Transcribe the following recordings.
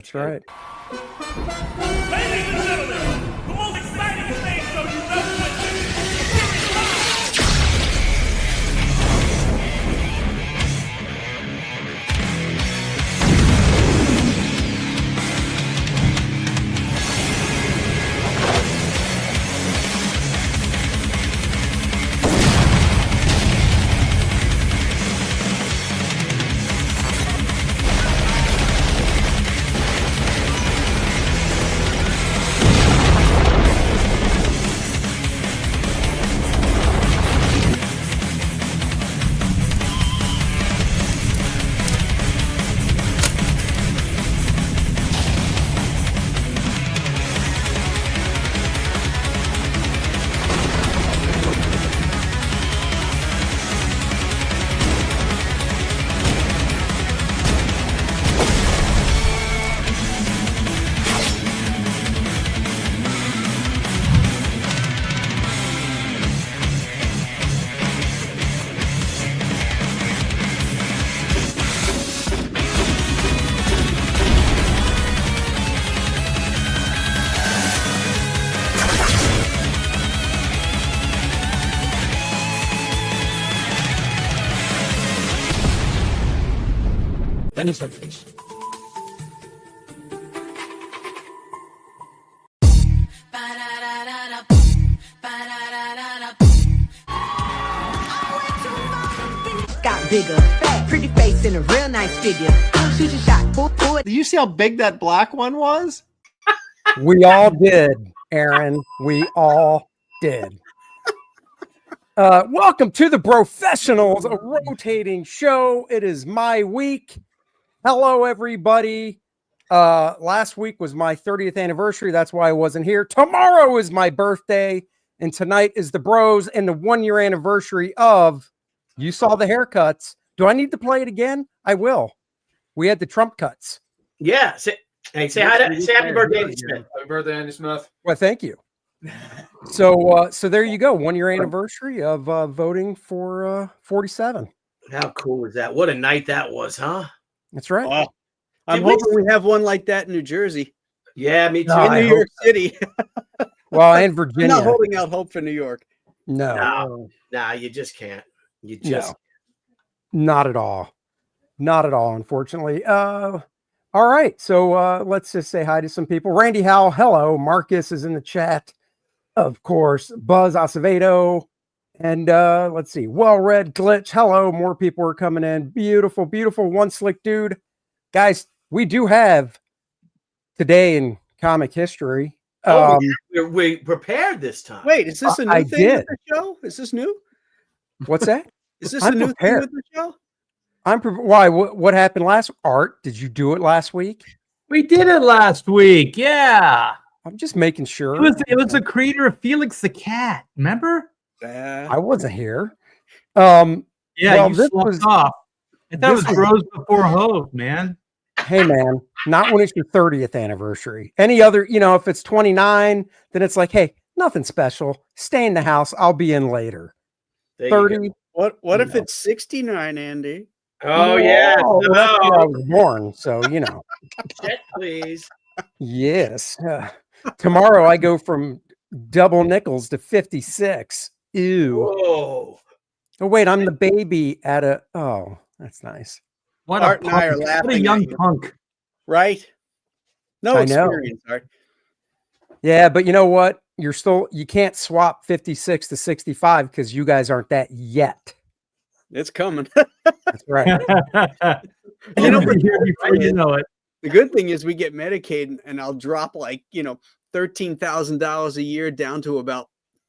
That's right. Ladies and gentlemen, the most exciting stage show you've ever witnessed. Got bigger, fat, pretty face, and a real nice figure. Shoot your shot, pull it. Do you see how big that black one was? We all did, Aaron. We all did. Welcome to the Professionals, a rotating show. It is my week. Hello, everybody. Last week was my 30th anniversary. That's why I wasn't here. Tomorrow is my birthday, and tonight is the Bros and the 1-year anniversary of. You saw the haircuts. Do I need to play it again? I will. We had the Trump cuts. Yeah. Say happy birthday, Andy Smith. Happy birthday, Andy Smith. Well, thank you. So there you go. 1-year anniversary of voting for 47. How cool was that? What a night that was, huh? That's right. Oh, I'm hoping we have one like that in New Jersey. Yeah, me too. No, In New York City. Well, and I'm Virginia. not holding out hope for New York. No, You just can't. You just not at all. Not at all, unfortunately. All right. So let's just say hi to some people. Randy Howell, hello. Marcus is in the chat. Of course, Buzz Acevedo. And let's see. Well-read Glitch. Hello. More people are coming in. Beautiful, beautiful. One slick dude. Guys, we do have today in comic history. we prepared this time. Wait, is this a new I thing did. with the show? Is this new? What's that? Is this I'm a new prepared. thing with the show? Why? What happened last? Art, did you do it last week? We did it last week. Yeah. I'm just making sure. It was a creator of Felix the Cat. Remember? I wasn't here. Yeah, well, you this slept was off. I thought it was this was- Bros Before Hoes, man. Hey man, not when it's your 30th anniversary. Any other, if it's 29, then it's like, hey, nothing special. Stay in the house. I'll be in later. There you 30. What if it's 69, Andy? go. Oh, yeah. Oh, well, that's where I was born. So, Check, please. yes. Tomorrow I go from double nickels to 56. Ew. Whoa. Oh, wait, I'm the baby at oh, that's nice. What Art a and I are punk. What a laughing young at you. punk. Right? No I know. experience, Art. Yeah, but you know what? You can't swap 56 to 65 because you guys aren't that yet. It's coming. That's right. You know, It'll be here before you know it. The good thing is we get Medicaid and I'll drop $13,000 a year down to about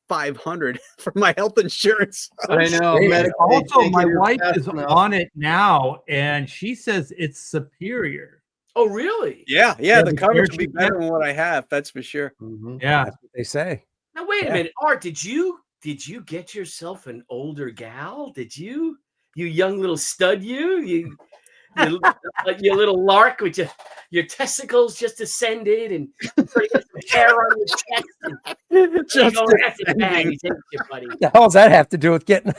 500 for my health insurance. I know. Medicaid, Also, my wife is on it now, and she says it's superior. Oh, really? Yeah, Yeah, the the coverage will be care- better than what I have. That's for sure. Yeah. That's what they say. Now, wait Yeah. a minute. Art, did you get yourself an older gal? Did you? You young little stud, you little lark with your testicles just ascended and sort of get some hair on your chest. And Just that's a bag. ascending. He's into you, buddy. What the hell does that have to do with getting?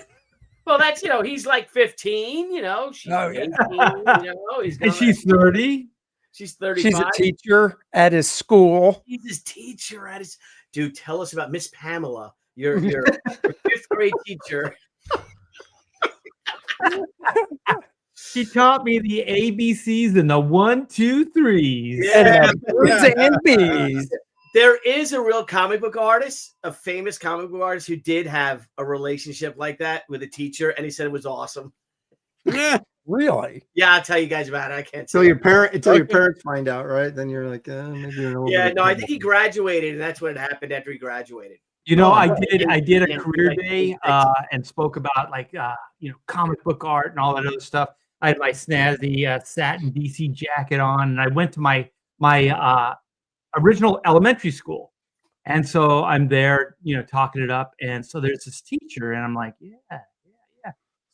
Well, that's he's like 15. She's Oh, yeah. 18. He's And she's 30. She's She's 35. a teacher at his school. He's his teacher at his. Dude, tell us about Miss Pamela, your fifth grade teacher. She taught me the ABCs and the 1, 2, 3s. And birds and bees. There is a real comic book artist, a famous comic book artist who did have a relationship like that with a teacher, and he said it was awesome. Really? Yeah, I'll tell you guys about it. I can't say. Until your parents find out, right? Then you're like, maybe you're a little Yeah, bit no, I think he graduated, and that's what happened after he graduated. You know, Oh, I right. did a Yeah, career like, day and spoke about like comic book art and all that other stuff. I had my snazzy satin DC jacket on, and I went to my original elementary school, and so I'm there, talking it up, and so there's this teacher, and I'm like, yeah.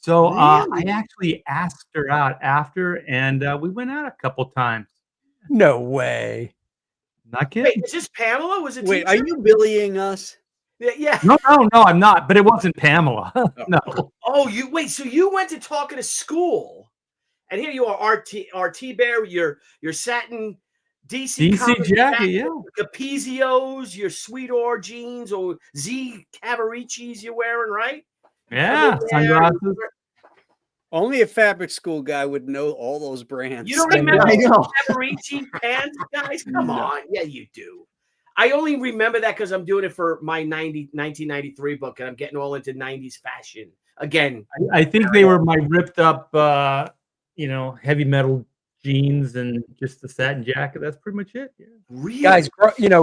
So I actually asked her out after, and we went out a couple times. No way. Not Wait, kidding. is this Pamela? Was it? Wait, are you bullying us? Yeah. No, I'm not. But it wasn't Pamela. No. Oh, so you went to talk at a school, and here you are, RT Bear, your satin DC comic jacket, yeah. Capizios, your Sweetor jeans, or Z Cavaricis you're wearing, right? Yeah, sunglasses. Only a fabric school guy would know all those brands. You don't remember I know. Cavarici pants, guys? Come on. Yeah, you do. I only remember that because I'm doing it for my 1993 book, and I'm getting all into 90s fashion again. I think they were my ripped up, heavy metal jeans and just the satin jacket. That's pretty much it. Yeah. Really? Guys,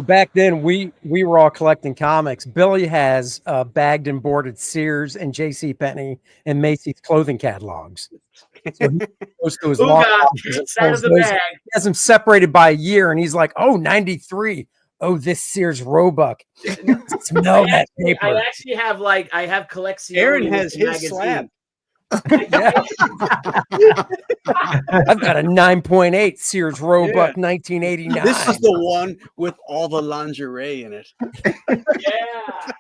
back then we were all collecting comics. Billy has bagged and boarded Sears and JCPenney and Macy's clothing catalogs. So he goes to his Who long got office and out of pulls the those- bag? He has them separated by a year, and he's like, "Oh, 93. Oh, this Sears Roebuck. Smell that paper." I actually have I have collection. Aaron has his slab. I've got a 9.8 Sears Roebuck 1989. This is the one with all the lingerie in it. Yeah.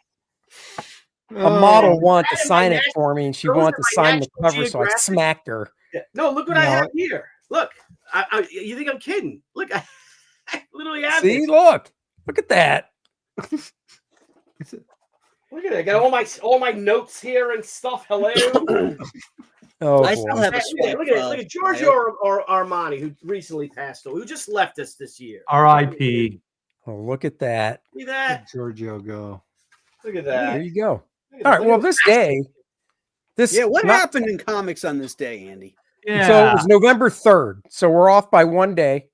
A model wanted to That is sign my it for me, and she those wanted are to my sign the National cover, so I Geographic. smacked her. No, look what I No. have here. Look, you think I'm kidding? Look, I literally have See, this. look at that. Look at it. I got all my notes here and stuff. Hello. Oh, I boy. still have a Look at Giorgio or Armani, who recently passed away, who just left us this year. R.I.P. Oh, look at that. See that? Giorgio go. Look at There that. you go. Look at All right. look Well, at this that. day, What not- happened in comics on this day, Andy? Yeah. So it was November 3rd. So we're off by one day.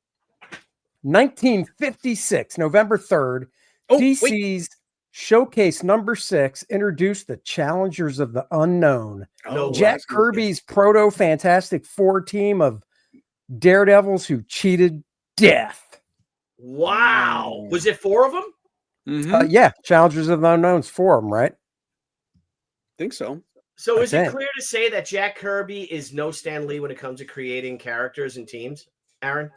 1956, November 3rd. Oh, wait. DC's Showcase number 6 introduced the Challengers of the Unknown. No Jack that's Kirby's proto Fantastic Four team of daredevils who cheated death. Wow. Was it 4 of them? Mhm. Yeah, Challengers of the Unknown's 4 of them, right? think so. So is it think. clear to say that Jack Kirby is no Stan Lee when it comes to creating characters and teams? Aaron?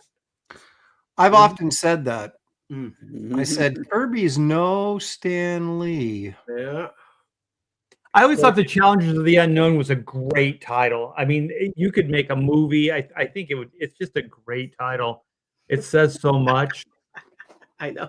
I've often said that. Mhm. I said Kirby's no Stan Lee. Yeah. I always thought the Challengers of the Unknown was a great title. I mean, you could make a movie. I think it's just a great title. It says so much. I know.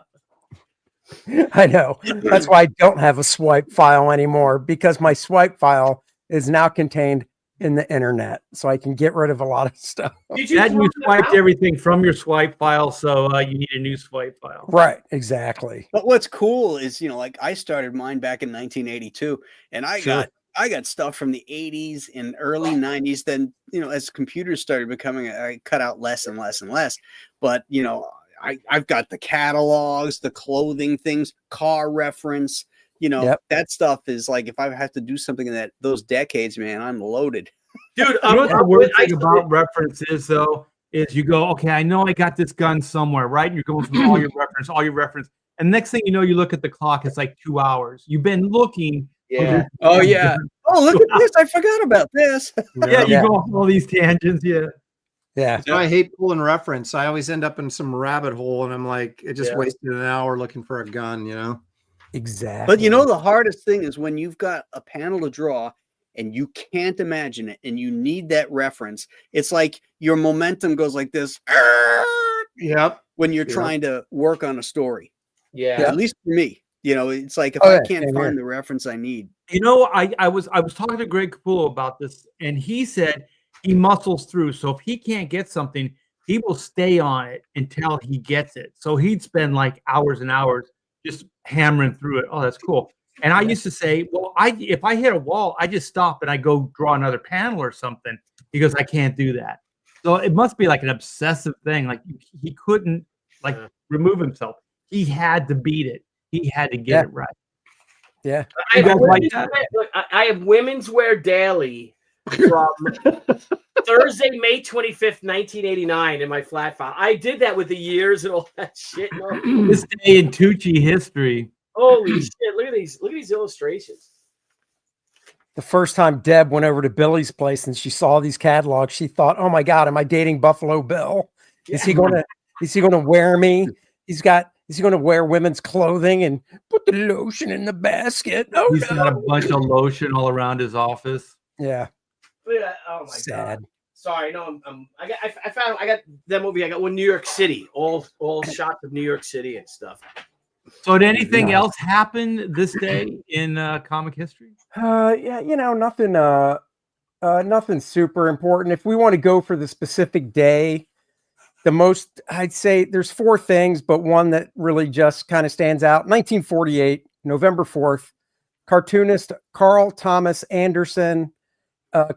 I know. That's why I don't have a swipe file anymore, because my swipe file is now contained in the internet, so I can get rid of a lot of stuff. Did That throw you them swiped out? everything from your swipe file, so you need a new swipe file. Right, exactly. But what's cool is, like I started mine back in 1982, and I got stuff from the 80s and early 90s. Then, as computers started becoming, I cut out less and less and less. But, I've got the catalogs, the clothing things, car reference. Yep. That stuff is like, if I have to do something in those decades, man, I'm loaded. Dude, You know what the worst I thing about reference is, though, is you go, okay, I know I got this gun somewhere, right? And you're going through all your reference. And next thing you know, you look at the clock, it's like 2 hours. You've been looking. Yeah. Oh, yeah. Oh, look at this. I forgot about this. Yeah, you Yeah. go off all these tangents. Yeah. Yeah. So I hate pulling reference. I always end up in some rabbit hole, and I'm like, it just Yeah. wasted an hour looking for a gun, Exactly. But the hardest thing is when you've got a panel to draw and you can't imagine it and you need that reference. It's like your momentum goes like this. Yep. when you're Yep. trying to work on a story. Yeah. At least for me, it's like if Oh, I yeah, can't same find here. the reference I need. You know, I was talking to Greg Capullo about this, and he said he muscles through. So if he can't get something, he will stay on it until he gets it. So he'd spend like hours and hours just hammering through it. Oh, that's cool. And I used to say, well, if I hit a wall, I just stop and I go draw another panel or something. He goes, I can't do that. So it must be like an obsessive thing. Like he couldn't like remove himself. He had to beat it. He had to get it right. Yeah. I You have, guys like women's that? wear, look, I have women's wear daily from Thursday, May 25th, 1989 in my flat file. I did that with the years and all that shit. No. This day in Tucci history. Holy shit. Look at these illustrations. The first time Deb went over to Billy's place and she saw these catalogs, she thought, "Oh my God, am I dating Buffalo Bill? Is he going to wear me? Is he going to wear women's clothing and put the lotion in the basket? Oh He's got a bunch of lotion all around his office. yeah, Look at that. Oh my sad. God. Sorry, no, I got that movie. I got one New York City, all shots of New York City and stuff. So did anything else happen this day in comic history? Yeah, nothing super important. If we want to go for the specific day, the most, I'd say there's four things, but one that really just kind of stands out. 1948, November 4th, cartoonist Carl Thomas Anderson,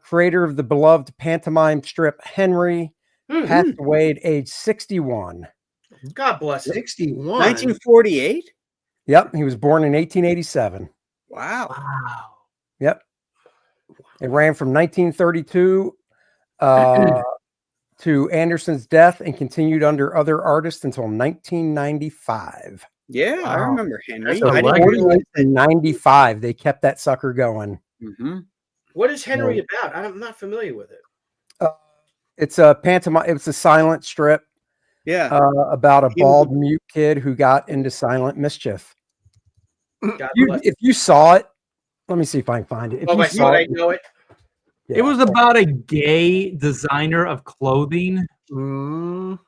creator of the beloved pantomime strip Henry, passed away at age 61. God bless him. 61. 1948. Yep, he was born in 1887. Wow. Wow. Yep. It ran from 1932 to Anderson's death and continued under other artists until 1995. Yeah, I remember Henry. That's a I didn't record. realize that. 95, they kept that sucker going. Mhm. What is Henry about? I'm not familiar with it. It's a pantomime. It's a silent strip Yeah. about a bald mute kid who got into silent mischief. God bless. If you saw it, let me see if I can find it. If Oh, you I saw I know it. yeah. It was about a gay designer of clothing. Mm.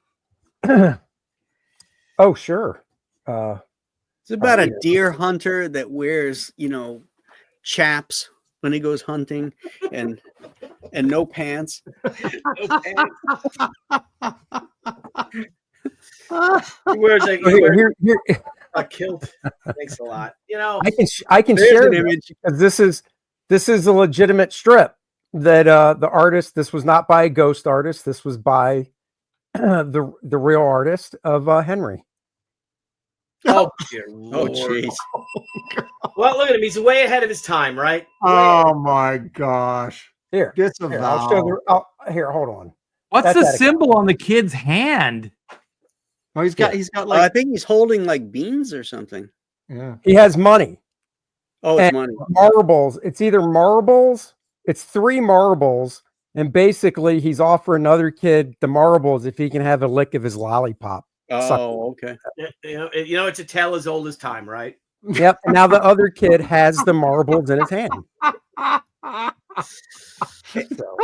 Oh, sure. It's about a deer hunter that wears, chaps when he goes hunting and no pants. No pants. He wears Here, a kilt. Thanks a lot. I can There's share an this image. because this is a legitimate strip that the artist. This was not by a ghost artist. This was by the real artist of Henry. Oh, dear Oh, Lord. jeez. Well, look at him. He's way ahead of his time, right? Oh my gosh. Here, I'll show Disavow. here. Hold on. What's That's the out of symbol on the kid's hand? Oh, he's got I like think he's holding like beans or something. yeah. He has money. Oh, it's And money. marbles. It's either marbles. It's 3 marbles, and basically he's offering another kid the marbles if he can have a lick of his lollipop. Oh, okay. It's a tale as old as time, right? Yep. And now the other kid has the marbles in his hand. So,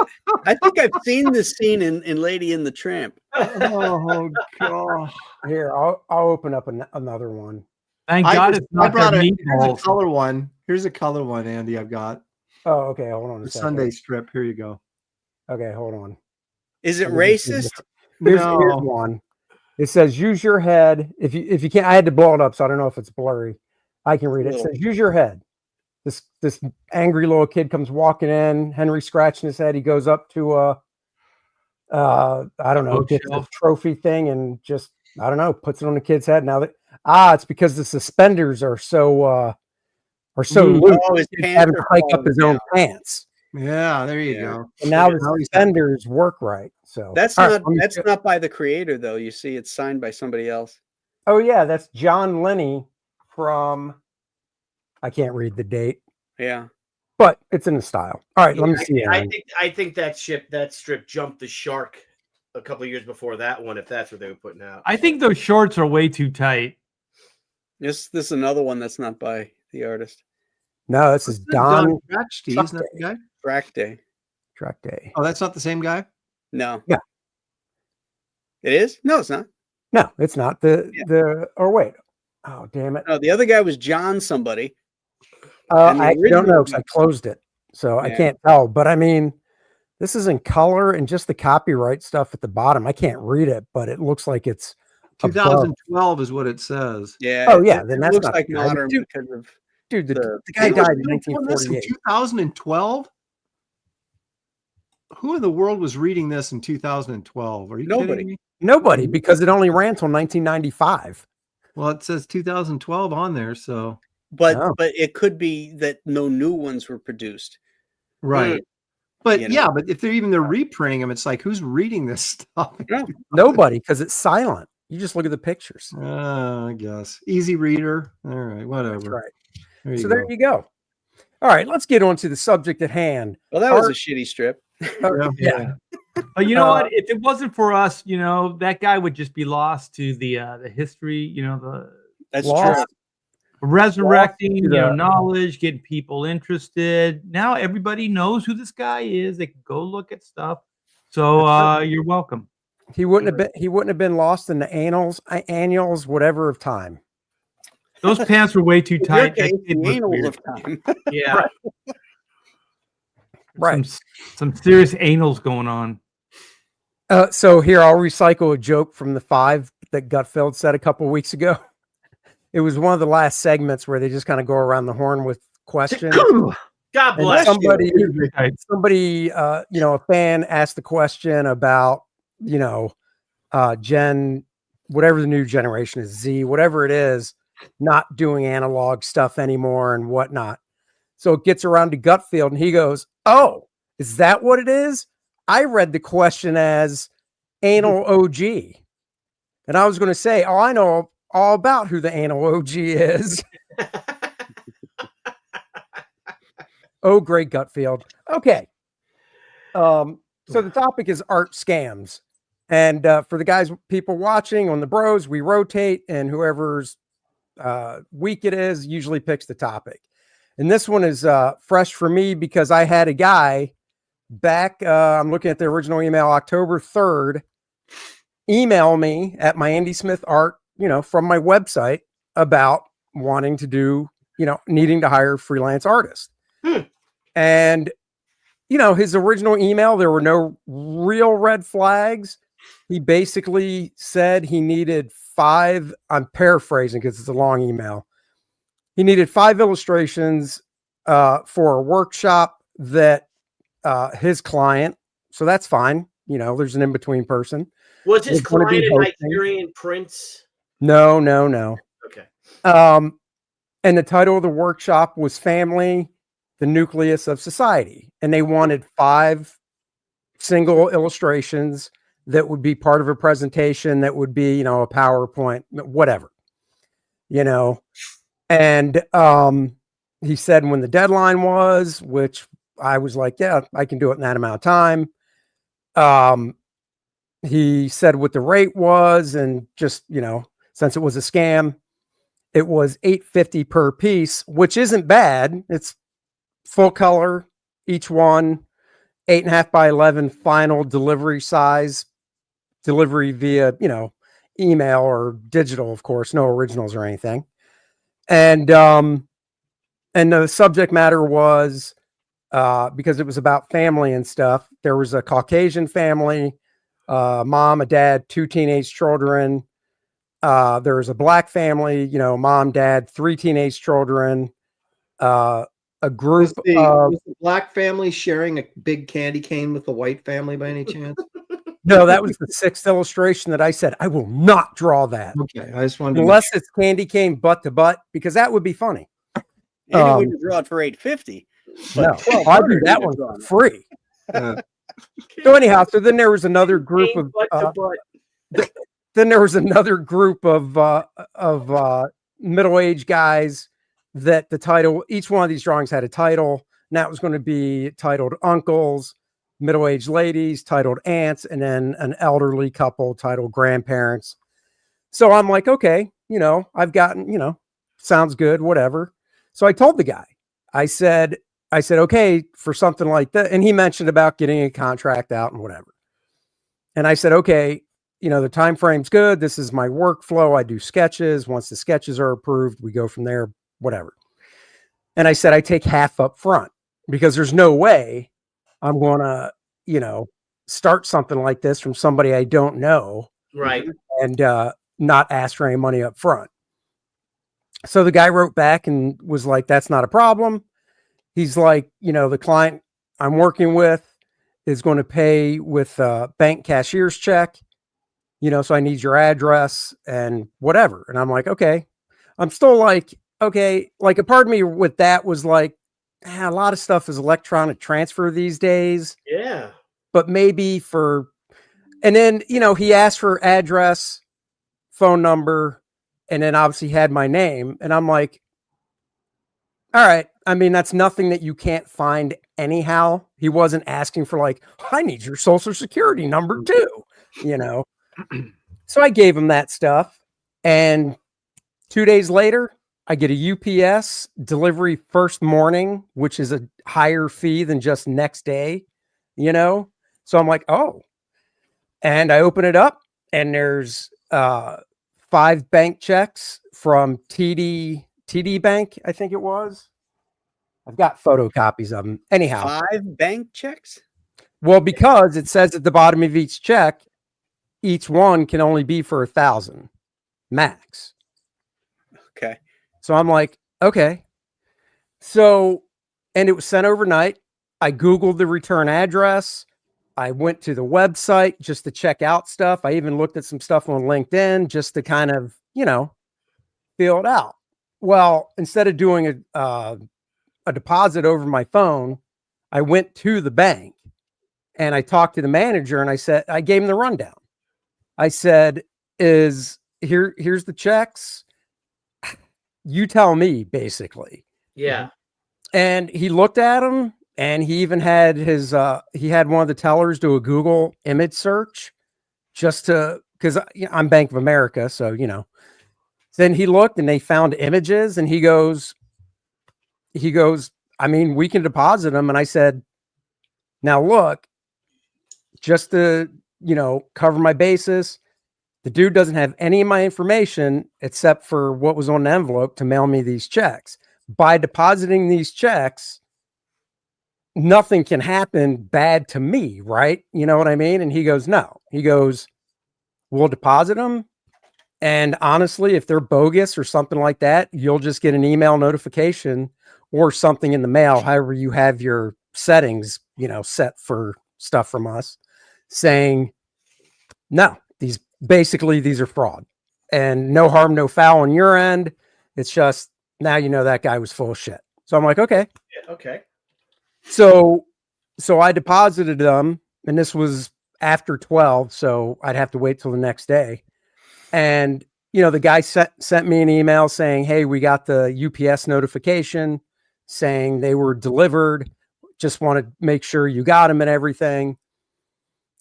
I think I've seen this scene in Lady and the Tramp. Oh gosh. here, I'll open up another one. Thank I God it's not brought the here's a meatballs. color one. Here's a color one, Andy. I've got Oh, okay. Hold on a the second. Sunday strip. Here you go. Okay, hold on. Is it Let me just- racist? Here's No. one. It says, "Use your head." If you can't, I had to blow it up, so I don't know if it's blurry. I can read it. It says, "Use your head." This angry little kid comes walking in. Henry scratching his head. He goes up to I don't know, gets a Bookshelf. trophy thing and just I don't know, puts it on the kid's head. Now that it's because the suspenders are so loose. Oh, his He's pants having to are hike up falling his own down. pants. Yeah, there you Yeah. go. And now the Now he's- suspenders work right. So That's all right, not let me that's show- not by the creator though. You see, it's signed by somebody else. Oh yeah, that's John Lenny from I can't read the date, Yeah. but it's in the style. All right, let me see. I think that strip jumped the shark a couple of years before that one, if that's what they were putting out. I think those shorts are way too tight. This is another one that's not by the artist. No, this is Don Scratch, Chuck isn't that the guy? Track Day. Track Day. Oh, that's not the same guy. No. Yeah. It is? No, it's not. No, it's not the. Or wait, oh damn it! No, the other guy was John somebody. I the actually don't know original- because I closed it, so I Yeah. can't tell. But I mean, this is in color and just the copyright stuff at the bottom. I can't read it, but it looks like it's above. 2012 is what it says. Yeah. Oh yeah, it then that's looks not like the guy. modern Dude, because of dude, the the- guy They were died in still doing this in 1948. 2012. Who in the world was reading this in 2012? Are you Nobody. kidding me? Nobody, because it only ran till 1995. Well, it says 2012 on there, so but Oh. but it could be that no new ones were produced. right. But You know. yeah, but if they're reprinting them, it's like who's reading this stuff? No. Nobody, because it's silent. You just look at the pictures. I guess easy reader. All right, whatever. That's right. There you So go. there you go. All right, let's get on to the subject at hand. Well, that was Art- a shitty strip. Yeah. But you know Uh, what? If it wasn't for us, you know, that guy would just be lost to the history, you know, the That's Lost. true. resurrecting, you know, the- knowledge, getting people interested. Now everybody knows who this guy is. They can go look at stuff. So you're welcome. He wouldn't have been lost in the annuals, whatever of time. Those pants were way too In your tight. That case, kid the looked annals weird. of time. Yeah. Right. Some serious anals going on. So here I'll recycle a joke from the 5 that Gutfeld said a couple weeks ago. It was one of the last segments where they just kind of go around the horn with questions. God And bless you. somebody, you know, a fan asked the question about, you know, Gen, whatever the new generation is, Z, whatever it is, not doing analog stuff anymore and whatnot. So it gets around to Gutfield and he goes, "Oh, is that what it is? I read the question as anal OG." And I was going to say, "Oh, I know all about who the anal OG is." Oh, great Gutfield. Okay. So the topic is art scams. And for the guys, people watching on the bros, we rotate and whoever's week it is usually picks the topic. And this one is fresh for me because I had a guy back, I'm looking at the original email, October 3rd, email me at my Andy Smith art, you know, from my website about wanting to do, you know, needing to hire freelance artists. And, you know, his original email, there were no real red flags. He basically said he needed 5, I'm paraphrasing because it's a long email. He needed 5 illustrations for a workshop that his client, so that's fine. You know, there's an in-between person. Was his was gonna be client a hosting. Nigerian prince? No. Okay. And the title of the workshop was Family, the Nucleus of Society. And they wanted 5 single illustrations that would be part of a presentation that would be, you know, a PowerPoint, whatever, you know. And he said when the deadline was, which I was like, yeah, I can do it in that amount of time. He said what the rate was, and just, you know, since it was a scam, it was $8.50 per piece, which isn't bad. It's full color, each one, 8.5 by 11 final delivery size, delivery via, you know, email or digital, of course, no originals or anything. And the subject matter was, because it was about family and stuff, there was a Caucasian family, mom, a dad, 2 teenage children. There was a black family, you know, mom, dad, 3 teenage children, a group of, Was the black family sharing a big candy cane with the white family by any chance? no, that was the 6th illustration that I said, I will not draw that Okay, I just wanted to unless it's candy cane butt to butt, because that would be funny. And he wouldn't draw it for $8.50. No, But I do that you'd one draw for it. free. Uh, So anyhow, so then there was another group of, then there was another group of middle-aged guys that the title, each one of these drawings had a title, and that was going to be titled uncles, middle-aged ladies titled aunts, and then an elderly couple titled grandparents. So I'm like, okay, you know, I've gotten, you know, sounds good, whatever. So I told the guy, I said, okay, for something like that. And he mentioned about getting a contract out and whatever. And I said, okay, the time frame's good. This is my workflow. I do sketches. Once the sketches are approved, we go from there, whatever. And I said, I take half up front because there's no way I'm going to, start something like this from somebody I don't know. Right. And not ask for any money up front. So the guy wrote back and was like, that's not a problem. He's like, the client I'm working with is going to pay with a bank cashier's check, so I need your address and whatever. And I'm like, okay. I'm still like, okay, like a part of me with that was like, a lot of stuff is electronic transfer these days. Yeah. But maybe and then, he asked for address, phone number, and then obviously had my name. And I'm like, all right. I mean, that's nothing that you can't find anyhow. He wasn't asking for like, I need your social security number too, So I gave him that stuff. And 2 days later, I get a UPS delivery first morning, which is a higher fee than just next day, So I'm like, oh. And I open it up and there's 5 bank checks from TD Bank, I think it was. I've got photocopies of them. Anyhow. 5 bank checks? Well, because it says at the bottom of each check, each one can only be for 1,000 max. Okay. So I'm like, okay. So, and it was sent overnight. I Googled the return address. I went to the website just to check out stuff. I even looked at some stuff on LinkedIn just to kind of, feel it out. Well, instead of doing a deposit over my phone, I went to the bank and I talked to the manager and I gave him the rundown. I said, here's the checks. You tell me, basically. Yeah. And he looked at them and he even had he had one of the tellers do a Google image search just because I'm Bank of America. So, then he looked and they found images and he goes, I mean, we can deposit them. And I said, now look, just to, cover my basis, the dude doesn't have any of my information except for what was on the envelope to mail me these checks. By depositing these checks, nothing can happen bad to me, right? You know what I mean? And he goes, no. He goes, we'll deposit them. And honestly, if they're bogus or something like that, you'll just get an email notification or something in the mail, however you have your settings, set for stuff from us, saying, no, these are fraud. And no harm, no foul on your end. It's just, now that guy was full of shit. So I'm like, okay. Yeah, okay. So I deposited them, and this was after 12, so I'd have to wait till the next day. And, the guy sent me an email saying, hey, we got the UPS notification saying they were delivered. Just want to make sure you got them and everything.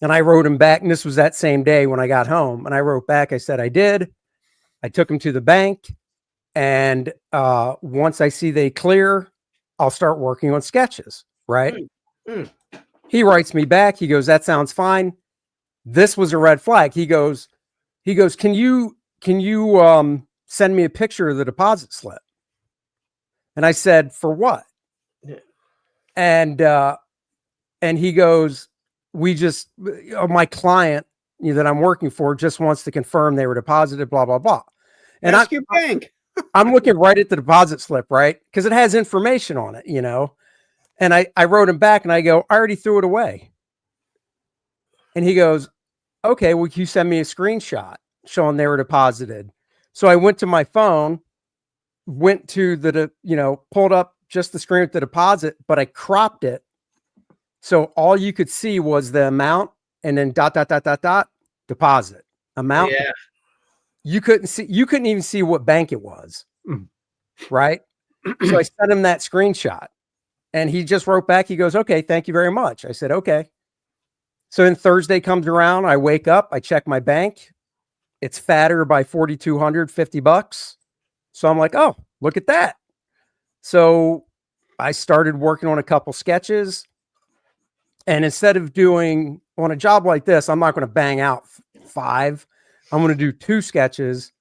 And I wrote him back, and this was that same day when I got home. And I wrote back, I said, I did. I took him to the bank. And once I see they clear, I'll start working on sketches, right? He writes me back. He goes, that sounds fine. This was a red flag. He goes, can you send me a picture of the deposit slip? And I said, for what? Yeah. And he goes, my client that I'm working for just wants to confirm they were deposited, blah, blah, blah. And ask your bank. I'm looking right at the deposit slip, right? Because it has information on it, And I wrote him back and I go, I already threw it away. And he goes, okay, well, you send me a screenshot showing they were deposited. So I went to my phone, went to pulled up just the screen with the deposit, but I cropped it. So all you could see was the amount and then ... deposit amount. Yeah. You couldn't even see what bank it was. Right. So I sent him that screenshot and he just wrote back. He goes, okay, thank you very much. I said, okay. So then Thursday comes around. I wake up, I check my bank. It's fatter by $4,250. So I'm like, oh, look at that. So I started working on a couple sketches. And instead of doing on a job like this, I'm not going to bang out 5. I'm going to do 2 sketches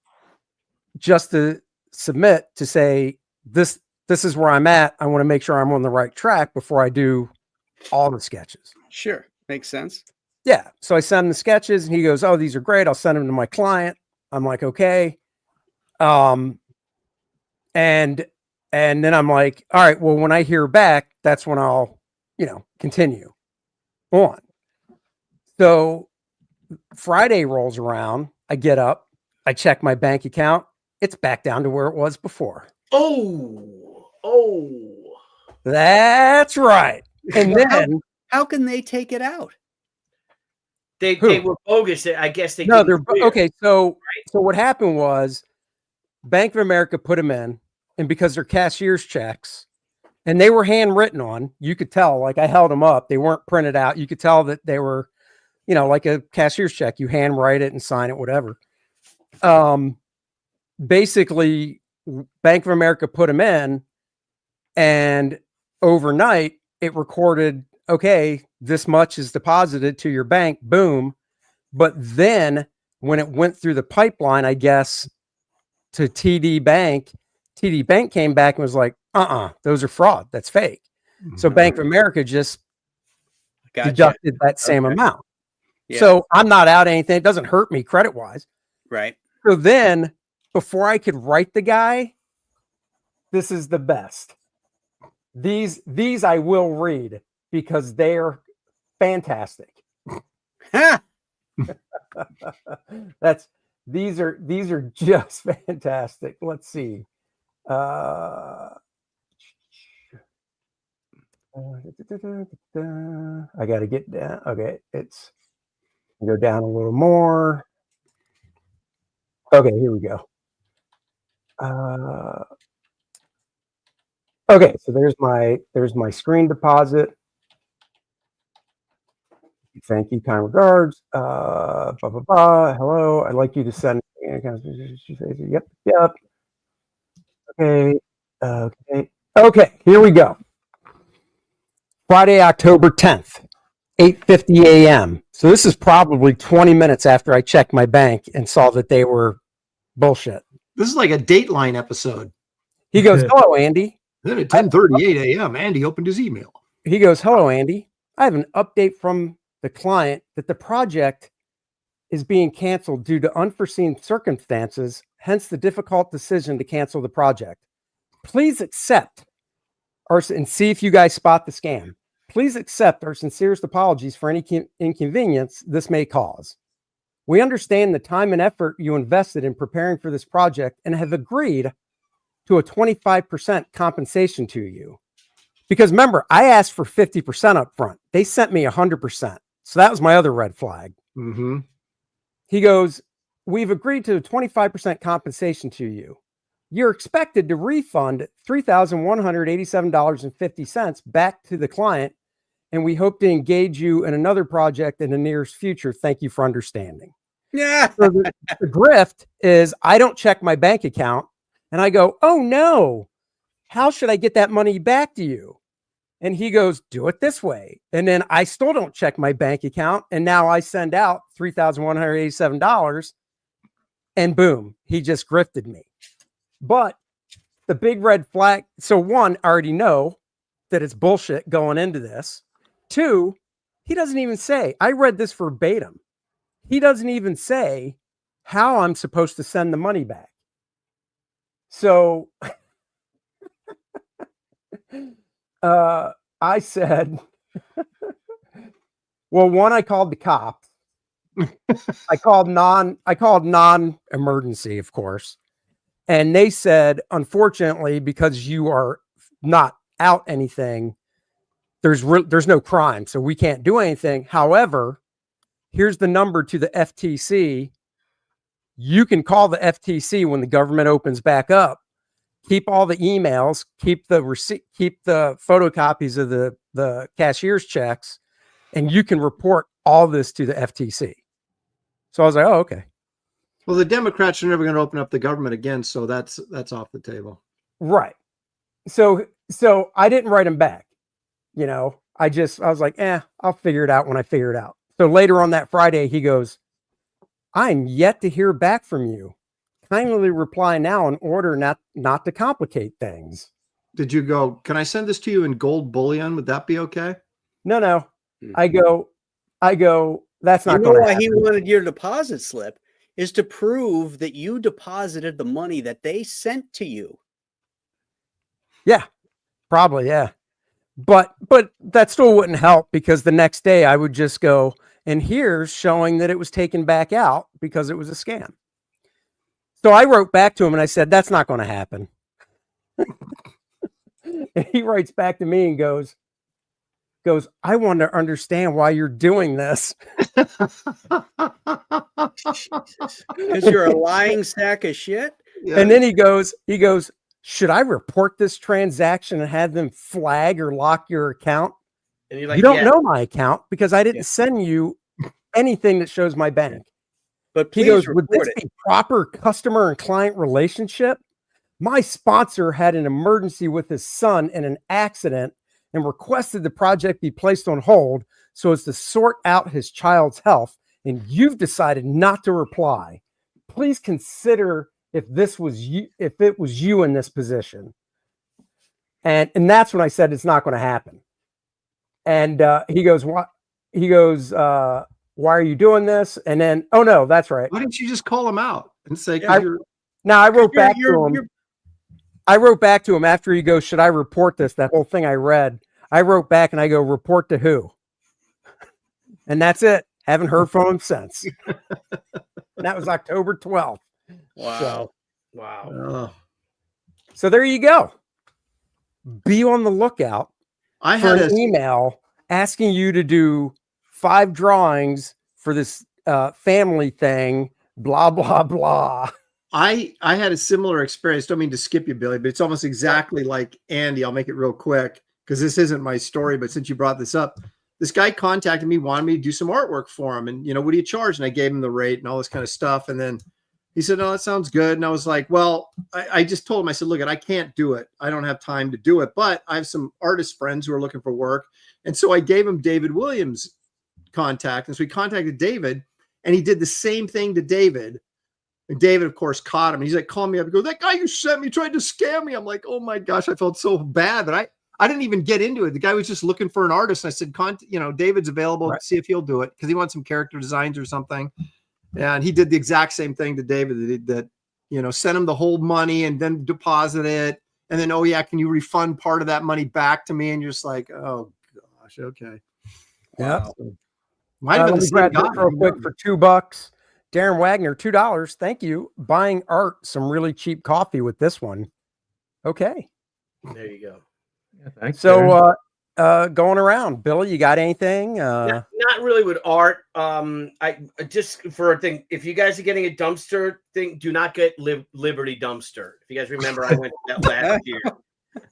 just to submit to say this is where I'm at. I want to make sure I'm on the right track before I do all the sketches. Sure. Makes sense. Yeah. So I send him the sketches and he goes, "Oh, these are great. I'll send them to my client." I'm like, "Okay." And then I'm like, "All right, well, when I hear back, that's when I'll, continue on." So Friday rolls around. I get up, I check my bank account. It's back down to where it was before. Oh, That's right. And then How can they take it out? they Who? were bogus. I guess they no, didn't they're clear. okay. So what happened was Bank of America put them in, and because they're cashier's checks and they were handwritten on, you could tell, like I held them up, they weren't printed out. You could tell that they were, like a cashier's check, you handwrite it and sign it, whatever. Basically Bank of America put them in, and overnight it recorded, okay, this much is deposited to your bank, boom. But then when it went through the pipeline, I guess, to TD Bank came back and was like, those are fraud. That's fake. So Bank of America just deducted that same amount. Yeah. So I'm not out anything. It doesn't hurt me credit wise. Right. So then before I could write the guy, this is the best. These I will read because they're fantastic. These are just fantastic. Let's see. I got to get down. Okay, go down a little more. Okay, here we go. Okay, so there's my screen deposit. Thank you, kind regards. Hello, I'd like you to send. Yep. Okay. Here we go. Friday, October 10th, 8:50 a.m. So this is probably 20 minutes after I checked my bank and saw that they were bullshit. This is like a Dateline episode. He goes, "Hello, Andy." Then at 10:38 a.m., Andy opened his email. He goes, "Hello, Andy. I have an update from the client that the project is being canceled due to unforeseen circumstances, hence the difficult decision to cancel the project. Please accept and see if you guys spot the scam. Please accept our sincerest apologies for any inconvenience this may cause. We understand the time and effort you invested in preparing for this project and have agreed to a 25% compensation to you. Because remember, I asked for 50% up front. They sent me 100%. So that was my other red flag." Mm-hmm. He goes, "We've agreed to a 25% compensation to you. You're expected to refund $3,187.50 back to the client, and we hope to engage you in another project in the nearest future. Thank you for understanding." Yeah. So the grift is I don't check my bank account, and I go, "Oh no, how should I get that money back to you?" And he goes, "Do it this way." And then I still don't check my bank account. And now I send out $3,187 and boom, he just grifted me. But the big red flag. So one, I already know that it's bullshit going into this. Two, he doesn't even say, I read this verbatim. He doesn't even say how I'm supposed to send the money back. So I said, well, one, I called the cops. I called non-emergency, of course. And they said, unfortunately, because you are not out anything, there's no crime, so we can't do anything. However, here's the number to the FTC. You can call the FTC when the government opens back up. Keep all the emails, keep the receipt, keep the photocopies of the cashier's checks, and you can report all this to the FTC. So I was like, oh, okay. Well, the Democrats are never going to open up the government again, so that's off the table. Right. So I didn't write him back. You know, I was like, I'll figure it out when I figure it out. So later on that Friday, he goes, I'm yet to hear back from you. Kindly reply now in order not to complicate things. Did you go, can I send this to you in gold bullion? Would that be okay? No. I go, that's not You know going to why happen. he wanted your deposit slip is to prove that you deposited the money that they sent to you. Yeah, probably. Yeah. But that still wouldn't help, because the next day I would just go, and here's showing that it was taken back out because it was a scam. So I wrote back to him and I said, that's not going to happen. And he writes back to me and goes, I want to understand why you're doing this. Because you're a lying sack of shit. Yeah. And then he goes, should I report this transaction and have them flag or lock your account? And you're like, You don't yeah. know my account because I didn't send you anything that shows my bank. But He please goes, would report this it. be proper customer and client relationship? My sponsor had an emergency with his son in an accident and requested the project be placed on hold so as to sort out his child's health, and you've decided not to reply. Please consider if it was you in this position. And that's when I said it's not going to happen. And he goes, what? He goes, why are you doing this? And then, oh no, that's right. Why didn't you just call him out and say, I wrote back to him. you're- I wrote back to him after he goes, should I report this? That whole thing I read. I wrote back and I go, report to who? And that's it. Haven't heard from him since. And that was October 12th. Wow. Wow. So there you go. Be on the lookout I for had an email asking you to do 5 drawings for this family thing, blah, blah, blah. I had a similar experience. Don't mean to skip you, Billy, but it's almost exactly like Andy. I'll make it real quick because this isn't my story, but since you brought this up, this guy contacted me, wanted me to do some artwork for him. And, what do you charge? And I gave him the rate and all this kind of stuff. And then he said, no, that sounds good. And I was like, well, I just told him, I said, look, I can't do it. I don't have time to do it, but I have some artist friends who are looking for work. And so I gave him David Williams' contact. And so we contacted David and he did the same thing to David. And David, of course, caught him. He's like, call me up. He goes, that guy you sent me tried to scam me. I'm like, oh my gosh, I felt so bad that I didn't even get into it. The guy was just looking for an artist. And I said, David's available. Right. See if he'll do it because he wants some character designs or something. And he did the exact same thing to David that sent him the whole money and then deposit it. And then, oh yeah, can you refund part of that money back to me? And you're just like, oh gosh, okay. Yeah. Might have been Let the me same grab guy. this real quick for $2. Darren Wagner, $2. Thank you. Buying art, some really cheap coffee with this one. Okay. There you go. Yeah, thanks. So going around, Billy, you got anything? Not really with art. I just for a thing. If you guys are getting a dumpster thing, do not get Liberty Dumpster. If you guys remember, I went to that last year.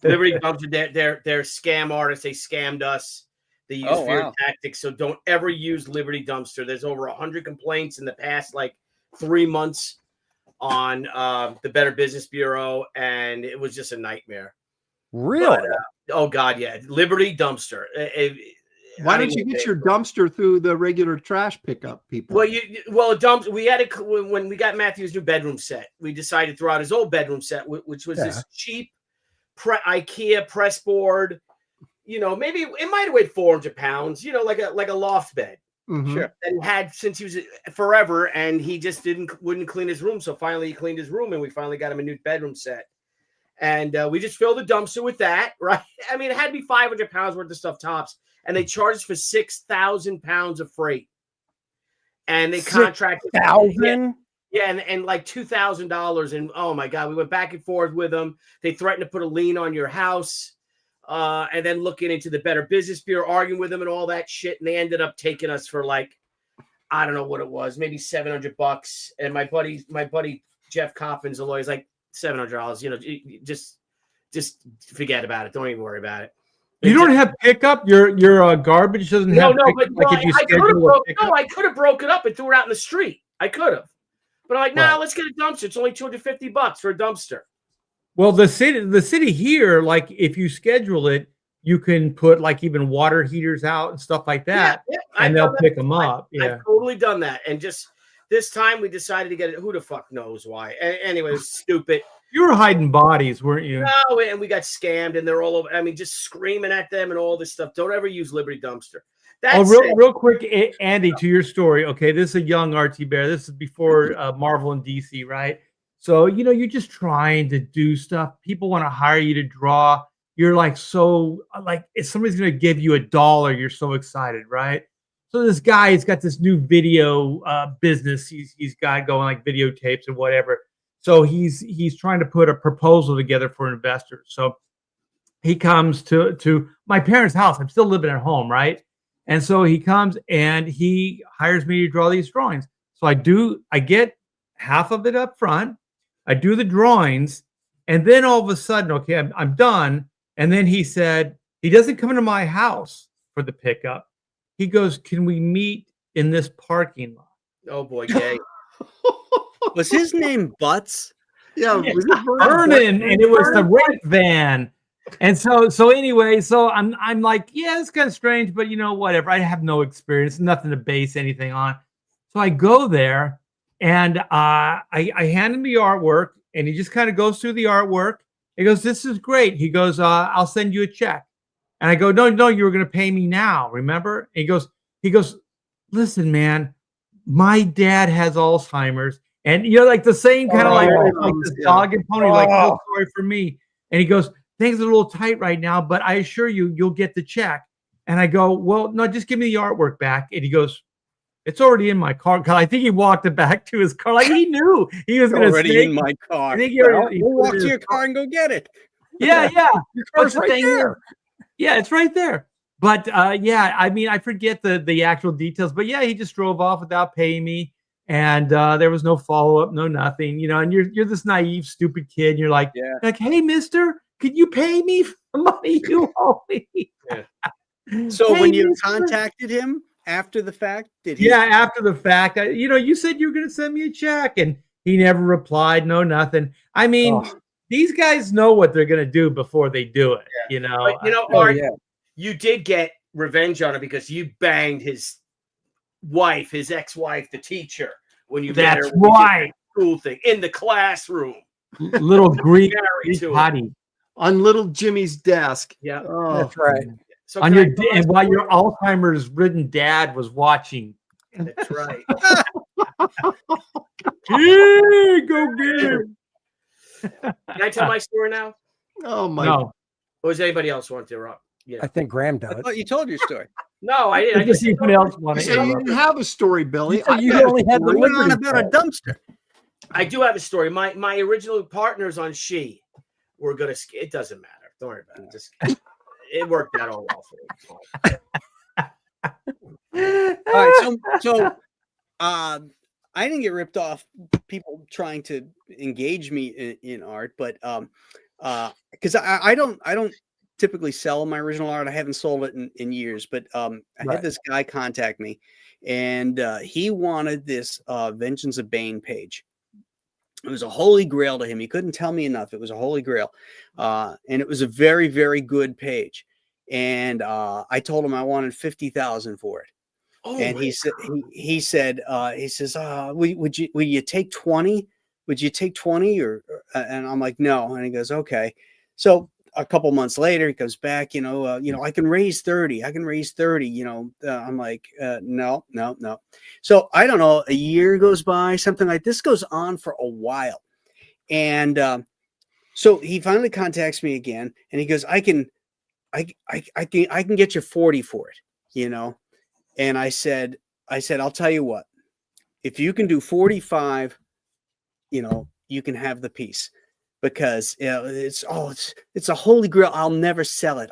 Liberty Dumpster, they're scam artists. They scammed us. They use fear tactics. So don't ever use Liberty Dumpster. There's over 100 complaints in the past 3 months on the Better Business Bureau, and it was just a nightmare. Really? But, oh God, yeah, Liberty Dumpster. Why don't you get your dumpster through the regular trash pickup people? Well, we had it when we got Matthew's new bedroom set. We decided to throw out his old bedroom set, which was this cheap IKEA press board. Maybe it might have weighed 400 pounds. Like a loft bed. Mm-hmm. Sure. And had since he was forever, and he just wouldn't clean his room. So finally, he cleaned his room, and we finally got him a new bedroom set. And we just filled the dumpster with that, right? I mean, it had to be 500 pounds worth of stuff tops. And they charged for 6,000 pounds of freight. And they contracted 6,000? Yeah, and like $2,000. And oh my God, we went back and forth with them. They threatened to put a lien on your house. And then looking into the Better Business Bureau, arguing with them and all that shit. And they ended up taking us for I don't know what it was, maybe $700. And my buddy Jeff Coffin's a lawyer. He's like, $700. Just forget about it. Don't even worry about it. You don't have pickup. Your garbage doesn't have. No, but I I could have broke it up and threw it out in the street. I could have, but I'm like, nah, let's get a dumpster. It's only $250 for a dumpster. Well, the city here, if you schedule it, you can put even water heaters out and stuff like that, and they'll pick them up. Yeah, I've totally done that, and just This time we decided to get it. Who the fuck knows why? Anyway, it was stupid. You were hiding bodies, weren't you? No, and we got scammed, and they're all over. I mean, just screaming at them and all this stuff. Don't ever use Liberty Dumpster. That's real quick, Andy, to your story. Okay, this is a young Archie Bear. This is before Marvel and DC, right? So, you know, you're just trying to do stuff. People want to hire you to draw. You're like, so like, if somebody's going to give you $1, you're so excited, right? So this guy, he's got this new video business. He's got going, like videotapes and whatever. So he's trying to put a proposal together for investors. So he comes to my parents' house. I'm still living at home, right? And so he comes and he hires me to draw these drawings. So I get half of it up front. I do the drawings, and then all of a sudden, okay, I'm done. And then he said, he doesn't come into my house for the pickup. He goes, can we meet in this parking lot? Oh boy, gay. Was his name Butts? Yeah, was it Vernon, and it was the rape van. And so anyway, so I'm like, yeah, it's kind of strange, but you know, whatever. I have no experience, nothing to base anything on. So I go there, and I hand him the artwork, and he just kind of goes through the artwork. He goes, this is great. He goes, I'll send you a check. And I go, no, you were going to pay me now, remember? And he goes, listen, man, my dad has Alzheimer's. And you're like the same kind of like this dog and pony, like, oh, sorry for me. And he goes, things are a little tight right now, but I assure you, you'll get the check. And I go, well, no, just give me the artwork back. And he goes, it's already in my car. Cause I think he walked it back to his car. Like he knew he was going to already in my car. I think we'll walk to your car and go get it. Yeah. Your car's right there. Yeah, it's right there. But yeah, I mean, I forget the actual details, but yeah, he just drove off without paying me. And there was no follow-up, no nothing, you know, and you're this naive, stupid kid. And you're like, hey, mister, could you pay me for the money you owe me? Yeah. So hey, when you contacted him after the fact, did he? Yeah, after the fact, you know, you said you were going to send me a check, and he never replied, no nothing. I mean, these guys know what they're going to do before they do it, you know. But, you know, Art, you did get revenge on him because you banged his wife, his ex-wife, the teacher, when you met her. That's right. School thing in the classroom. Little Greek potty on little Jimmy's desk. Yeah, that's right. So on your and while your Alzheimer's ridden dad was watching. That's right. Yeah, go get him. Can I tell my story now? Oh my! No. Or does anybody else want to interrupt? Yeah. I think Graham does. I thought you told your story. No, I didn't. I just anybody else want to. You didn't have a story, Billy. You only had the one on about a dumpster. I do have a story. My original partners on She were gonna. It doesn't matter. Don't worry about it. Just it worked out all well for me. All right, so I didn't get ripped off. People trying to engage me in art, but because I don't typically sell my original art. I haven't sold it in years, but I had this guy contact me, and he wanted this Vengeance of Bane page. It was a holy grail to him. He couldn't tell me enough. It was a holy grail, and it was a very, very good page. And I told him I wanted 50,000 for it. Oh, and he said, would you take 20? Would you take 20 or and I'm like, no. And he goes, okay. So a couple months later, he goes back, I can raise 30. I can raise 30, I'm like, no. So I don't know, a year goes by, something like this goes on for a while. And so he finally contacts me again and he goes, I can get you 40 for it, And I said, I'll tell you what, if you can do 45, you can have the piece. Because it's a holy grail. I'll never sell it.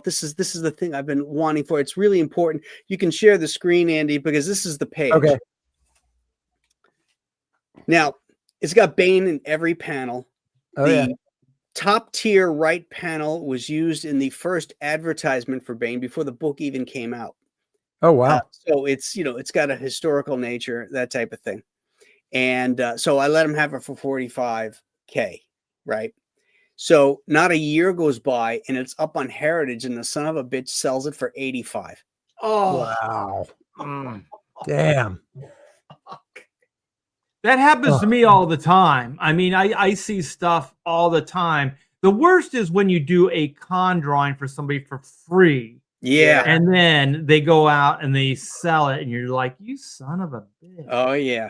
This is the thing I've been wanting for. It's really important. You can share the screen, Andy, because this is the page. Okay. Now it's got Bane in every panel. The top tier right panel was used in the first advertisement for Bane before the book even came out. Oh wow! So it's it's got a historical nature, that type of thing. And so I let him have it for 45K. Right. So not a year goes by and it's up on Heritage and the son of a bitch sells it for 85. Oh, wow. Damn. That happens to me all the time. I mean, I see stuff all the time. The worst is when you do a con drawing for somebody for free. Yeah. And then they go out and they sell it, and you're like, you son of a bitch. Oh yeah.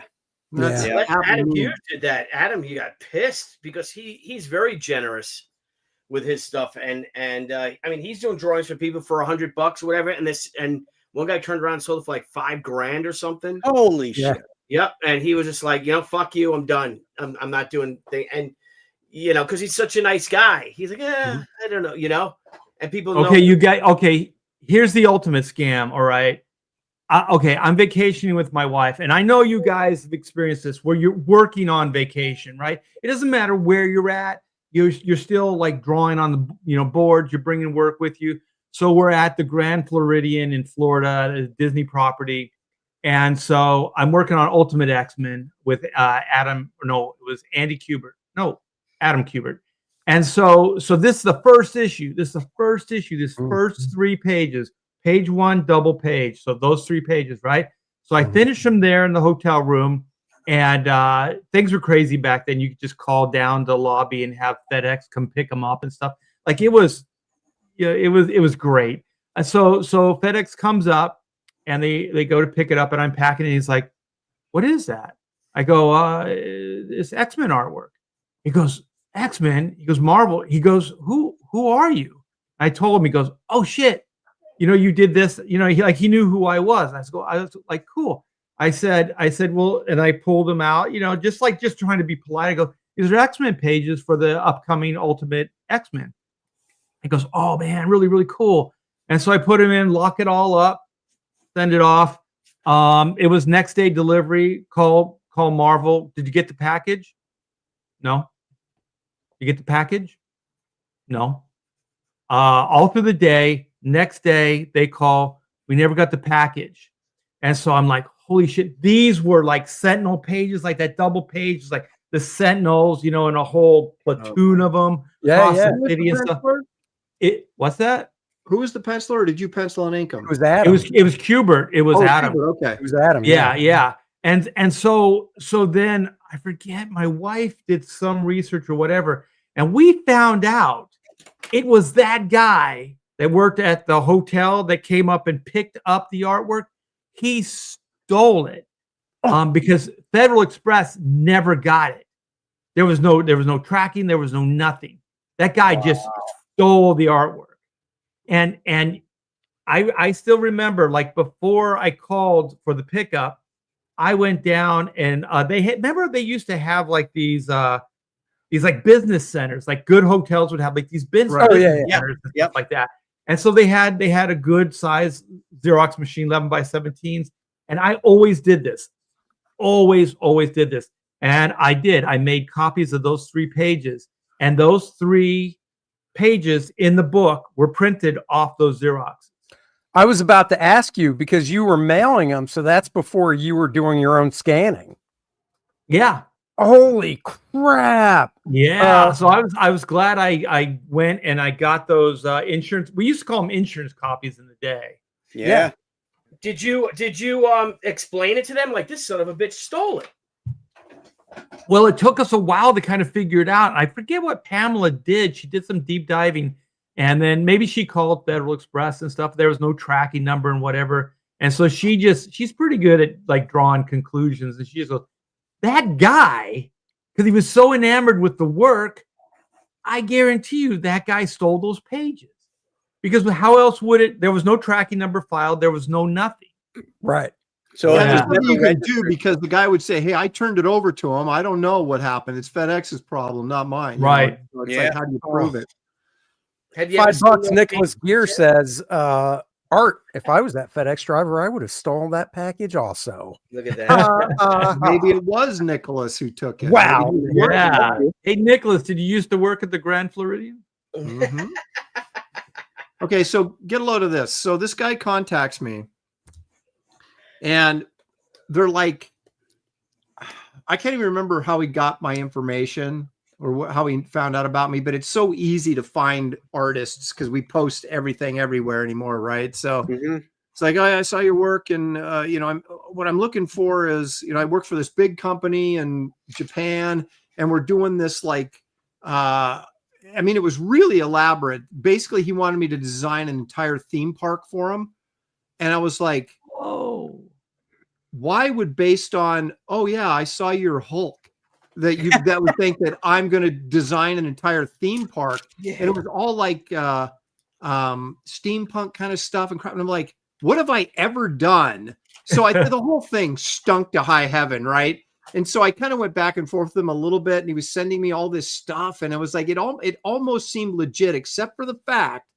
That's Yeah. Like happened to Adam me. Hughes did that. Adam, he got pissed because he's very generous with his stuff, and I mean, he's doing drawings for people for $100 or whatever, and one guy turned around and sold it for like $5,000 or something. Holy Yeah. shit. Yep, and he was just like, fuck you, I'm done. I'm not doing thing, and because he's such a nice guy, he's like, I don't know, and people know. Okay, here's the ultimate scam. All right. Okay, I'm vacationing with my wife, and I know you guys have experienced this where you're working on vacation, right? It doesn't matter where you're at. You're still like drawing on the boards. You're bringing work with you. So we're at the Grand Floridian in Florida, the Disney property, and so I'm working on Ultimate X-Men with Adam. No, it was Andy Kubert. No, Adam Kubert. And so this is the first issue. This first 3 pages. Page 1, double page. So those 3 pages, right? So I finished them there in the hotel room, and things were crazy back then. You could just call down the lobby and have FedEx come pick them up and stuff. Like it was great. And so FedEx comes up and they go to pick it up, and I'm packing it. And he's like, "What is that?" I go, "It's X-Men artwork." He goes, "X-Men?" He goes, "Marvel." He goes, "Who are you?" I told him. He goes, "Oh shit. You did this." He knew who I was. I was like, cool. I said, well, and I pulled him out, just trying to be polite. I go, "These are X-Men pages for the upcoming Ultimate X-Men." He goes, "Oh man, really, really cool." And so I put him in, lock it all up, send it off. It was next day delivery. Call Marvel. "Did you get the package?" "No." "You get the package?" "No." All through the day. Next day, they call, "We never got the package." And so I'm like, holy shit. These were like Sentinel pages, like that double page, like the Sentinels, and a whole platoon of them. Yeah, yeah. The city and stuff. What's that? Who was the penciler, or did you pencil and ink them? It was Adam. It was Kubert. It was Adam. Kubert, okay. It was Adam. Yeah. And so then I forget, my wife did some research or whatever, and we found out it was that guy that worked at the hotel that came up and picked up the artwork. He stole it because Federal Express never got it. There was no tracking. There was no nothing. That guy just stole the artwork. And I still remember, like, before I called for the pickup, I went down and they used to have like these like business centers, like good hotels would have like these business centers and stuff like that. And so they had a good size Xerox machine, 11 by 17s. And I always did this. Always did this. And I made copies of those 3 pages. And those 3 pages in the book were printed off those Xeroxes. I was about to ask you because you were mailing them. So that's before you were doing your own scanning. Yeah. Holy crap. Yeah. So I was glad I went and I got those insurance. We used to call them insurance copies in the day. Yeah. Did you explain it to them like, this son of a bitch stole it? Well, it took us a while to kind of figure it out. I forget what Pamela did. She did some deep diving, and then maybe she called Federal Express and stuff. There was no tracking number and whatever. And so she's pretty good at like drawing conclusions. And she just goes, that guy, because he was so enamored with the work, I guarantee you that guy stole those pages. Because how else would it? There was no tracking number filed. There was no nothing. Right. So Yeah, it there's was nothing you never can do registered. because the guy would say, "Hey, I turned it over to him. I don't know what happened. It's FedEx's problem, not mine." Right. So it's Yeah. like, how do you prove it? Had you ever seen $5. those Nicholas pages? Gear says, Art, if I was that FedEx driver, I would have stolen that package also. Look at that. Maybe it was Nicholas who took it. Wow. Maybe he was Yeah. working. Hey, Nicholas, did you used to work at the Grand Floridian? Mhm. Okay, so get a load of this. So this guy contacts me, and they're like, I can't even remember how he got my information or how he found out about me, but it's so easy to find artists because we post everything everywhere anymore, right? So Mhm. It's like, oh, I saw your work, and what I'm looking for is, I work for this big company in Japan, and we're doing this like, it was really elaborate. Basically, he wanted me to design an entire theme park for him, and I was like, whoa. Why would, based on, oh yeah, I saw your Hulk, that would think that I'm going to design an entire theme park? Yeah. And it was all like steampunk kind of stuff and crap. And I'm like, what have I ever done? So I the whole thing stunk to high heaven, right? And so I kind of went back and forth with him a little bit, and he was sending me all this stuff, and it was like it almost seemed legit, except for the fact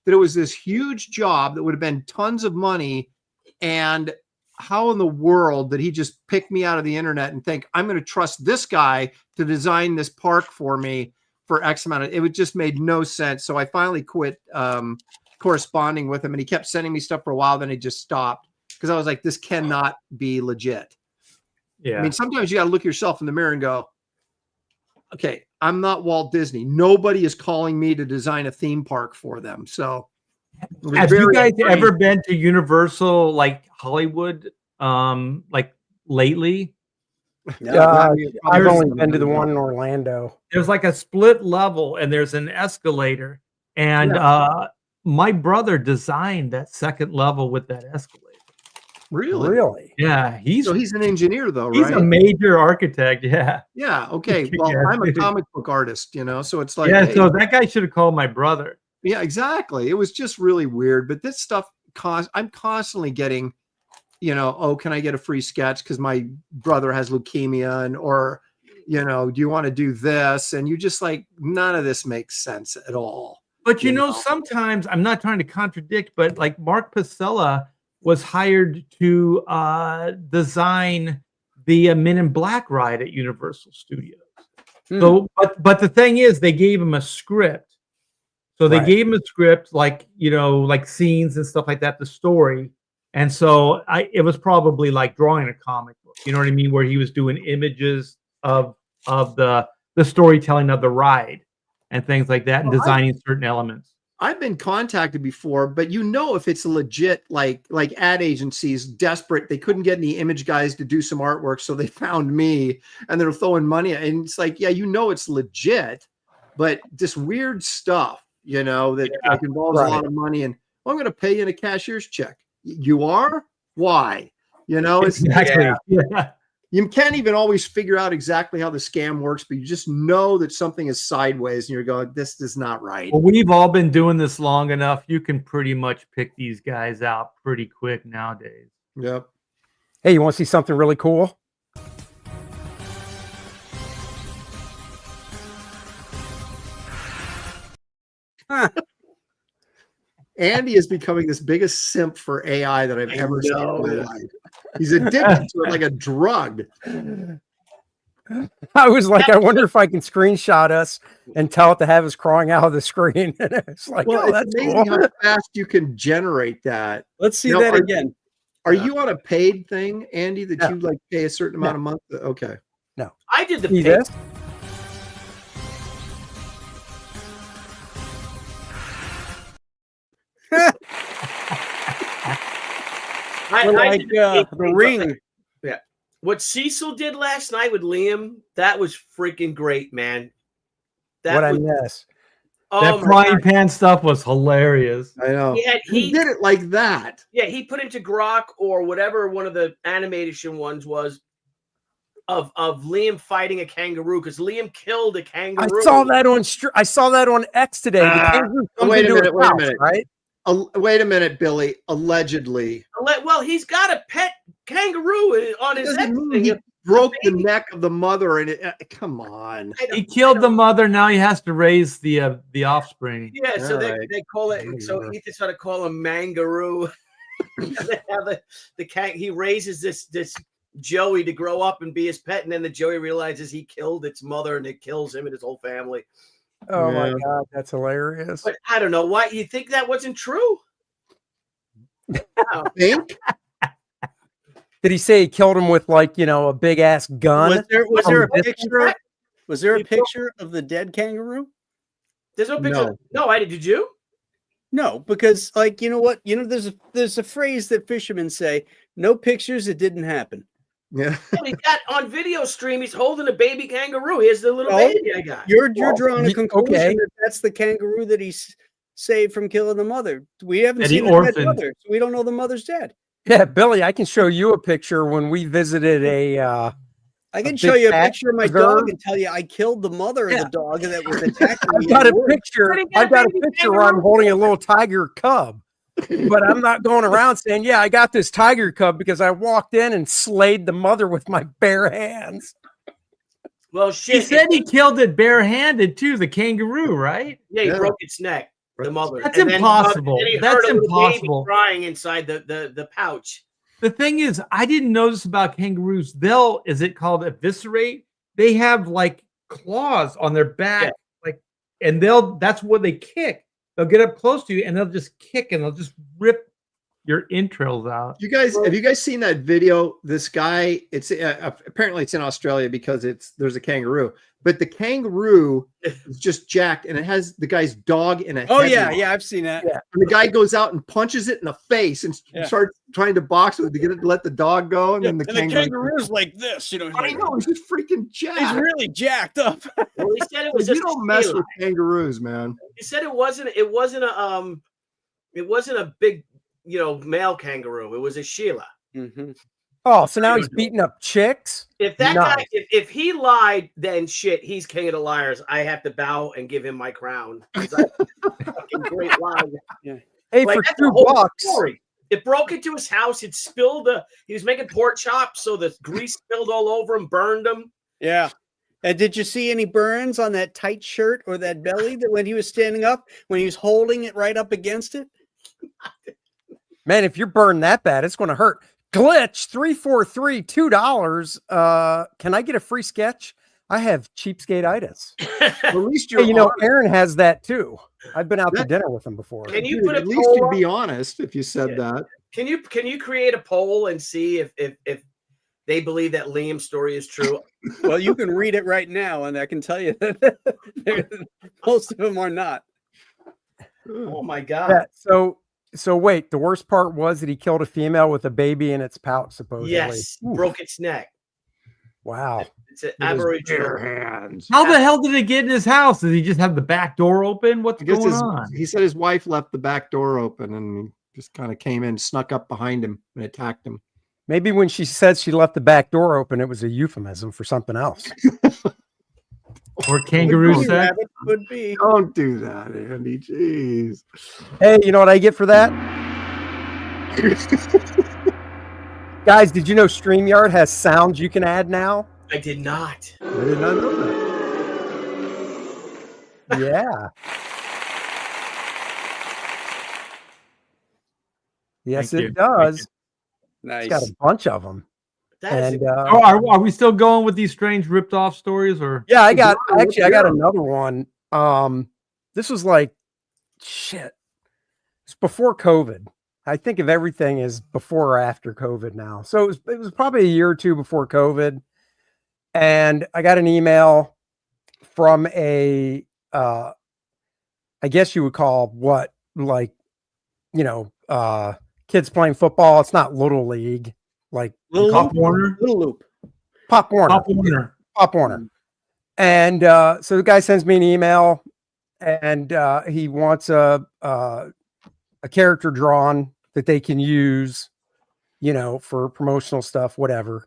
that it was this huge job that would have been tons of money. And how in the world did he just pick me out of the internet and think I'm going to trust this guy to design this park for me for X amount of, it just made no sense. So I finally quit corresponding with him, and he kept sending me stuff for a while. Then he just stopped because I was like, this cannot be legit. Yeah. I mean, sometimes you got to look yourself in the mirror and go, okay, I'm not Walt Disney. Nobody is calling me to design a theme park for them. So have you guys ever been to Universal, like Hollywood, like lately? I've only been to the one in Orlando. There's like a split level, and there's an escalator, and my brother designed that second level with that escalator. Really? Yeah, he's an engineer though, right? He's a major architect. Yeah. Yeah. Okay. Well, I'm a comic book artist, so it's like, yeah. So that guy should have called my brother. Yeah, exactly. It was just really weird. But this stuff, I'm constantly getting, oh, can I get a free sketch because my brother has leukemia, or, do you want to do this? And you just like, none of this makes sense at all. But sometimes, I'm not trying to contradict, but like Mark Pasella was hired to design the Men in Black ride at Universal Studios. So, but the thing is, they gave him a script. So they gave him a script, like, like scenes and stuff like that, the story. And so it was probably like drawing a comic book, you know what I mean? Where he was doing images of the storytelling of the ride and things like that, and designing certain elements. I've been contacted before, but if it's legit, like ad agencies desperate, they couldn't get any image guys to do some artwork, so they found me, and they're throwing money. And it's like, yeah, it's legit, but this weird stuff, that involves a lot of money, and I'm going to pay you in a cashier's check. You are? Why? It's exactly. Yeah. You can't even always figure out exactly how the scam works, but you just know that something is sideways, and you're going, this is not right. Well, we've all been doing this long enough. You can pretty much pick these guys out pretty quick nowadays. Yep. Hey, you want to see something really cool? Andy is becoming this biggest simp for AI that I've ever seen in my life. He's addicted to it like a drug. I was like, I wonder if I can screenshot us and tell it to have us crawling out of the screen. And it's like, it's amazing how fast you can generate that. Let's see that again. Are you on a paid thing, Andy, that you like pay a certain amount a month? Okay. No. I did the See paid. this? I did the Ring. Yeah. What Cecil did last night with Liam, that was freaking great, man. What I miss. That frying pan stuff was hilarious. I know. He did it like that. Yeah, he put into Grok or whatever one of the animation ones was of Liam fighting a kangaroo, because Liam killed a kangaroo. I saw that on X today. The kangaroo comes wait a into minute, his wait a house, minute. right? Wait a minute, Billy. Allegedly. Well, he's got a pet kangaroo on his head. He broke the neck of the mother, and come on. He killed the mother. Now he has to raise the offspring. Yeah, so they call it. So Ethan started calling him Mangaroo. They have the cat. He raises this Joey to grow up and be his pet, and then the Joey realizes he killed its mother, and it kills him and his whole family. Oh my God, that's hilarious. But I don't know why you think that wasn't true. Think? Did he say he killed him with a big ass gun? Was there a picture? Was there a picture of the dead kangaroo? There's no picture. No, I did. Did you? No, because like, you know what? There's a phrase that fishermen say, no pictures, it didn't happen. Yeah. Well, he's got on video stream, he's holding a baby kangaroo. Here's the little Oh, baby I got. You're drawing a okay. conclusion that that's the kangaroo that he's saved from killing the mother. We haven't That he seen the dead orphaned. mother, so we don't know the mother's dead. Yeah, Billy, I can show you a picture when we visited I can big show you a cat picture of my preserve. dog and tell you I killed the mother of the dog that was attacking me. I've got in a the woods. picture. Couldn't get I've got a baby picture where I'm holding a little tiger cub. But I'm not going around saying, yeah, I got this tiger cub because I walked in and slayed the mother with my bare hands. Well, shit. He said he killed it barehanded too, the kangaroo, right? Yeah, he Yeah. broke its neck. The mother. That's And then, impossible. then he That's heard a little baby impossible. crying inside the pouch. The thing is, I didn't know this about kangaroos. They'll, is it called eviscerate? They have like claws on their back, and that's what they kick. They'll get up close to you and they'll just kick and they'll just rip your entrails out. Have you guys seen that video? This guy, it's apparently it's in Australia because there's a kangaroo, but the kangaroo is just jacked and it has the guy's dog in a Oh headlock. yeah, I've seen that. Yeah. And the guy goes out and punches it in the face and Yeah. starts trying to box it to get it to let the dog go, and then the And the kangaroo. kangaroo's like this, you know. I know, he's just freaking jacked. He's really jacked up. Well, he said it was You just don't a mess Sheila. with kangaroos, man. He said it wasn't a big, male kangaroo. It was a Sheila. Mm-hmm. Oh, so now he's beating up chicks? If that Nice. guy, if he lied, then shit, he's king of the liars. I have to bow and give him my crown. He's like, fucking great liar. Hey, Like, for that's a $2 whole bucks. story. It broke into his house. It spilled he was making pork chops, so the grease spilled all over him, burned him. Yeah. And did you see any burns on that tight shirt or that belly that when he was standing up, when he was holding it right up against it? Man, if you're burned that bad, it's going to hurt. Glitch 343 $2. Can I get a free sketch? I have cheapskate-itis. At least you're Hey, you know, honest. Aaron has that too. I've been out to That- dinner with him before. Can you Dude, put a at least poll you'd up? be honest if you said that. Can you create a poll and see if they believe that Liam's story is true? Well, you can read it right now, and I can tell you that most of them are not. Oh my god! Yeah, so wait, the worst part was that he killed a female with a baby in its pouch, supposedly. Yes, Oof. broke its neck. Wow. It's an With his aboriginal. bare hands. How the hell did it get in his house? Did he just have the back door open? What's I guess going on? he said his wife left the back door open and he just kind of came in, snuck up behind him and attacked him. Maybe when she said she left the back door open, it was a euphemism for something else. Or kangaroo Could be, sex? Rabbit, could be. Don't do that, Andy. Jeez. Hey, you know what I get for that? Guys, did you know StreamYard has sounds you can add now? I did not. I did not know that. Yeah. Yes, Thank you. it does. Nice. It's got a bunch of them. That is And Oh, are we still going with these strange ripped off stories, or yeah, I got What's another one. This was like shit. It's before COVID. I think of everything as before or after COVID now. So it was probably a year or two before COVID. And I got an email from I guess you would call what, like, kids playing football. It's not Little League, like Little Pop Loop. Warner? Little Loop. Pop Warner. Pop Warner? Pop Warner. And so the guy sends me an email and he wants a character drawn that they can use, for promotional stuff, whatever.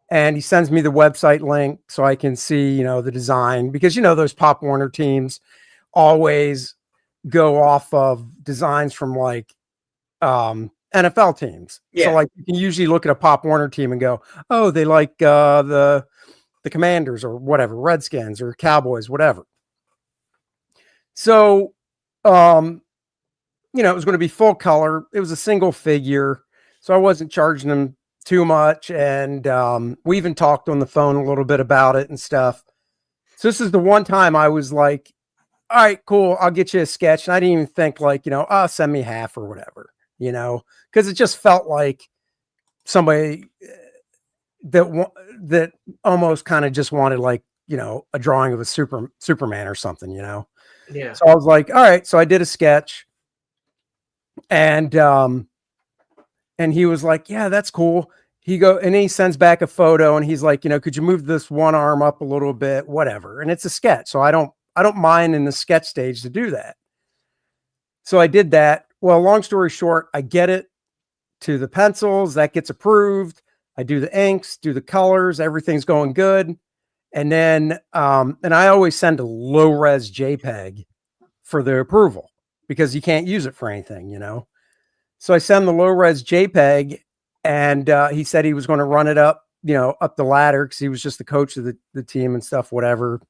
And he sends me the website link so I can see, the design, because, those Pop Warner teams always go off of designs from like NFL teams. Yeah. So like you can usually look at a Pop Warner team and go, oh, they like the Commanders or whatever, Redskins or Cowboys, whatever. So, it was going to be full color. It was a single figure. So I wasn't charging them too much. And we even talked on the phone a little bit about it and stuff. So this is the one time I was like, all right, cool. I'll get you a sketch. And I didn't even think like, send me half or whatever, because it just felt like somebody that almost kind of just wanted like, a drawing of a Superman or something, yeah. So I was like, all right. So I did a sketch And he was like, yeah, that's cool. And he sends back a photo and he's like, could you move this one arm up a little bit, whatever. And it's a sketch. So I don't mind in the sketch stage to do that. So I did that. Well, long story short, I get it to the pencils, that gets approved. I do the inks, do the colors, everything's going good. And then, and I always send a low res JPEG for the approval because you can't use it for anything, So I send the low res JPEG, and he said he was going to run it up, up the ladder because he was just the coach of the team and stuff, whatever.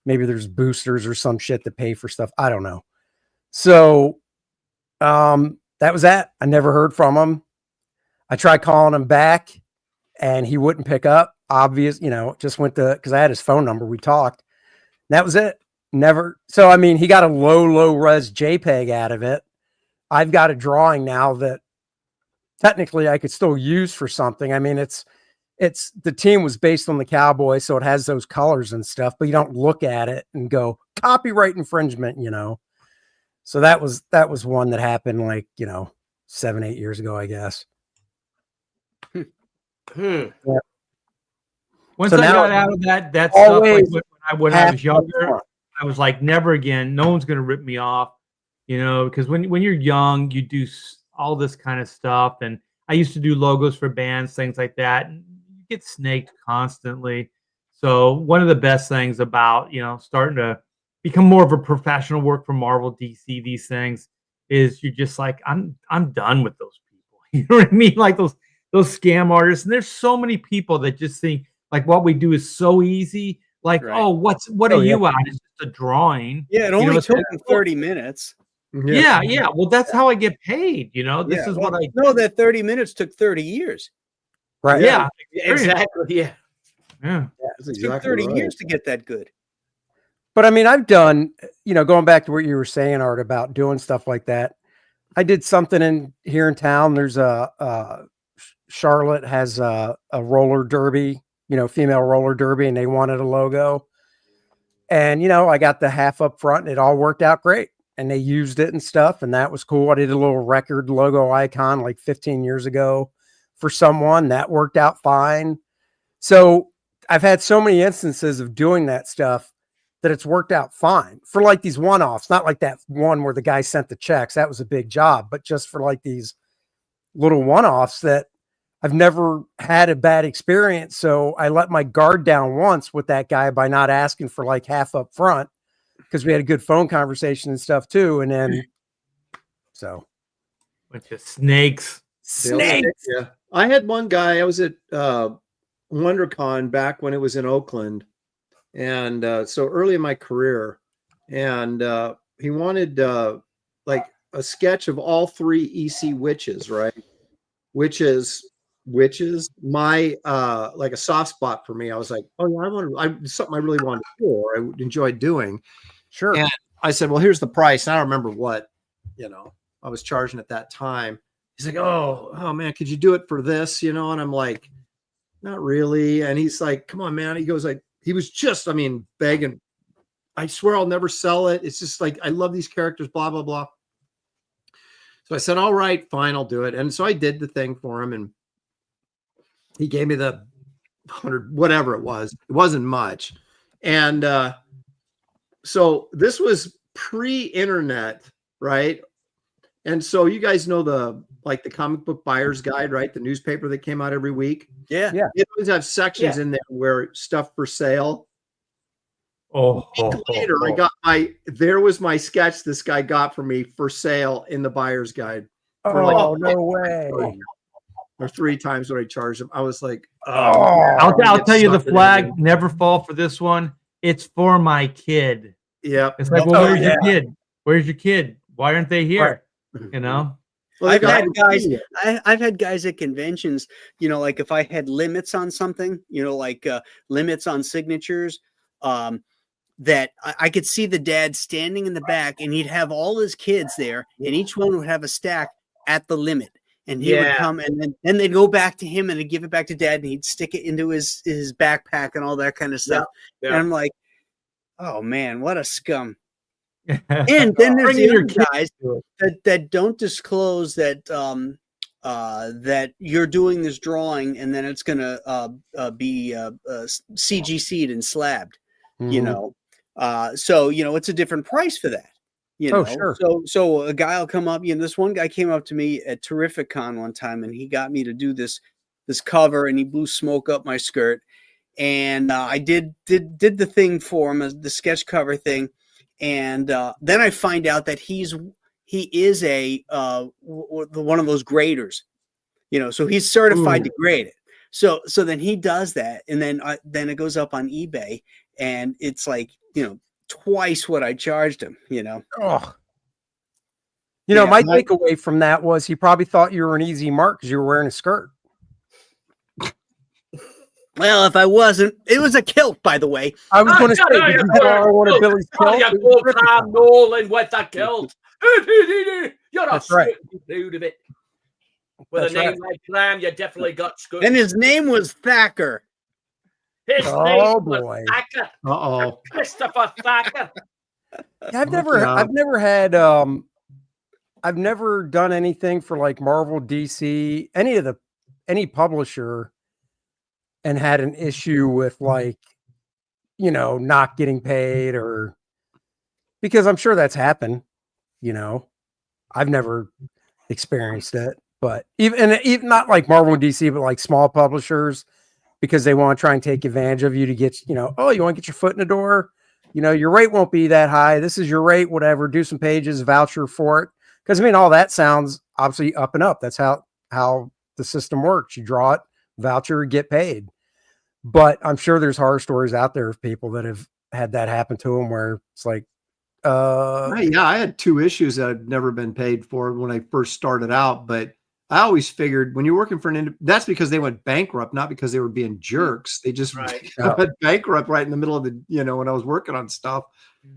Maybe there's boosters or some shit that pay for stuff. I don't know. So that was that. I never heard from him. I tried calling him back and he wouldn't pick up. Obvious, just went to, because I had his phone number. We talked. That was it. Never. So, I mean, he got a low res JPEG out of it. I've got a drawing now that technically I could still use for something. I mean, it's the team was based on the Cowboys, so it has those colors and stuff, but you don't look at it and go copyright infringement, So that was one that happened like, 7-8 years ago, I guess. Yeah. Once So I now got out of that stuff, like when I was younger, I was like, never again. No one's gonna rip me off, because when you're young, you do all this kind of stuff, and I used to do logos for bands, things like that, and you get snaked constantly. So one of the best things about starting to become more of a professional, work for Marvel, DC, these things, is you're just like, I'm done with those people. You know what I mean? Like those scam artists, and there's so many people that just think like what we do is so easy. Like, right. What are you at? It's just a drawing. Yeah, it only took 30 minutes. Yeah. Well, that's how I get paid. This is what I know. That 30 minutes took 30 years. Right. Yeah, exactly. Yeah. It took 30 years to get that good. But I mean, I've done, going back to what you were saying, Art, about doing stuff like that. I did something here in town. There's Charlotte has a roller derby, female roller derby, and they wanted a logo. And, I got the half up front and it all worked out great. And they used it and stuff. And that was cool. I did a little record logo icon like 15 years ago for someone that worked out fine. So I've had so many instances of doing that stuff that it's worked out fine for like these one-offs, not like that one where the guy sent the checks. That was a big job, but just for like these little one-offs that I've never had a bad experience. So I let my guard down once with that guy by not asking for like half up front because we had a good phone conversation and stuff too. And then, so. Bunch of snakes. Yeah. I had one guy, I was at WonderCon back when it was in Oakland. And so early in my career, and he wanted like a sketch of all 3 EC witches, right? Witches, my like a soft spot for me. I was like, oh yeah, something I really wanted to do, or I enjoyed doing. Sure. And I said, well, here's the price. And I don't remember what I was charging at that time. He's like, oh man, could you do it for this? And I'm like, not really. And he's like, come on, man. He goes like, he was just, begging. I swear I'll never sell it. It's just like, I love these characters, blah, blah, blah. So I said, all right, fine, I'll do it. And so I did the thing for him. And he gave me the 100, whatever it was. It wasn't much. And so this was pre-internet, right? And so you guys know the comic book buyer's guide, right? The newspaper that came out every week. Yeah. It always have sections in there where stuff for sale. Later, there was my sketch this guy got for me for sale in the buyer's guide. No way. Or 3 times what I charged him. I was like, I'll tell you the flag, never fall for this one. It's for my kid. Yeah. It's like, well, where's your kid? Where's your kid? Why aren't they here? Well, I've had guys at conventions, like if I had limits on something, like limits on signatures, that I could see the dad standing in the back and he'd have all his kids there and each one would have a stack at the limit. And he would come and then they'd go back to him and he'd give it back to dad and he'd stick it into his backpack and all that kind of stuff. Yeah. And I'm like, oh man, what a scum. And then there's Bringing the your other kids guys to it. that don't disclose that that you're doing this drawing, and then it's gonna be CGC'd and slabbed. You Mhm. know, so it's a different price for that. Oh, sure. So a guy will come up. This one guy came up to me at Terrific Con one time, and he got me to do this cover, and he blew smoke up my skirt, and I did the thing for him, the sketch cover thing, and then I find out that he is a one of those graders, so he's certified to grade it. So then he does that, and then it goes up on eBay, and it's like twice what I charged him. Oh. Yeah, My takeaway from that was he probably thought you were an easy mark because you were wearing a skirt. Well, if I wasn't, it was a kilt, by the way. I was going to say, did you borrow one of Billy's Oh, kilts? you go Tom Nolan with the kilt. You're not That's right. proud of it. With That's a name right. like Graham, you definitely got scooped. And his name was Thacker. His Oh, name boy. was Thacker. Uh-oh. Christopher Thacker. I've never had I've never done anything for like Marvel, DC, any publisher, and had an issue with like not getting paid, or because I'm sure that's happened. I've never experienced it, but even not like Marvel and DC, but like small publishers, because they want to try and take advantage of you to get oh, you want to get your foot in the door. Your rate won't be that high. This is your rate, whatever. Do some pages, voucher for it. Because all that sounds obviously up and up. That's how the system works. You draw it, voucher, get paid. But I'm sure there's horror stories out there of people that have had that happen to them, where it's like, Yeah, I had 2 issues that I'd never been paid for when I first started out, but I always figured when you're working for that's because they went bankrupt, not because they were being jerks. They just went bankrupt right in the middle of the, when I was working on stuff.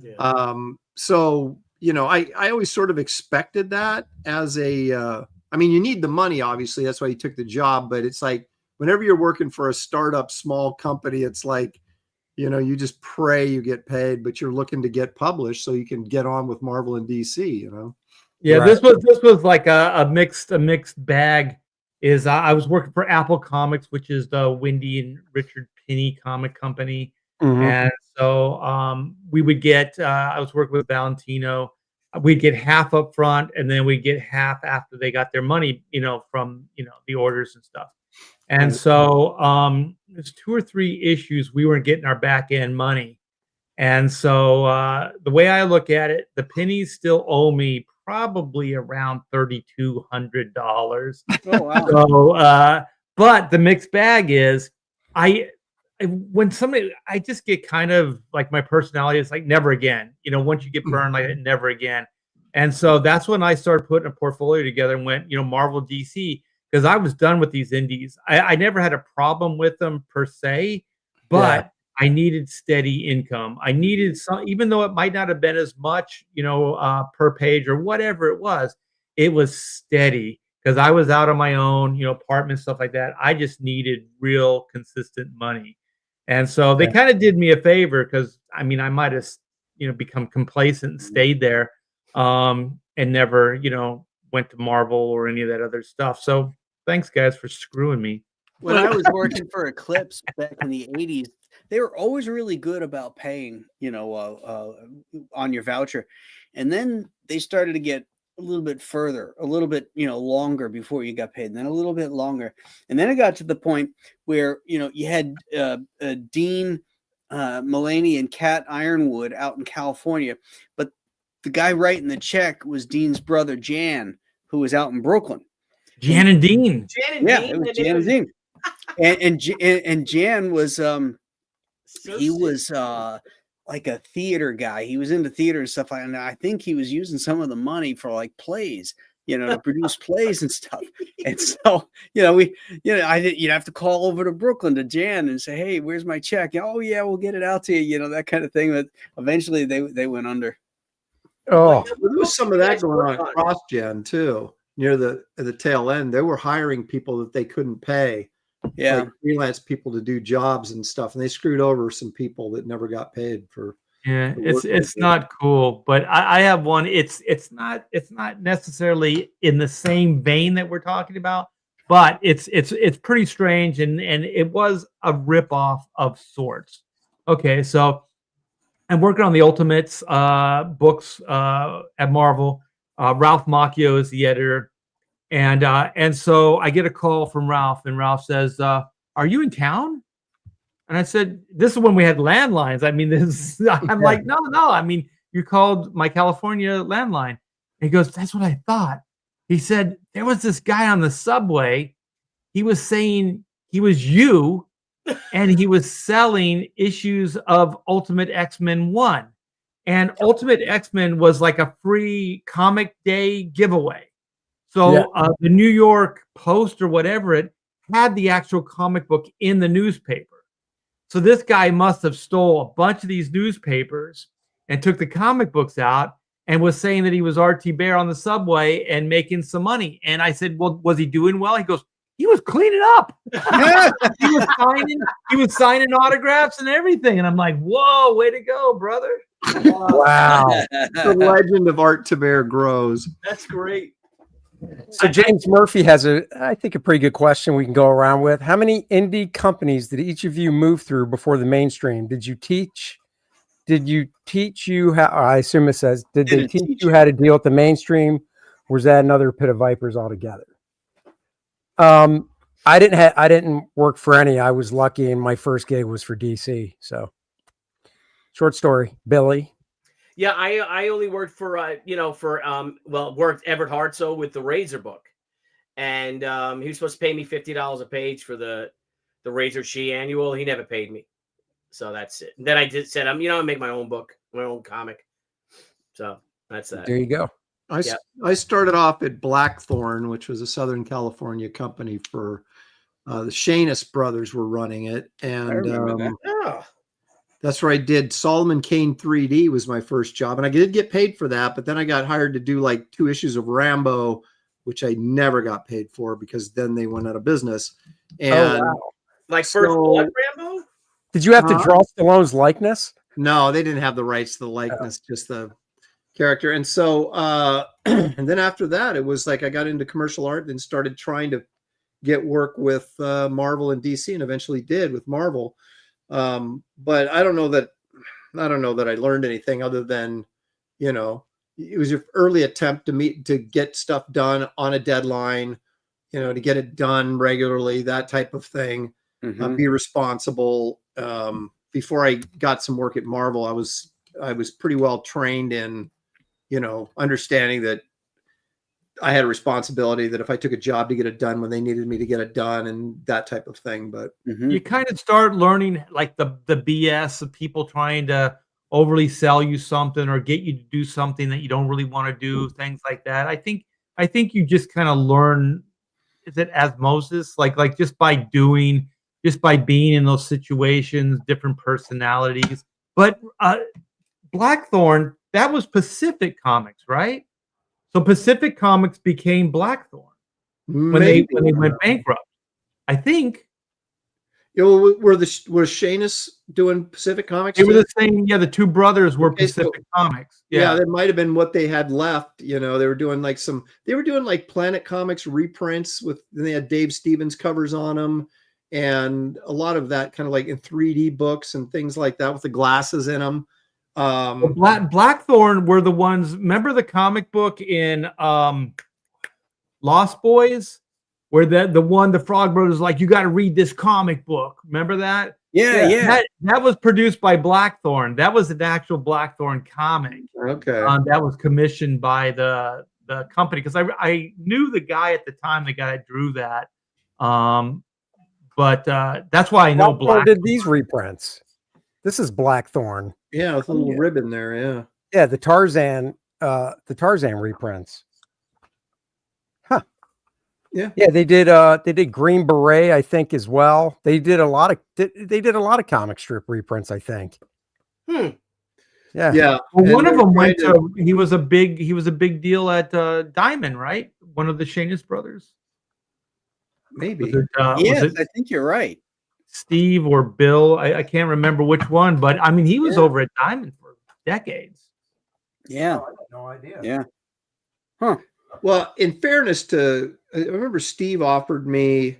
Yeah. So, I always sort of expected that as you need the money, obviously, that's why you took the job, but it's like, whenever you're working for a startup small company, it's like, you just pray you get paid, but you're looking to get published so you can get on with Marvel and DC, Yeah, Right. this was like a mixed bag. I was working for Apple Comics, which is the Wendy and Richard Penny comic company. Mhm. And so we would get I was working with Valentino. We'd get half up front, and then we'd get half after they got their money, from the orders and stuff. And so there's 2 or 3 issues we weren't getting our back end money. And so the way I look at it, the pennies still owe me probably around $3,200. Oh, wow. So, but the mixed bag is, when somebody, I just get kind of like, my personality is like, never again. Once you get burned like that, never again. And so that's when I started putting a portfolio together and went, Marvel, DC, because I was done with these indies. I never had a problem with them per se, but I needed steady income. I needed some, even though it might not have been as much, per page or whatever it was steady, because I was out on my own, apartment, stuff like that. I just needed real consistent money. And so they kind of did me a favor, because I might have, become complacent and stayed there, and never, went to Marvel or any of that other stuff. So thanks, guys, for screwing me. When I was working for Eclipse back in the 80s, they were always really good about paying, on your voucher. And then they started to get a little bit further, a little bit, longer before you got paid, and then a little bit longer. And then it got to the point where, you had Dean Mulaney and Kat Ironwood out in California, but the guy writing the check was Dean's brother, Jan, who was out in Brooklyn. Jan and Dean. It was Jan and Dean. And Jan was he was like a theater guy. He was into theater and stuff like that. And I think he was using some of the money for like plays, to produce plays and stuff. And so, you'd have to call over to Brooklyn to Jan and say, "Hey, where's my check?" "Oh yeah, we'll get it out to you," that kind of thing. But eventually they went under. Oh, There was some of that going on cross-gen too. Near the tail end, they were hiring people that they couldn't pay, Yeah. like freelance people to do jobs and stuff, and they screwed over some people that never got paid for Yeah, to work it's with. not cool, but I have one. It's not necessarily in the same vein that we're talking about, but it's pretty strange, and it was a ripoff of sorts. Okay, so I'm working on the Ultimates books at Marvel. Ralph Macchio is the editor, and so I get a call from Ralph, and Ralph says, "Are you in town?" And I said, "This is when we had landlines. I mean, this." I'm like, "No, no. I mean, you called my California landline." And he goes, "That's what I thought." He said there was this guy on the subway. He was saying he was you, and he was selling issues of Ultimate X-Men 1. And Ultimate X-Men was like a free comic day giveaway. So the New York Post or whatever it had the actual comic book in the newspaper. So this guy must have stole a bunch of these newspapers and took the comic books out and was saying that he was RT Bear on the subway and making some money. And I said, "Well, was he doing well?" He goes, "He was cleaning up." he was signing autographs and everything. And I'm like, "Whoa, way to go, brother." Wow. The legend of Art to Bear grows. That's great. So James Murphy has I think a pretty good question we can go around with. How many indie companies did each of you move through before the mainstream? Did you teach you how, I assume it says, did they teach you how to deal with the mainstream? Or was that another pit of vipers altogether? I didn't work for any. I was lucky, and my first gig was for DC. So short story, Billy. Yeah, I only worked for worked Everett Hartsoe with the Razor book, and he was supposed to pay me $50 a page for the Razor She annual. He never paid me, so that's it. And then I said I make my own book, my own comic. So that's that. There you go. I started off at Blackthorn, which was a Southern California company for the CHENOO brothers were running it, and I remember that. Oh. that's where I did Solomon Kane 3D was my first job. And I did get paid for that, but then I got hired to do like 2 issues of Rambo, which I never got paid for because then they went out of business. And Like First Blood Rambo? Did you have to draw Stallone's likeness? No, they didn't have the rights to the likeness, just the character. And so, and then after that, it was like I got into commercial art and started trying to get work with Marvel and DC, and eventually did with Marvel. But I don't know that I learned anything other than, it was your early attempt to get stuff done on a deadline, to get it done regularly, that type of thing. Be responsible. Before I got some work at Marvel, I was pretty well trained in, understanding that I had a responsibility, that if I took a job to get it done when they needed me to get it done, and that type of thing. But you kind of start learning like the BS of people trying to overly sell you something or get you to do something that you don't really want to do, things like that. I think you just kind of learn, is it osmosis? Like just by being in those situations, different personalities. But Blackthorn, that was Pacific Comics, right? So Pacific Comics became Blackthorn when they went bankrupt, I think. Was CHENOO doing Pacific Comics? They were the same. Yeah, the two brothers were Pacific Comics. Yeah, that might have been what they had left. They were doing like Planet Comics reprints they had Dave Stevens covers on them, and a lot of that kind of like in 3D books and things like that with the glasses in them. Blackthorn were the ones. Remember the comic book in Lost Boys, where the Frog Brothers like, you got to read this comic book. Remember that? Yeah. That was produced by Blackthorn. That was an actual Blackthorn comic. Okay. That was commissioned by the company, because I knew the guy at the time, the guy that drew that. But that's why I know Blackthorn did these reprints. This is Blackthorn. Yeah, with a little ribbon there. Yeah. Yeah, the Tarzan reprints. Huh. Yeah. Yeah, they did Green Beret, I think, as well. They did a lot of comic strip reprints, I think. Yeah. Yeah. Well, one of them went to, he was a big deal at Diamond, right? One of the Shanus brothers. Maybe. Yes, I think you're right. Steve or Bill, I can't remember which one, but I mean, he was over at Diamond for decades. Yeah. I had no idea. Yeah. Huh. Well, in fairness to, I remember Steve offered me,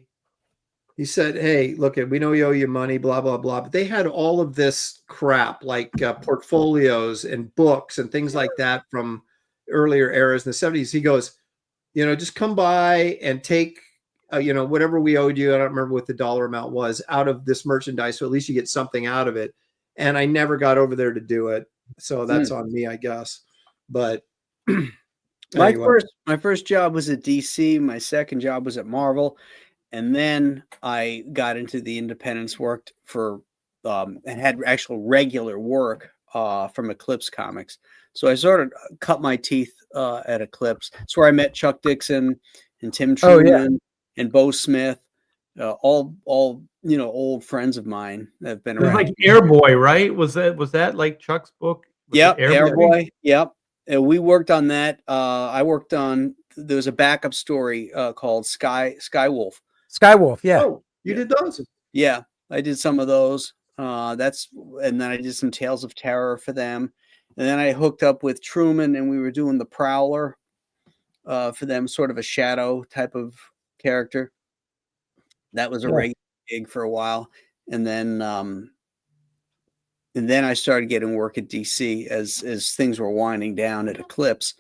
he said, hey, look, we know you owe you money, blah, blah, blah. But they had all of this crap like portfolios and books and things like that from earlier eras in the 70s. He goes, just come by and take, whatever we owed you. I don't remember what the dollar amount was out of this merchandise. So at least you get something out of it. And I never got over there to do it. So that's on me, I guess. But anyway. My first job was at DC. My second job was at Marvel. And then I got into the independents, worked for, and had actual regular work from Eclipse Comics. So I sort of cut my teeth at Eclipse. It's where I met Chuck Dixon and Tim Truman and Bo Smith, all old friends of mine that have been It was around. like Airboy, right? Was that like Chuck's book? Yep, Airboy. Yep. And we worked on that. There was a backup story called Skywolf. Skywolf, yeah. Oh, you did those? Yeah, I did some of those. And then I did some Tales of Terror for them. And then I hooked up with Truman and we were doing the Prowler for them, sort of a shadow type of character. That was a regular gig for a while. And then I started getting work at DC as things were winding down at Eclipse.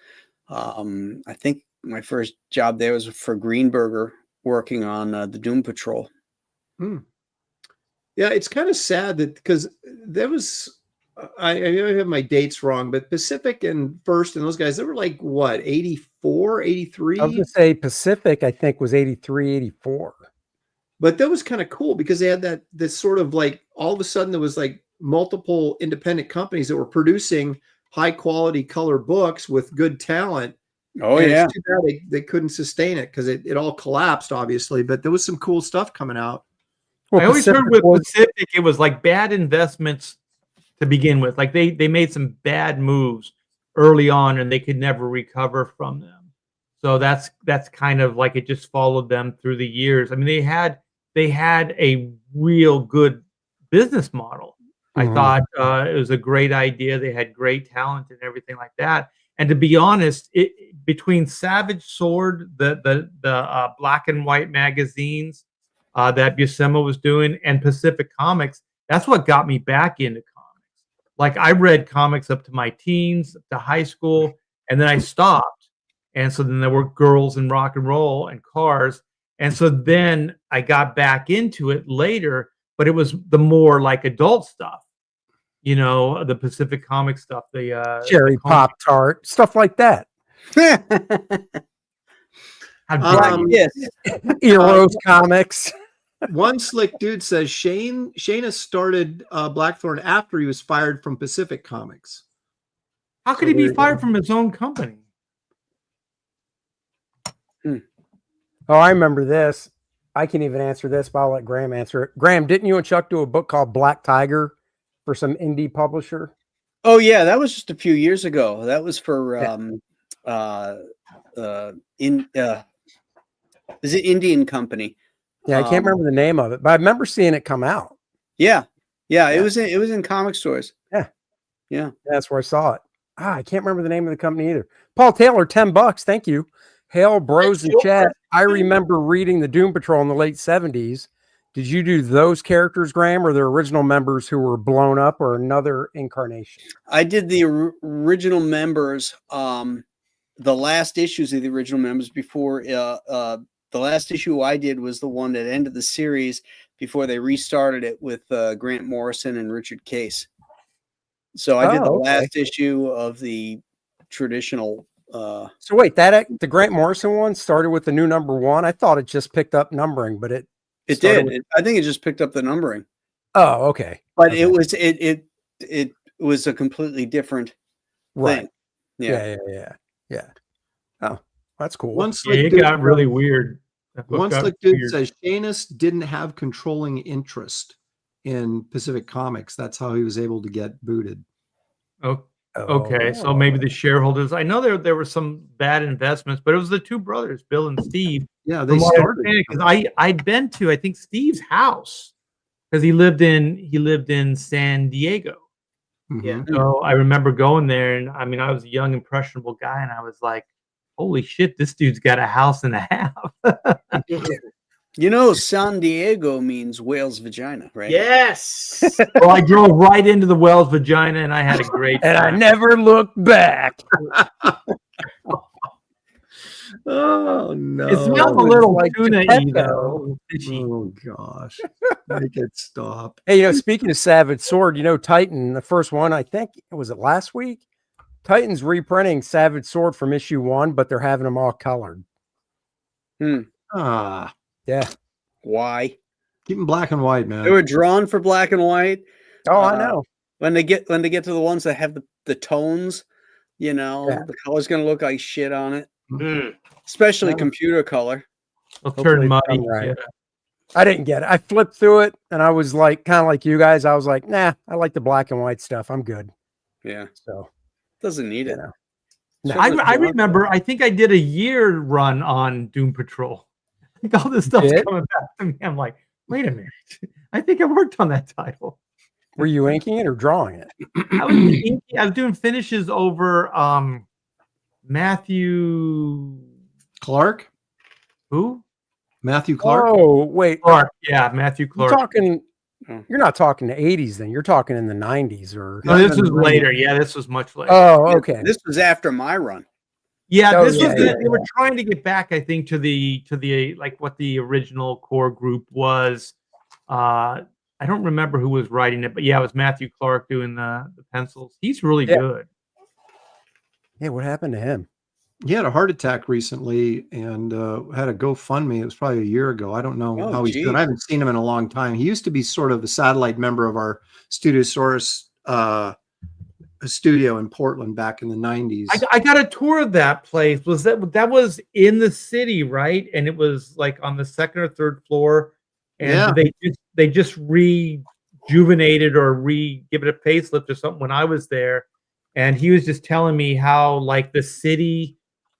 I think my first job there was for Greenberger, working on the Doom Patrol. Yeah, it's kind of sad that because there was, I have my dates wrong, but Pacific and First and those guys, they were like, what, 84, 83? I was going to say Pacific, I think, was 83, 84. But that was kind of cool because they had this sort of like, all of a sudden there was like multiple independent companies that were producing high quality color books with good talent. Oh, and yeah. It's too bad they couldn't sustain it because it all collapsed, obviously. But there was some cool stuff coming out. Well, I always Pacific heard with was- Pacific, it was like bad investments to begin with. Like they made some bad moves early on and they could never recover from them. So that's kind of like it just followed them through the years. I mean, they had a real good business model. I thought it was a great idea. They had great talent and everything like that. And to be honest, between Savage Sword, the black and white magazines that Buscema was doing, and Pacific Comics, that's what got me back into comics. Like I read comics up to my teens, up to high school, and then I stopped. And so then there were girls and rock and roll and cars. And so then I got back into it later, but it was the more like adult stuff. The Pacific Comic stuff, the Cherry Pop-Tart, stuff like that. Yes. Eros Comics. One slick dude says Shayna started Blackthorn after he was fired from Pacific Comics. How could he be fired from his own company? Oh, I remember this. I can even answer this, but I'll let Graham answer it. Graham, didn't you and Chuck do a book called Black Tiger for some indie publisher? Oh yeah, that was just a few years ago. That was for is it Indian Company? Yeah, I can't remember the name of it, but I remember seeing it come out. Yeah. It was in comic stores. Yeah. That's where I saw it. I can't remember the name of the company either. Paul Taylor, $10. Thank you. Hail bros in chat. I remember reading the Doom Patrol in the late 70s. Did you do those characters, Graham, or the original members who were blown up, or another incarnation? I did the original members, the last issues of the original members before the last issue I did was the one that ended the series before they restarted it with Grant Morrison and Richard Case. So I did the last issue of the traditional. So wait, the Grant Morrison one started with the new number 1. I thought it just picked up numbering, but it did. I think it just picked up the numbering. Oh, okay. But it was a completely different thing. Yeah. Oh, that's cool. It got really weird. One slick dude says Shanus didn't have controlling interest in Pacific Comics. That's how he was able to get booted. Okay, so maybe the shareholders. I know there were some bad investments, but it was the two brothers, Bill and Steve. Yeah, they started because I'd been to Steve's house because he lived in San Diego, Yeah. So I remember going there, and I mean, I was a young, impressionable guy, and I was like, "Holy shit, this dude's got a house and a half." You know, San Diego means whale's vagina, right? Yes. Well, I drove right into the whale's vagina, and I had a great And I time. never looked back. Oh no! It smells a was little like tuna-y, Geppetto. though. Fishy. Oh gosh, make it stop. Hey, speaking of Savage Sword, Titan, the first one, I think, was it last week? Titan's reprinting Savage Sword from issue 1, but they're having them all colored. Ah, Yeah. Why? keep them black and white, man. They were drawn for black and white. Oh, I know. When they get to the ones that have the tones, the color's gonna look like shit on it. Especially Yeah. computer color. It'll Hopefully turn it's muddy. done right. Yeah. I didn't get it. I flipped through it and I was like, kind of like you guys. I was like, nah, I like the black and white stuff. I'm good. Yeah. So, Doesn't need it. No. I remember, I think I did a year run on Doom Patrol. I think all this stuff's did? coming back to me. I'm like, wait a minute. I think I worked on that title. Were you inking it or drawing it? I was doing finishes over Matthew Clark, who? Matthew Clark. Oh, wait. Clark. Yeah, Matthew You're Clark. talking, you're not talking the 80s then. You're talking in the 90s or. No, this was later. Yeah, this was much later. Oh, okay. This was after my run. Yeah, Oh, this yeah, was yeah, they were trying to get back, I think, to the like what the original core group was. I don't remember who was writing it, but yeah, it was Matthew Clark doing the pencils. He's really good. Yeah, what happened to him? He had a heart attack recently and had a GoFundMe. It was probably a year ago. I don't know Oh, how he's doing. I haven't seen him in a long time. He used to be sort of a satellite member of our Studiosaurus studio in Portland back in the 90s. I got a tour of that place. Was that was in the city, right? And it was like on the second or third floor. And they just rejuvenated or give it a facelift or something when I was there. And he was just telling me how like the city,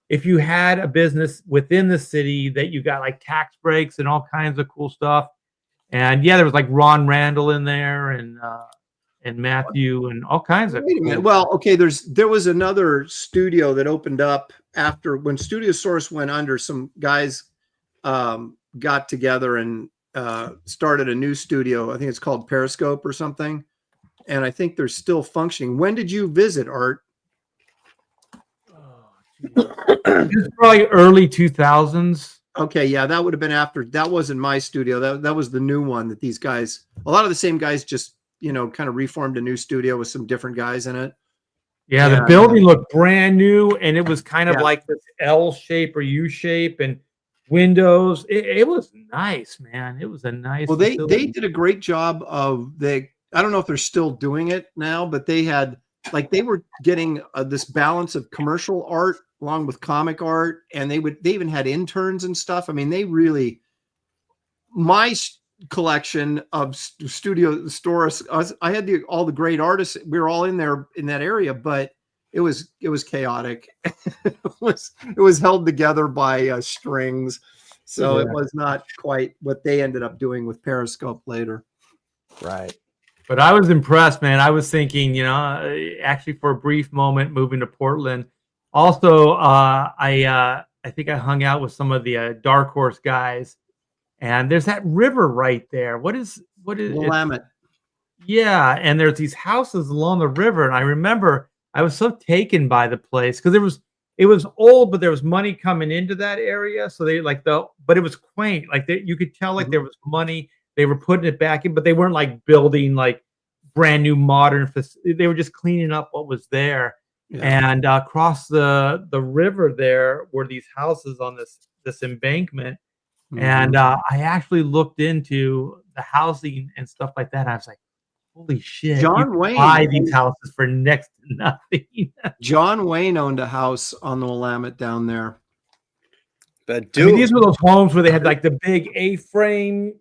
if you had a business within the city, that you got like tax breaks and all kinds of cool stuff. And yeah, there was like Ron Randall in there and Matthew and all kinds of. Wait a minute. Well, okay, there was another studio that opened up after when Studiosaurus went under. Some guys got together and started a new studio. I think it's called Periscope or something. And I think they're still functioning. When did you visit, Art? It was probably early 2000s. Okay, yeah, that would have been after. That wasn't my studio. That was the new one that these guys, a lot of the same guys just, kind of reformed a new studio with some different guys in it. Yeah, the building looked brand new, and it was kind of like this L shape or U shape and windows. It was nice, man. It was a nice. Well, they facility. did a great job of I don't know if they're still doing it now, but they had they were getting this balance of commercial art along with comic art, and they even had interns and stuff. I mean, they really, my collection of studio stores, I had all the great artists. We were all in there in that area, but it was chaotic. it was held together by strings. So it was not quite what they ended up doing with Periscope later. Right. But I was impressed, man. I was thinking, actually for a brief moment moving to Portland. Also, I think I hung out with some of the Dark Horse guys, and there's that river right there. What is Willamette? Yeah, and there's these houses along the river, and I remember I was so taken by the place because it was old, but there was money coming into that area, so they but it was quaint. Like you could tell like there was money. They were putting it back in, but they weren't like building like brand new modern. They were just cleaning up what was there. Yeah. And across the river there were these houses on this embankment. Mm-hmm. And I actually looked into the housing and stuff like that. I was like, holy shit. John Wayne buy these houses for next to nothing. John Wayne owned a house on the Willamette down there. But these were those homes where they had like the big A-frame,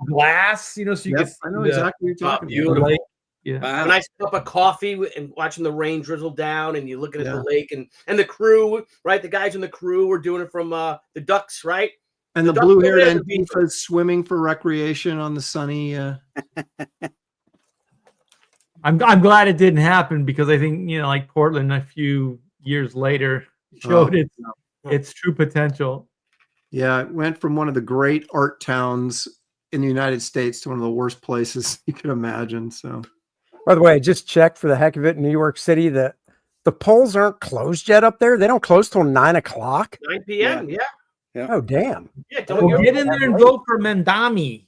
glass, so you could. I know exactly what you're talking about. Beautiful. Yeah. A nice cup of coffee and watching the rain drizzle down, and you're looking at the lake and the crew, right? The guys in the crew were doing it from the Ducks, right? And the blue-haired Antifas swimming for recreation on the sunny. I'm glad it didn't happen because I think, you know, like Portland a few years later showed its true potential. Yeah, it went from one of the great art towns in the United States to one of the worst places you could imagine. So, By the way, I just checked for the heck of it in New York City that the polls aren't closed yet up there. They don't close till 9 o'clock. 9 p.m. Yeah. Oh, damn. Yeah. Well, Don't get in there and vote for Mandami.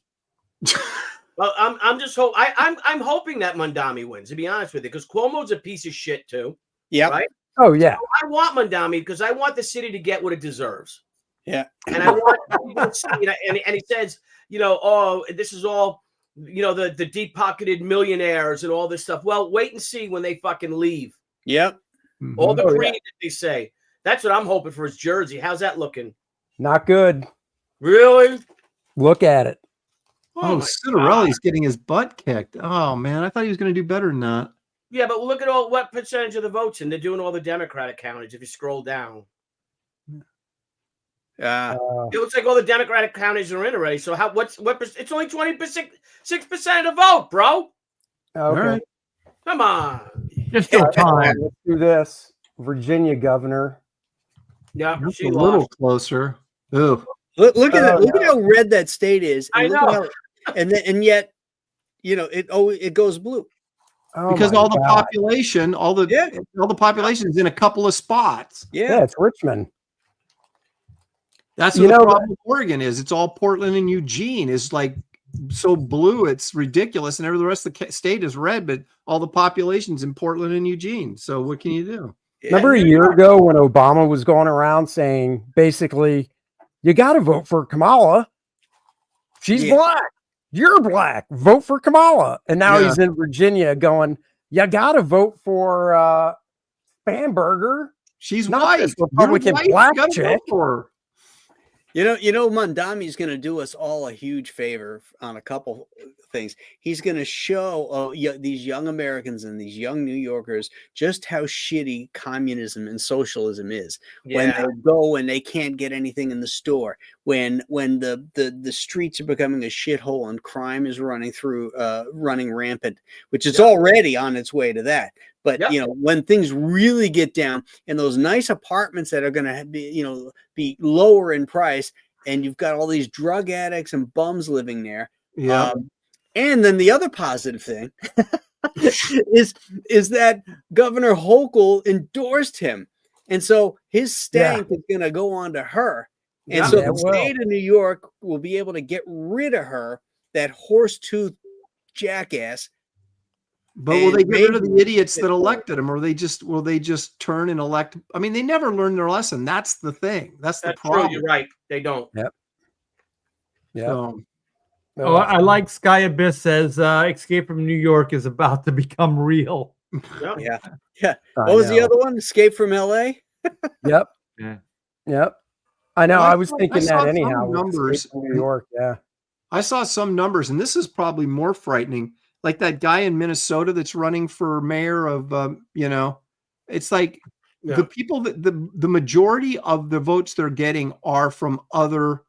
Well, I'm just I'm hoping that Mandami wins, to be honest with you, because Cuomo's a piece of shit too. Yeah. Right. Oh, yeah. I want Mandami because I want the city to get what it deserves. Yeah. And I want people to see, and he says, you know, oh, this is all, you know, the deep pocketed millionaires and all this stuff. Well, wait and see when they fucking leave. Yep. All the Oh, creed yeah. that they say. That's what I'm hoping for his jersey. How's that looking? Not good. Really? Look at it. oh, my Citarelli's getting his butt kicked. Oh man, I thought he was going to do better than that. Yeah, but look at what percentage of the votes, and they're doing all the Democratic counties. If you scroll down, it looks like all the Democratic counties are in already. So what? It's only 6% of the vote, bro. Okay. All right. Come on. There's still time. Let's do this. Virginia governor. Yeah, That's she a little lost. closer. Ooh. Look at Oh, look at how red that state is. I And look know. at and yet, you know, it goes blue. Oh, Because my all the God. population, all the population is in a couple of spots. Yeah, it's Richmond. That's You what the know, problem with Oregon is. It's all Portland and Eugene is like so blue, it's ridiculous, and every the rest of the state is red, but all the population's in Portland and Eugene. So what can you do? Remember a year ago when Obama was going around saying basically, you got to vote for Kamala. She's Yeah. black. You're black. Vote for Kamala. And now Yeah. he's in Virginia going, you got to vote for Spanberger. She's Not white. this You're Republican white. You black gotta vote chick. for her. You know, Mandami's going to do us all a huge favor on a couple things. He's going to show these young Americans and these young New Yorkers just how shitty communism and socialism is. When they go and they can't get anything in the store, when the streets are becoming a shithole and crime is running rampant, which is already on its way to that. But you know, when things really get down in those nice apartments that are going to be lower in price, and you've got all these drug addicts and bums living there. Yeah. And then the other positive thing is that Governor Hochul endorsed him, and so his stank is going to go on to her, and so the state of New York will be able to get rid of her, that horse-toothed jackass. But will they get rid of the idiots that elected him, or will they just turn and elect? I mean, they never learned their lesson. That's the thing. That's the problem. True, you're right. They don't. Yep. Yeah. So, Oh, I like Sky Abyss says Escape from New York is about to become real. Yeah. What was the other one? Escape from LA? Yep. Yeah. Yep. I know. Well, I was thinking saw that some anyhow. with numbers. Escape from New York. Yeah. I saw some numbers, and this is probably more frightening. Like that guy in Minnesota that's running for mayor of, it's like the people that the majority of the votes they're getting are from other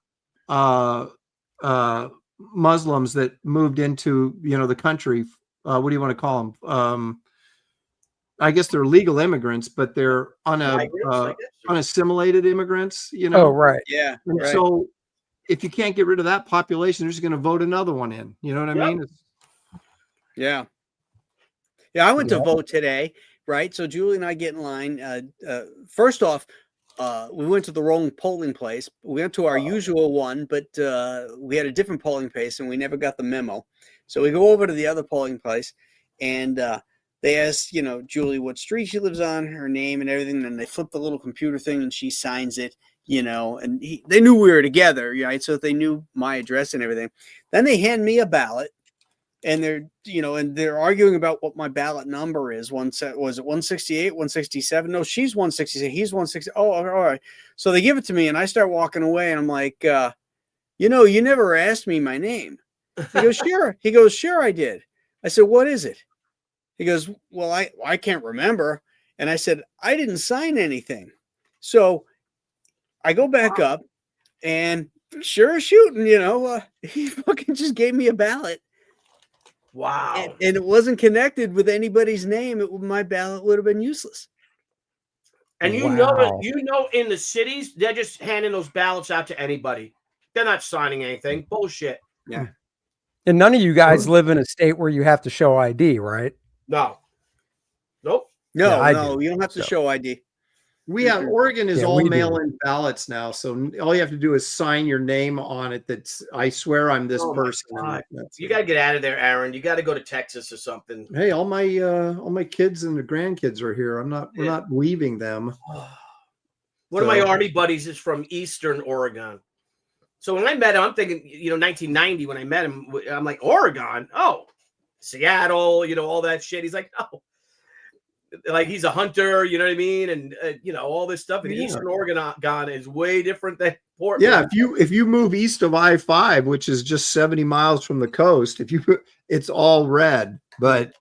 Muslims that moved into, the country. What do you want to call them? I guess they're legal immigrants, but they're unassimilated immigrants, Oh, right. Yeah. And so if you can't get rid of that population, they're just going to vote another one in. You know what I mean? Yeah. I went to vote today, right? So Julie and I get in line. First off, we went to the wrong polling place. We went to our usual one, but we had a different polling place, and we never got the memo. So we go over to the other polling place, and they ask, Julie what street she lives on, her name and everything. And they flip the little computer thing, and she signs it, and they knew we were together, right? So they knew my address and everything. Then they hand me a ballot. And they're arguing about what my ballot number is. Was it 168, 167? No, she's 168. He's 160. Oh, all right. So they give it to me, and I start walking away, and I'm like, you never asked me my name. He goes, sure. He goes, sure, I did. I said, what is it? He goes, well, I can't remember. And I said, I didn't sign anything. So I go back up, and sure as shooting, he fucking just gave me a ballot. Wow. and it wasn't connected with anybody's name. My ballot would have been useless. And Wow. in the cities, they're just handing those ballots out to anybody. They're not signing anything. Bullshit. Yeah. And none of you guys live in a state where you have to show ID, right? No. Nope. No, Yeah, I no, do, you don't have to so. show ID. We have Oregon is Yeah, all we do. mail-in ballots now, so all you have to do is sign your name on it. That's I swear I'm this Oh my person. and God. that's You it. got to get out of there, Aaron. You got to go to Texas or something. Hey, all my kids and the grandkids are here. We're not leaving them. One of my So- army buddies is from Eastern Oregon. So when I met him, I'm thinking, 1990, when I met him, I'm like, Oregon? Oh, Seattle, all that shit. He's like, no. Like, he's a hunter, you know what I mean? And, all this stuff. And Yeah. Eastern Oregon is way different than Portland. Yeah, if you move east of I-5, which is just 70 miles from the coast, it's all red. But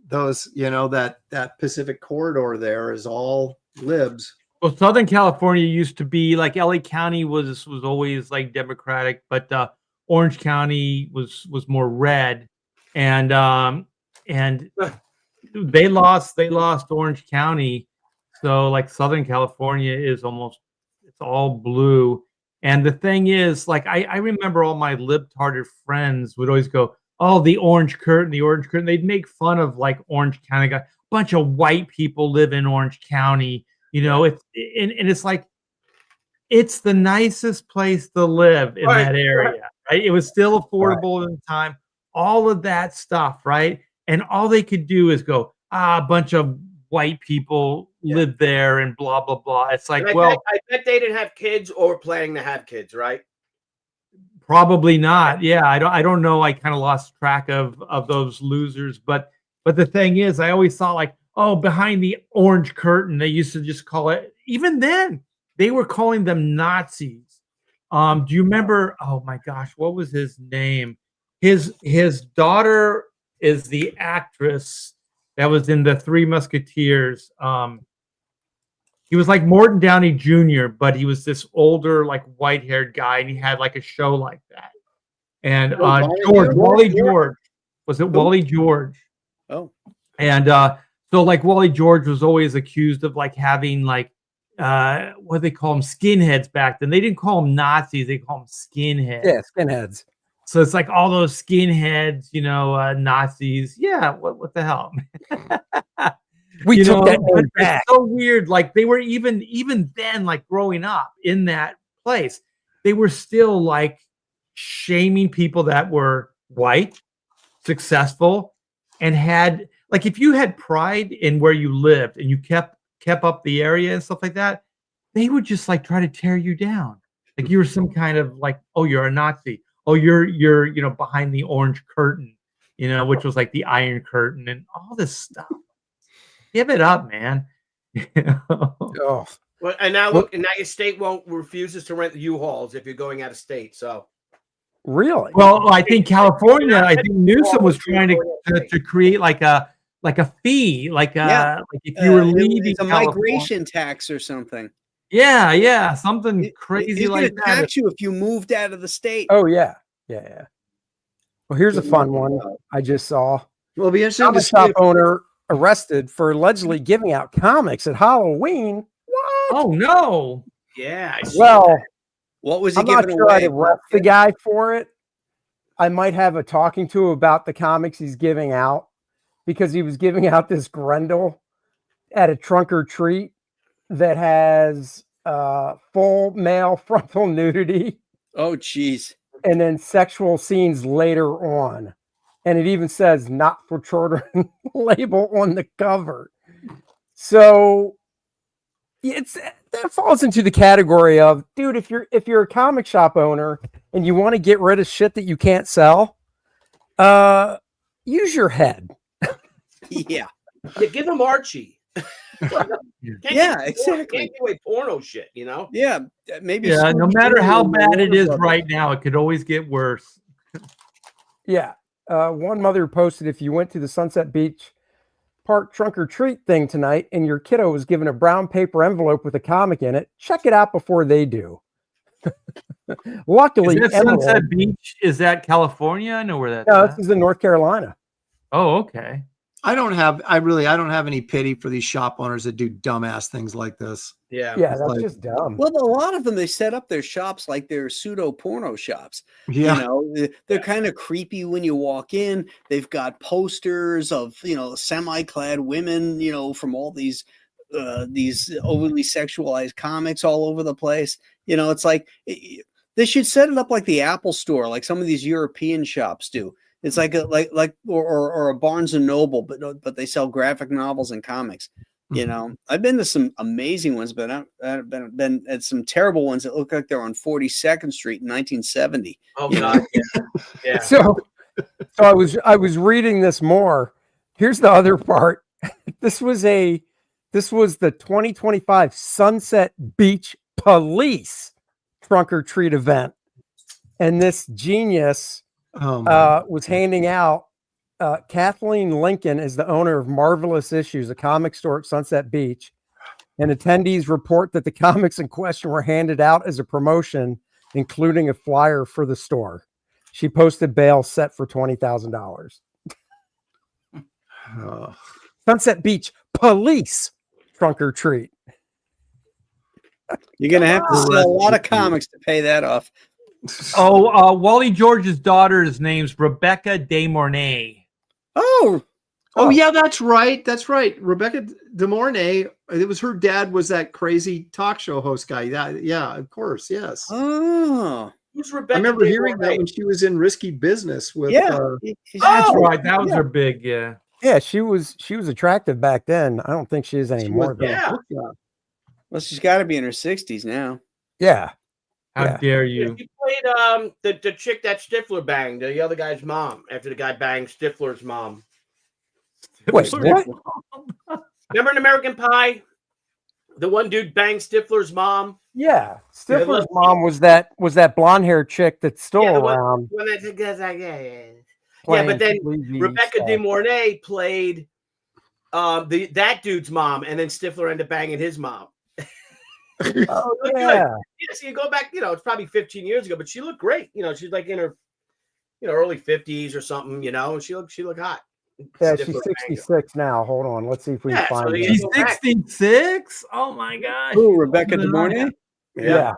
those, that Pacific corridor there is all libs. Well, Southern California used to be like LA County was always like Democratic, but Orange County was more red, and they lost Orange County, so like Southern California is it's all blue. And the thing is, like I remember all my libtarded friends would always go, "Oh, the orange curtain, the orange curtain." They'd make fun of like Orange County guy. A bunch of white people live in Orange County. It's like it's the nicest place to live in that area, right? It was still affordable at the time, all of that stuff, right? And all they could do is go, a bunch of white people live there and blah blah blah. It's like, I bet they didn't have kids or were planning to have kids, right? probably not. Yeah, I don't know. I kind of lost track of those losers, but the thing is, I always thought like, oh, behind the orange curtain, they used to just call it. Even then, they were calling them Nazis. Do you remember? Oh my gosh, what was his name? His daughter is the actress that was in the Three Musketeers. He was like Morton Downey Jr., but he was this older, like white-haired guy, and he had like a show like that. And Wally George. Was it Wally George? Oh. And so like Wally George was always accused of like having like what do they call them, skinheads back then. They didn't call them Nazis, they call them skinheads. Yeah, skinheads. So it's like all those skinheads, Nazis. Yeah, what the hell? We took that name It's back. so weird. Like they were even then, like growing up in that place, they were still like shaming people that were white, successful, and had like if you had pride in where you lived and you kept up the area and stuff like that, they would just like try to tear you down. Like you were some kind of like, oh, you're a Nazi. Oh, you're behind the orange curtain, which was like the Iron Curtain and all this stuff. Give it up, man. Oh. Well, and now look, and now your state refuses to rent U-Hauls if you're going out of state. So Really? Well, I think California. I think Newsom was trying to create like a fee, like if you were leaving it's a California. migration tax or something. Yeah, something crazy He's like gonna that. tax you if you moved out of the state. Oh yeah. Well, here's a fun one I just saw. Well, it'll be interesting to Comic see shop if- owner arrested for allegedly giving out comics at Halloween. What? Oh no! yeah. I see Well, that. What was he I'm not giving sure I'd away? arrest the guy for it. I might have a talking to about the comics he's giving out because he was giving out this Grendel at a trunk or treat that has full male frontal nudity Oh, geez. and then sexual scenes later on. And it even says not for children label on the cover. So that falls into the category of, dude, if you're a comic shop owner and you want to get rid of shit that you can't sell, use your head. Yeah. Yeah, give him Archie. Yeah, exactly. Can't give away porno shit, Yeah. Maybe. Yeah, no Scooby-Doo matter how or bad it is Warner right now, it could always get worse. Yeah. One mother posted, if you went to the Sunset Beach Park trunk or treat thing tonight and your kiddo was given a brown paper envelope with a comic in it, check it out before they do. Luckily, Is that Emerald- Sunset Beach? Is that California? I know where that's No, at. this is in North Carolina. Oh, okay. I don't have any pity for these shop owners that do dumbass things like this. Yeah. Yeah, that's like- just dumb. Well, a lot of them, they set up their shops like they're pseudo porno shops. Yeah. You know, they're kind of creepy when you walk in. They've got posters of, semi-clad women, from all these overly sexualized comics all over the place. It's like they should set it up like the Apple Store, like some of these European shops do. It's like a Barnes and Noble, but they sell graphic novels and comics. I've been to some amazing ones, but I've been at some terrible ones that look like they're on 42nd Street in 1970. Oh God. Yeah. So I was reading this more. Here's the other part. This was the 2025 Sunset Beach Police Trunk or Treat event, and this genius was handing out. Kathleen Lincoln is the owner of Marvelous Issues, a comic store at Sunset Beach, and attendees report that the comics in question were handed out as a promotion, including a flyer for the store. She posted bail set for $20,000. Sunset Beach Police Trunk or Treat. You're gonna have to sell a lot of comics to pay that off. Oh, Wally George's daughter's name's Rebecca De Mornay. Oh, yeah, that's right. That's right. Rebecca De Mornay. It was her dad was that crazy talk show host guy. Yeah, of course. Yes. Oh, Who's Rebecca? I remember De hearing Mornay? that when she was in Risky Business with yeah. That's right. That was her big, yeah. Yeah, she was attractive back then. I don't think she is anymore. Though. Yeah. Well, she's got to be in her 60s now. Yeah. How Yeah. dare you? She played the chick that Stifler banged, the other guy's mom, after the guy banged Stifler's mom. Wait, what? Remember in American Pie? The one dude banged Stifler's mom. Yeah, Stifler's look- mom was that blonde haired chick that's still Yeah, the one- around. When that guy's like, yeah. playing but then sleazy Rebecca stuff. De Mornay played that dude's mom, and then Stifler ended up banging his mom. Oh Look yeah, good. Yeah, so you go back, it's probably 15 years ago, but she looked great. She's like in her, early 50s or something, and she looked hot. yeah. Stifler She's banged her. 66 now. Hold on, let's see if we Yeah, can so find you- her. She's go back. 66? Oh my gosh. Who, Rebecca De Mornay? Yeah.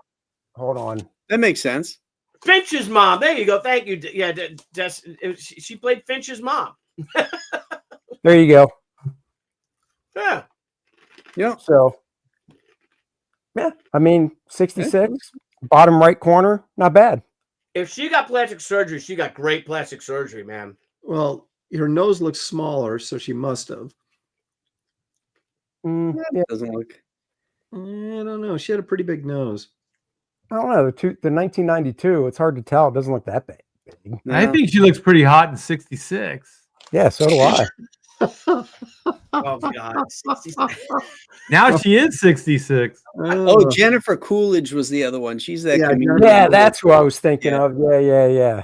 Hold on. That makes sense. Finch's mom. There you go. Thank you. Yeah, she played Finch's mom. There you go. Yeah. Yeah. So, yeah, I mean, 66, bottom right corner, not bad. If she got plastic surgery, she got great plastic surgery, man. Well, her nose looks smaller, so she must have. Yeah, Doesn't look. I don't know. She had a pretty big nose. I don't know. The 1992, it's hard to tell. It doesn't look that big. I think she looks pretty hot in 66. Yeah, so do I. Oh God. Now she is 66. Oh, Jennifer Coolidge was the other one. She's that Yeah, comedian. Yeah, that's who I was thinking Yeah. of. Yeah.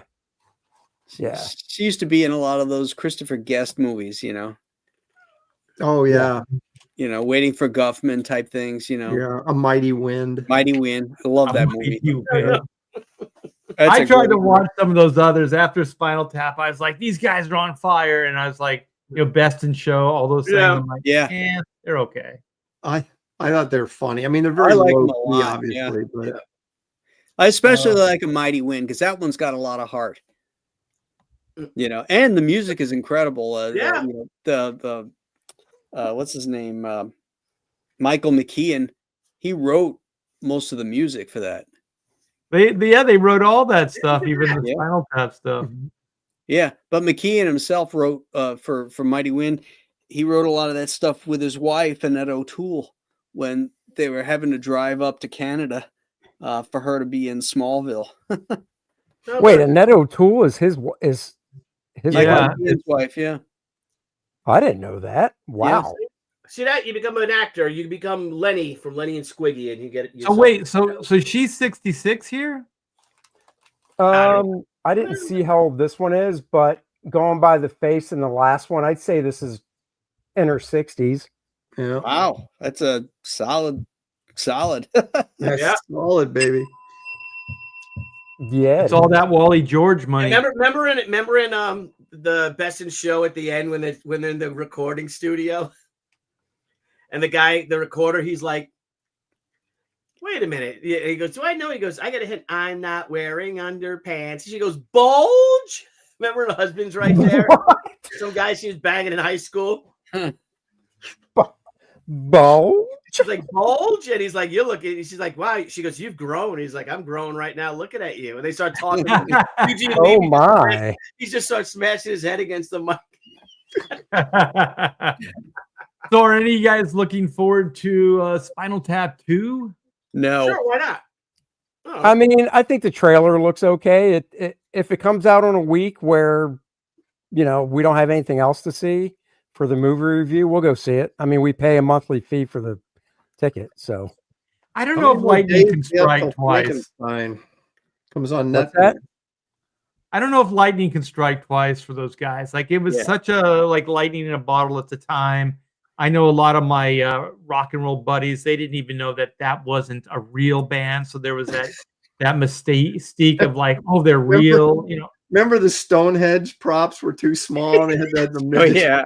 Yeah. She used to be in a lot of those Christopher Guest movies, Oh yeah, Waiting for Guffman type things, yeah. A Mighty Wind. Mighty Wind. I love that movie. That's I a tried great to watch some of those others after Spinal Tap. I was like, these guys are on fire. And I was like, Best in Show, all those things. Yeah. I'm like, Yeah. they're okay. I thought they're funny. I mean, they're very like low them a key, lot, obviously, but I especially like A Mighty Wind because that one's got a lot of heart. And the music is incredible. Yeah. The what's his name? Michael McKean. He wrote most of the music for that. They wrote all that stuff, even the Yeah. Spinal Tap stuff. Yeah, but McKean himself wrote for Mighty Wind. He wrote a lot of that stuff with his wife Annette O'Toole when they were having to drive up to Canada for her to be in Smallville. Wait, Annette O'Toole is his Yeah. wife? His wife, yeah. I didn't know that. Wow. See that? You become an actor. You become Lenny from Lenny and Squiggy, and you get it. So wait, so she's 66 here? I didn't see how old this one is, but going by the face in the last one, I'd say this is in her 60s. yeah, Wow, that's a solid. that's Yeah. solid, baby. Yeah. It's all that Wally George money. Remember in the Best in Show at the end when they're in the recording studio, and the recorder, he's like, "Wait a minute." He goes, "Do I know?" He goes, "I got a hint. I'm not wearing underpants." She goes, "Bulge." Remember, her husband's right there. Some guy she was banging in high school. Bulge. She's like, "Bulge," and he's like, "You look at." She's like, "Wow." She goes, "You've grown." He's like, "I'm growing right now, looking at you." And they start talking. Eugene Oh Levy my. he just starts smashing his head against the mic. So, are any of you guys looking forward to Spinal Tap 2? No. Sure, why not? Oh. I mean, I think the trailer looks okay. If it comes out on a week where, we don't have anything else to see for the movie review, we'll go see it. I mean, we pay a monthly fee for the ticket, so. I don't know if lightning can strike twice. Frankenstein comes on What's Netflix. that? I don't know if lightning can strike twice for those guys. Like, it was such a lightning in a bottle at the time. I know a lot of my rock and roll buddies, they didn't even know that wasn't a real band. So there was that mystique of like, oh, they're real, Remember the Stonehenge props were too small and they had the Oh yeah.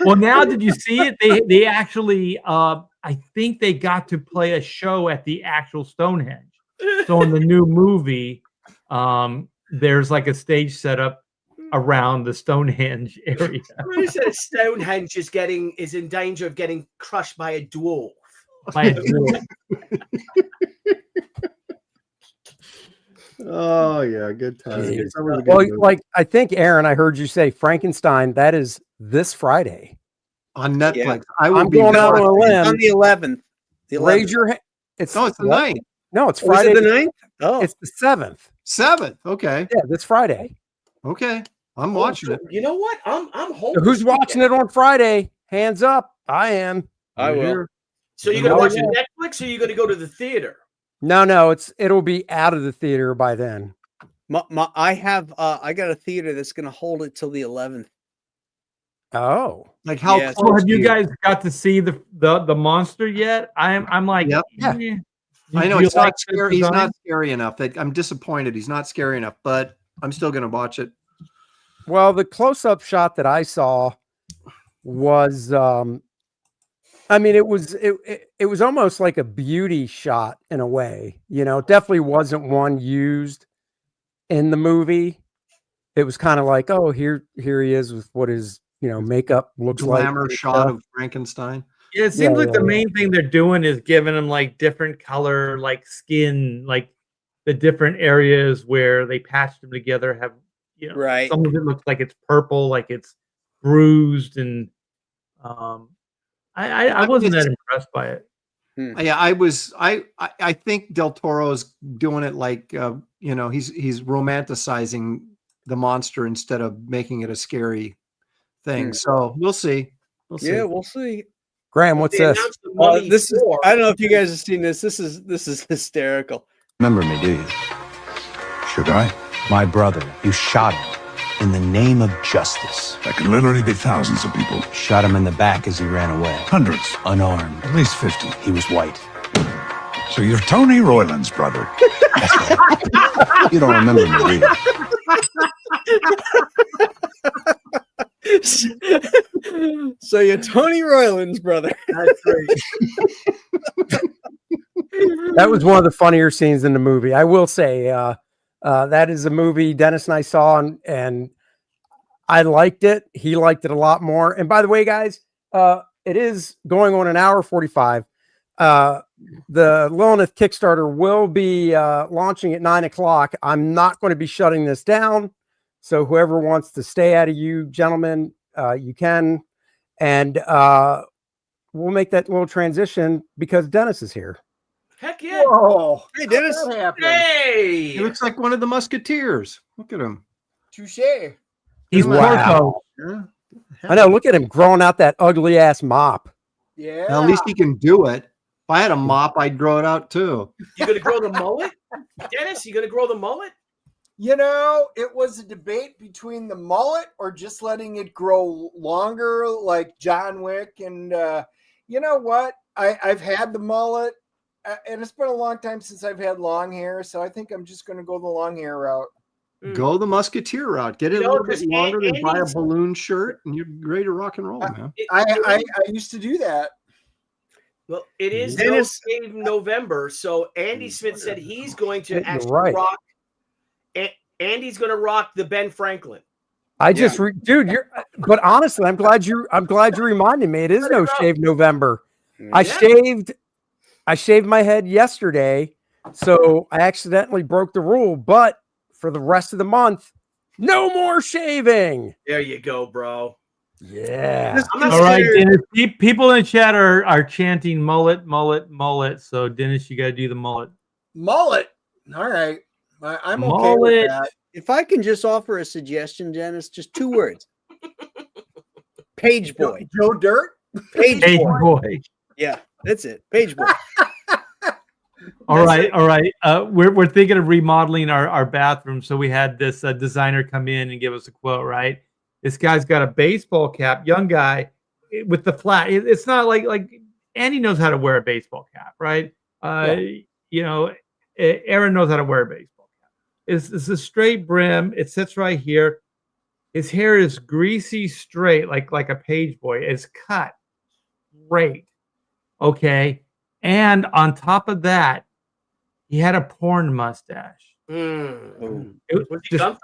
Well, now did you see it? They actually, I think they got to play a show at the actual Stonehenge. So in the new movie, there's like a stage set up around the Stonehenge area. He said Stonehenge is in danger of getting crushed by a dwarf. By a dwarf. Oh yeah, good time. Well, I think Aaron, I heard you say Frankenstein. That is this Friday on Netflix. Yeah. I'm going out on a limb. On the 11th. Raise your hand. It's the 9th. No, it's Friday. Was it the 9th? Oh, it's the 7th. 7th. Okay. Yeah, this Friday. Okay. I'm watching it. You know what? I'm hoping. So who's watching it on Friday? Hands up. I am. I will. So you're gonna watch it Netflix, or you're gonna go to the theater? No, it'll be out of the theater by then. I got a theater that's gonna hold it till the 11th. Oh, like how Yeah, close have you guys got to see the monster yet? I'm like, Yep. Yeah. I know you it's like not the scary. He's design? not scary enough. I'm disappointed. He's not scary enough, but I'm still gonna watch it. well, the close-up shot that I saw was, I mean, it was almost like a beauty shot in a way. It definitely wasn't one used in the movie. It was kind of like, oh, here he is with what his makeup looks Glamour like. shot of Frankenstein. Yeah, it seems like the main thing they're doing is giving him like different color, like skin, like the different areas where they patched them together have, Right. Some of it looks like it's purple, like it's bruised, and I wasn't that impressed by it. Yeah, I was. I think Del Toro's doing it like he's romanticizing the monster instead of making it a scary thing. So we'll see. Yeah, we'll see. Graham, what's this? This is. I don't know if you guys have seen this. This is hysterical. Remember me, do you? Should I? My brother. You shot him in the name of justice. That could literally be thousands of people. Shot him in the back as he ran away. Hundreds. Unarmed. At least 50. He was white. So you're Tony Royland's brother. You don't remember me, do you? So you're Tony Royland's brother. That's great. That was one of the funnier scenes in the movie. I will say that is a movie Dennis and I saw, and I liked it. He liked it a lot more. And by the way, guys, it is going on an hour 45. The LILINETH Kickstarter will be launching at 9 o'clock. I'm not going to be shutting this down. So whoever wants to stay out of you gentlemen, you can. And we'll make that little transition because Dennis is here. Heck yeah. Oh, hey, Dennis. Hey. He looks like one of the Musketeers. Look at him. Touche. He's wow. Yeah. I know. Look at him growing out that ugly ass mop. Yeah. Now, at least he can do it. If I had a mop, I'd grow it out too. You gonna grow the mullet, Dennis? You gonna grow the mullet? It was a debate between the mullet or just letting it grow longer, like John Wick. And you know what? I've had the mullet. and it's been a long time since I've had long hair, so I think I'm just going to go the long hair route. Go the musketeer route. Get it a No, little bit 'cause longer than buy a Andy's- balloon shirt, and you're ready to rock and roll, man. I used to do that. Well, it is Dennis- No Shave November, so Andy Smith said he's going to You're actually right. rock. Andy's going to rock the Ben Franklin. I just, dude, but honestly, I'm glad you reminded me. It is No Shave November. I shaved my head yesterday, so I accidentally broke the rule. But for the rest of the month, no more shaving. There you go, bro. Yeah. All right, Dennis. People in the chat are chanting mullet, mullet, mullet. So Dennis, you got to do the mullet. Mullet. All right. I'm okay Mullet. with that. If I can just offer a suggestion, Dennis, just 2 words. Page boy. Joe Dirt. Page Hey, boy. boy. Yeah, that's it. Page boy. All right. We're thinking of remodeling our bathroom. So we had this designer come in and give us a quote. Right. This guy's got a baseball cap, young guy with the flat. It's not like Andy knows how to wear a baseball cap, right? You know, Aaron knows how to wear a baseball cap. It's a straight brim. It sits right here. His hair is greasy straight, like a page boy. It's cut straight. Okay. And on top of that, he had a porn mustache. Mm. It Was he Gunther?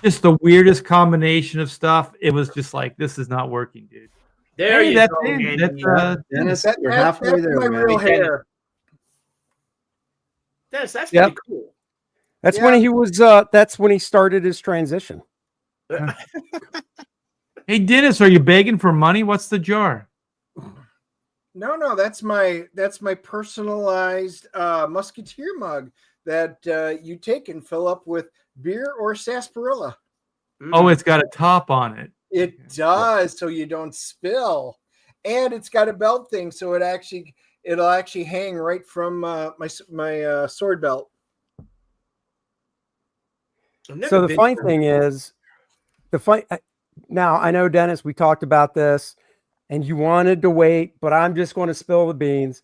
just the weirdest combination of stuff. It was just like, this is not working, dude. There Hey, you that's go, it. Andy. That's, Dennis, That- you're that- halfway that's there, my man. real hair. Dennis, that's Yep. pretty cool. That's Yeah. when he was. That's when he started his transition. Hey, Dennis, are you begging for money? What's the jar? No, that's my personalized musketeer mug that you take and fill up with beer or sarsaparilla. Oh, it's got a top on it. It does, so you don't spill, and it's got a belt thing, so it'll actually hang right from my sword belt. So the funny thing is, now I know, Dennis, we talked about this and you wanted to wait, but I'm just going to spill the beans.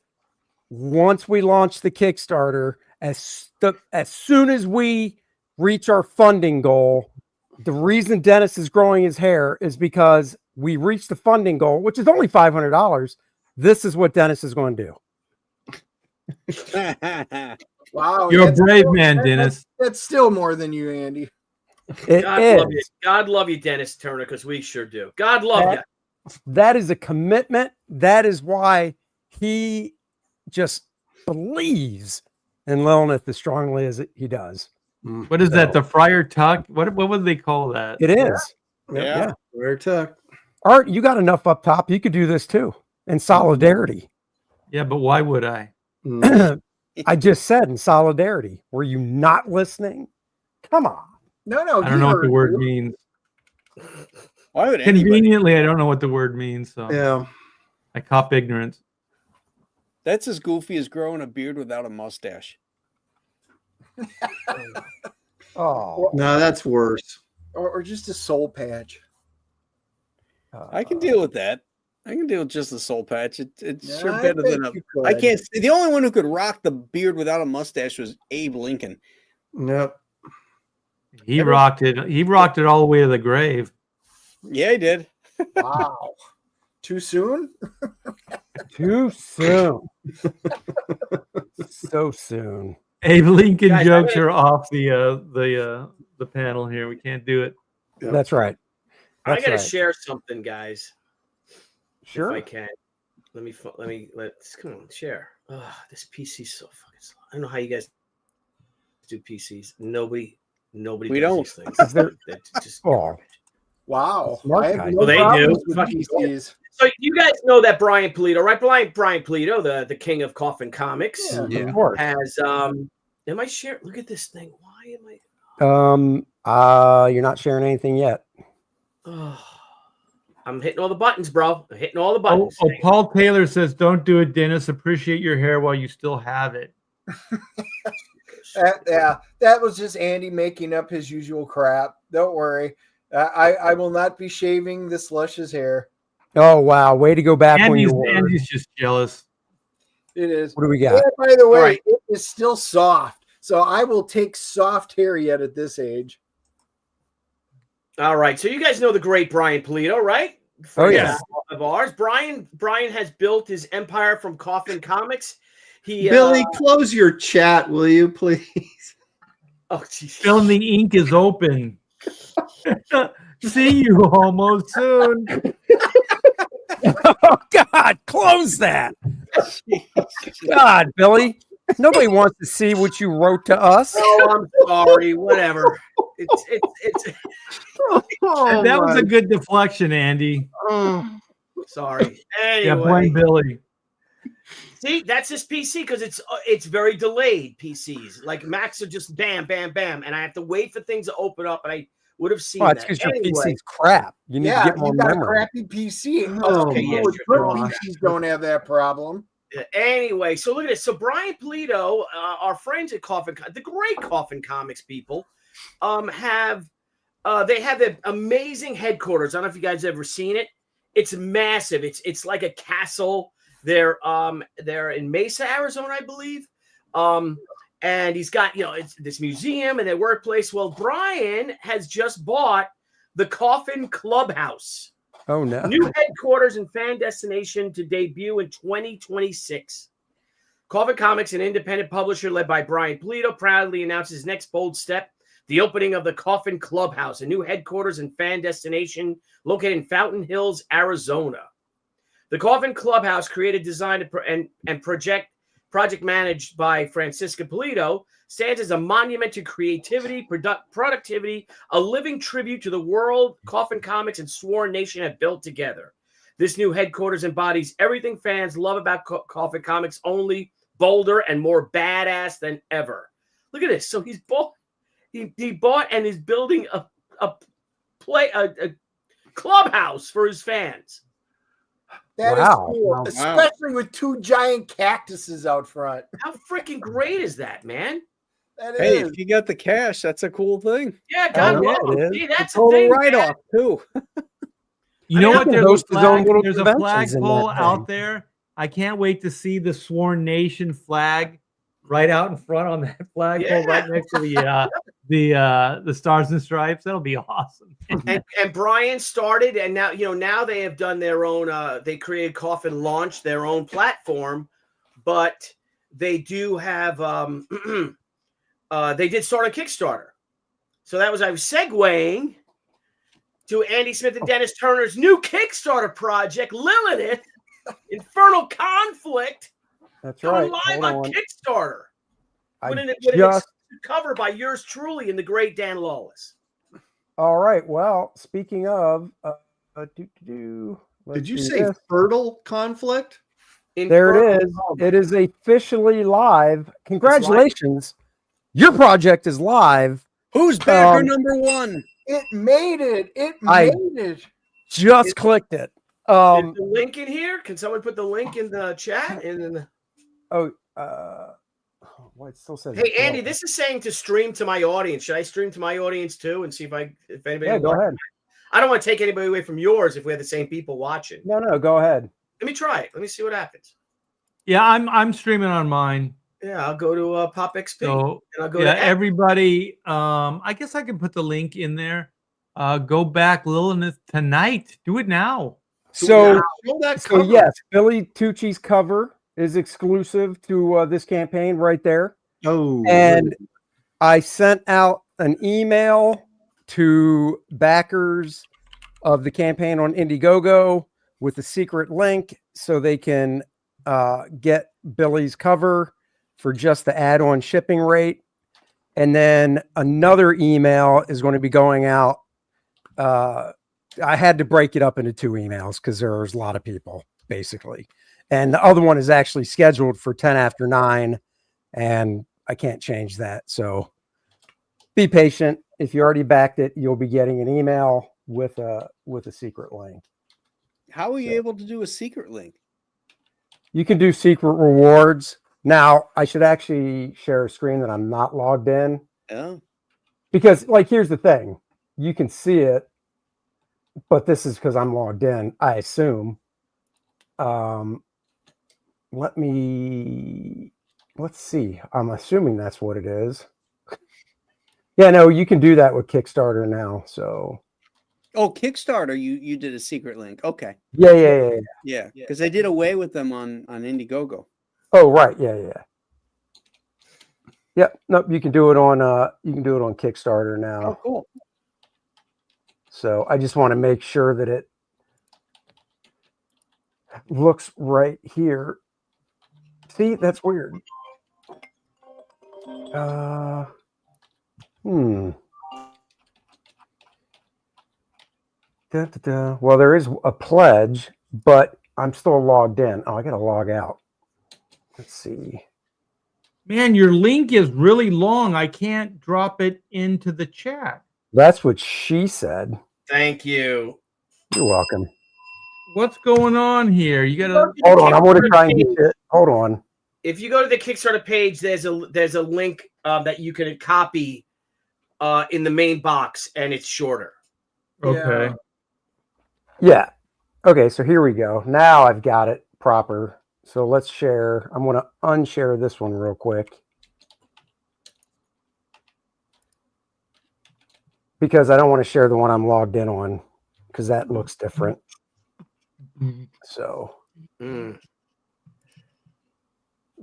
Once we launch the Kickstarter, as soon as we reach our funding goal, the reason Dennis is growing his hair is because we reached the funding goal, which is only $500. This is what Dennis is going to do. Wow, You're a that's brave still- man, that- Dennis. That's still more than you, Andy. It God is. love you. God love you, Dennis Turner, because we sure do. God love you. That is a commitment. That is why he just believes in LILINETH as strongly as he does. What is that? The Friar Tuck? What would they call that? It is. Yeah. Where tuck? Art, you got enough up top. You could do this too in solidarity. Yeah, but why would I? I just said in solidarity. Were you not listening? Come on. No, I don't know what the word means. Why would anybody? Conveniently, I don't know what the word means. So Yeah. I cop ignorance. That's as goofy as growing a beard without a mustache. Oh, No, that's worse. or just a soul patch. I can deal with that. I can deal with just the soul patch. It's Yeah, sure I better think than a. you could. I can't. The only one who could rock the beard without a mustache was Abe Lincoln. Nope. He rocked it. He rocked it all the way to the grave. Yeah, he did. Wow. Too soon? too soon. So soon. Abe Lincoln Guys, jokes I- are off the panel here. We can't do it. That's right. I That's gotta right. share something, guys. Sure. If I can. Let's come on, share. Oh, this PC's so fucking slow. I don't know how you guys do PCs. Nobody We does don't. these things. Is there- They're just Oh, Wow. Smart I have guy. no Well, they problems do. with Fucking PCs. So you guys know that Brian Polito, right? Brian Polito, the king of coffin comics, Yeah. of course. has am I sharing? Look at this thing. Why am You're not sharing anything yet. I? I'm hitting all the buttons, bro. I'm hitting all the Oh, buttons. Paul Taylor says, "Don't do it, Dennis. Appreciate your hair while you still have it." Yeah, that was just Andy making up his usual crap. Don't worry. I will not be shaving this luscious hair. Oh wow, way to go back when you Andy's, were. Andy's just jealous. It is. What do we got? And by the way, right. it is still soft. So I will take soft hair yet at this age. All right. So you guys know the great Brian Polito, right? Oh, yeah. Of ours. Brian has built his empire from Coffin Comics. Billy, close your chat, will you, please? Oh, geez. Phil, the ink is open. See you almost soon. Oh, God, close that. God, Billy. Nobody wants to see what you wrote to us. Oh, I'm sorry. Whatever. It's Oh, That was my- a good deflection, Andy. sorry. Anyway. Yeah, blame Billy. See, that's his PC because it's very delayed PCs. Like Macs are just bam, bam, bam, and I have to wait for things to open up, and I would have seen Well, it's that. because your Anyway, PC's crap. You need to get more you got a memory. crappy PC. Oh, Okay, yeah, Good sure. PCs don't have that problem. Anyway, so look at this. So Brian Polito, our friends at the great Coffin Comics people, have their amazing headquarters. I don't know if you guys have ever seen it. It's massive. It's like a castle. They're in Mesa, Arizona, I believe. And he's got, it's this museum and their workplace. Well, Brian has just bought the Coffin Clubhouse. Oh, no. New headquarters and fan destination to debut in 2026. Coffin Comics, an independent publisher led by Brian Polito, proudly announces his next bold step, the opening of the Coffin Clubhouse, a new headquarters and fan destination located in Fountain Hills, Arizona. The Coffin Clubhouse, created, designed, and project managed by Francisca Polito, stands as a monument to creativity, productivity, a living tribute to the world Coffin Comics and Sworn Nation have built together. This new headquarters embodies everything fans love about Coffin Comics, only bolder and more badass than ever. Look at this. So he bought and is building a clubhouse for his fans. That is Wow. cool, Wow. especially with two giant cactuses out front. How freaking great is that, man? That Hey, is. if you got the cash, that's a cool thing. Yeah, God yeah, love it him. is. See, that's the Total thing, man. write-off too. You know He what? can There's host a his own flag. little There's a conventions in that flagpole thing. out there. I can't wait to see the Sworn Nation flag right out in front on that flagpole, right next to the Stars and Stripes. That'll be awesome. And Brian started, and now they have done their own. They created Coffin, launched their own platform, but they do have. They did start a Kickstarter, so I was segueing to Andy Smith and Dennis Turner's new Kickstarter project, LILINETH, Infernal Conflict, That's coming right. live Hold on on. Kickstarter. I With an just- exclusive cover by yours truly and the great Dan Lawless. All right. Well, speaking of, Did you say fertile conflict? There it is. It is officially live. Congratulations. Your project is live. Who's backer number one? It made it. It I- made it. Just clicked it. Is the link in here? Can someone put the link in the chat? And then well, it still says. hey, Andy, this is saying to stream to my audience. Should I stream to my audience too and see if anybody? Yeah, go ahead. I don't want to take anybody away from yours if we have the same people watching. No, go ahead. Let me try it. Let me see what happens. Yeah, I'm streaming on mine. Yeah, I'll go to Pop XP. So and I'll go yeah, to everybody. I guess I can put the link in there. Go back, LILINETH tonight. Do it now. So Show that cover. yes, Billy Tucci's cover is exclusive to this campaign right there. Oh, And I sent out an email to backers of the campaign on Indiegogo with a secret link so they can get Billy's cover for just the add-on shipping rate. And then another email is going to be going out. I had to break it up into two emails because there's a lot of people, basically. And the other one is actually scheduled for 10 after 9, and I can't change that. So be patient. If you already backed it, you'll be getting an email with a secret link. How are you able to do a secret link? You can do secret rewards. Now, I should actually share a screen that I'm not logged in. Oh. Because, here's the thing. You can see it, but this is because I'm logged in, I assume. let's see. I'm assuming that's what it is. Yeah, no, you can do that with Kickstarter now. So Oh, Kickstarter, you did a secret link. Okay. yeah. Because they did away with them on Indiegogo. Oh, right. Yeah. Yep. Nope. You can do it on Kickstarter now. Oh, cool. So I just want to make sure that it looks right here. See, that's weird. Well, there is a pledge, but I'm still logged in. Oh, I got to log out. Let's see. Man, your link is really long. I can't drop it into the chat. That's what she said. Thank you. You're welcome. What's going on here? You gotta hold on. I'm going to try and get it. Hold on. If you go to the Kickstarter page, there's a link that you can copy in the main box, and it's shorter. Okay. Yeah. Okay. So here we go. Now I've got it proper. So let's share. I'm going to unshare this one real quick because I don't want to share the one I'm logged in on because that looks different. So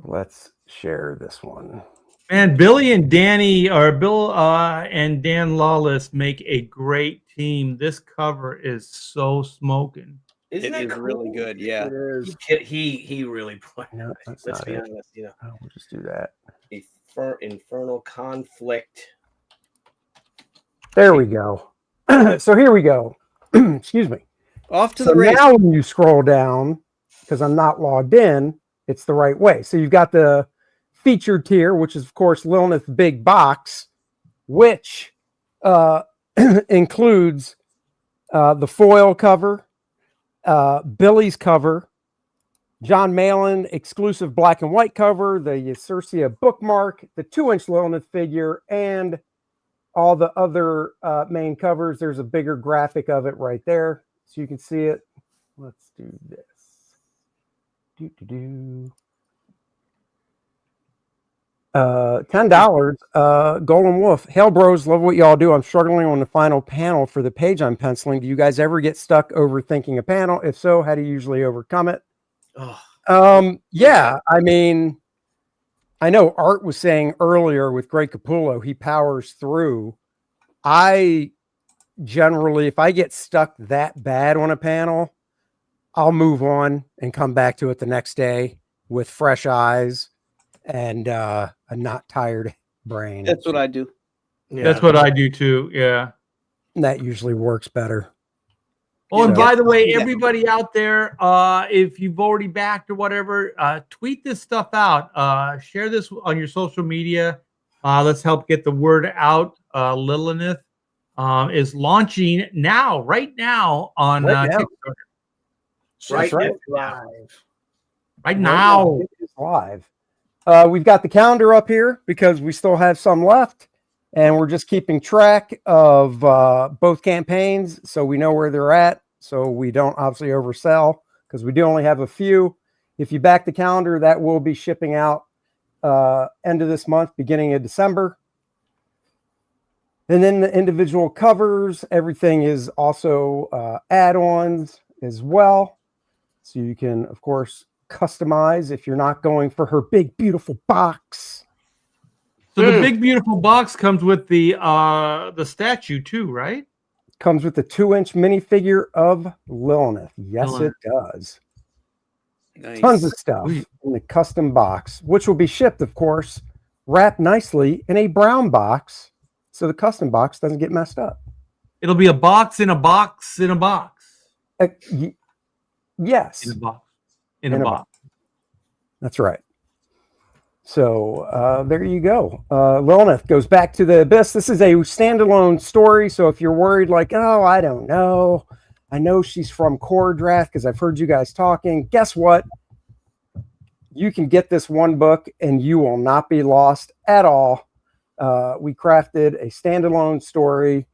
let's share this one. Man, Billy and Danny, or Bill and Dan Lawless make a great team. This cover is so smoking. Isn't that cool? Really good? Yeah, he really played. No, that's Let's not be it. honest. You know, We'll just do that. Infernal Conflict. There we go. So here we go. Excuse me. Off to so the race. Now when you scroll down, because I'm not logged in, it's the right way. So you've got the featured tier, which is of course LILINETH Big Box, which includes the foil cover, Billy's cover, John Malin exclusive black and white cover, the Ysurcia bookmark, the 2-inch LILINETH figure, and all the other main covers. There's a bigger graphic of it right there, so you can see it. Let's do this. $10. Golden Wolf. Hail Bros, love what y'all do. I'm struggling on the final panel for the page I'm penciling. Do you guys ever get stuck overthinking a panel? If so, how do you usually overcome it? Yeah, I mean, I know Art was saying earlier with Greg Capullo, he powers through. I generally, if I get stuck that bad on a panel, I'll move on and come back to it the next day with fresh eyes and a not tired brain. That's what I do. Yeah. That's what I do too. Yeah. And that usually works better. Oh, and by the way, everybody out there, if you've already backed or whatever, tweet this stuff out. Share this on your social media. Let's help get the word out. LILINETH is launching now, right now on Kickstarter. Right now. It's live. We've got the calendar up here because we still have some left, and we're just keeping track of both campaigns so we know where they're at, so we don't obviously oversell because we do only have a few. If you back the calendar, that will be shipping out end of this month, beginning of December. And then the individual covers, everything is also add-ons as well. So you can, of course, customize if you're not going for her big, beautiful box. So the big, beautiful box comes with the statue too, right? Comes with the 2-inch minifigure of LILINETH. Yes, it does. Nice. Tons of stuff in the custom box, which will be shipped, of course, wrapped nicely in a brown box, so the custom box doesn't get messed up. It'll be a box in a box in a box. Yes. In a box. In a box. That's right. So there you go. LILINETH goes back to the abyss. This is a standalone story. So if you're worried, like, oh, I don't know. I know she's from Kor-Drath because I've heard you guys talking. Guess what? You can get this one book and you will not be lost at all. We crafted a standalone story.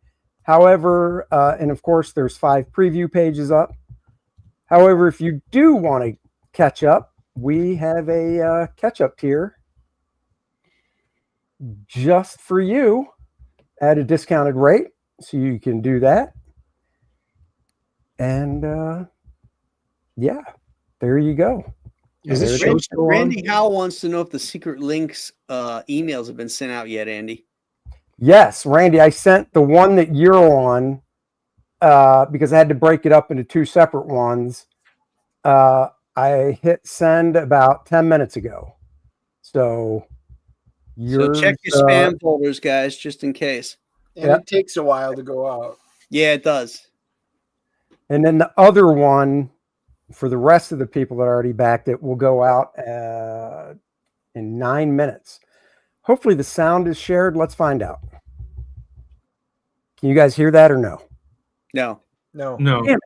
However, and of course, there's 5 preview pages up. However, if you do want to catch up, we have a catch-up tier just for you at a discounted rate, so you can do that. And yeah, there you go. Is this show still on? Randy Howell wants to know if the secret links emails have been sent out yet, Andy. Yes, Randy, I sent the one that you're on because I had to break it up into 2 separate ones. I hit send about 10 minutes ago. So check your spam folders, guys, just in case. And it takes a while to go out. Yeah, it does. And then the other one, for the rest of the people that already backed it, will go out in 9 minutes. Hopefully the sound is shared. Let's find out. Can you guys hear that or no? No. No. Damn it.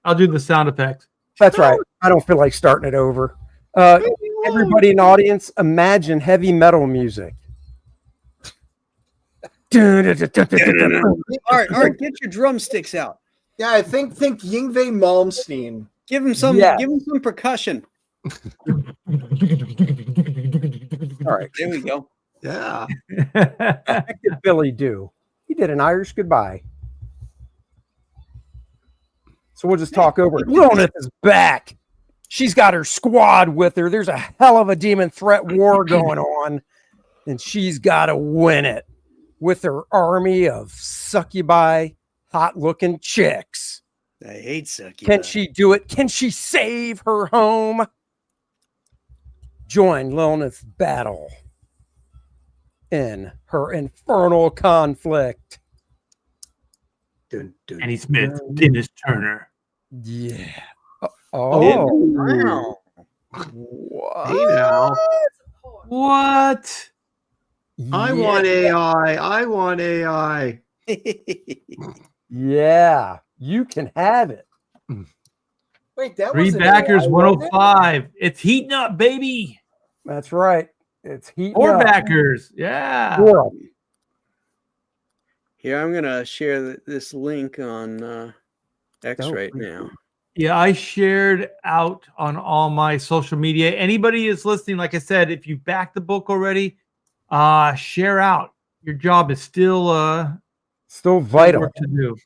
I'll do the sound effects. That's right. I don't feel like starting it over. Everybody in the audience, imagine heavy metal music. Art, get your drumsticks out. Yeah, I think Yngwie Malmsteen. Give him some percussion. All right. There we go. Yeah. What did Billy do? He did an Irish goodbye. So we'll just talk over it. LILINETH is back. She's got her squad with her. There's a hell of a demon threat war going on, and she's got to win it with her army of succubi, hot-looking chicks. I hate succubi. Can she do it? Can she save her home? Join LILINETH's battle in her infernal conflict. Annie Smith, Dennis Turner. Yeah. Wow. Hey now. What? I want AI. I want AI. Yeah, you can have it. Wait, that Three was backers, 105. It's heating up, baby. That's right. It's heating 4 up. backers. Yeah. Cool. Here, I'm going to share this link on X right now. Yeah, I shared out on all my social media. Anybody is listening, like I said, if you backed the book already, share out. Your job is still vital work to do.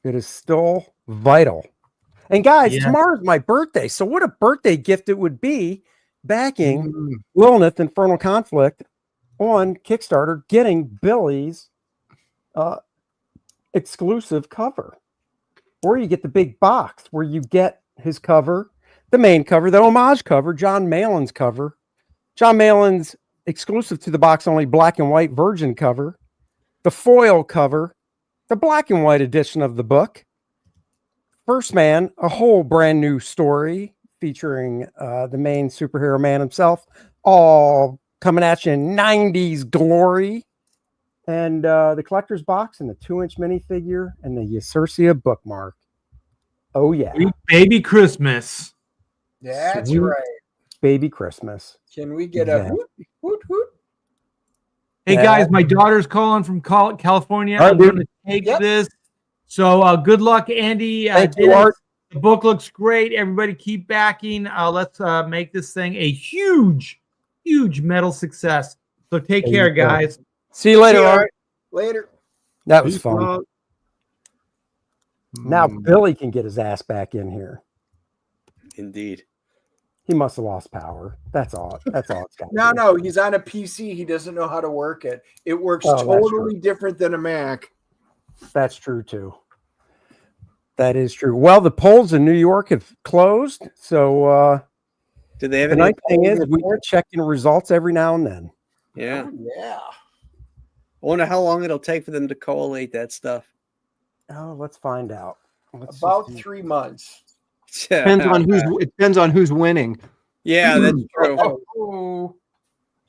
It is still vital. And guys, tomorrow's my birthday. So what a birthday gift it would be backing LILINETH Infernal Conflict on Kickstarter, getting Billy's exclusive cover. Or you get the big box where you get his cover, the main cover, the homage cover, John Malin's cover, John Malin's exclusive to the box only black and white virgin cover, the foil cover, the black and white edition of the book, First Man, a whole brand new story featuring the main superhero man himself, all coming at you in 90s glory, and the collector's box and the 2-inch minifigure and the Usurcia bookmark. Oh yeah, Sweet baby Christmas. That's Sweet right. baby Christmas. Can we get a hoot, hoot, hoot? Hey guys, my daughter's calling from California. I'm going to take this. So good luck, Andy. Thank you, Art. The book looks great. Everybody keep backing. Let's make this thing a huge, huge metal success. So take care, guys. See you later, Art. Later. That was fun. Now Billy can get his ass back in here. Indeed. He must have lost power. That's all. That's all it's got. No, he's on a PC. He doesn't know how to work it. It works totally different than a Mac. That's true too. That is true. Well, the polls in New York have closed, so do they have the any nice thing is we report? check in results every now and then. Yeah. Oh, yeah. I wonder how long it'll take for them to collate that stuff. Oh, let's find out. About 3 months. Depends on who's winning. Yeah, that's true. Oh,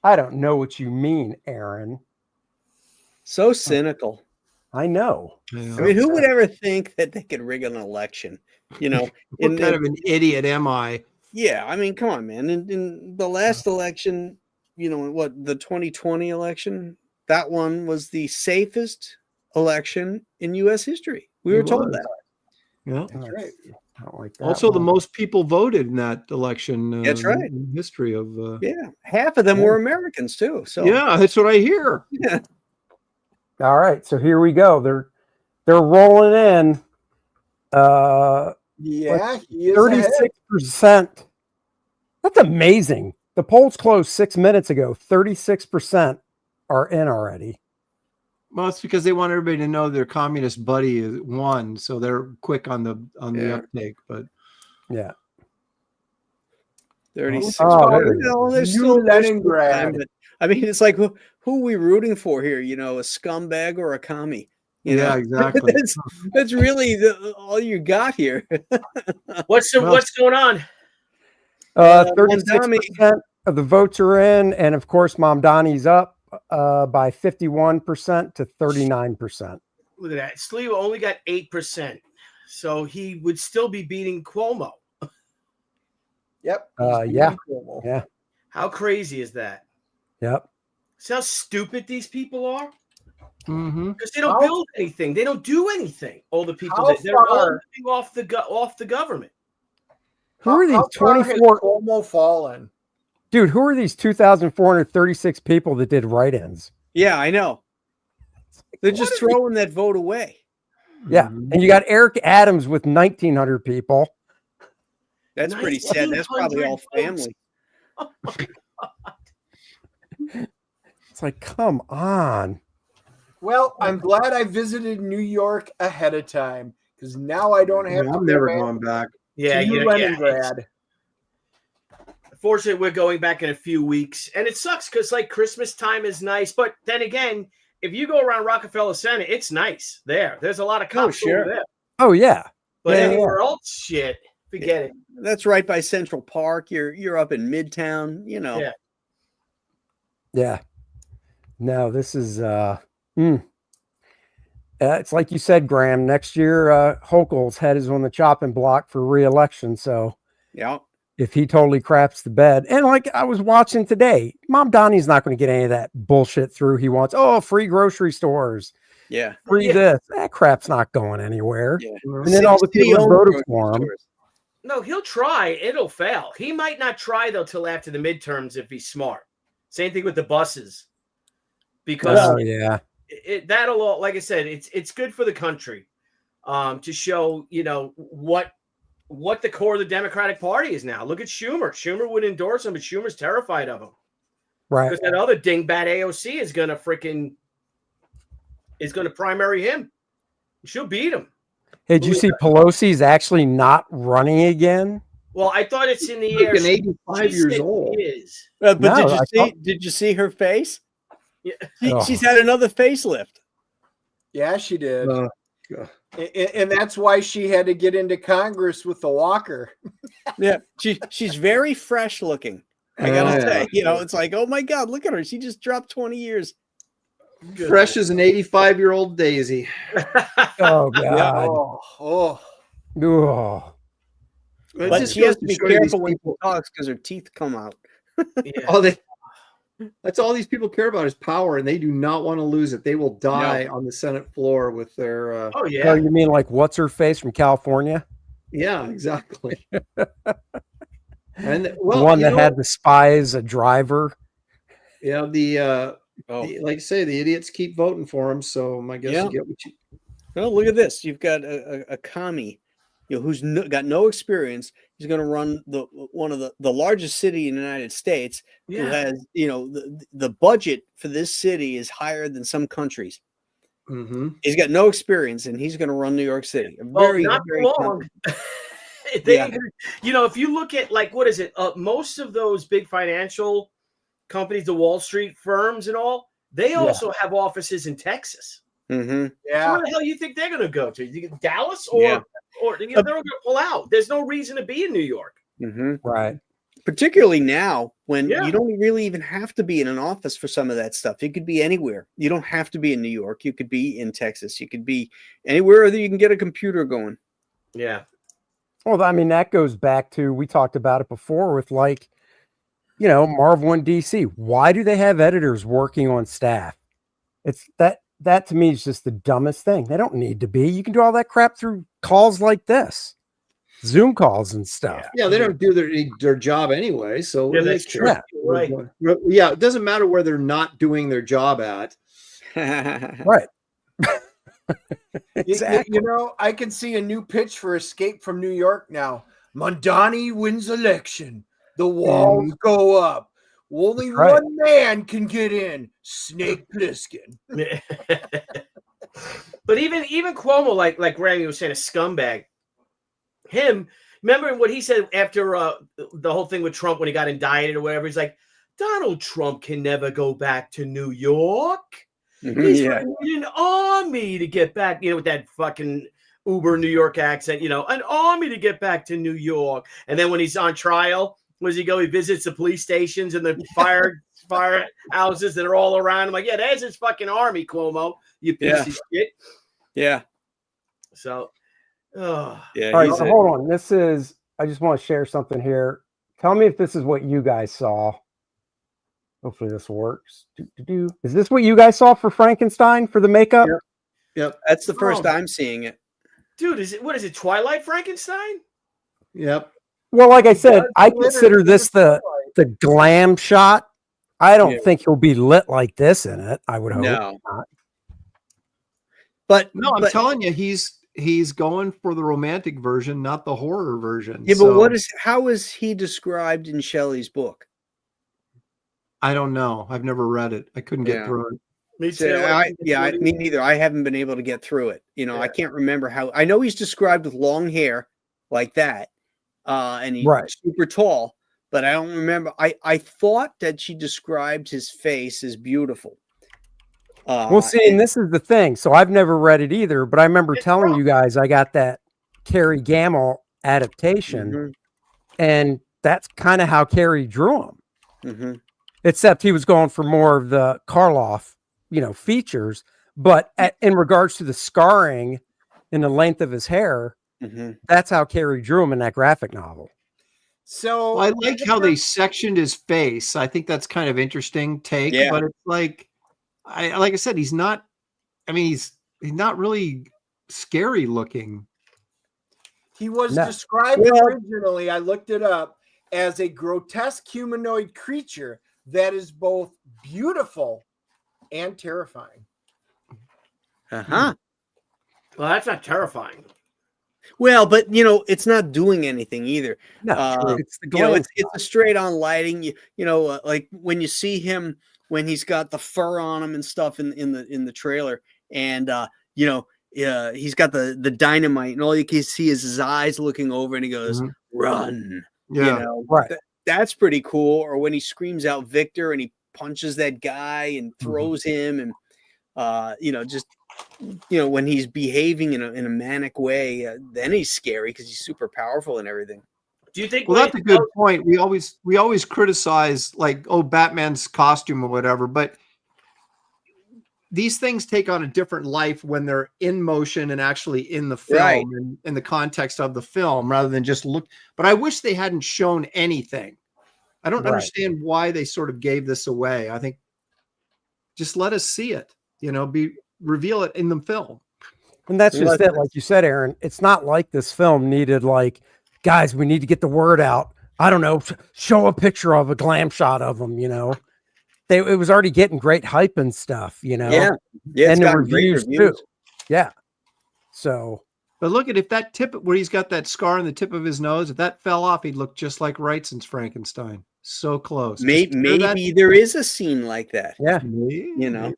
I don't know what you mean, Aaron. So cynical. I know. I mean, who would ever think that they could rig an election? You know, What kind of an idiot am I? Yeah, I mean, come on, man. In the last election, you know, the 2020 election, that one was the safest election in U.S. history. We were told that. Yeah, that's right. I don't like that. Also, the one. most people voted in that election. That's right. In history of. Yeah, half of them were Americans too. So Yeah, that's what I hear. yeah. All right, so here we go. They're rolling in. Yeah, he is ahead. 36%. That's amazing. The polls closed 6 minutes ago. 36% are in already. Well, it's because they want everybody to know their communist buddy won, so they're quick on the uptake. But yeah, 36. Oh, Well, there you it know, is. there's New still Leningrad. time, but, I mean, it's like who are we rooting for here? You know, a scumbag or a commie? You know? exactly. that's really all you got here. What's going on? 36% of the votes are in, and of course, Mamdani's up by 51% to 39%. Look at that. Sliwa only got 8%, so he would still be beating Cuomo. Yep. Yeah. How crazy is that? Yep. See how stupid these people are? Mm-hmm. Because they don't build anything. They don't do anything. All the people they're all living off the government. Who are these 24 Cuomo fallen? Dude, who are these 2,436 people that did write-ins? Yeah, I know. They're just throwing that vote away. Yeah, and you got Eric Adams with 1,900 people. That's pretty sad. That's probably all family. Oh my God. It's like, come on. Well, I'm glad I visited New York ahead of time because now I don't have to. I'm never going back. Yeah, to Leningrad. Fortunately, we're going back in a few weeks, and it sucks because like Christmas time is nice, but then again, if you go around Rockefeller Center, it's nice there. There's a lot of cops over there. Oh yeah, but anywhere else, shit, forget it. That's right by Central Park. You're up in Midtown, you know. Yeah. Yeah. No, this is it's like you said, Graham. Next year, Hochul's head is on the chopping block for re-election. So yeah, if he totally craps the bed, and like I was watching today, Mamdani's not going to get any of that bullshit through. He wants free grocery stores. Yeah, free this. That crap's not going anywhere. Yeah. And then all the people who voted for him. No, he'll try. It'll fail. He might not try though till after the midterms if he's smart. Same thing with the buses, because that'll all, like I said, it's good for the country, to show what the core of the Democratic Party is now. Look at Schumer. Schumer would endorse him, but Schumer's terrified of him, right? Because that other dingbat AOC is gonna primary him. She'll beat him. Hey, did you see Pelosi's actually not running again? Well, I thought it's in the air. 85 years old. But No, did you see her face? Yeah. She's had another facelift. Yeah, she did. And that's why she had to get into Congress with the walker. Yeah, she's very fresh looking. I gotta say, it's like, oh my God, look at her. She just dropped 20 years. Fresh as an 85-year-old daisy. Oh God. Oh. But she has to be careful when she talks because her teeth come out. That's all these people care about is power, and they do not want to lose it. They will die on the Senate floor with their. Oh, you mean like what's her face from California? Yeah, exactly. And the one that had the spy as a driver. Yeah, like I say, the idiots keep voting for him. So I guess you get what you. Well, look at this. You've got a commie, who's got no experience. He's going to run one of the largest city in the United States, who has, the budget for this city is higher than some countries. Mm-hmm. He's got no experience, and he's going to run New York City. Not long. If you look at what is it? Most of those big financial companies, the Wall Street firms and all, they also have offices in Texas. Mm-hmm. Yeah. Where the hell do you think they're going to go to? Dallas or they're going to pull out? There's no reason to be in New York. Mm-hmm. Right. Particularly now when you don't really even have to be in an office for some of that stuff. You could be anywhere. You don't have to be in New York. You could be in Texas. You could be anywhere that you can get a computer going. Yeah. Well, I mean, that goes back to, we talked about it before with Marvel and DC. Why do they have editors working on staff? It's that to me is just the dumbest thing. They don't need to be. You can do all that crap through calls like this. Zoom calls and stuff. Yeah, they don't do their job anyway. So Yeah, that's true. Yeah. Right. Yeah, it doesn't matter where they're not doing their job at. Right. Exactly. You know, I can see a new pitch for Escape from New York now. Mondani wins election. The walls go up. Only That's right. one man can get in. Snake Plissken. But even Cuomo, like Randy was saying, a scumbag. Him, remember what he said after the whole thing with Trump when he got indicted or whatever? He's like, Donald Trump can never go back to New York. He's going to need an army to get back, with that fucking uber New York accent, an army to get back to New York. And then when he's on trial, where does he go? He visits the police stations and the fire houses that are all around. I'm like, yeah, there's his fucking army, Cuomo. You piece of shit. Yeah. So, yeah. All right, so hold on. I just want to share something here. Tell me if this is what you guys saw. Hopefully this works. Is this what you guys saw for Frankenstein for the makeup? Yep. That's the first I'm seeing it. Dude, what is it? Twilight Frankenstein? Yep. Well, like I said, I consider this the glam shot. I don't think he'll be lit like this in it. I would hope. No. Not. But I'm telling you, he's going for the romantic version, not the horror version. Yeah, but how is he described in Shelley's book? I don't know. I've never read it. I couldn't get through it. Me too. Me neither. I haven't been able to get through it. I can't remember how. I know he's described with long hair like that, and he's super tall, but I don't remember. I thought that she described his face as beautiful. Well, see, and this is the thing. So I've never read it either, but I remember telling you guys I got that Carrie Gamble adaptation, and that's kind of how Carrie drew him. Except he was going for more of the Karloff, features. But in regards to the scarring and the length of his hair, that's how Carrie drew him in that graphic novel. So I like how they sectioned his face. I think that's kind of interesting take. Yeah. But it's like I said, he's not. I mean, he's not really scary looking. He was described originally, I looked it up, as a grotesque humanoid creature that is both beautiful and terrifying. Well, that's not terrifying. Well, but it's not doing anything either. No, it's the it's a straight on lighting. Like when you see him when he's got the fur on him and stuff in the trailer, and he's got the dynamite, and all you can see is his eyes looking over, and he goes, "Run!" Yeah, right. That's pretty cool. Or when he screams out Victor and he punches that guy and throws him, and when he's behaving in a manic way, then he's scary because he's super powerful and everything. Do you think? Well, that's a good point. We always criticize Batman's costume or whatever, but these things take on a different life when they're in motion and actually in the film and in the context of the film, rather than just look. But I wish they hadn't shown anything. I don't understand why they sort of gave this away. I think just let us see it. Reveal it in the film. And that's just it. Like you said, Aaron, it's not like this film needed guys, we need to get the word out. I don't know, show a picture of a glam shot of them, it was already getting great hype and stuff, Yeah, and the reviews too. Yeah. So, but look at if that tip where he's got that scar on the tip of his nose, if that fell off, he'd look just like Wrightson's Frankenstein. So close. Maybe there is a scene like that. Yeah.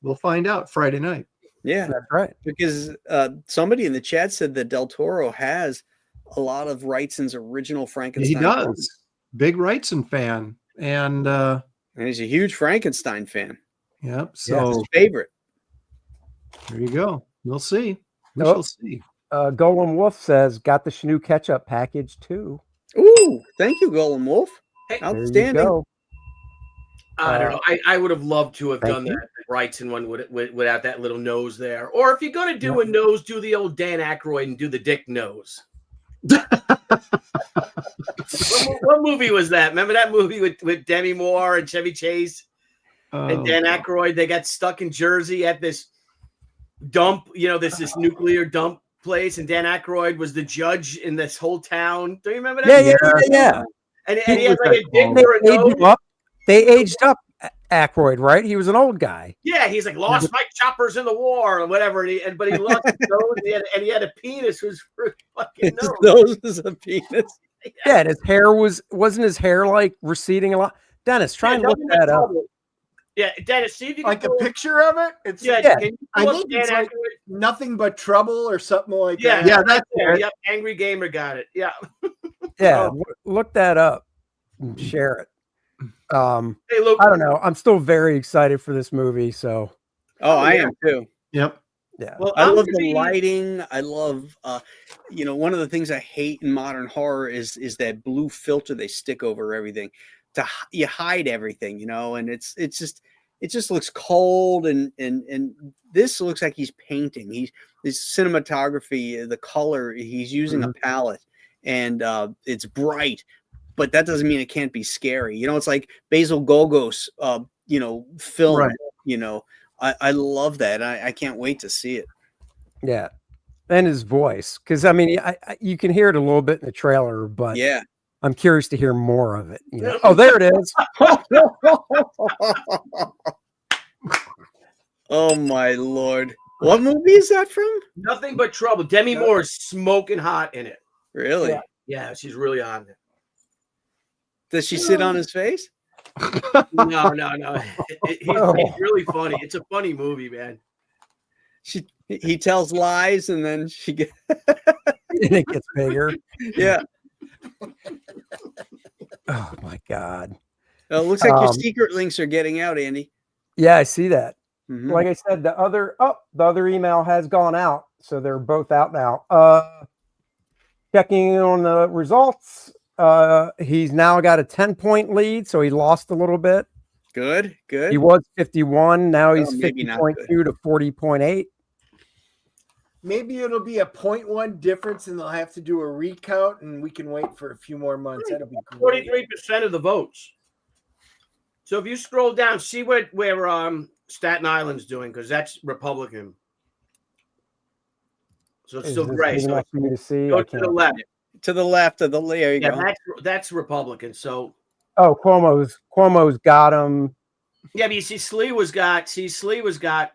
We'll find out Friday night. Yeah, that's right. Because somebody in the chat said that Del Toro has a lot of Wrightson's original Frankenstein. He does. Films. Big Wrightson fan. And he's a huge Frankenstein fan. Yep. So his favorite. There you go. We'll see. We shall see. Golem Wolf says, got the CHENOO catch-up package too. Ooh, thank you, Golem Wolf. Hey, outstanding. I don't know. I would have loved to have done that Wrightson one without that little nose there. Or if you're going to do a nose, do the old Dan Aykroyd and do the dick nose. What movie was that? Remember that movie with Demi Moore and Chevy Chase and Dan Aykroyd? They got stuck in Jersey at this dump, this nuclear dump place, and Dan Aykroyd was the judge in this whole town. Do you remember Yeah, that? yeah. And he had like a dick They for a aged him nose. up. They aged up Aykroyd, right? He was an old guy. Yeah, he's like lost my choppers in the war or whatever, but he lost his nose. And he had a penis who's for fucking His nose. nose is a penis. Yeah, and his hair wasn't his hair like receding a lot. Dennis, try and look that up. Yeah, Dennis, see if you can Like a picture of it. It's Yeah, Yeah. can you I pull up think Dan it's like Aykroyd? Nothing But Trouble or something like Yeah, that. Yeah, that's there. it. Yep, Angry Gamer got it. Yeah. Yeah, look that up and share it. Hey, Luke. I don't know. I'm still very excited for this movie. So Oh, I am too. Yep. yeah. Well, I I'm love gonna the be- lighting. I love, one of the things I hate in modern horror is that blue filter they stick over everything you hide everything, and it just looks cold and this looks like he's painting. His cinematography, the color, he's using a palette and it's bright, but that doesn't mean it can't be scary. It's like Basil Gogos, film. Right. I love that. I can't wait to see it. Yeah. And his voice. Because I mean, you can hear it a little bit in the trailer, but Yeah. I'm curious to hear more of it. Oh, there it is. Oh my Lord. What movie is that from? Nothing But Trouble. Demi Moore is smoking hot in it. Really? Yeah, she's really on it. Does she sit on his face? No. He's really funny. It's a funny movie, man. He tells lies and then she gets And it gets bigger. yeah. Oh my God. It looks like your secret links are getting out, Andy. Yeah, I see that. Mhm. Like I said, the other email has gone out, so they're both out now. Checking in on the results. He's now got a 10-point lead, so he lost a little bit. Good. He was 51. Now he's maybe not 50.2 to 40.8. Maybe it'll be a 0.1 difference, and they'll have to do a recount, and we can wait for a few more months. That'll be great. 43% of the votes. So if you scroll down, see where Staten Island's doing, because that's Republican. So it's Is still this gray. big So enough for you to see? go I to the can't. left. To the left of the there you Yeah, go. that's Republican. So Oh, Cuomo's got him. yeah, but you see, Sliwa's got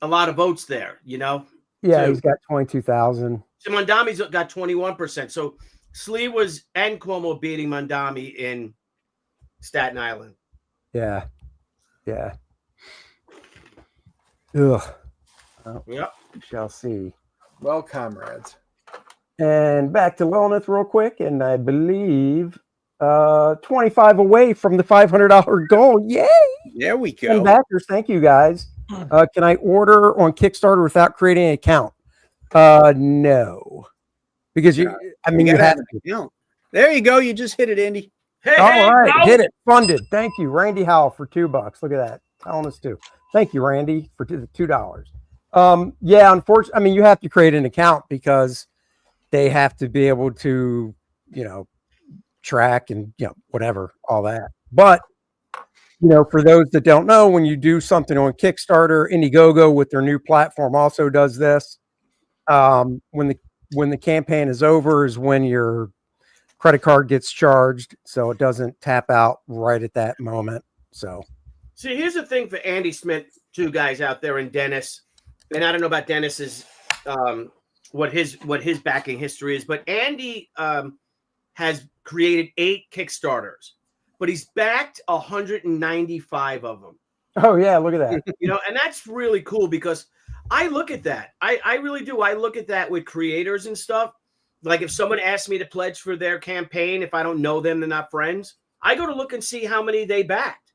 a lot of votes there. Yeah, too. he's got 22,000. So Mondami's got 21%. So Sliwa's and Cuomo beating Mondami in Staten Island. Yeah. Ugh. Oh, Yep. we shall see. Well, comrades. And back to LILINETH real quick, and I believe 25 away from the $500 goal. Yay! There we go. And backers, thank you guys. Can I order on Kickstarter without creating an account? No, because you have an account. There you go. You just hit it, Andy. Hey, all right, no! hit it. Funded. Thank you, Randy Howell, for $2. Look at that. Telling us too. Thank you, Randy, for the $2. Yeah, unfortunately, I mean, you have to create an account because they have to be able to, track and whatever, all that. But for those that don't know, when you do something on Kickstarter, Indiegogo with their new platform also does this. When the campaign is over is when your credit card gets charged, so it doesn't tap out right at that moment. So see, here's the thing for Andy Smith, two guys out there, and Dennis. And I don't know about Dennis's what his backing history is, but Andy has created 8 Kickstarters, but he's backed 195 of them. Oh yeah, look at that. And that's really cool because I look at that. I really do. I look at that with creators and stuff. Like if someone asks me to pledge for their campaign, if I don't know them, they're not friends, I go to look and see how many they backed.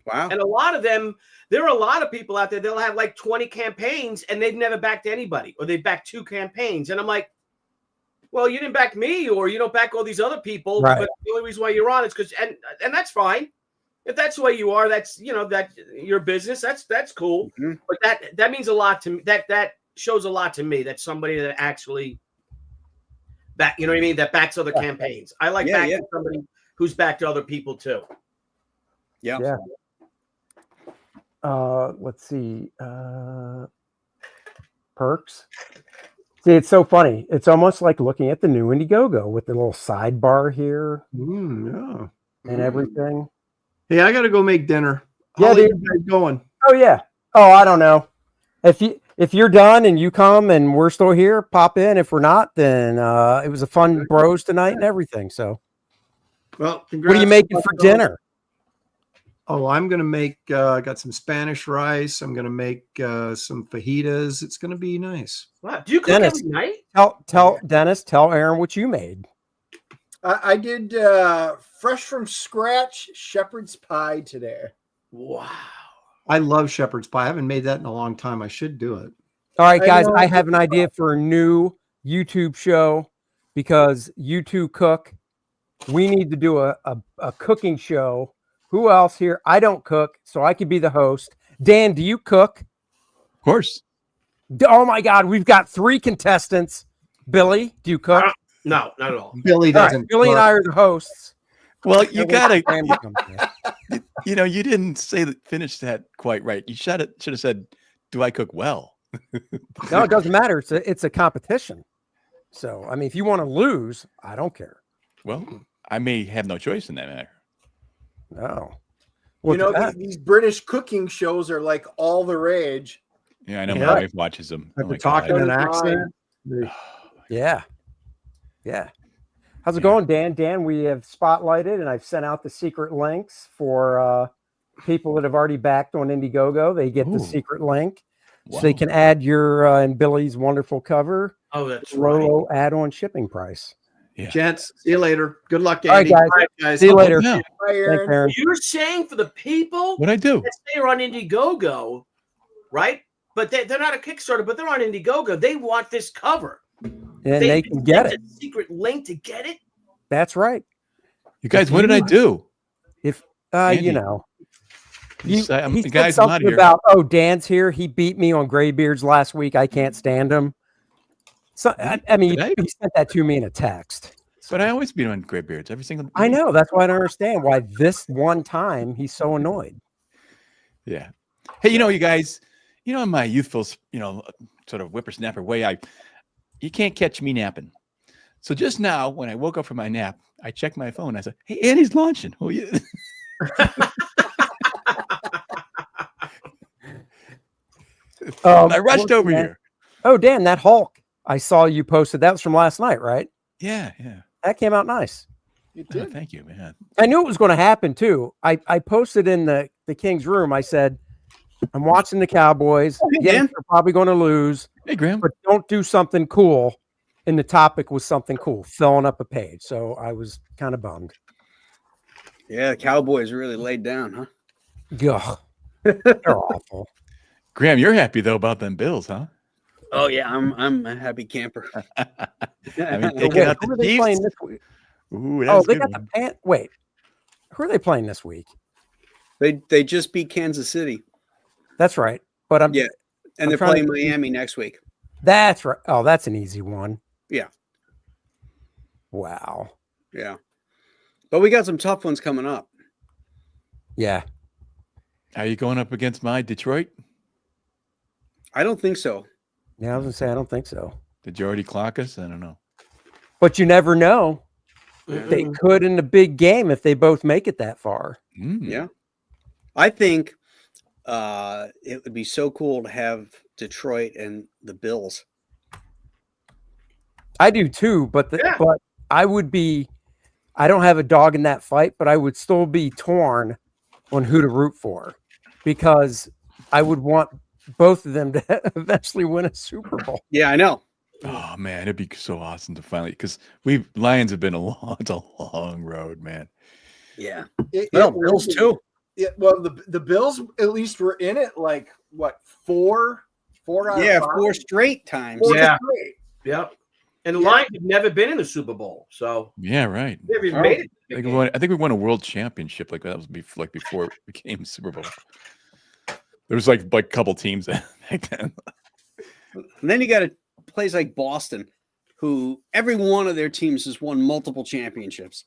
Wow. And a lot of them, there are a lot of people out there, they'll have like 20 campaigns and they've never backed anybody, or they've backed 2 campaigns. And I'm like, well, you didn't back me, or you don't back all these other people. Right. But the only reason why you're on is because, and that's fine. If that's the way you are, that's, that your business, that's cool. Mm-hmm. But that means a lot to me. That shows a lot to me, that somebody that actually back, you know what I mean? That backs other campaigns. I like backing somebody who's backed other people too. Yeah. Let's see. Perks. See, it's so funny. It's almost like looking at the new Indiegogo with the little sidebar here Yeah. and everything. Hey, I got to go make dinner. Yeah, How late dude. you guys going? Oh yeah. Oh, I don't know. If you're done and you come and we're still here, pop in. If we're not, then it was a fun bros tonight and everything. So, Well, what are you making for dinner? Oh, I'm gonna make. I got some Spanish rice. I'm gonna make some fajitas. It's gonna be nice. Wow. Do you cook Dennis, every night? Tell Dennis, tell Aaron what you made. I did fresh from scratch shepherd's pie today. Wow. I love shepherd's pie. I haven't made that in a long time. I should do it. All right, guys, know. I have an idea for a new YouTube show because you two cook. We need to do a cooking show. Who else here? I don't cook, so I could be the host. Dan, do you cook? Of course. Oh my God, we've got 3 contestants. Billy, do you cook? No, not at all. Billy All right, doesn't. Billy and I are the hosts. Well, you gotta, Graham to come here. you didn't finish that quite right. You should have said, "Do I cook well?" No, it doesn't matter. It's a competition. So, I mean, if you want to lose, I don't care. Well, I may have no choice in that matter. No. You know, these British cooking shows are like all the rage. Yeah, I know Yeah. my wife watches them. Have Oh to my talk in God. an accent. Yeah. Yeah. How's it going, Dan? Dan, we have spotlighted and I've sent out the secret links for people that have already backed on Indiegogo. They get the Ooh. secret link so Wow. they can add your and Billy's wonderful cover. Oh, that's right. Low add-on shipping price. Yeah. Gents, see you later. Good luck, All right, Andy. guys. See you later. Yeah. Bye, Thanks, Aaron. Aaron. You're saying for the people What I do? that say are on Indiegogo, right? But they're not a Kickstarter, but they're on Indiegogo. They want this cover. And they can get it. A secret link to get it. That's right. You guys, what did I do? If Andy. you know, You say, he the said guys, I'm out of something here. about, oh, Dan's here. He beat me on Graybeards last week. I can't stand him. So I mean, Did I? he sent that to me in a text. But I always beat on Graybeards every single. I know. That's why I don't understand why this one time he's so annoyed. Yeah. Hey, you guys, in my youthful, sort of whippersnapper way, you can't catch me napping. So just now, when I woke up from my nap, I checked my phone. I said, "Hey, Andy's launching." Oh yeah. I rushed over here. Oh, Dan, that Hulk I saw you posted. That was from last night, right? Yeah. That came out nice. You Oh, did. thank you, man. I knew it was going to happen too. I posted in the King's room. I said, I'm watching the Cowboys. Hey, Yes, Dan. they're probably going to lose, Hey, Graham. but don't do something cool. And the topic was something cool, filling up a page. So I was kind of bummed. Yeah, the Cowboys really laid down, huh? Ugh. They're awful. Graham, you're happy though about them Bills, huh? Oh yeah, I'm a happy camper. I mean, Wait, taking out who the are they Chiefs. playing this week? Ooh, that's Oh, they good got one. the pant. Wait, who are they playing this week? They just beat Kansas City. That's right. But I'm Yeah, and I'm they're trying to playing Miami next week. That's right. Oh, that's an easy one. Yeah. Wow. Yeah, but we got some tough ones coming up. Yeah. Are you going up against my Detroit? I don't think so. Yeah, I was gonna say I don't think so. Did you already clock us? I don't know. But you never know. They could in the big game if they both make it that far. Mm. Yeah, I think it would be so cool to have Detroit and the Bills. I do too, but but I would be. I don't have a dog in that fight, but I would still be torn on who to root for because I would want both of them to eventually win a Super Bowl. Yeah, I know. Oh man, it'd be so awesome to finally because Lions have been it's a long road, man. Yeah. Well, Bills too. Yeah, well, the Bills at least were in it like what four out of Yeah, 5? 4 straight times. Four Yeah. straight. Yep. And the Lions have never been in the Super Bowl, so Yeah, right. they've even made it. I think we won a world championship like that was before it became Super Bowl. There was like a couple teams back then. And then you got a place like Boston, who every one of their teams has won multiple championships.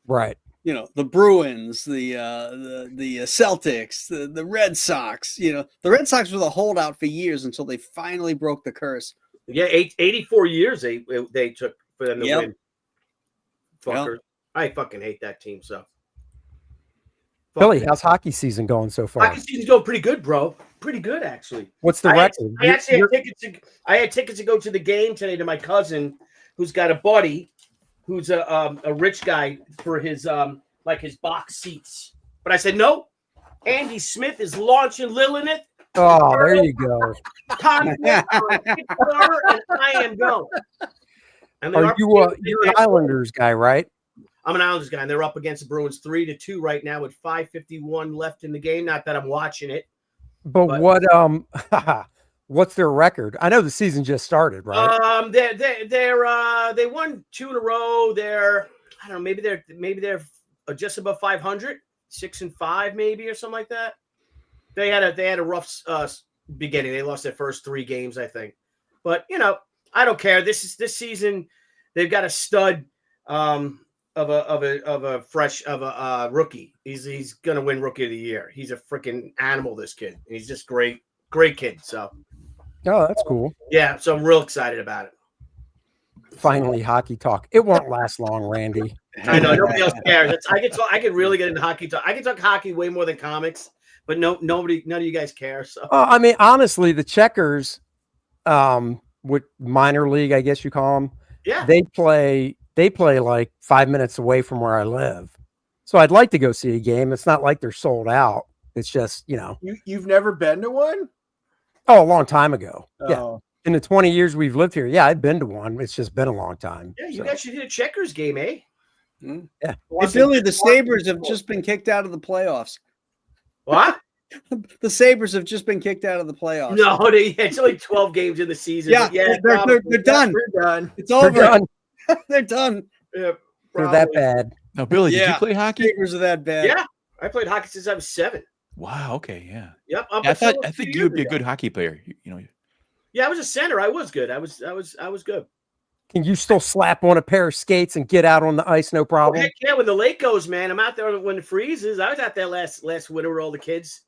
Right. You know, the Bruins, the Celtics, the Red Sox. You know, the Red Sox were the holdout for years until they finally broke the curse Yeah, 84 years they took for them to Yep. win. Fuckers. I fucking hate that team. So, Billy, how's hockey season going so far? hockey season's going pretty good, bro. Pretty good, actually. What's the record? I actually had tickets to go to the game today to my cousin, who's got a buddy, who's a rich guy for his like his box seats. But I said no. Andy Smith is launching LILINETH. Oh, there you go. And I am going. And Are you you're an Islanders guy, right? I'm an Islanders guy, and they're up against the Bruins 3-2 right now with 5:51 left in the game. Not that I'm watching it. But what what's their record? I know the season just started, right? They won 2 in a row. I don't know, maybe they're just above 500, 6-5 maybe or something like that. They had a rough beginning. They lost their first 3 games, I think. But I don't care. This season they've got a stud of a rookie. He's gonna win Rookie of the Year. He's a freaking animal. This kid. He's just great kid. So, oh, that's cool. Yeah, so I'm real excited about it. Finally, hockey talk. It won't last long, Randy. I know nobody else cares. I can really get into hockey talk. I can talk hockey way more than comics, but none of you guys care. So, I mean, honestly, the Checkers, with minor league, I guess you call them. Yeah, they play like 5 minutes away from where I live. So I'd like to go see a game. It's not like they're sold out. It's just, You've never been to one? Oh, a long time ago. Oh. Yeah. In the 20 years we've lived here. Yeah, I've been to one. It's just been a long time. Yeah, you guys should hit a Checkers game, eh? Yeah. Hey, Billy, the Sabres have just been kicked out of the playoffs. What? The Sabres have just been kicked out of the playoffs. No, it's only 12 games in the season. Yeah, they're done. We're done. It's over. They're done. They're done. Yeah, they're that bad. Now, Billy, did you play hockey? Sabres are that bad. Yeah, I played hockey since I was 7. Wow. Okay. Yeah. Yep. I think you would be a good hockey player. Yeah, I was a center. I was good. I was good. Can you still slap on a pair of skates and get out on the ice? No problem. Heck yeah, when the lake goes, man, I'm out there when it freezes. I was out there last winter with all the kids,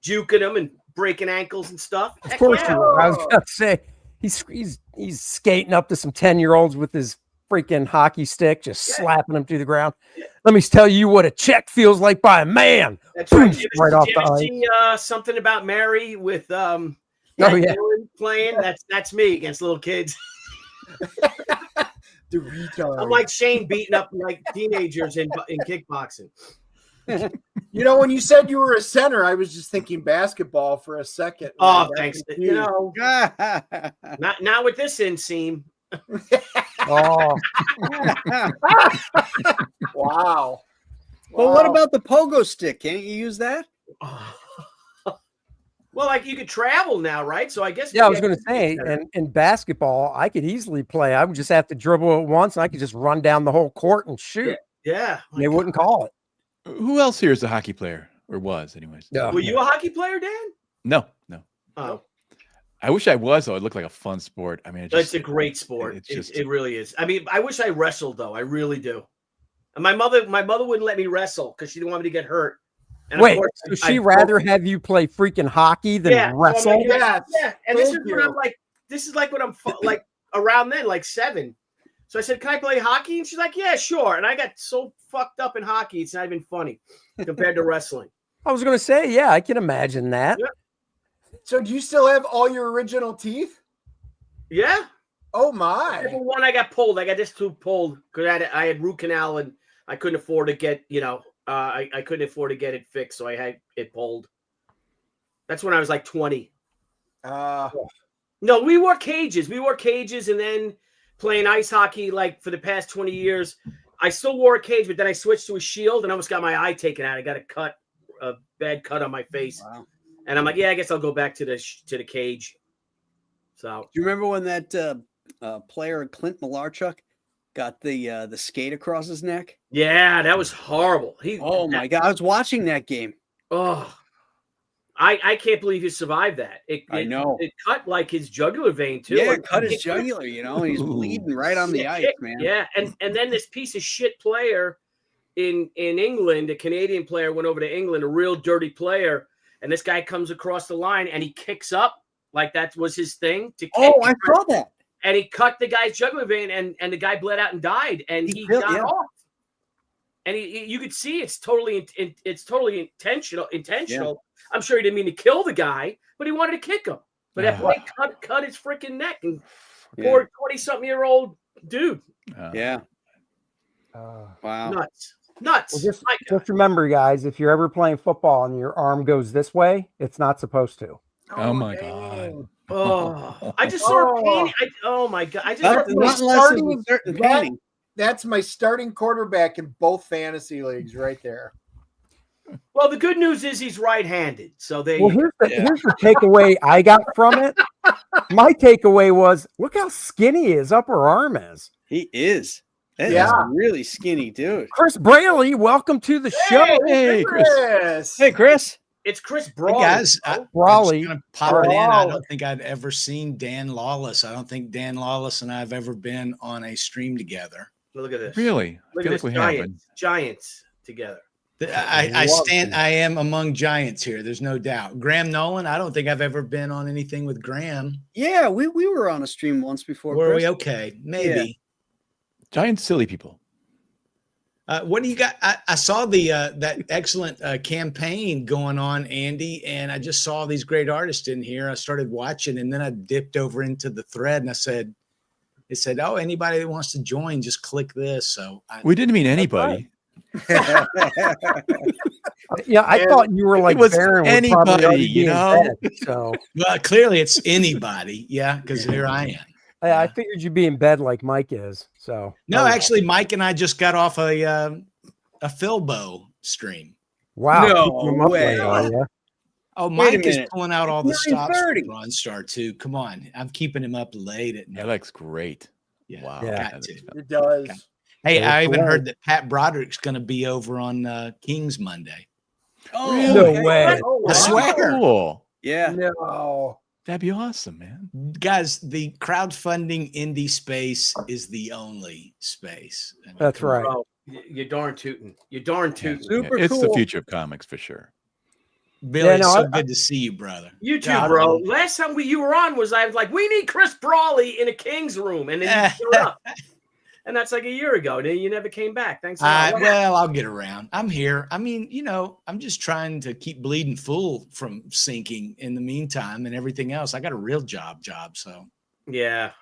juking them and breaking ankles and stuff. Of course you were. I was going to say he's skating up to some 10-year-olds with his freaking hockey stick, just slapping them to the ground. Let me tell you what a check feels like by a man. That's right. Right off the ice. See something about Mary with Oh yeah, playing? That's me against little kids. I'm like Shane beating up like teenagers in kickboxing. When you said you were a center, I was just thinking basketball for a second. Oh, thanks. Not with this inseam. oh, Wow. Well, what about the pogo stick? Can't you use that? Well, like you could travel now, right? So I guess. Yeah, I was going to say, and in basketball, I could easily play. I would just have to dribble it once, and I could just run down the whole court and shoot. Yeah, they wouldn't call it. Who else here is a hockey player, or was, anyways? No. Were you a hockey player, Dan? No. Oh, I wish I was, though. It looked like a fun sport. I mean, it's a great sport. It really is. I mean, I wish I wrestled though. I really do. And my mother wouldn't let me wrestle because she didn't want me to get hurt. And wait, so she'd rather have you play freaking hockey than wrestle? So yeah. And this is when I'm like, when I'm like around then, like 7. So I said, "Can I play hockey?" And she's like, "Yeah, sure." And I got so fucked up in hockey, it's not even funny compared to wrestling. I was going to say, yeah, I can imagine that. Yeah. So do you still have all your original teeth? Yeah. Oh my! Except for one, I got pulled. I got this tooth pulled because I had root canal and I couldn't afford to get I couldn't afford to get it fixed, so I had it pulled. That's when I was like 20. No, we wore cages. And then playing ice hockey like for the past 20 years. I still wore a cage, but then I switched to a shield and almost got my eye taken out. I got a bad cut on my face. Wow. And I'm like, yeah, I guess I'll go back to the cage. So do you remember when that player Clint Malarchuk got the skate across his neck? Yeah, that was horrible. My God, I was watching that game. Oh, I can't believe he survived that. I know it cut like his jugular vein too. Yeah, it cut his jugular. And he's bleeding right on the ice, man. Yeah, and then this piece of shit player in England, a Canadian player, went over to England, a real dirty player, and this guy comes across the line and he kicks up like that was his thing to kick. Oh, I saw that. and he cut the guy's jugular vein, and the guy bled out and died, and he killed- got yeah. off. And you could see it's totally intentional. I'm sure he didn't mean to kill the guy, but he wanted to kick him. But that blade cut his freaking neck, and poor 20-something-year-old dude. Yeah. Wow. Nuts. Well, just remember, guys, if you're ever playing football and your arm goes this way, it's not supposed to. Oh my God. Oh, I just saw a painting. Oh my God. I just Not unless there's a certain painting. That's my starting quarterback in both fantasy leagues right there. Well, the good news is he's right-handed. So they. Well, here's the takeaway I got from it. My takeaway was, look how skinny his upper arm is. He is. That is a really skinny dude. Chris Braley, welcome to the show. Hey, Chris. Hey, Chris. It's Chris Hey Brawley. guys, I'm Brawley. just gonna pop it in. I don't think I'd ever seen Dan Lawless. I don't think Dan Lawless and I have ever been on a stream together. Look at this. Really? I Look feel at like this. we haven't. Giants together. I am among giants here. There's no doubt. Graham Nolan, I don't think I've ever been on anything with Graham. Yeah, we were on a stream once before. Were Chris. we okay? Maybe. Giant silly people. What do you got? I saw the that excellent campaign going on, Andy, and I just saw these great artists in here. I started watching, and then I dipped over into the thread, and it said, "Oh, anybody that wants to join, just click this." So We didn't mean anybody. Yeah, I thought you were like It was Baron would probably anybody, already you be in know? bed, so well, clearly it's anybody, yeah, because here I am. I figured you'd be in bed like Mike is. So No, actually, Mike and I just got off a Philbo stream. wow, No keeping him up way. late, are ya? Oh, Wait a Mike is minute. pulling out all the stops for 9:30. Ronstar too. Come on, I'm keeping him up late at night. That looks great. Yeah, Wow. Yeah. got to. It does. Hey, Very I even cool. heard that Pat Broderick's going to be over on Kings Monday. Oh, No okay. way. Oh, I swear. Cool. Yeah. No. That'd be awesome, man. Guys, the crowdfunding indie space is the only space. I mean, That's come on. right. Bro, you're darn tootin'. You're darn tootin'. Super It's the cool. future of comics for sure. Billy, Yeah, no, so I- good to see you, brother. You too, God, bro. Last time you were on I was like, we need Chris Brawley in a King's room, and then you showed up. And that's like a year ago. Then you never came back. Thanks a lot. Well, I'll get around. I'm here. I mean, I'm just trying to keep bleeding full from sinking in the meantime and everything else. I got a real job. So Yeah,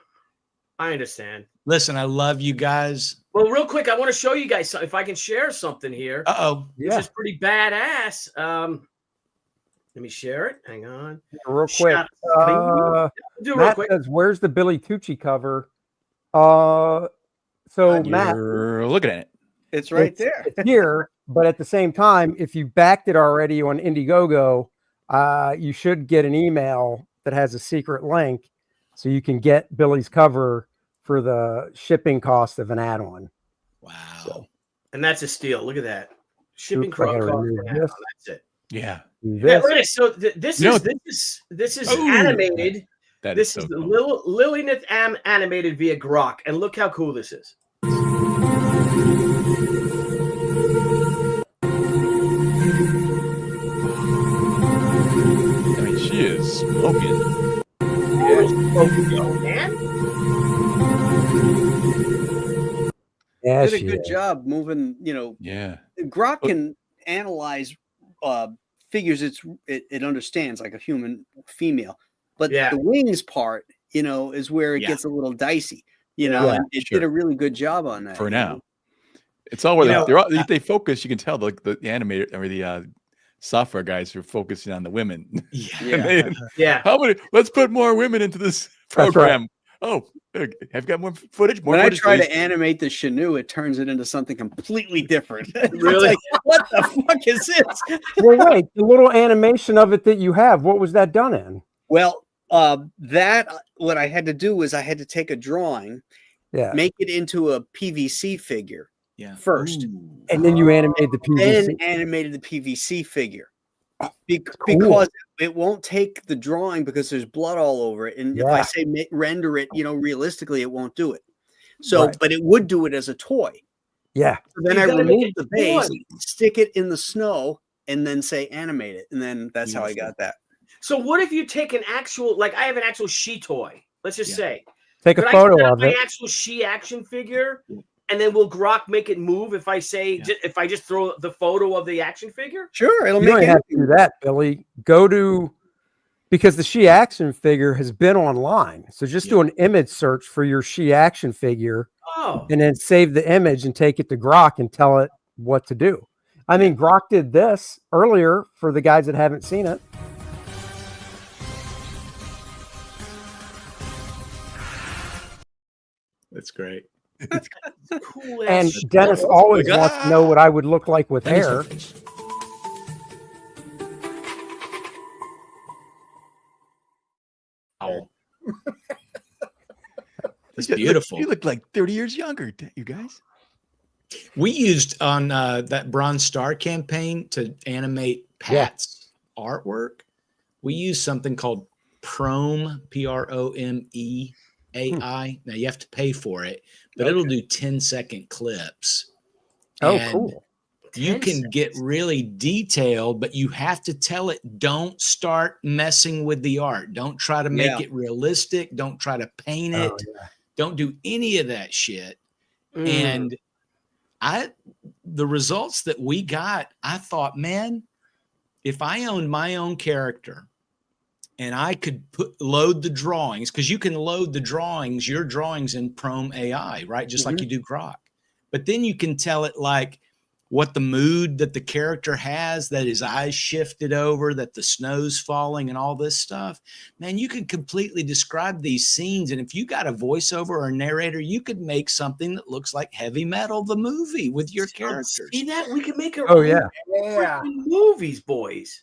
I understand. listen, I love you guys. Well, real quick, I want to show you guys if I can share something here. Uh-oh. Which is pretty badass. Let me share it. Hang on. Real quick. Shout out. Do it real Matt quick. says, "Where's the Billy Tucci cover?" So Matt, You're looking at it. It's right it's- there. it's here, but at the same time, if you backed it already on Indiegogo, you should get an email that has a secret link, so you can get Billy's cover for the shipping cost of an add-on. Wow. And that's a steal. Look at that. Shipping Oops, I gotta cost. remove Yeah, this. that's it. Yeah. Yeah, This, look at this. So this You know- is Ooh. animated. That This is is so the cool. LILINETH animated via Grok, and look how cool this is. I mean, she is smoking. Man. yeah, Did a she good is. job moving. Yeah. Grok can analyze figures it understands like a human female, but Yeah. the wings part, is where it Yeah. gets a little dicey. Yeah, and it sure. did a really good job on that. For you now. know? It's all where You know, they're all, they focus. You can tell the animator or the software guys are focusing on the women. Yeah. And they- Yeah. how many? Let's put more women into this That's right. program. Oh, I've got more footage. More When I footage, try please. to animate the CHENOO, it turns it into something completely different. It's Really? like, what the fuck is this? Well, wait, the little animation of it that you have, what was that done in? Well, what I had to do was I had to take a drawing, Yeah, make it into a PVC figure Yeah. first, Ooh. and then you animate the PVC. then animated the PVC figure. Be- Cool. Because it won't take the drawing because there's blood all over it. And if I Yeah. say render it, realistically, it won't do it. So, Right. but it would do it as a toy. Yeah, So then You I gotta make remove it the base, toy. stick it in the snow, and then say animate it. And then that's how I got that. So what if you take an actual, like I have an actual she toy, let's just Yeah. say, Take a Could I photo set up of my it. actual she action figure, and then will Grok make it move if I say if I just throw the photo of the action figure? Sure, it'll You make don't it. have to do that, Billy. Go to, because the she action figure has been online. So just do an image search for your she action figure, Oh, and then save the image and take it to Grok and tell it what to do. I mean, Grok did this earlier for the guys that haven't seen it. That's great. cool And ass. Dennis always Like, wants to know what I would look like with Let me hair. finish. Oh. That's beautiful. You look like 30 years younger, you guys. We used on that Bronze Star campaign to animate Pat's artwork. We used something called Prome, Prome AI. Now you have to pay for it, but it'll do 10-second clips. Oh, And cool. you can get really detailed, but you have to tell it, don't start messing with the art. Don't try to make it realistic. Don't try to paint it. Don't do any of that shit. And the results that we got, I thought, man, if I owned my own character and I could load the drawings, because you can load the drawings, your drawings in Prome AI, right? Just like you do Grok. But then you can tell it like what the mood that the character has, that his eyes shifted over, that the snow's falling and all this stuff. Man, you can completely describe these scenes. And if you got a voiceover or a narrator, you could make something that looks like Heavy Metal, the movie, with your characters. See that? We can make our Oh, own yeah. freaking movies, boys.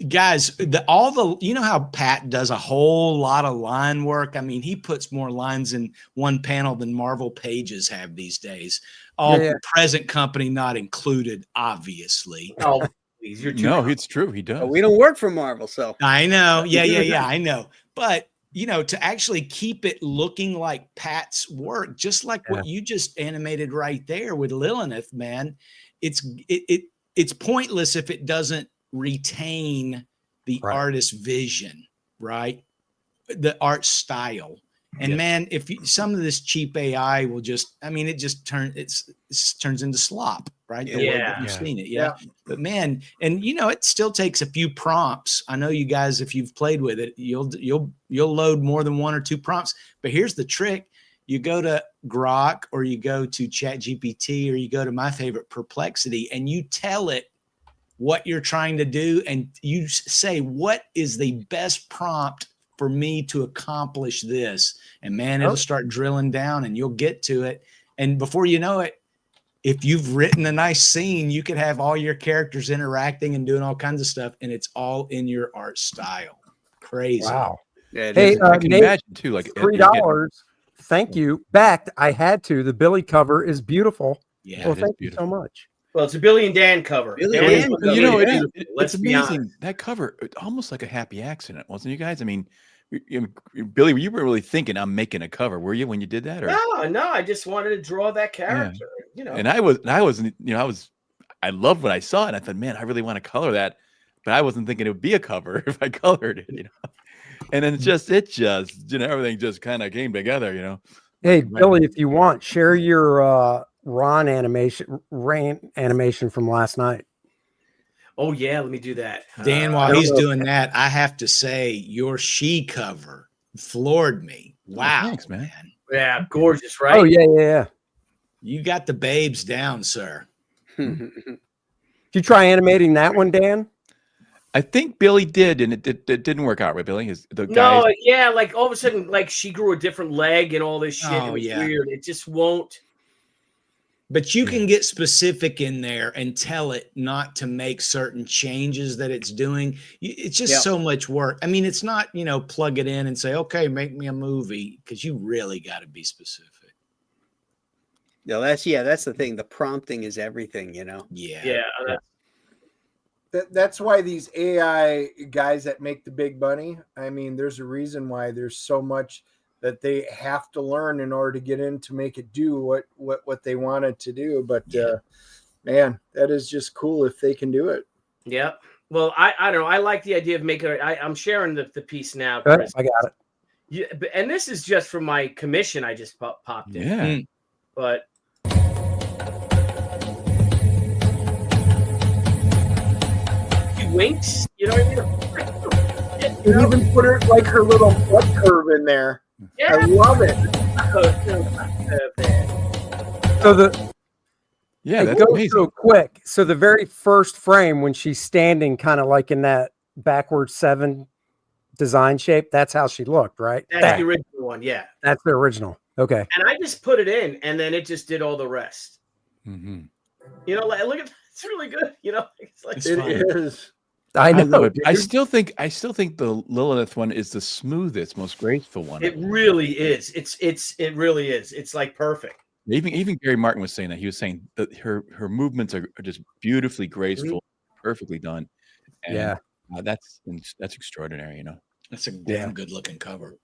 Guys, you know how Pat does a whole lot of line work. I mean, he puts more lines in one panel than Marvel pages have these days. All present company not included, obviously. Oh, please, you're too No, it's true. He does. But we don't work for Marvel, so I know. Yeah. I know. But to actually keep it looking like Pat's work, just like what you just animated right there with LILINETH, man, it's pointless if it doesn't retain the artist's vision, right? The art style. And man, if some of this cheap AI will just, I mean, it turns into slop, right? The way that you've seen it. Yeah. But man, and it still takes a few prompts. I know you guys, if you've played with it, you'll load more than one or two prompts. But here's the trick. You go to Grok, or you go to ChatGPT, or you go to my favorite, Perplexity, and you tell it what you're trying to do. And you say, what is the best prompt for me to accomplish this? And man, it'll start drilling down and you'll get to it. And before you know it, if you've written a nice scene, you could have all your characters interacting and doing all kinds of stuff. And it's all in your art style. Crazy. Wow. Yeah, Hey, I can Nate, imagine too. Like $3. Thank you. Backed. I had to. The Billy cover is beautiful. Yeah. Well, thank you so much. Well, it's a Billy and Dan cover. Billy They and always Dan. look It's beautiful. Let's be amazing. honest. That cover, almost like a happy accident, wasn't you guys? I mean, Billy, you were really thinking I'm making a cover, were you, when you did that? Or? No, I just wanted to draw that character. And I loved what I saw, and I thought, man, I really want to color that, but I wasn't thinking it would be a cover if I colored it, And then it just everything just kind of came together, Hey, Billy, if you want, share your rain animation from last night. Oh yeah, let me do that. Dan, while he's doing that, I have to say your she cover floored me. Wow. Oh, thanks, man. Yeah, gorgeous, right? Oh, yeah. You got the babes down, sir. Did you try animating that one, Dan? I think Billy did, and it didn't work out, right, Billy? No, yeah, like all of a sudden, like she grew a different leg and all this shit. Oh, It was yeah. weird. It just won't. But you can get specific in there and tell it not to make certain changes that it's doing. It's just so much work. I mean, it's not, plug it in and say, okay, make me a movie, because you really got to be specific. No, that's the thing. The prompting is everything, Yeah. That's why these AI guys that make the big money, I mean, there's a reason why there's so much that they have to learn in order to get in to make it do what they want it to do. But man, that is just cool if they can do it. Yeah. Well, I don't know. I like the idea of making. I'm sharing the piece now, Good. Chris. I got it. Yeah, and this is just from my commission. I just popped in. Yeah. But he winks. You know what I mean? You even put her like her little butt curve in there. Yeah. I love it. So the Yeah, it that's goes amazing. so quick. So the very first frame when she's standing kind of like in that backward 7 design shape, that's how she looked, right? That's the original one, yeah. That's the original. Okay. And I just put it in, and then it just did all the rest. Mm-hmm. You know, like, look at it's really good. You know, it's like It is. I know. love it. I dude. still think the LILINETH one is the smoothest, most graceful one. It really is. It really is. It's like perfect. Even Gary Martin was saying that. He was saying that her movements are just beautifully graceful, perfectly done. And, Yeah. That's extraordinary. You know. That's a damn good looking cover.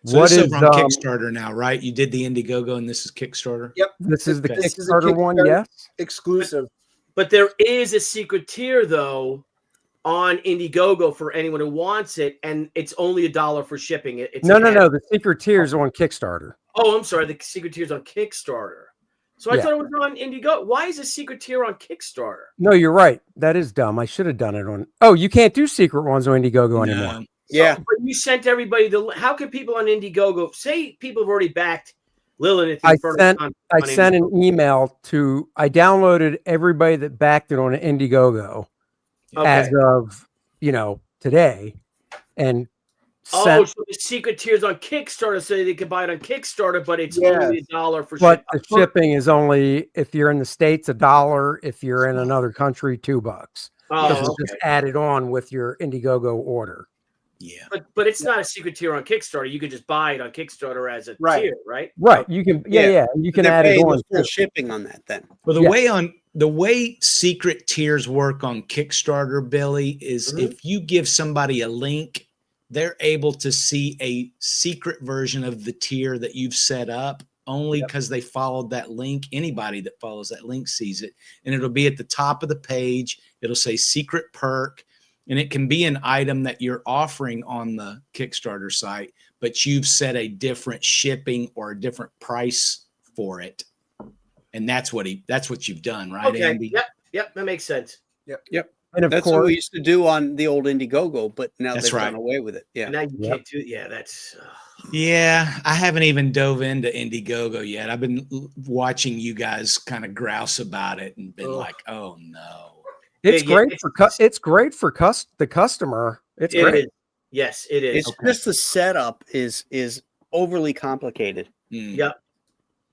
So What this is is, over on Kickstarter now, right? You did the Indiegogo and this is Kickstarter? Yep. This is the Okay. This is a Kickstarter one, Kickstarter yes. exclusive. But there is a secret tier though on Indiegogo for anyone who wants it, and it's only $1 for shipping. It's No. The secret tiers are on Kickstarter. Oh, I'm sorry. The secret tier is on Kickstarter. So I Yeah. thought it was on Indiegogo. Why is a secret tier on Kickstarter? No, you're right. That is dumb. I should have done it on. Oh, you can't do secret ones on Indiegogo anymore. No. Yeah. But you sent everybody the. How can people on Indiegogo say people have already backed LILINETH? I Infernal sent an email to. I downloaded everybody that backed it on Indiegogo as of today, and sent. So the secret tiers on Kickstarter, so they can buy it on Kickstarter, but it's Yes. only $1 for But shipping. the shipping is only if you're in the States $1. If you're in another country, $2. Because it's Oh, just added on with your Indiegogo order. Yeah. but it's not a secret tier on Kickstarter. You could just buy it on Kickstarter as a Right. tier, right? Right. You can. Yeah. You can They're add it paying on. the full too. shipping on that then. Well, Yeah. the way secret tiers work on Kickstarter, Billy, is if you give somebody a link, they're able to see a secret version of the tier that you've set up only because they followed that link. Anybody that follows that link sees it, and it'll be at the top of the page. It'll say secret perk, and it can be an item that you're offering on the Kickstarter site, but you've set a different shipping or a different price for it. And that's what you've done, right, Okay. Andy? Yep. That makes sense. Yep. And of That's what course, we used to do on the old Indiegogo, but now That's they've right. done away with it. Yeah. Now you can't do. Yeah, that's. Yeah, I haven't even dove into Indiegogo yet. I've been watching you guys kind of grouse about it and been like, "Oh no." it's Yeah, great for it's great for the customer. It's It great. is. Yes, it is. It's just the setup is overly complicated. Yep.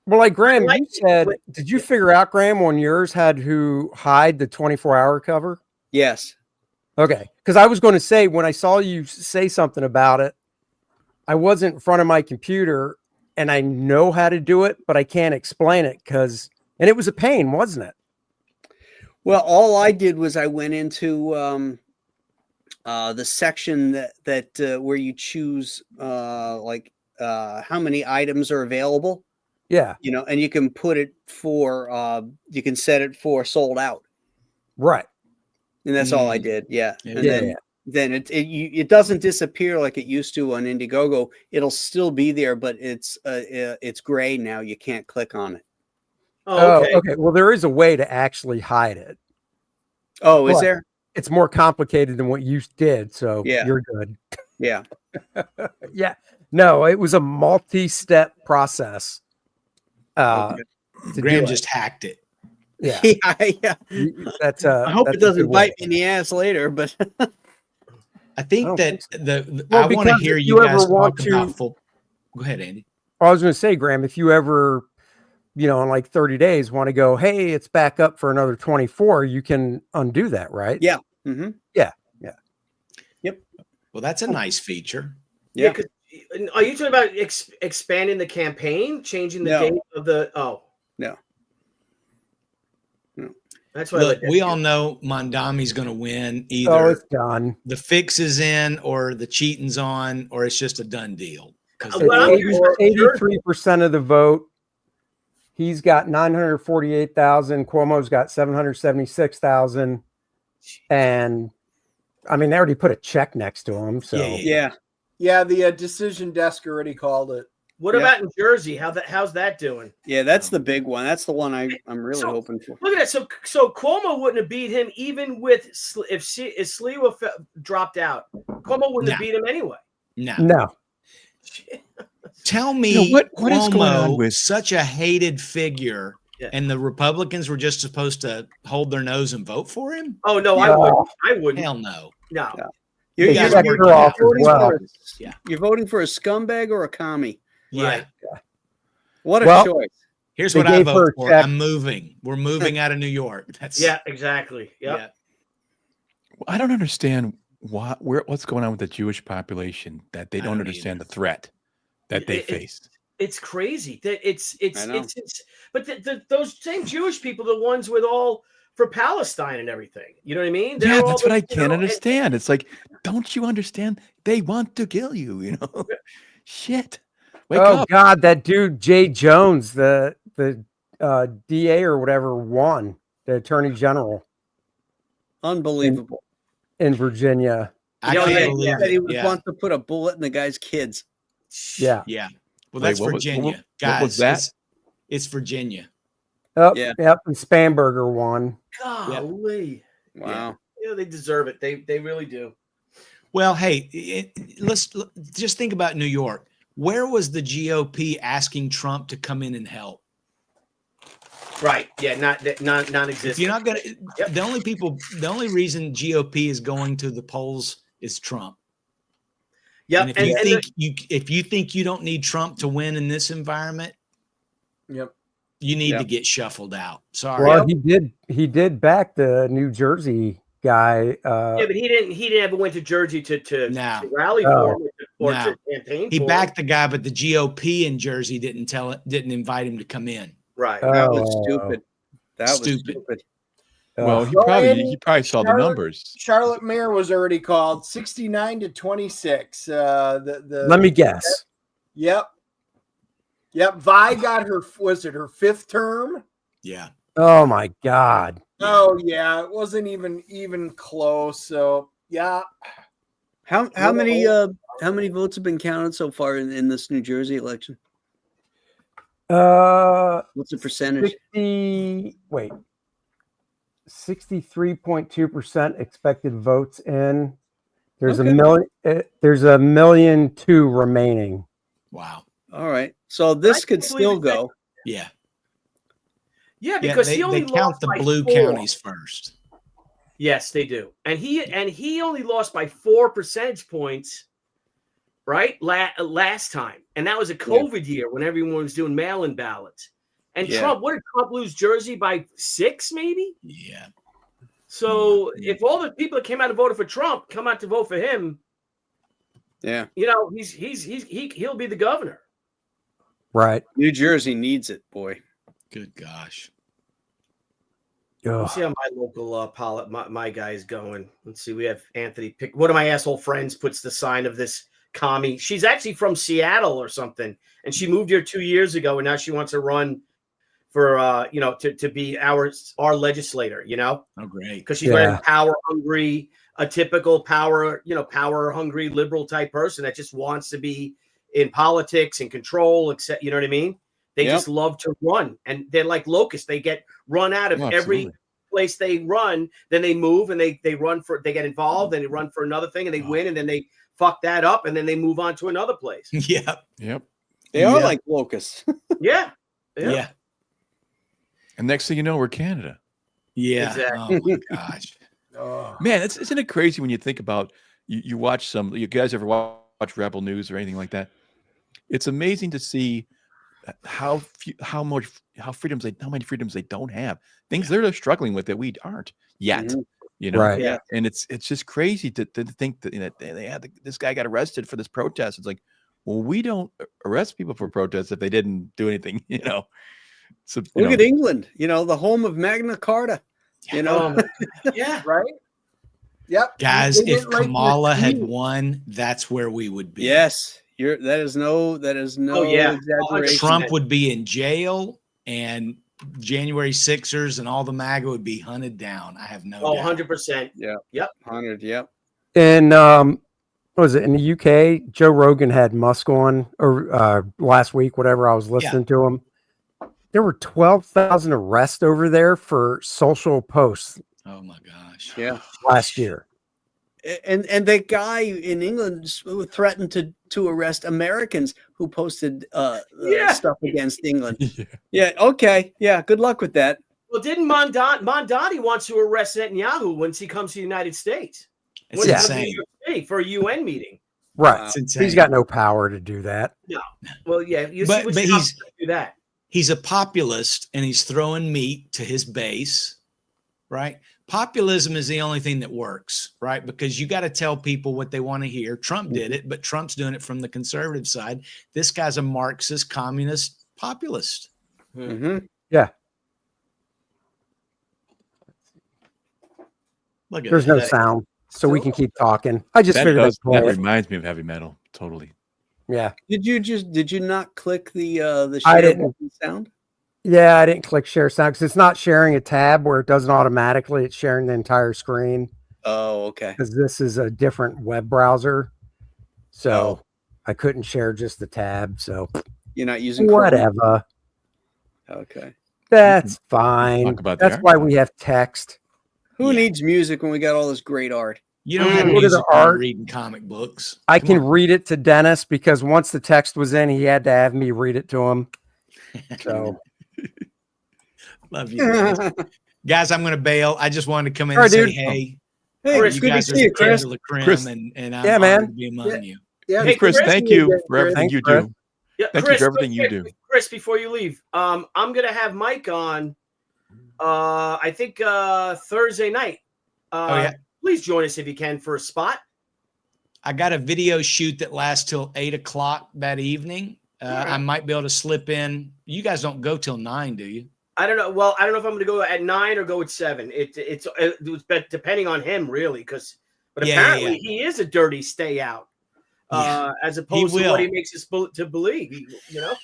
Well, like Graham, like you it, said, but- did you figure out, Graham, on yours had to hide the 24-hour cover? Yes. Okay, because I was going to say when I saw you say something about it, I wasn't in front of my computer and I know how to do it, but I can't explain it and it was a pain, wasn't it? Well, all I did was I went into the section that where you choose how many items are available, Yeah, and you can put it for you can set it for sold out, right. and that's all I did. Yeah, and Yeah. then it doesn't disappear like it used to on Indiegogo. It'll still be there, but it's gray now. You can't click on it. Oh, okay. Okay. Well, there is a way to actually hide it. Oh, is But there? It's more complicated than what you did, so Yeah. you're good. Yeah. Yeah. No, it was a multi-step process. Okay. To Graham do it. just hacked it. Yeah. Yeah. That's I hope that's it a doesn't good way. bite me in the ass later, but I think don't that think Well, I want to because hear if you you guys ever want talk about to- full. Go ahead, Andy. I was going to say, Graham, if you ever, in like 30 days want to go, hey, it's back up for another 24, you can undo that, right? yeah. Mm-hmm. Well, that's a nice feature. Yeah. 'Cause are you talking about expanding the campaign, changing the No. date of the? Oh, No. that's what. Look, we all know Mondami's going to win. Oh, Either it's done. the fix is in, or the cheating's on, or it's just a done deal. Because Well, I'm curious about yours. 83% of the vote. He's got 948,000. Cuomo's got 776,000. And I mean, they already put a check next to him. So Yeah. Yeah. Yeah, the decision desk already called it. What about in Jersey? How's that doing? Yeah, that's the big one. That's the one I'm really hoping for. Look at that. So Cuomo wouldn't have beat him even with if Sliwa dropped out. Cuomo wouldn't have beat him anyway. No. Tell me what is going on Cuomo, with such a hated figure, and the Republicans were just supposed to hold their nose and vote for him? Oh no, I wouldn't. I wouldn't. Hell no. No. You're voting for a scumbag or a commie. Yeah. What a choice. Here's what I vote for. I'm moving. We're moving out of New York. That's exactly. Yeah. I don't understand what's going on with the Jewish population that they don't understand the threat that they face. It's crazy. But those same Jewish people, the ones with all for Palestine and everything. You know what I mean? Yeah, that's what I can't understand. It's like, don't you understand? They want to kill you. You know, shit. Wake up. God, that dude Jay Jones, the DA or whatever, won, the Attorney General. Unbelievable. In Virginia. I can't believe he it. wants to put a bullet in the guy's kids. Yeah. Yeah. Well, that's Virginia. What was that? It's Virginia. Oh, yep. And Spanberger won. Golly. Wow. Yeah, they deserve it. They really do. Well, hey, let's just think about New York. Where was the GOP asking Trump to come in and help? Right. Yeah. Non-existent. If you're not going to, the only reason GOP is going to the polls is Trump. Yeah. And if you think you don't need Trump to win in this environment, you need to get shuffled out. Sorry. Well, he did back the New Jersey guy. Yeah, but he didn't ever went to Jersey to rally for him or to campaign. He backed the guy, but the GOP in Jersey didn't invite him to come in. Right. That was stupid. That was stupid. Well, he probably saw the numbers. Charlotte mayor was already called 69 to 26. Let me guess. Yep. Vi got her her fifth term? Yeah. Oh my God. Oh yeah, it wasn't even close. So yeah. How many votes have been counted so far in this New Jersey election? What's the percentage? 63.2% expected votes in. There's a million. There's 1.2 million remaining. Wow. All right. So this could still go. Yeah. Yeah, because they he only count lost the by blue 4. counties first. Yes, they do. And he only lost by 4 percentage points, right? Last time. And that was a COVID year when everyone was doing mail-in ballots. And Trump, what did Trump lose Jersey by 6, maybe? Yeah. So if all the people that came out and voted for Trump come out to vote for him, you know, he'll be the governor. Right. New Jersey needs it, boy. Good gosh. Let's see how my local my guy is going. Let's see. We have Anthony pick. One of my asshole friends puts the sign of this commie. She's actually from Seattle or something, and she moved here 2 years ago, and now she wants to run for to be our legislator. You know. Oh, great. Because she's very power hungry, a typical power hungry liberal type person that just wants to be in politics and control. Except, you know what I mean? They just love to run, and they're like locusts. They get run out of every place they run. Then they move and they get involved and they run for another thing and they win, and then they fuck that up and then they move on to another place. Yep. They are like locusts. Yeah. And next thing you know, we're Canada. Yeah. Exactly. Oh my gosh. Man, isn't it crazy when you think about you watch you guys ever watch Rebel News or anything like that? It's amazing to see how many freedoms they don't have. Things they're struggling with that we aren't yet. You know, Right. Yeah. And it's just crazy to think that they had this guy got arrested for this protest. It's like, well, we don't arrest people for protests if they didn't do anything. You know, so Look at England. You know, the home of Magna Carta. You know, right. Yep. Guys, if Kamala had won, that's where we would be. Yes. That is no exaggeration. Trump would be in jail, and January 6ers and all the MAGA would be hunted down. I have no doubt. 100%. Yeah. Yep. 100. Yep. And what was it in the UK? Joe Rogan had Musk on, or last week, whatever. I was listening to him. There were 12,000 arrests over there for social posts. Oh my gosh. Yeah. Last year. And that guy in England threatened to arrest Americans who posted stuff against England. Yeah. Okay. Yeah. Good luck with that. Well, didn't Mondani wants to arrest Netanyahu once he comes to the United States? It's insane. For a UN meeting. Right. It's insane. He's got no power to do that. No. Well, yeah. But he's do that. He's a populist and he's throwing meat to his base, right? Populism is the only thing that works, right? Because you got to tell people what they want to hear. Trump did it, but Trump's doing it from the conservative side. This guy's a Marxist, communist, populist. Mm-hmm. Yeah. Look at There's that. no sound, so we can keep talking. I just figured I'd play that it. reminds me of heavy metal. Totally. Yeah. Did you not click the I share didn't. sound? Yeah, I didn't click share sound because it's not sharing a tab where it does it automatically. It's sharing the entire screen. Oh, okay. Because this is a different web browser, so I couldn't share just the tab. So you're not using Chrome? whatever. Okay, that's fine. Talk about That's why we have text. Who needs music when we got all this great art? You don't have Look at music the when you're art. reading comic books. I Come can on. read it to Dennis because once the text was in, he had to have me read it to him. So Love you guys. Guys, I'm going to bail. I just wanted to come in All and right, say, dude. hey, Hey, you Chris, good to guys are see you, the creme Chris. de la creme, Chris. and I'm Yeah, honored man. to be among you. Yeah, Hey, Chris, thank you for everything Thanks, you Chris. do. Yeah, Thank Chris, you for everything you do. Chris, before you leave, I'm gonna have Mike on. I think Thursday night. Yeah. Please join us if you can for a spot. I got a video shoot that lasts till 8 o'clock that evening. I might be able to slip in. You guys don't go till 9, do you? I don't know. Well, I don't know if I'm going to go at 9 or go at 7. It's depending on him, really, but apparently he is a dirty stay out, as opposed to what he makes us to believe. You know.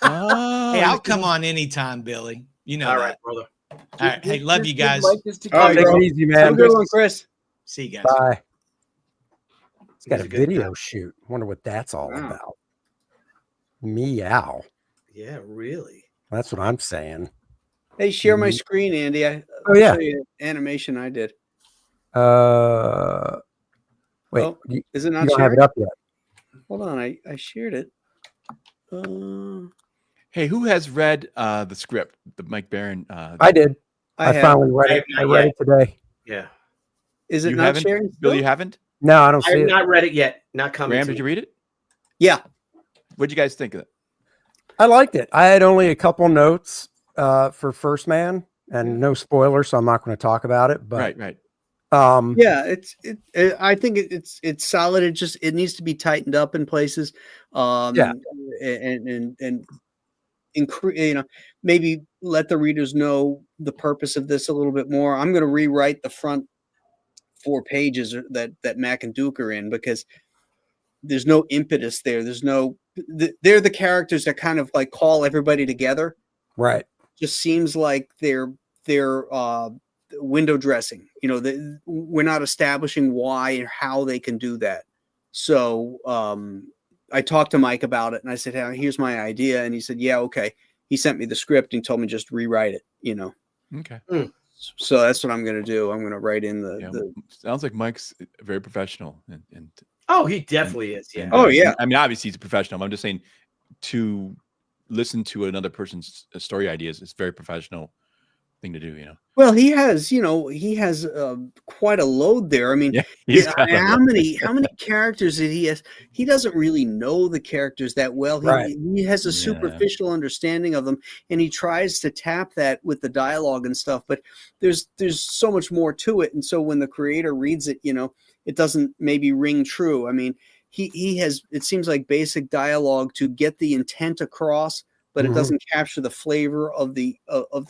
Hey, I'll come on anytime, Billy. You know. All that. right, brother. All right. Hey, love you guys. All right, take bro. it easy, Have man. a good one, Chris. See you guys. Bye. It's got He's a a good video guy. shoot. Wonder what that's all Wow. about. Meow. Yeah, really. That's what I'm saying. Hey, share my screen, Andy. I'll yeah. show you an animation I did. Wait, Oh, you is it not don't have sharing? it up yet. Hold on, I shared it. Hey, who has read the script, the Mike Barron? I did. I have. finally read I it. have I not read yet. it today. Yeah. Is it You not haven't? sharing? Bill, still? you haven't? No, I don't I see have it. not read it yet. Not coming. Graham, to did you read it? Yeah. What'd you guys think of it? I liked it. I had only a couple notes for First Man, and no spoilers, so I'm not going to talk about it. But Right. Yeah, I think it's solid. It needs to be tightened up in places. Yeah. And maybe let the readers know the purpose of this a little bit more. I'm going to rewrite the front 4 pages that Mac and Duke are in, because there's no impetus there. They're the characters that kind of like call everybody together. right. Just seems like they're window dressing. We're not establishing why or how they can do that. So I talked to Mike about it, and I said, "Hey, here's my idea," and he said, "Yeah, okay." He sent me the script and told me just rewrite it. Okay. So that's what I'm going to do. I'm going to write in the Sounds like Mike's very professional. And Oh, he definitely is. Yeah. Oh, yeah. I mean, obviously he's a professional. I'm just saying, to listen to another person's story ideas is very professional thing to do. Well, he has quite a load there. I mean, he's how many characters did he has? He doesn't really know the characters that well. He has a superficial understanding of them, and he tries to tap that with the dialogue and stuff. But there's so much more to it, and so when the creator reads it, it doesn't maybe ring true. I mean, he has, it seems like, basic dialogue to get the intent across, but it doesn't capture the flavor of the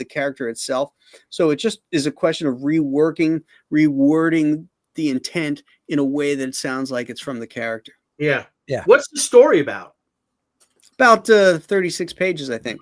character itself. So it just is a question of rewording the intent in a way that it sounds like it's from the character. Yeah. Yeah. What's the story about? About 36 pages, I think.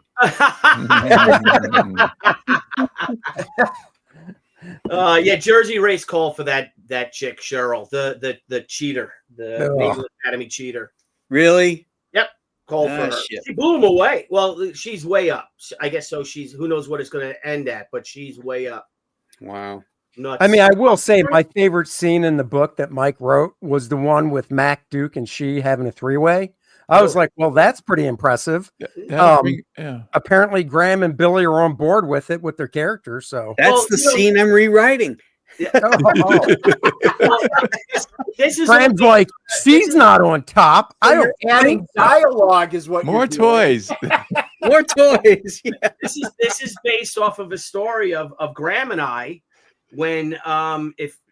Yeah, Jersey Race called for that chick, Cheryl, the cheater, the Naval Academy cheater. Really? Yep, called for her. Shit. She blew him away. Well, she's way up. I guess so. She's who knows what it's going to end at, but she's way up. Wow. Nuts. I mean, I will say my favorite scene in the book that Mike wrote was the one with Mac, Duke, and she having a three-way. I was like, well, that's pretty impressive. Apparently, Graham and Billy are on board with it with their characters. So that's the scene I'm rewriting. This is Graham's like, she's not on top. I don't adding dialogue is what more toys. More toys. Yeah. This is based off of a story of Graham and I when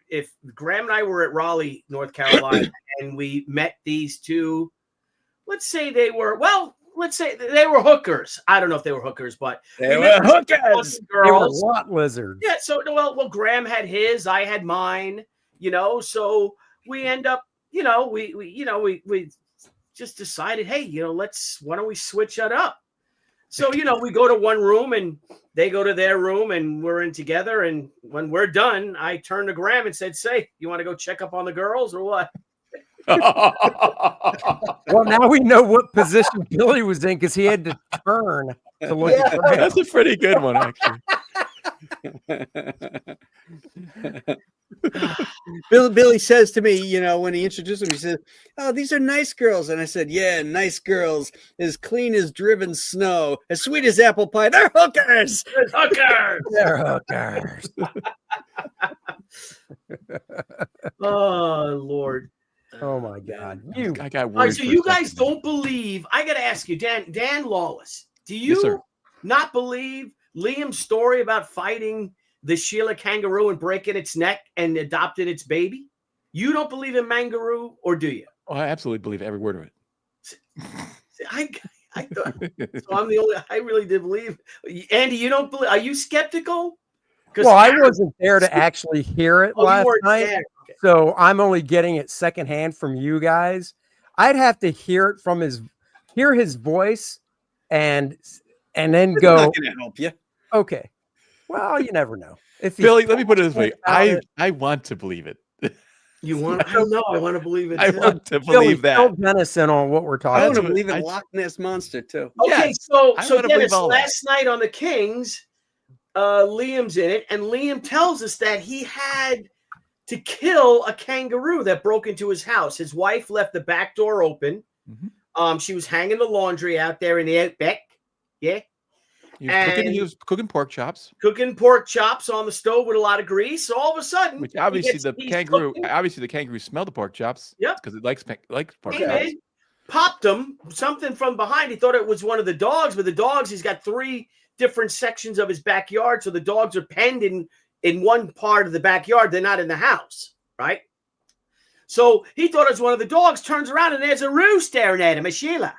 if Graham and I were at Raleigh, North Carolina, and we met these two. Let's say they were hookers. I don't know if they were hookers, but they were hookers. They were lot lizards. Yeah. So well, Graham had his, I had mine. So we end up, we just decided, hey, why don't we switch it up? So we go to one room and they go to their room and we're in together. And when we're done, I turned to Graham and said, "Say, you want to go check up on the girls or what?" Well, now we know what position Billy was in because he had to turn to look at Graham. That's a pretty good one, actually. Billy says to me, when he introduced him, he said, "Oh, these are nice girls." And I said, "Yeah, nice girls, as clean as driven snow, as sweet as apple pie. They're hookers. They're hookers." Oh, Lord. Oh my God! I got all right, so you guys don't believe? I got to ask you, Dan Lawless. Do you not believe Liam's story about fighting the Sheila kangaroo and breaking its neck and adopting its baby? You don't believe in Mangaroo, or do you? Oh, I absolutely believe every word of it. I thought so. I'm the only. I really did believe. Andy, you don't believe? Are you skeptical? Well, I wasn't there to actually hear it last night. Okay. So I'm only getting it secondhand from you guys. I'd have to hear it from hear his voice and then go. Not gonna help you. Okay. Well, you never know. Billy, let me put it this way. I want to believe it. You want? I know. I want to believe it. I want to believe that. Fill Dennis in on what we're talking. I want to about. believe in Loch Ness Monster too. Okay, Yes, so Dennis, Dennis, last night on the Kings, Liam's in it, and Liam tells us that he had to kill a kangaroo that broke into his house. His wife left the back door open. Mm-hmm. She was hanging the laundry out there in the outback. Yeah. He was cooking pork chops. Cooking pork chops on the stove with a lot of grease. So all of a sudden, which obviously the kangaroo smelled the pork chops. Yep. Because it likes pork chops. Popped him something from behind. He thought it was one of the dogs, but the dogs, he's got 3 different sections of his backyard. So the dogs are penned in one part of the backyard. They're not in the house, right? So he thought it was one of the dogs, turns around and there's a roo staring at him, a Sheila.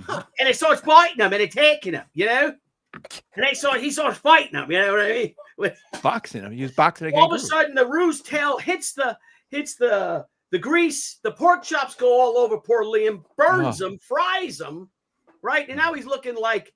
And it starts biting him and attacking him, And he starts fighting him, you know what I mean? Boxing him. He was boxing All of a sudden, the roo's tail hits the grease. The pork chops go all over poor Liam, burns him, fries him, right? And now he's looking like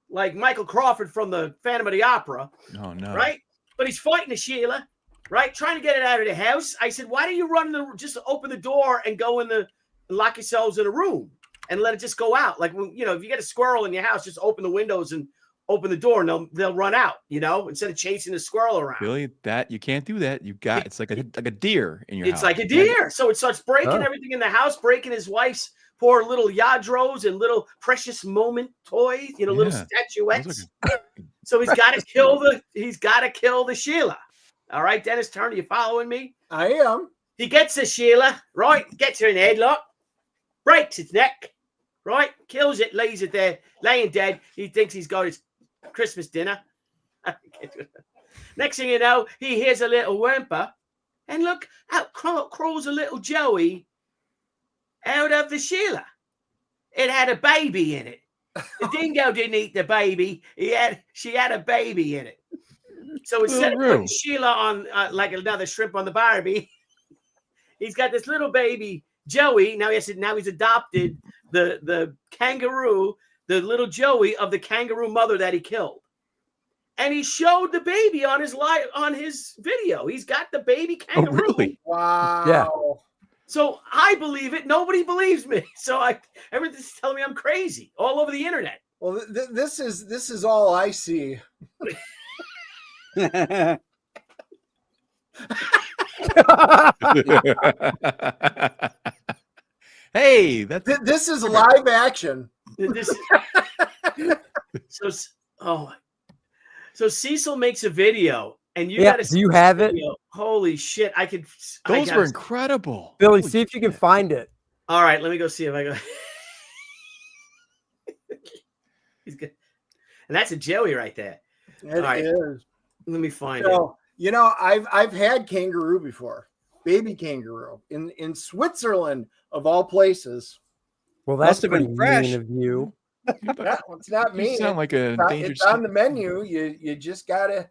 Michael Crawford from the Phantom of the Opera. Oh, no. Right? But he's fighting the Sheila, right? Trying to get it out of the house. I said, why do you just open the door and go and lock yourselves in a room and let it just go out? Like, if you get a squirrel in your house, just open the windows and open the door and they'll run out, instead of chasing the squirrel around. Billy, you can't do that. It's like a deer in your house. It's like a deer. So it starts breaking everything in the house, breaking his wife's poor little Yadros and little precious moment toys, little statuettes. So he's got to kill the Sheila. All right, Dennis Turner, you following me? I am. He gets the Sheila, right? Gets her in the headlock, breaks its neck, right? Kills it, lays it there, laying dead. He thinks he's got his Christmas dinner. Next thing you know, he hears a little whimper, and look, out crawls a little Joey out of the Sheila. It had a baby in it. The dingo didn't eat the baby. She had a baby in it. So instead of putting Sheila on like another shrimp on the Barbie, he's got this little baby Joey. Now he's adopted the kangaroo, the little Joey of the kangaroo mother that he killed. and he showed the baby on his video. He's got the baby kangaroo. Oh, really? Wow. Yeah. So I believe it. Nobody believes me. So everything's telling me I'm crazy all over the internet. Well, this is all I see. Hey, that's This is live action. So Cecil makes a video, and you Yeah, got to. do you have it? Holy shit! those were incredible. Billy, Holy see if you can shit. find it. All right, let me go see if I go. He's good, and that's a Joey right there. It right. is. Let me find it. So, I've had kangaroo before, baby kangaroo in Switzerland of all places. Well, that's Must have been pretty fresh. mean of you. No, it's not You me. sound like a endangered It's on the menu. You just gotta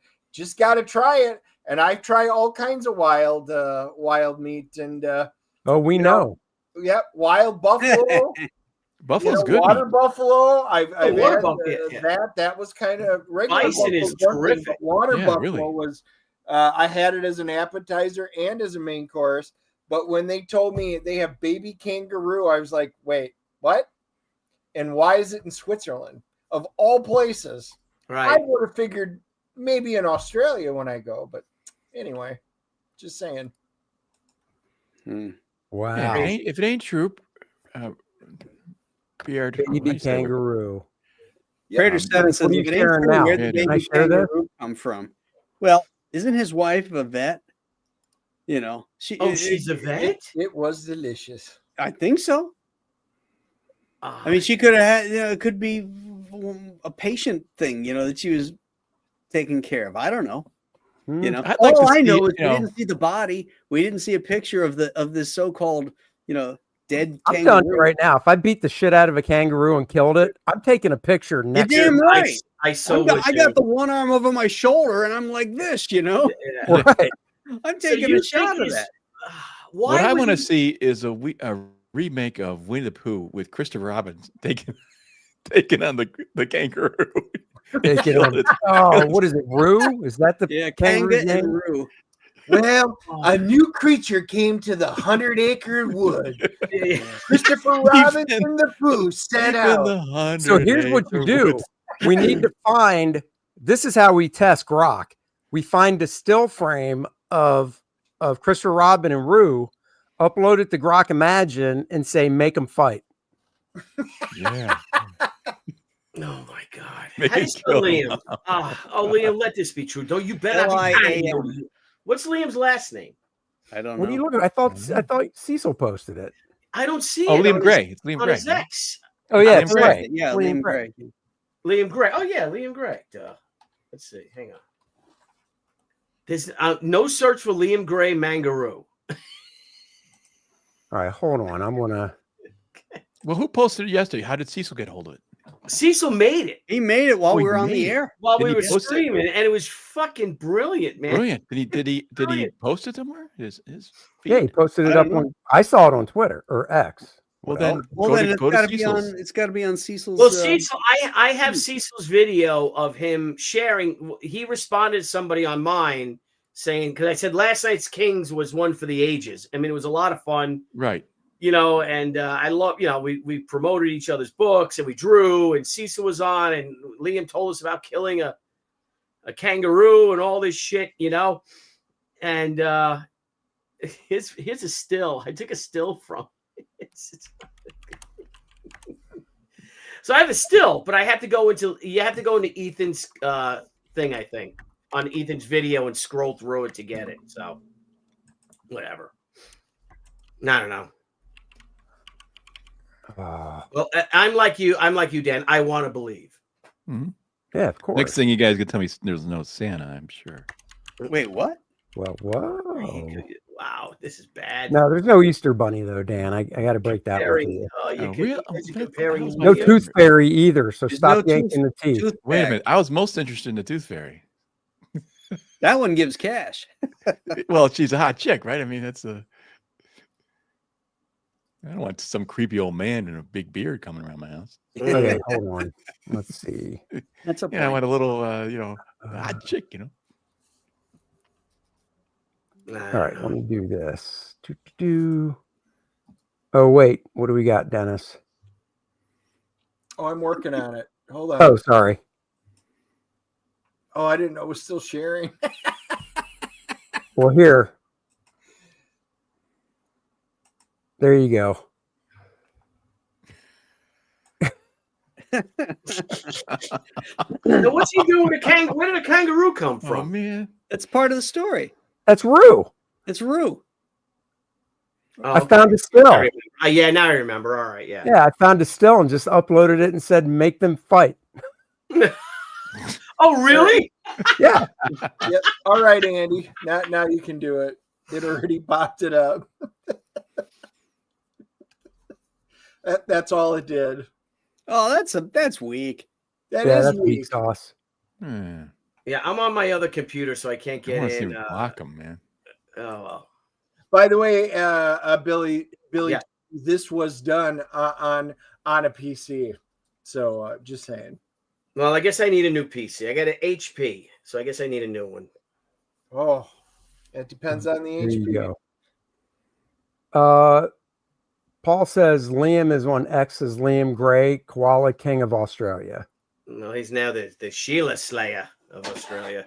try it. And I try all kinds of wild meat and Oh, we know. yep, wild buffalo. Buffalo's good. Water meat. buffalo. I've water had buffalo, yeah. that was kind of regular. Bison is buffalo's one thing, terrific. but water Yeah, buffalo really. was. I had it as an appetizer and as a main course. But when they told me they have baby kangaroo, I was like, wait, what? And why is it in Switzerland of all places? I Right. would have figured maybe in Australia when I go, but anyway, just saying. Wow. Yeah, if it ain't true, Pierre, Baby kangaroo. Prater 7 says, What are you if it ain't sharing true, now? where the Can I baby share this? kangaroo come from? Well, isn't his wife a vet? She's a vet. It was delicious. I think so. I mean, she could have had, it could be a patient thing, that she was taking care of. I don't know. I'd like All to I see, know is you we know- didn't see the body. We didn't see a picture of this so-called, dead I'm kangaroo. telling you right now, if I beat the shit out of a kangaroo and killed it, I'm taking a picture You're next damn to right. I I got the one arm over my shoulder, and I'm like this, Right. I'm taking a shot of that. What I want to see is a remake of Winnie the Pooh with Christopher Robin taking on the kangaroo. Taking on, oh, what is it? Roo? Is that the kangaroo's Kanga name? and Roo. Well, a new creature came to the 100-acre wood. Christopher Robinson the Pooh set out. So here's what you do. We need to find, this is how we test Grok. We find a still frame of Christopher Robin and Roo, upload it to Grok Imagine, and say, make them fight. Yeah. Oh my God. Make How do you it spell kill him. Liam? Liam, let this be true. Don't you better not be Liam. What's Liam's last name? I don't What are know. you looking at? I thought Cecil posted it. I don't see Oh, it. Liam on Gray. His, It's Liam on Gray. his X. Oh, yeah, Liam it's Gray. right. Yeah, Liam Gray. Liam Gray. Oh, yeah, Liam Gray. Duh. Let's see. Hang on. There's no search for Liam Gray Mangaroo. All right, hold on. I'm going to. Well, who posted it yesterday? How did Cecil get hold of it? Cecil made it He made it while Oh, we he were on made the it. air. while Did we he were post it? streaming, and it was fucking brilliant, man. Brilliant. Did he Brilliant. post it somewhere? His Yeah, he feed? posted it I up don't know. on. I saw it on Twitter or X. Well, Whatever. then Well, go then to, it's go got to to be Cecil's. on. It's got to be on Cecil's. Well, Cecil, I have Cecil's video of him sharing. He responded to somebody on mine saying, because I said last night's Kings was one for the ages. I mean, it was a lot of fun, Right. and I love, we promoted each other's books and we drew, and Cecil was on, and Liam told us about killing a kangaroo and all this shit, and here's a still. I took a still from So I have a still, but you have to go into Ethan's thing, I think, on Ethan's video and scroll through it to get it. So whatever. I don't know. Well, I'm like you, Dan. I want to believe. Mm-hmm. Yeah, of course. Next thing you guys can tell me there's no Santa, I'm sure. Wait, what? Well, whoa. Wow, this is bad. No, there's no Easter bunny though, Dan. I got to break that one to you. Comparing. No tooth fairy either. So There's stop no yanking the teeth. Wait a minute. I was most interested in the Tooth Fairy. That one gives cash. Well, she's a hot chick, right? I mean, that's a. I don't want some creepy old man in a big beard coming around my house. Okay, hold on. Let's see. That's a Yeah, I point. want a little, hot chick, All right, let me do this. Oh, wait. What do we got, Dennis? Oh, I'm working on it. Hold on. Oh, sorry. Oh, I didn't know it was still sharing. Well, here. There you go. Now, what's he doing with a kangaroo? Where did a kangaroo come Oh, from? man. That's part of the story. That's Rue. It's Rue. Oh, I found it still. Yeah, now I remember. All right, yeah. Yeah, I found it still and just uploaded it and said, make them fight. Oh, really? Yeah. Yep. All right, Andy. Now you can do it. It already popped it up. That's all it did. Oh, that's weak. That's weak sauce. Yeah, I'm on my other computer, so I can't I get want to see in. him block him, man. Oh, well. By the way, Billy, Yeah. this was done on a PC. So just saying. Well, I guess I need a new PC. I got an HP, so I guess I need a new one. Oh, it depends on the There HP. you go. Paul says Liam is on X as Liam Gray, Koala King of Australia. No, he's now the Sheila Slayer of Australia.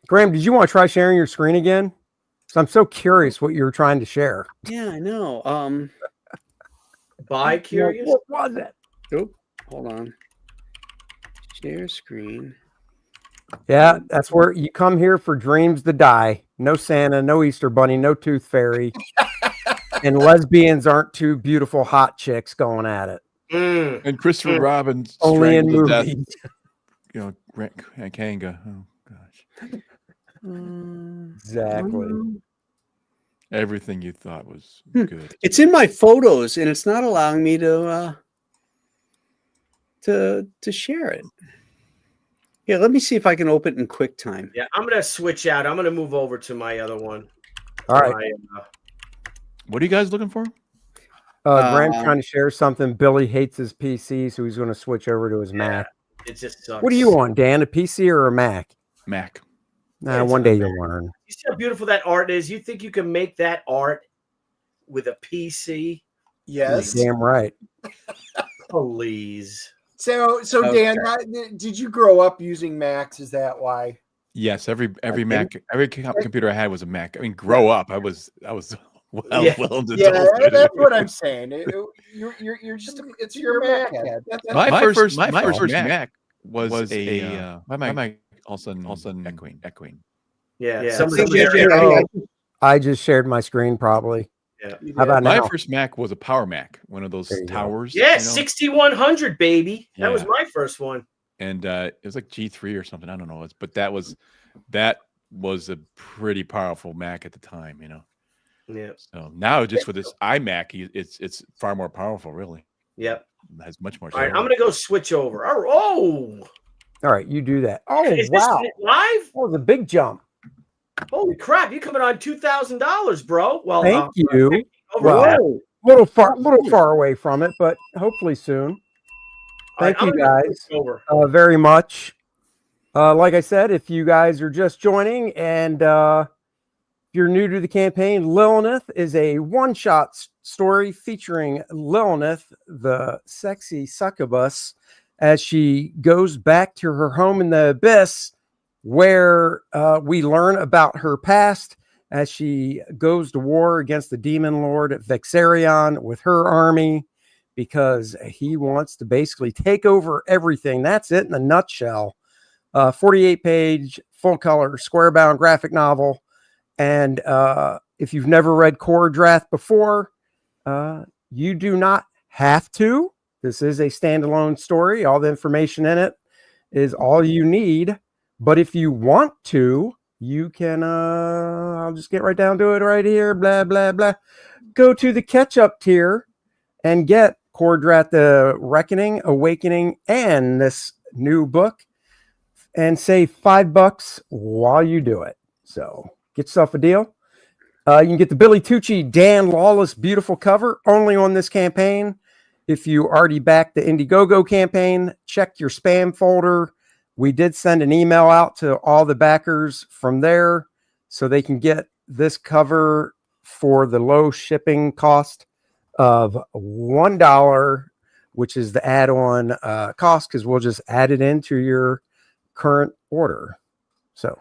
Graham, did you want to try sharing your screen again? So I'm so curious what you were trying to share. Yeah, I know. By curious? What was it? Oh, hold on. Share screen. Yeah, that's where you come here for dreams to die. No Santa, no Easter Bunny, no Tooth Fairy. And lesbians aren't two beautiful hot chicks going at it. And Christopher Robin Only in strangled to movies. death, Kanga. Oh, gosh. Exactly. Everything you thought was good. It's in my photos, and it's not allowing me to share it. Yeah, let me see if I can open it in QuickTime. Yeah, I'm gonna switch out. I'm gonna move over to my other one. All right. What are you guys looking for? Graham's trying to share something. Billy hates his PC, so he's going to switch over to his Mac. It just sucks. What are you on, Dan? A PC or a Mac? Mac. Nah, one day you'll learn. You see how beautiful that art is? You think you can make that art with a PC? Yes. Damn right. Please. So Dan, did you grow up using Macs? Is that why? Yes, every Mac, every computer I had was a Mac. I mean, grow up. I was well into that's what I'm saying. You're just it's your Mac head. My first Mac was a my all of a sudden echoing. Yeah. I just shared my screen probably. Yeah. How about my now? first Mac was a Power Mac, one of those towers. Yeah, 6100, baby. That was my first one. And it was like G3 or something. I don't know. But that was a pretty powerful Mac at the time, Yeah. So now just with this iMac, it's far more powerful, really. Yep. It has much more. All right, I'm gonna go switch over. Oh. All right, you do that. Oh, Is wow. this live? That was a big jump. Holy crap! You coming on $2,000, bro? Well, Thank you. Well, little far away from it, but hopefully soon. Thank you guys very much. Like I said, if you guys are just joining and if you're new to the campaign, LILINETH is a one-shot story featuring LILINETH, the sexy succubus, as she goes back to her home in the abyss, where we learn about her past as she goes to war against the demon lord Vexarion with her army, because he wants to basically take over everything. That's it in a nutshell. 48-page, full-color, square-bound graphic novel. And if you've never read Kor-Drath before, you do not have to. This is a standalone story. All the information in it is all you need. But if you want to, you can, I'll just get right down to it right here, blah, blah, blah. Go to the catch-up tier and get Kor-Drath, The Reckoning, Awakening, and this new book, and save $5 while you do it. So get yourself a deal. You can get the Billy Tucci Dan Lawless beautiful cover only on this campaign. If you already backed the Indiegogo campaign, check your spam folder. We did send an email out to all the backers from there so they can get this cover for the low shipping cost of $1, which is the add-on cost, because we'll just add it into your current order. So,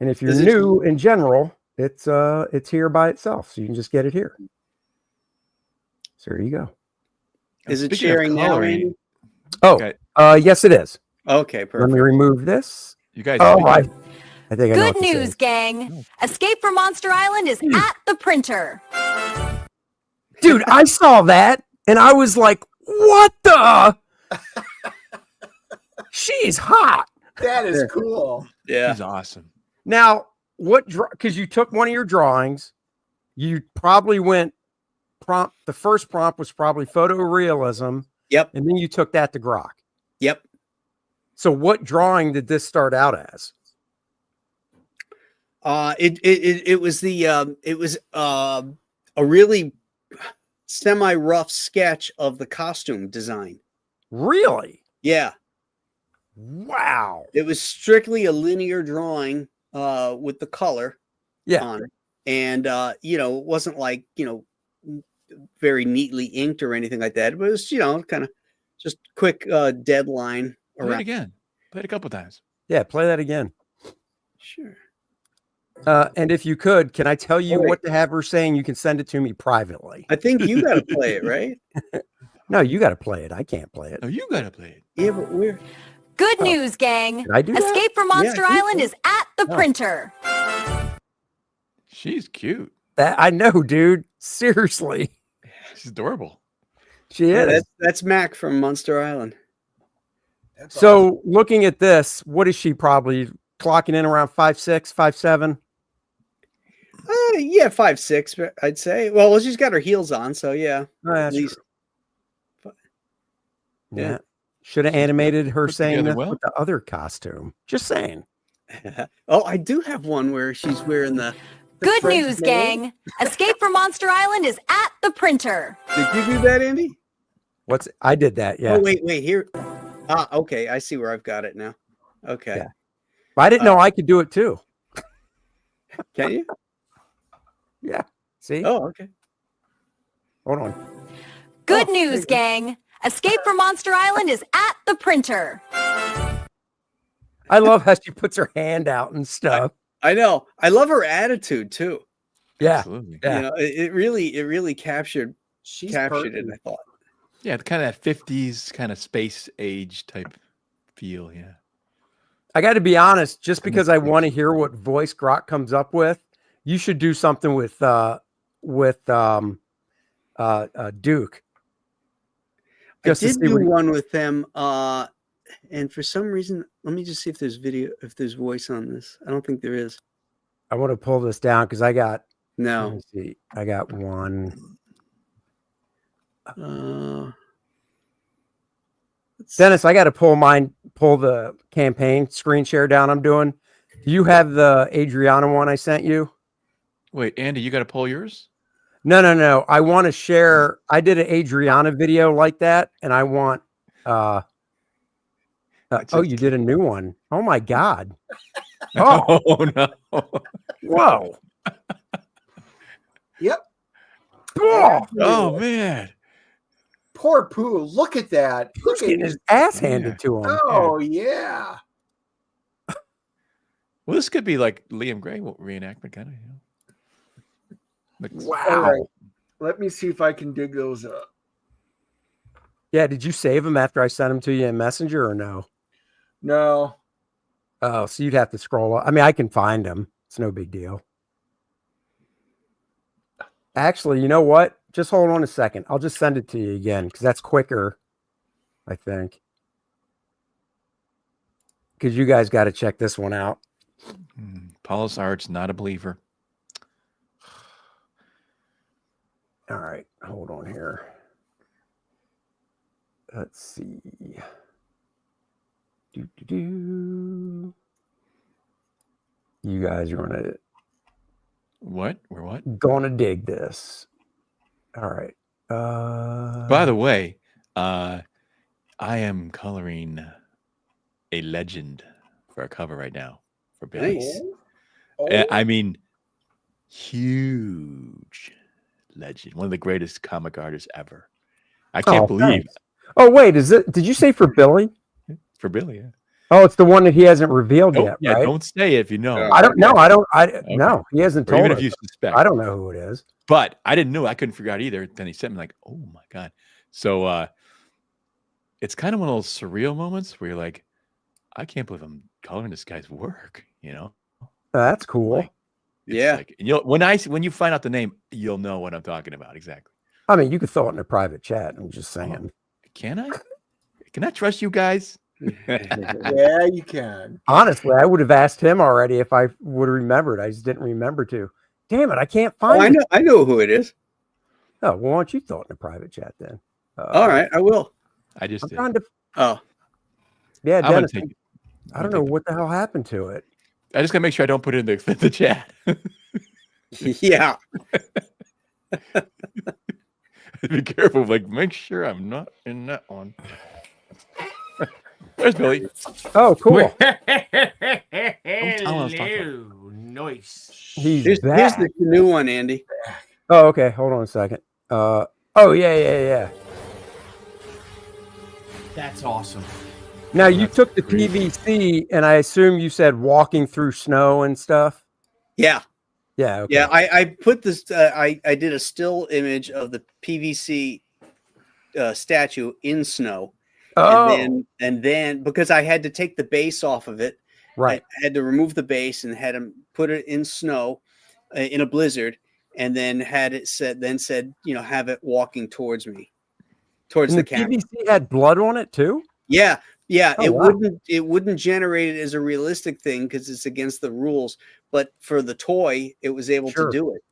and if you're new in general, it's here by itself, so you can just get it here. So there you go. Is it Speaking of sharing now, coloring, Andy? Oh, Okay. yes, it is. Okay, Let perfect. me remove this. You guys. Oh, speaking I of- think I know Good what to say. news, gang. Escape from Monster Island is at the printer. Dude, I saw that and I was like, what the? She's hot. That is cool. Yeah. He's awesome. Now, what, because you took one of your drawings, you probably went prompt. The first prompt was probably photorealism. Yep. And then you took that to Grok. Yep. So what drawing did this start out as? It was a really semi-rough sketch of the costume design. Really? Yeah. Wow. It was strictly a linear drawing with the color on it. And it wasn't like, very neatly inked or anything like that. But it was, kind of just quick deadline Play it around. again. Play it a couple times. Yeah, play that again. Sure. And if you could, can I tell you wait. what to have her saying? You can send it to me privately. I think you got to play it, right? No, you got to play it. I can't play it. No, you gotta play it. Yeah, but we're Good news, gang. Did I do that? Escape from Monster I think Island so. is at the printer. She's cute. That I know, dude. Seriously, She's adorable. she is. that's Mac from Monster Island. That's So looking at this, what is she probably clocking in around 5'6", 5'7"? Yeah, 5'6", I'd say. Well, she's got her heels on, so yeah, Oh, at that's least. true. Yeah. Yeah. Should have animated her put saying together this well. with the other costume. Just saying. Oh, I do have one where she's wearing the Good French news, maid. gang. Escape from Monster Island is at the printer. Did you do that, Andy? I did that. Yeah. Oh, wait, here. Okay, I see where I've got it now. Okay. Yeah. I didn't know I could do it too. Can you? Yeah. See? Oh, okay. Hold on. Good news, gang. Escape from Monster Island is at the printer. I love how she puts her hand out and stuff. I know. I love her attitude too. Yeah. Absolutely. Yeah. It really captured She's it. perfect. I thought. Yeah, kind of that 50s kind of space age type feel. Yeah. I got to be honest, just because I want to hear what voice Grok comes up with, you should do something with Duke. Just I to did see do what he- one with them, and for some reason, let me just see if there's voice on this. I don't think there is. I want to pull this down because I got. Let No. me see. I got one. Dennis, I got to pull the campaign screen share down. I'm doing. Do you have the Adriana one I sent you? Wait, Andy, you got to pull yours? No. I want to share. I did an Adriana video like that, and I want. Oh, you did a new one. Oh my God. Oh, Oh no. whoa. Yep. Oh, Oh man. Poor Pooh. Look at that. he's Look at getting his ass handed to him. Oh yeah. Well, this could be like Liam Gray reenactment, kind of. Wow. All right. Let me see if I can dig those up. Yeah, did you save them after I sent them to you in Messenger or no? No. Oh, so you'd have to scroll up. I mean, I can find them. It's no big deal. Actually, you know what? Just hold on a second. I'll just send it to you again because that's quicker, I think. Because you guys got to check this one out. Paul's Art's not a believer. All right, hold on here. Let's see. You guys are gonna. What? We're what? Gonna dig this. All right. By the way, I am coloring a legend for a cover right now for Billy. Nice. I mean, huge legend. One of the greatest comic artists ever. I can't believe. Thanks. Oh wait, did you say for Billy? For Billy, yeah. Oh, it's the one that he hasn't revealed yet, yeah, right? don't say it if you know. I don't know. No, he hasn't Or told even us. if you suspect. I don't know who it is. But I didn't know. I couldn't figure out either. Then he sent me like, oh my God. So it's kind of one of those surreal moments where you're like, I can't believe I'm coloring this guy's work, you know? That's cool. Like, like, and when you find out the name, you'll know what I'm talking about. Exactly. I mean, you could throw it in a private chat. I'm just saying. Can I? Can I trust you guys? Yeah, you can. Honestly, I would have asked him already if I would have remembered. I just didn't remember to. Damn it, I can't find it. I know who it is. Oh, well, why don't you throw it in a private chat then? All right, I will. I just I'm did. trying to. Oh, yeah, I'm gonna Dennis. take it. I don't know what the hell happened to it. I just gotta make sure I don't put it in the chat. yeah. Be careful. Like, make sure I'm not in that one. There's Billy. Oh, cool. Hello, nice. Here's the new one, Andy. Oh, okay. Hold on a second. Oh, yeah. That's awesome. Now you took the PVC, and I assume you said walking through snow and stuff. Yeah. Yeah. Okay. Yeah. I put this. I did a still image of the PVC statue in snow. Oh. And then because I had to take the base off of it, right. I had to remove the base and had him put it in snow in a blizzard, and then had it said, have it walking towards me, towards And the the camera. PVC had blood on it too. Yeah. Oh, it wow. wouldn't generate it as a realistic thing because it's against the rules. But for the toy, it was able to do it.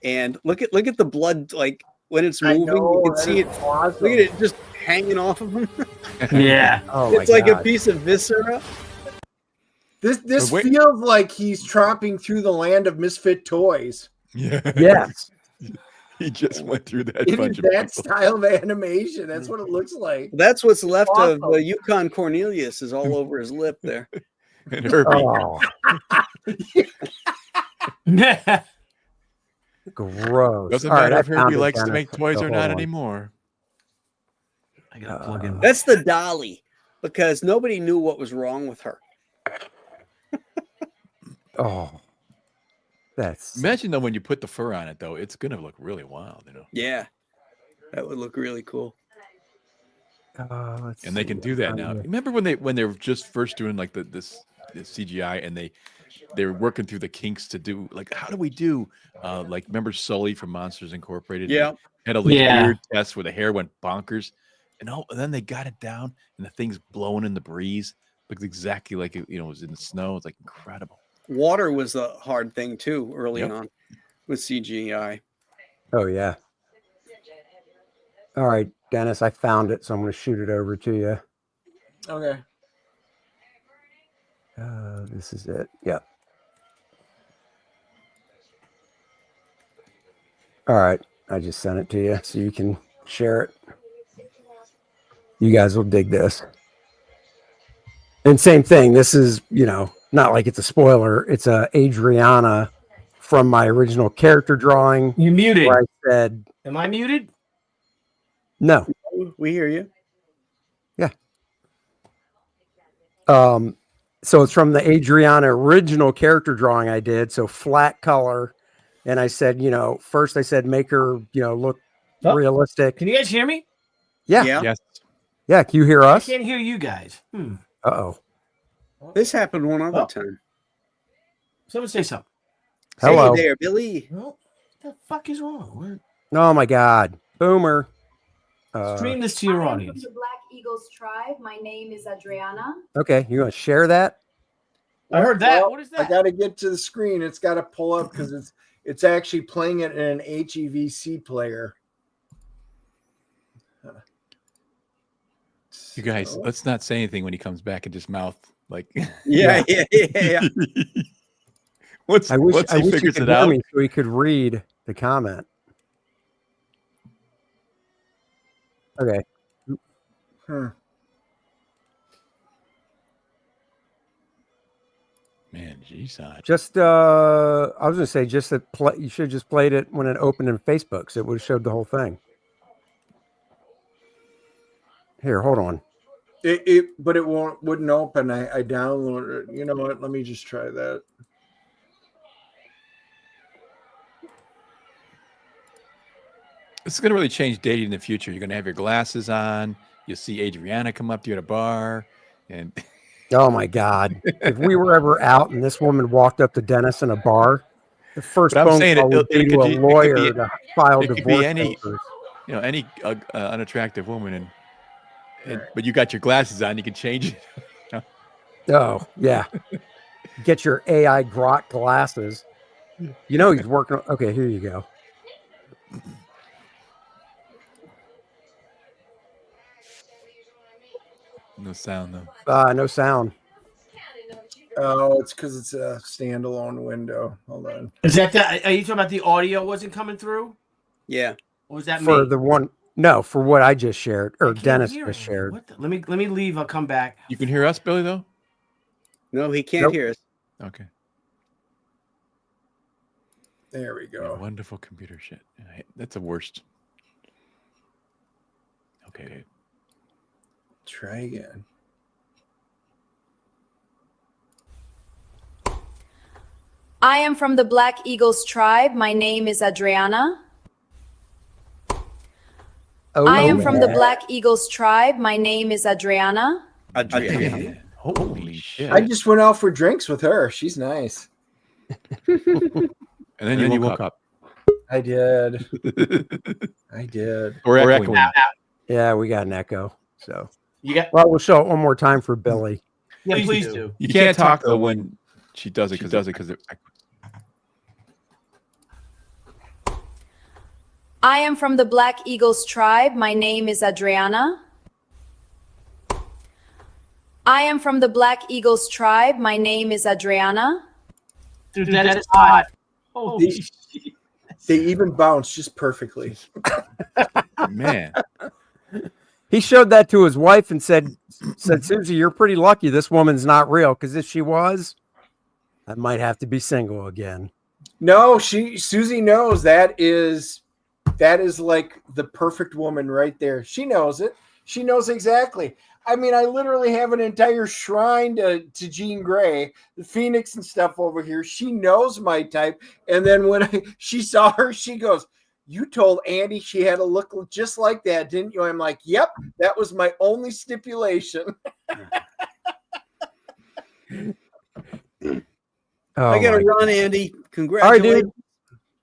And look at the blood, like when it's moving, you can see it. Awesome. Look at it just hanging off of him. Yeah. Oh my It's like God. a piece of viscera. This feels like he's tromping through the land of misfit toys. Yeah. Yes. He just went through that It bunch is of that people. style of animation. That's what it looks like. That's what's left Awesome. of Yukon Cornelius is all over his lip there. And Herbie. Oh, gross. Doesn't All right, matter I if Herbie found it, likes to Dennis. make toys So or hold not on. anymore. I gotta plug in. That's the dolly because nobody knew what was wrong with her. Oh, that's Imagine though when you put the fur on it though, it's gonna look really wild, you know. Yeah, that would look really cool. let's And they see. can do that now. Remember when they were just first doing like this CGI and they were working through the kinks to do like how do we do like remember Sully from Monsters Incorporated? Yeah. Had all these Yeah. weird tests where the hair went bonkers, and then they got it down and the thing's blowing in the breeze. Looked exactly like it, it was in the snow. It's like incredible. Water was a hard thing too early Yep. on with CGI. Oh yeah. All right, Dennis, I found it, so I'm going to shoot it over to you. Okay. This is it. Yep. All right, I just sent it to you so you can share it. You guys will dig this. And same thing. This is, not like it's a spoiler. It's a Adriana from my original character drawing. You muted. Where I said, Am I muted? no. We hear you. Yeah. So it's from the Adriana original character drawing I did. So flat color. And I said, first I said, make her, look Oh. realistic. Can you guys hear me? Yeah. Yeah. Yes. Yeah. Can you hear I us? can't hear you guys. Uh-oh. This happened one other Oh. time. Someone say something. Hello. Hey there, Billy. What the fuck is wrong? Oh my God. Boomer. Stream this to your audience. From the Black Eagles tribe. My name is Adriana. Okay. You want to share that? I heard that. Well, What is I that? got to get to the screen. It's got to pull up because it's actually playing it in an HEVC player. You guys, let's not say anything when he comes back and just mouth like Yeah. One Once I wish he you figures could it hear out, me so he could read the comment. Okay. man, geez, Just I was gonna say just that you should have just played it when it opened in Facebook, so it would have showed the whole thing. Here, hold on. But it wouldn't open. I downloaded it. You know what? Let me just try that. it's going to really change dating in the future. You're going to have your glasses on. You'll see Adriana come up to you at a bar, and Oh my God! If we were ever out and this woman walked up to Dennis in a bar, the first but I'm phone saying call would be to a lawyer to file it could divorce be any, papers. you know, any unattractive woman, but you got your glasses on. You can change it. Oh yeah, get your AI grok glasses. You know he's working. Okay, here you go. No sound though. No sound. Oh, it's because it's a standalone window. Hold on. Is that the? Are you talking about the audio wasn't coming through? Yeah. Or was that For me? the one? No, for what I just shared or can't Dennis hear just it. shared. What the, let me leave. I'll come back. You can hear us, Billy, though? No, he can't hear us. Okay. There we go. Wonderful computer shit. That's the worst. Okay. Try again. I am from the Black Eagles tribe. My name is Adriana. Oh, I am from the Black Eagles tribe. My name is Adriana. Adriana. Holy shit. I just went out for drinks with her. She's nice. And then you woke up. I did. I did. Or echoing. Yeah, we got an echo. So you got. Well, we'll show it one more time for Billy. Yeah, please do. You can't talk though when she does it because I am from the Black Eagles tribe. My name is Adriana. I am from the Black Eagles tribe. My name is Adriana. Dude, that is hot. Holy shit. They even bounce just perfectly. Man. He showed that to his wife and said, Susie, you're pretty lucky this woman's not real, because if she was, I might have to be single again. No, Susie knows that is like the perfect woman right there. She knows it. She knows exactly. I mean, I literally have an entire shrine to Jean Grey, the Phoenix and stuff over here. She knows my type. And then when she saw her, she goes, "You told Andy she had to look just like that, didn't you?" I'm like, "Yep, that was my only stipulation." I got to run, Andy. Congratulations. All right, dude.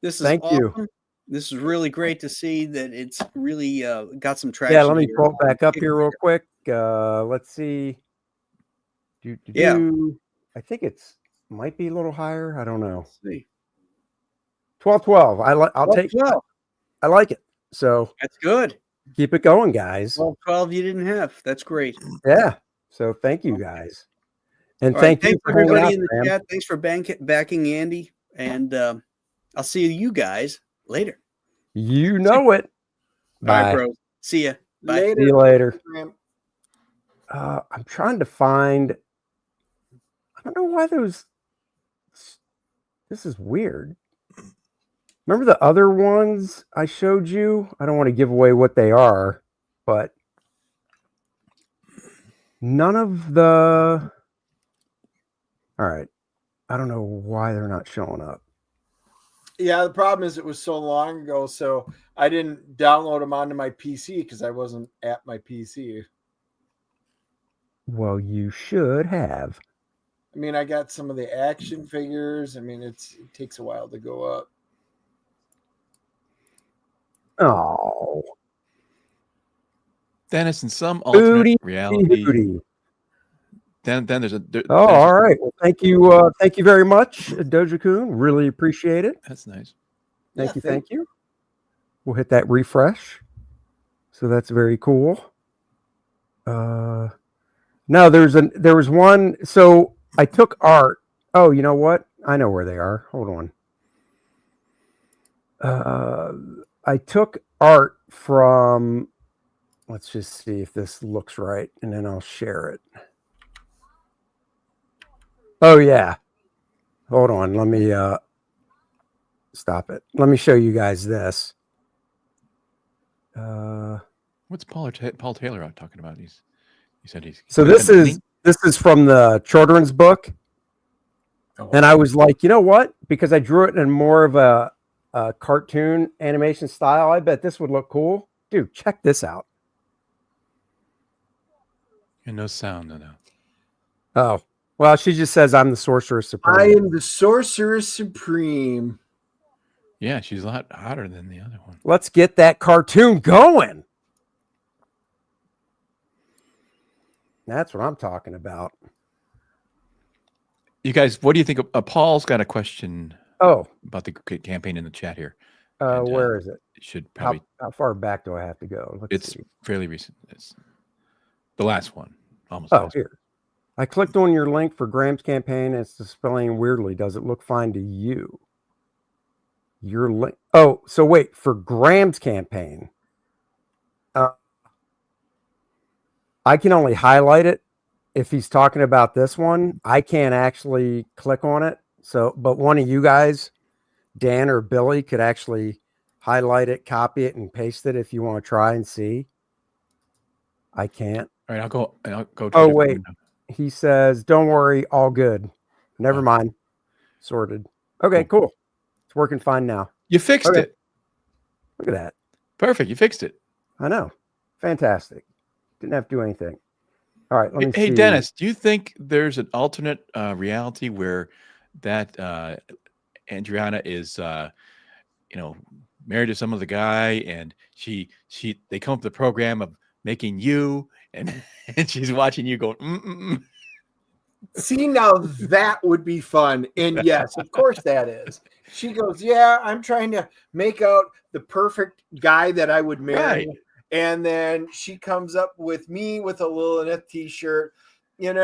This is Thank you. awesome. This is really great to see that it's really got some traction. Yeah, let me here. pull it back up here real quick. Let's see. Yeah. I think it's might be a little higher. I don't know. Let's see. 12. I'll take 12. I like it. So That's good. keep it going, guys. 12 you didn't have. That's great. Yeah. So thank you guys. And All right, thank you thanks for hanging everybody out, in the Graham. chat. Thanks for backing Andy. And I'll see you guys later. You know it. All right, Bye. bros. See ya. Bye. See you later. I'm trying to find. I don't know why those. This is weird. Remember the other ones I showed you? I don't want to give away what they are, but none of the. All right. I don't know why they're not showing up. Yeah, the problem is it was so long ago, so I didn't download them onto my PC because I wasn't at my PC. Well, you should have. I mean, I got some of the action figures. I mean, it takes a while to go up. Oh. Dennis, in some alternate reality. Hootie. Then there's a. All right. Well, thank you. Thank you very much, Doja-kun. Really appreciate it. That's nice. Thank you. We'll hit that refresh. So that's very cool. No, there was one. So I took art. Oh, you know what? I know where they are. Hold on. I took art from, let's just see if this looks right, and then I'll share it. Oh, yeah. Hold on. Let me stop it. Let me show you guys this. What's Paul Taylor out talking about? He said he's so this is from the children's book. Oh, And I was like, you know what? Because I drew it in more of a cartoon animation style, I bet this would look cool. Dude, check this out. And no sound, no. Oh, well, she just says I'm the Sorcerer Supreme. I am the Sorcerer Supreme. Yeah, she's a lot hotter than the other one. Let's get that cartoon going. That's what I'm talking about. You guys, what do you think? Paul's got a question. Oh, about the campaign in the chat here. Where is it? It should probably. How far back do I have to go? It's fairly recent. It's the last one, almost. Oh, here. I clicked on your link for Graham's campaign. It's displaying weirdly. Does it look fine to you? Your link. Oh, so wait, for Graham's campaign, I can only highlight it if he's talking about this one. I can't actually click on it. So, but one of you guys, Dan or Billy, could actually highlight it, copy it, and paste it if you want to try and see. I can't. All right, I'll go. Oh, wait. He says, don't worry, all good. Never mind. Sorted. Okay, cool. It's working fine now. You fixed it. Look at that. Perfect. You fixed it. I know. Fantastic. Didn't have to do anything. All right. Let me see. Hey, Dennis, do you think there's an alternate reality where that Adriana is, married to some other guy, and they come up with the program of making you, and she's watching you go, mm-mm. See, now that would be fun. And yes, of course that is. She goes, yeah, I'm trying to make out the perfect guy that I would marry. Right. And then she comes up with me with a LILINETH t-shirt, and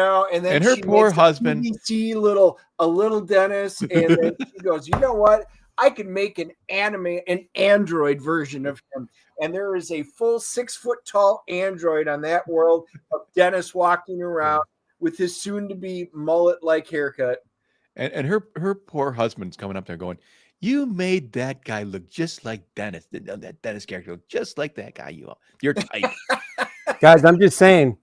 then her poor husband, a little Dennis. And then she goes, you know what? I could make an android version of him. And there is a full 6 foot tall android on that world of Dennis walking around with his soon-to-be mullet-like haircut. And her poor husband's coming up there going, you made that guy look just like Dennis. That Dennis character look just like that guy. You're type. Guys, I'm just saying,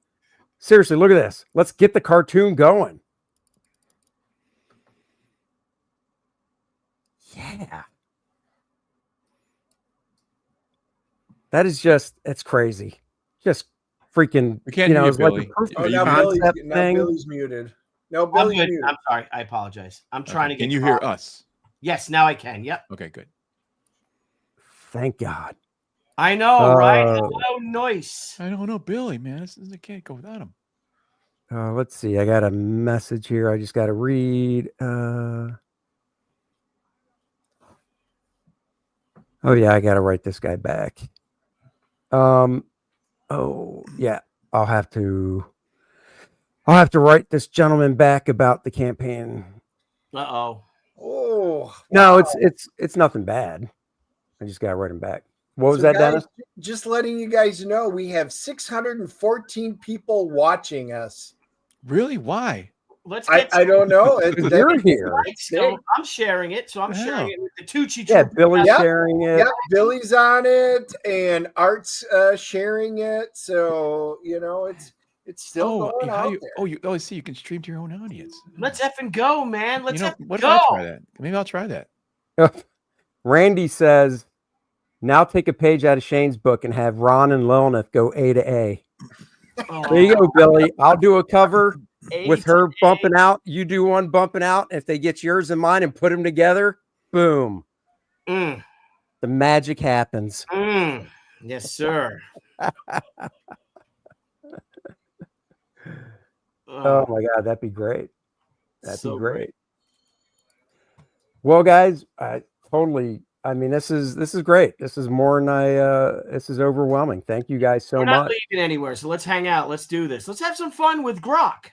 seriously, look at this. Let's get the cartoon going. Yeah. That is it's crazy. Just freaking, we can't hear you, Billy. Now Billy's muted. No, Billy's muted. I'm sorry. I apologize. I'm trying to get. Can you hear us? Yes, now I can. Yep. Okay, good. Thank God. I know, right? Hello, noise. I don't know, Billy, man. I can't go without him. Let's see. I got a message here. I just got to read. Oh, yeah, I got to write this guy back. Oh, yeah. I'll have to write this gentleman back about the campaign. Uh-oh. Oh. No, wow. It's nothing bad. I just got to write him back. What was that, guys, Dennis? Just letting you guys know, we have 614 people watching us. Really? Why? I don't know. You're here. So I'm sharing it. So I'm sharing it with the Tucci. Yeah, Billy's sharing it. Yeah, Billy's on it, and Art's sharing it. So it's still going out there. Oh, see, you can stream to your own audience. Let's effing go, man. Let's effing what go. If I try that? Maybe I'll try that. Randy says, now take a page out of Shane's book and have Ron and LILINETH go A to A. Oh. There you go, Billy. I'll do a cover with her bumping out. You do one bumping out. If they get yours and mine and put them together, boom. The magic happens. Yes, sir. Oh my God, that'd be great. That'd be great. Well, guys, I mean, this is great. This is more than this is overwhelming. Thank you guys so much. We're not leaving anywhere, so let's hang out. Let's do this. Let's have some fun with Grok.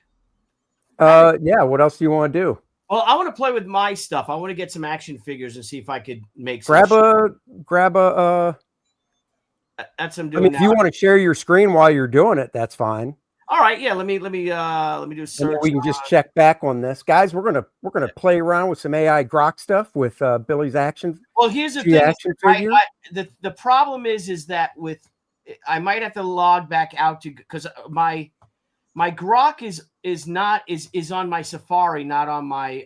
Yeah, what else do you want to do? Well, I want to play with my stuff. I want to get some action figures and see if I could make some grab a. That's what I'm I doing mean, now. if you want to share your screen while you're doing it, that's fine. All right, yeah. Let me do a And search. then we can just check back on this, guys. We're gonna play around with some AI Grok stuff with Billy's action. Well, here's the G thing. action figure. The problem is that with I might have to log back out to because my Grok is on my Safari, not on my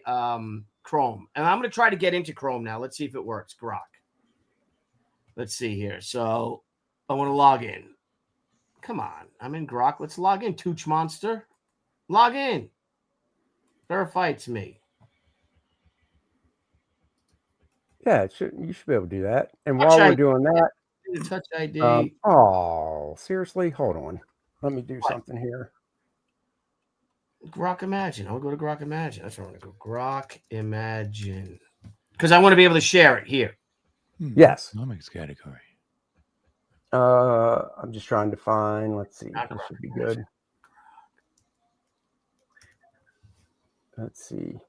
Chrome, and I'm gonna try to get into Chrome now. Let's see if it works. Grok. Let's see here. So I want to log in. Come on, I'm in Grok. Let's log in. Tooch Monster, log in. Verify it's me. Yeah, you should be able to do that. And Touch while we're ID. doing that, Touch ID. oh, seriously, hold on. Let me do something here. Grok Imagine. I'll go to Grok Imagine. That's where I want to go. Grok Imagine. Because I want to be able to share it here. Yes. Comics category. I'm just trying to find. Let's see. This should be good. Let's see.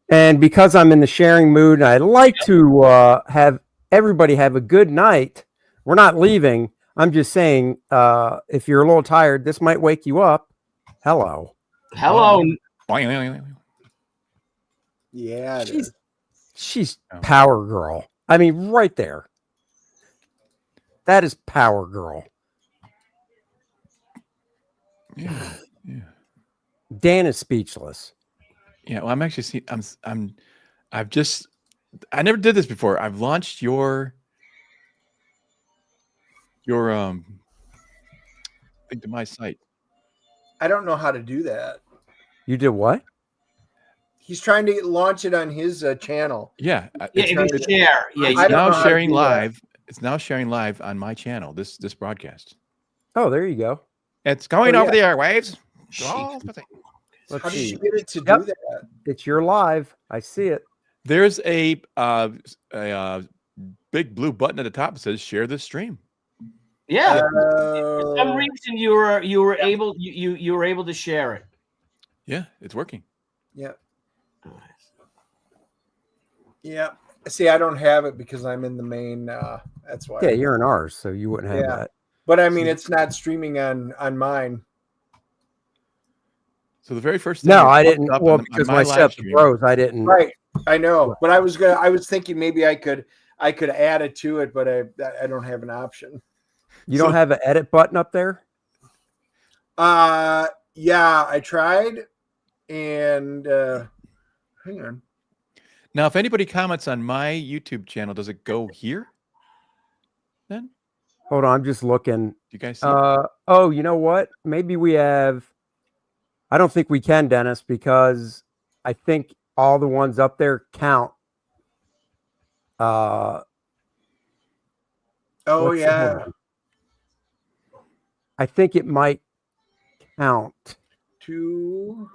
And because I'm in the sharing mood, and I'd like to have everybody have a good night. We're not leaving. I'm just saying, if you're a little tired, this might wake you up. Hello. Hello. Yeah. She's Power Girl. I mean, right there. That is Power Girl. Yeah. Dan is speechless. Yeah, well, I'm actually seeing. I never did this before. I've launched your thing to my site. I don't know how to do that. You did what? He's trying to launch it on his channel. Yeah, if you share, it's now sharing live. It's now sharing live on my channel. This broadcast. Oh, there you go. It's going over the airwaves. Let's How did see. you get it to Yep. do that? It's your live. I see it. There's a big blue button at the top that says "Share this stream." Yeah. For some reason, you were able to share it. Yeah, it's working. Yeah. Yeah. See, I don't have it because I'm in the main. That's why. Yeah, you're in ours, so you wouldn't have that. But I mean, it's not streaming on mine. So the very first thing. No, I didn't. Well, because my stuff grows, I didn't. Right. I know, but I was thinking maybe I could add it to it, but I don't have an option. You don't have an edit button up there? Yeah, I tried, and hang on. Now, if anybody comments on my YouTube channel, does it go here? Then hold on, I'm just looking. You guys see? Oh, you know what? Maybe we have. I don't think we can, Dennis, because I think all the ones up there count. Oh yeah. I think it might count. 2,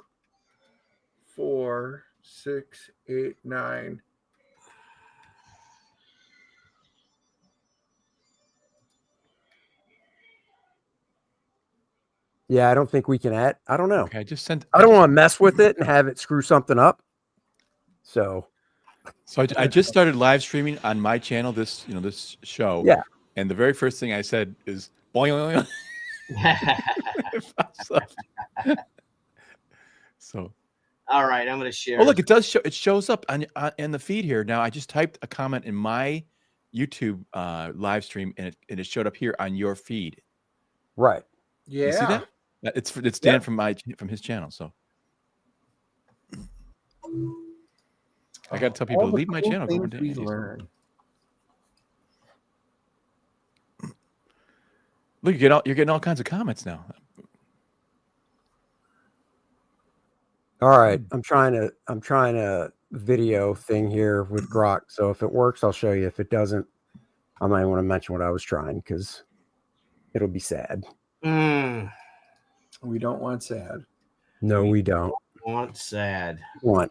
4, 6, 8, 9. Yeah, I don't think we can add. I don't know. Okay, I just sent. I don't want to mess with it and have it screw something up. So I just started live streaming on my channel. This show. Yeah. And the very first thing I said is boing. So. All right, I'm going to share. Oh, look, it does show. It shows up in the feed here. Now, I just typed a comment in my YouTube live stream, and it showed up here on your feed. Right. Yeah. You see that? It's Dan from his channel. So I got to tell people, leave my channel. Go over to learn. Look, you're getting all kinds of comments now. All right, I'm trying to video thing here with Grok. So if it works, I'll show you. If it doesn't, I might want to mention what I was trying because it'll be sad. We don't want sad. No, we don't want sad. We want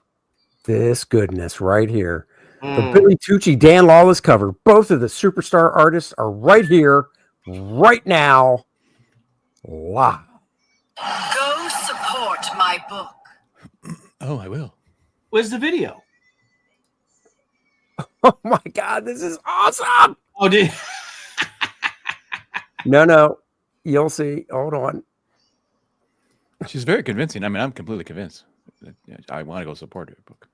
this goodness right here. The Billy Tucci, Dan Lawless cover. Both of the superstar artists are right here, right now. Wow. Go support my book. Oh, I will. Where's the video? Oh my God, this is awesome. Oh, dude. No, you'll see. Hold on. She's very convincing. I mean, I'm completely convinced. I want to go support her book.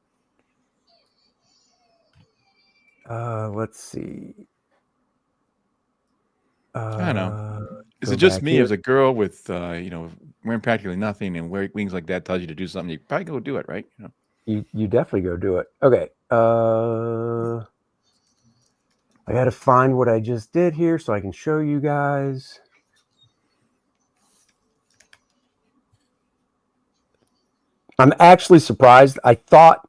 Let's see. I know. Is Go it just back me here. as a girl with wearing practically nothing and wearing wings like that tells you to do something? You probably go do it, right? You definitely go do it. Okay. I got to find what I just did here so I can show you guys. I'm actually surprised. I thought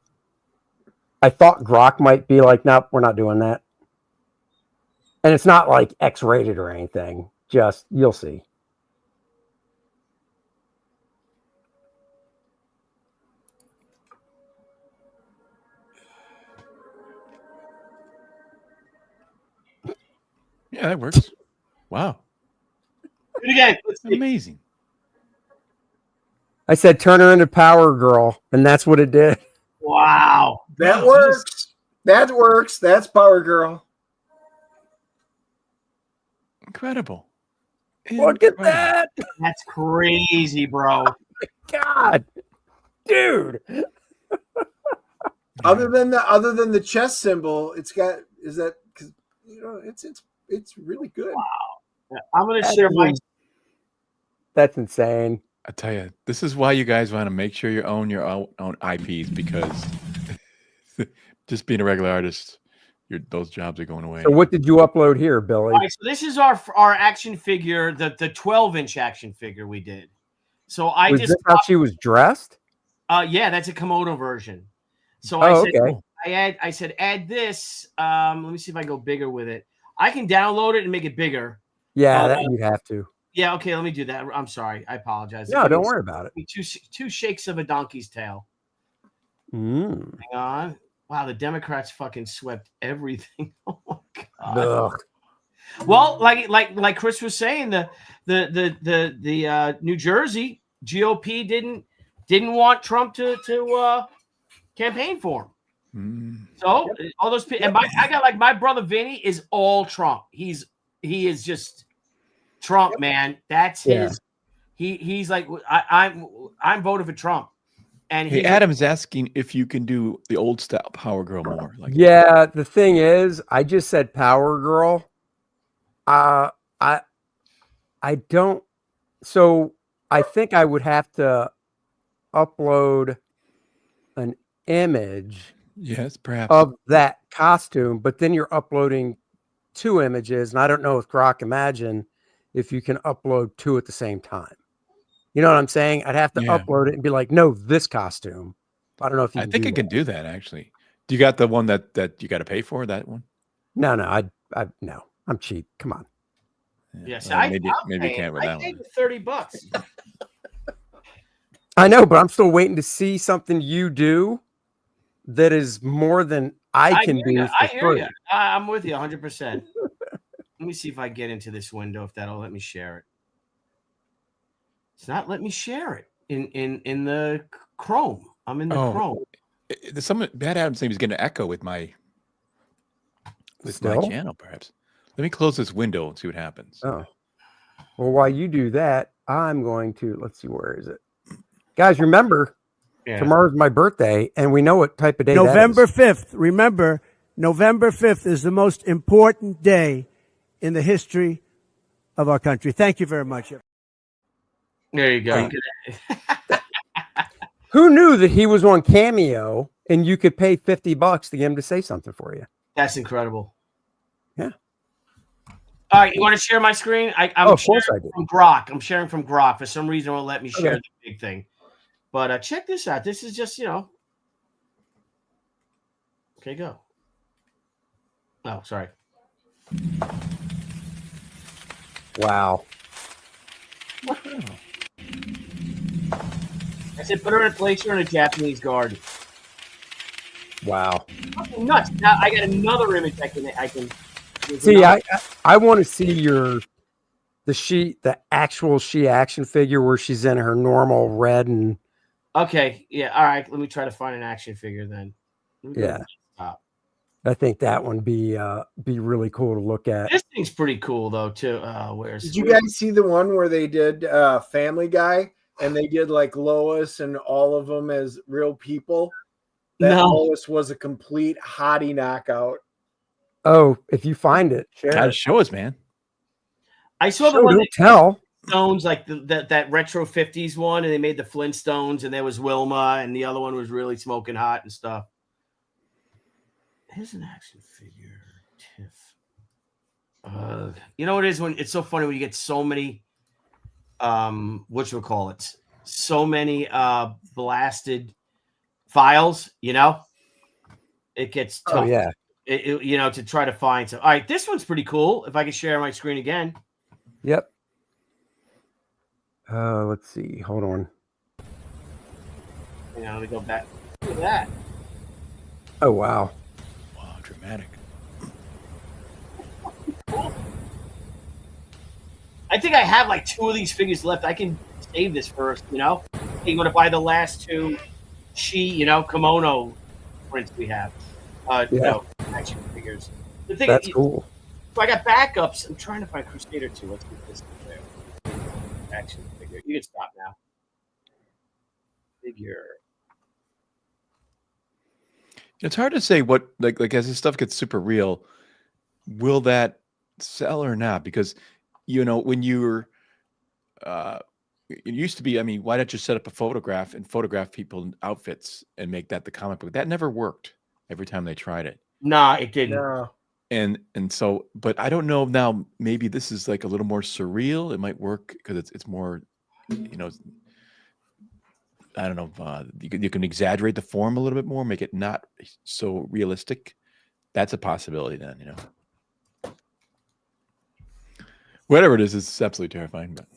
Grok might be like, nope, we're not doing that. And it's not like X-rated or anything. Just, you'll see. Yeah, that works. Wow. Do it again. It's amazing. I said, turn her into Power Girl, and that's what it did. Wow. That works. That works. That's Power Girl. Incredible. Look at that. That's crazy, bro. God, dude. Other than the chess symbol, it's got because it's really good. Wow. I'm gonna share my. That's insane. I tell you, this is why you guys want to make sure you own your own IPs, because just being a regular artist, those jobs are going away. So what did you upload here, Billy? All right, so this is our action figure, the 12-inch action figure we did. So I Was just this how she was dressed? yeah, that's a Komodo version. So I said add this. Let me see if I go bigger with it. I can download it and make it bigger. Yeah, that you'd have to. Yeah, okay, let me do that. I'm sorry, I apologize. No, don't worry about it. Two shakes of a donkey's tail. Mm. Hang on. Wow, the Democrats fucking swept everything. Oh my god. Ugh. Well, like Chris was saying, the New Jersey GOP didn't want Trump to campaign for him. So all those people, and I got my brother Vinny is all Trump. He is just Trump, man. That's his. He's like I'm voting for Trump. And hey, Adam's asking if you can do the old style Power Girl more. Yeah, the thing is, I just said Power Girl. I don't. So I think I would have to upload an image. Yes, perhaps. Of that costume, but then you're uploading 2 images, and I don't know with Grok Imagine if you can upload 2 at the same time. You know what I'm saying? I'd have to upload it and be like, no, this costume. I don't know if you I think I can do that, actually. Do you got the one that you got to pay for, that one? No, no, I'm cheap. Come on. Yes, well, maybe you can't with that I paid one. $30. I know, but I'm still waiting to see something you do that is more than I can do. I hear you. I'm with you 100%. Let me see if I get into this window, if that'll let me share it. It's not letting me share it in the Chrome. I'm in the Chrome. Someone Bad Adam seems getting an echo with my channel, perhaps. Let me close this window and see what happens. Oh. Well, while you do that, I'm going to, let's see, where is it? Guys, remember, tomorrow's my birthday, and we know what type of day November that is. 5th. Remember, November 5th is the most important day in the history of our country. Thank you very much. There you go. Who knew that he was on Cameo and you could pay $50 to get him to say something for you? That's incredible. Yeah. All right, you want to share my screen? I'm of course I do. From Grok. I'm sharing from Grok. For some reason, it won't let me share the big thing. But check this out. This is just, Okay, go. Oh, sorry. Wow. I said, put her in a place in a Japanese garden. Wow. Fucking nuts. Now I got another image I can see. I want to see the actual she action figure where she's in her normal red and Okay, yeah, all right. Let me try to find an action figure then. Let me go to Yeah. the desktop. I think that one be really cool to look at. This thing's pretty cool though too. Did you guys see the one where they did Family Guy and they did like Lois and all of them as real people? That No. Lois was a complete hottie knockout. Oh, if you find it, share Gotta it. show us, man. I saw the Show, one don't tell. Stones, like that retro 50s one, and they made the Flintstones, and there was Wilma, and the other one was really smoking hot and stuff. Here's an action figure, Tiff. You know what it is when it's so funny when you get so many whatchamacallits, so many blasted files, you know? It gets tough. Oh yeah. You know, to try to find some. All right, this one's pretty cool. If I can share my screen again. Yep. Let's see. Hold on. Hang on, let me go back. Look at that. Oh wow. Wow, dramatic. I think I have like 2 of these figures left. I can save this first, you know? You want to buy the last 2 kimono prints we have. You know, action figures. The thing That's cool. So I got backups. I'm trying to find Crusader 2. Let's get this there. Action figure. You can stop now. Figure. It's hard to say what like as this stuff gets super real, will that sell or not? Because you know when you're it used to be, I mean, why don't you set up a photograph and photograph people in outfits and make that the comic book? That never worked every time they tried it. Nah, it didn't. No. And so, but I don't know now, maybe this is like a little more surreal. It might work because it's more, you know, I don't know. You can exaggerate the form a little bit more, make it not so realistic. That's a possibility then, you know. Whatever it is, it's absolutely terrifying. But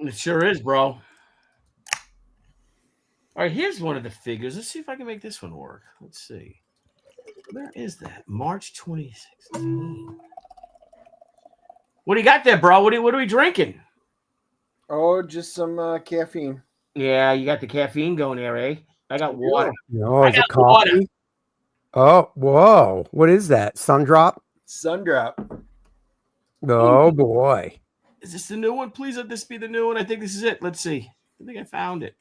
It sure is, bro. All right, here's one of the figures. Let's see if I can make this one work. Let's see. Where is that? March 2016. What do you got there, bro? What are we drinking? Oh, just some caffeine. Yeah, you got the caffeine going there, eh? I got water. No, is it coffee? Oh, whoa. What is that? Sundrop? Sundrop. Oh boy. Is this the new one? Please let this be the new one. I think this is it. Let's see. I think I found it.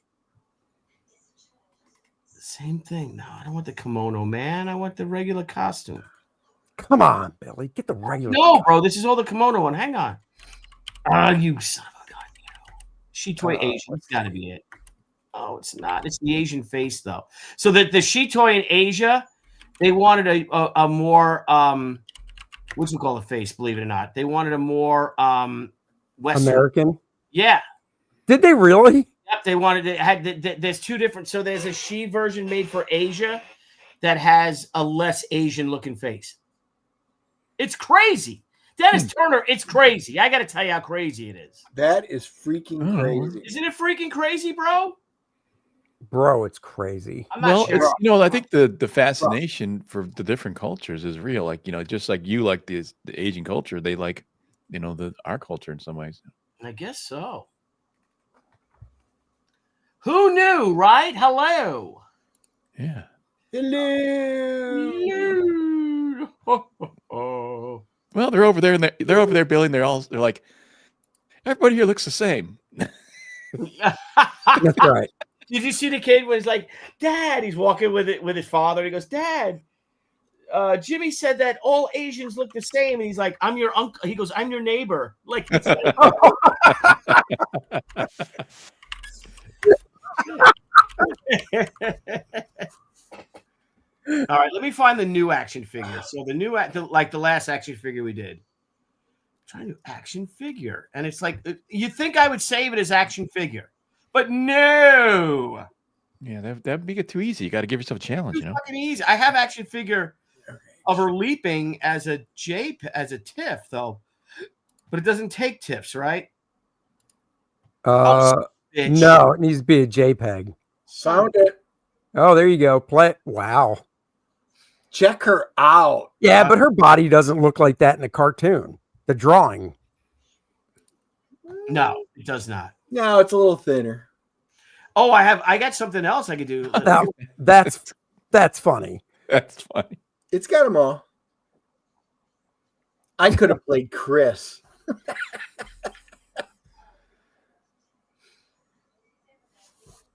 Same thing. No, I don't want the kimono, man. I want the regular costume. Come on, Billy. Get the regular. No, bro. This is all the kimono one. Hang on. You son of a gun. Shitoi Asian. It's got to be it. Oh, it's not. It's the Asian face, though. So the Shitoi in Asia, they wanted a more what's it called, the face, believe it or not. They wanted a more Western. American? Yeah. Did they really? Yep, they wanted it. There's 2 different. So there's a she version made for Asia that has a less Asian looking face. It's crazy. Dennis Turner, it's crazy. I got to tell you how crazy it is. That is freaking crazy. Isn't it freaking crazy, bro? Bro, it's crazy. I'm not sure. it's, you know, I think the fascination for the different cultures is real. Like, you know, just like you like the Asian culture, they like, you know, our culture in some ways. I guess so. Who knew, right? Hello. Yeah. Hello. Oh. Well, they're over there and they're over there, Billy, and they're like, everybody here looks the same. That's right. Did you see the kid when he's like, Dad? He's walking with his father. And he goes, Dad, Jimmy said that all Asians look the same. And he's like, I'm your uncle. He goes, I'm your neighbor. Like, it's like all right, let me find the new action figure. So the new, like the last action figure we did. Trying to action figure, and it's like you think I would save it as action figure, but no. Yeah, that'd make it too easy. You got to give yourself a challenge, you know. Fucking easy. I have action figure of her leaping as a TIFF though, but it doesn't take TIFFs, right? No, it needs to be a JPEG. Found it. Oh, there you go. Play. Wow. Check her out. Yeah, but her body doesn't look like that in the cartoon. The drawing. No, it does not. No, it's a little thinner. Oh, I got something else I could do. That's funny. That's funny. It's got them all. I could have played Chris.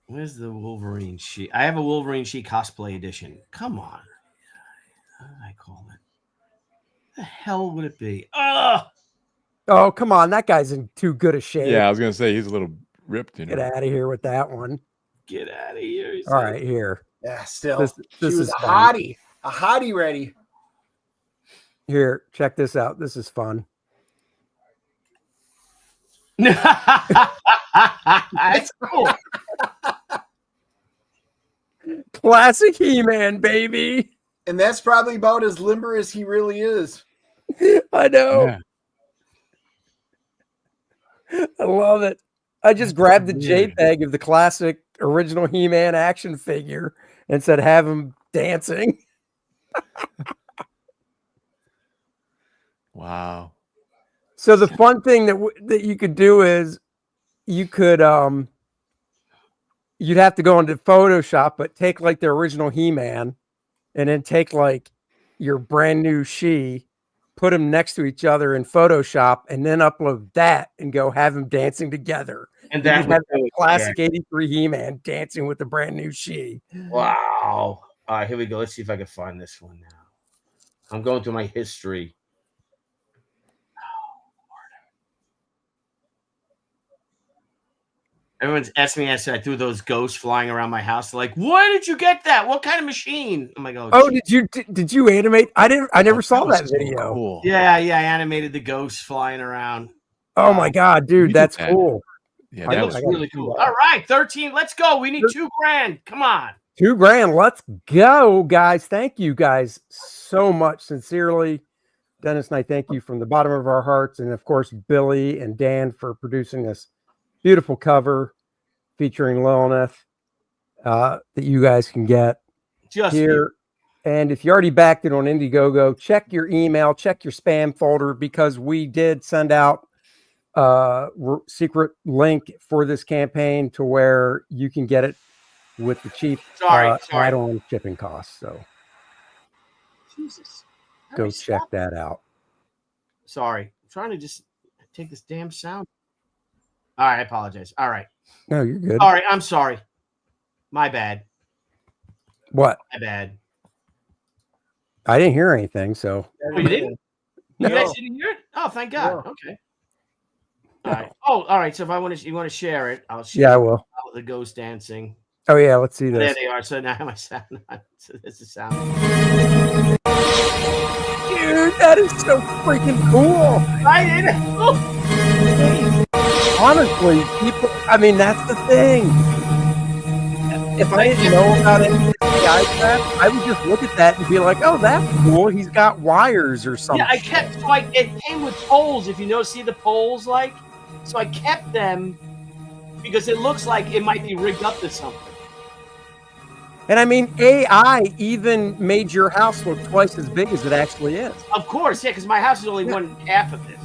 Where's the Wolverine sheet? I have a Wolverine sheet cosplay edition. Come on. How did I call it? The hell would it be? Oh, come on. That guy's in too good a shape. Yeah, I was gonna say he's a little ripped. You know. Get out of here with that one. Get out of here. All right, here. Yeah, still. This She was is a fun. hottie. A hottie ready. Here, check this out. This is fun. That's cool. Classic He-Man, baby. And that's probably about as limber as he really is. I know. Yeah. I love it. I just grabbed the JPEG of the classic original He-Man action figure and said, have him dancing. Wow. So the fun thing that you could do is you could you'd have to go into Photoshop, but take like the original He-Man and then take like your brand new She, put them next to each other in Photoshop, and then upload that and go have them dancing together. And You that could have would that classic 83 He-Man dancing with the brand new She. Wow. All right, here we go. Let's see if I can find this one now. I'm going through my history. Everyone's asking me I said I threw those ghosts flying around my house. They're like, where did you get that? What kind of machine? I'm like, Oh, did you animate? I never saw that so video. cool. Yeah, I animated the ghosts flying around. Oh my god, dude, that's that. cool. Yeah, It that looks was really cool. All right, 13. Let's go. We need $2,000. Come on. $2,000. Let's go, guys. Thank you guys so much. Sincerely, Dennis and I thank you from the bottom of our hearts. And of course, Billy and Dan for producing this beautiful cover featuring LILINETH that you guys can get Just here. And if you already backed it on Indiegogo, check your email, check your spam folder, because we did send out secret link for this campaign to where you can get it with the cheap add-on shipping costs. So Jesus. go check that out. Sorry. I'm trying to just take this damn sound. All right, I apologize. All right. No, you're good. All right, I'm sorry. My bad. What? My bad. I didn't hear anything, so. Oh, you didn't? You No. guys didn't hear it? Oh, thank God. No. Okay. All right. Oh, all right. So if you want to share it, I'll share. Yeah, I will. The ghost dancing. Oh yeah, let's see There this. they are. So now my sound. So this is sound. Dude, that is so freaking cool. I did. Honestly, people, I mean, that's the thing. If I didn't know about any AI crap, I would just look at that and be like, oh, that's cool. He's got wires or something. Yeah, I kept. So it came with poles. If you know, see the poles, like. So I kept them because it looks like it might be rigged up to something. And I mean, AI even made your house look twice as big as it actually is. Of course, yeah, because my house is only one half of this.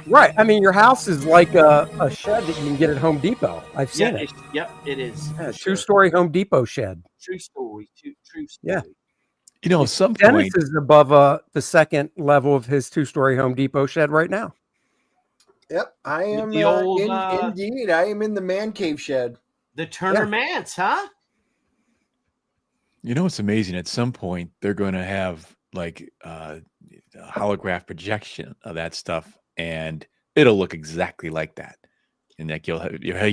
Right. I mean, your house is like a shed that you can get at Home Depot. I've seen it. Yep, it is. Yeah, two-story Home Depot shed. True story. True story. Yeah. You know, at some Dennis point, is above the second level of his two-story Home Depot shed right now. Yep, I am. The old, indeed, I am in the man cave shed. The Turner Manse, huh? you know, it's amazing. At some point, they're going to have like a holograph projection of that stuff, and it'll look exactly like that. And like you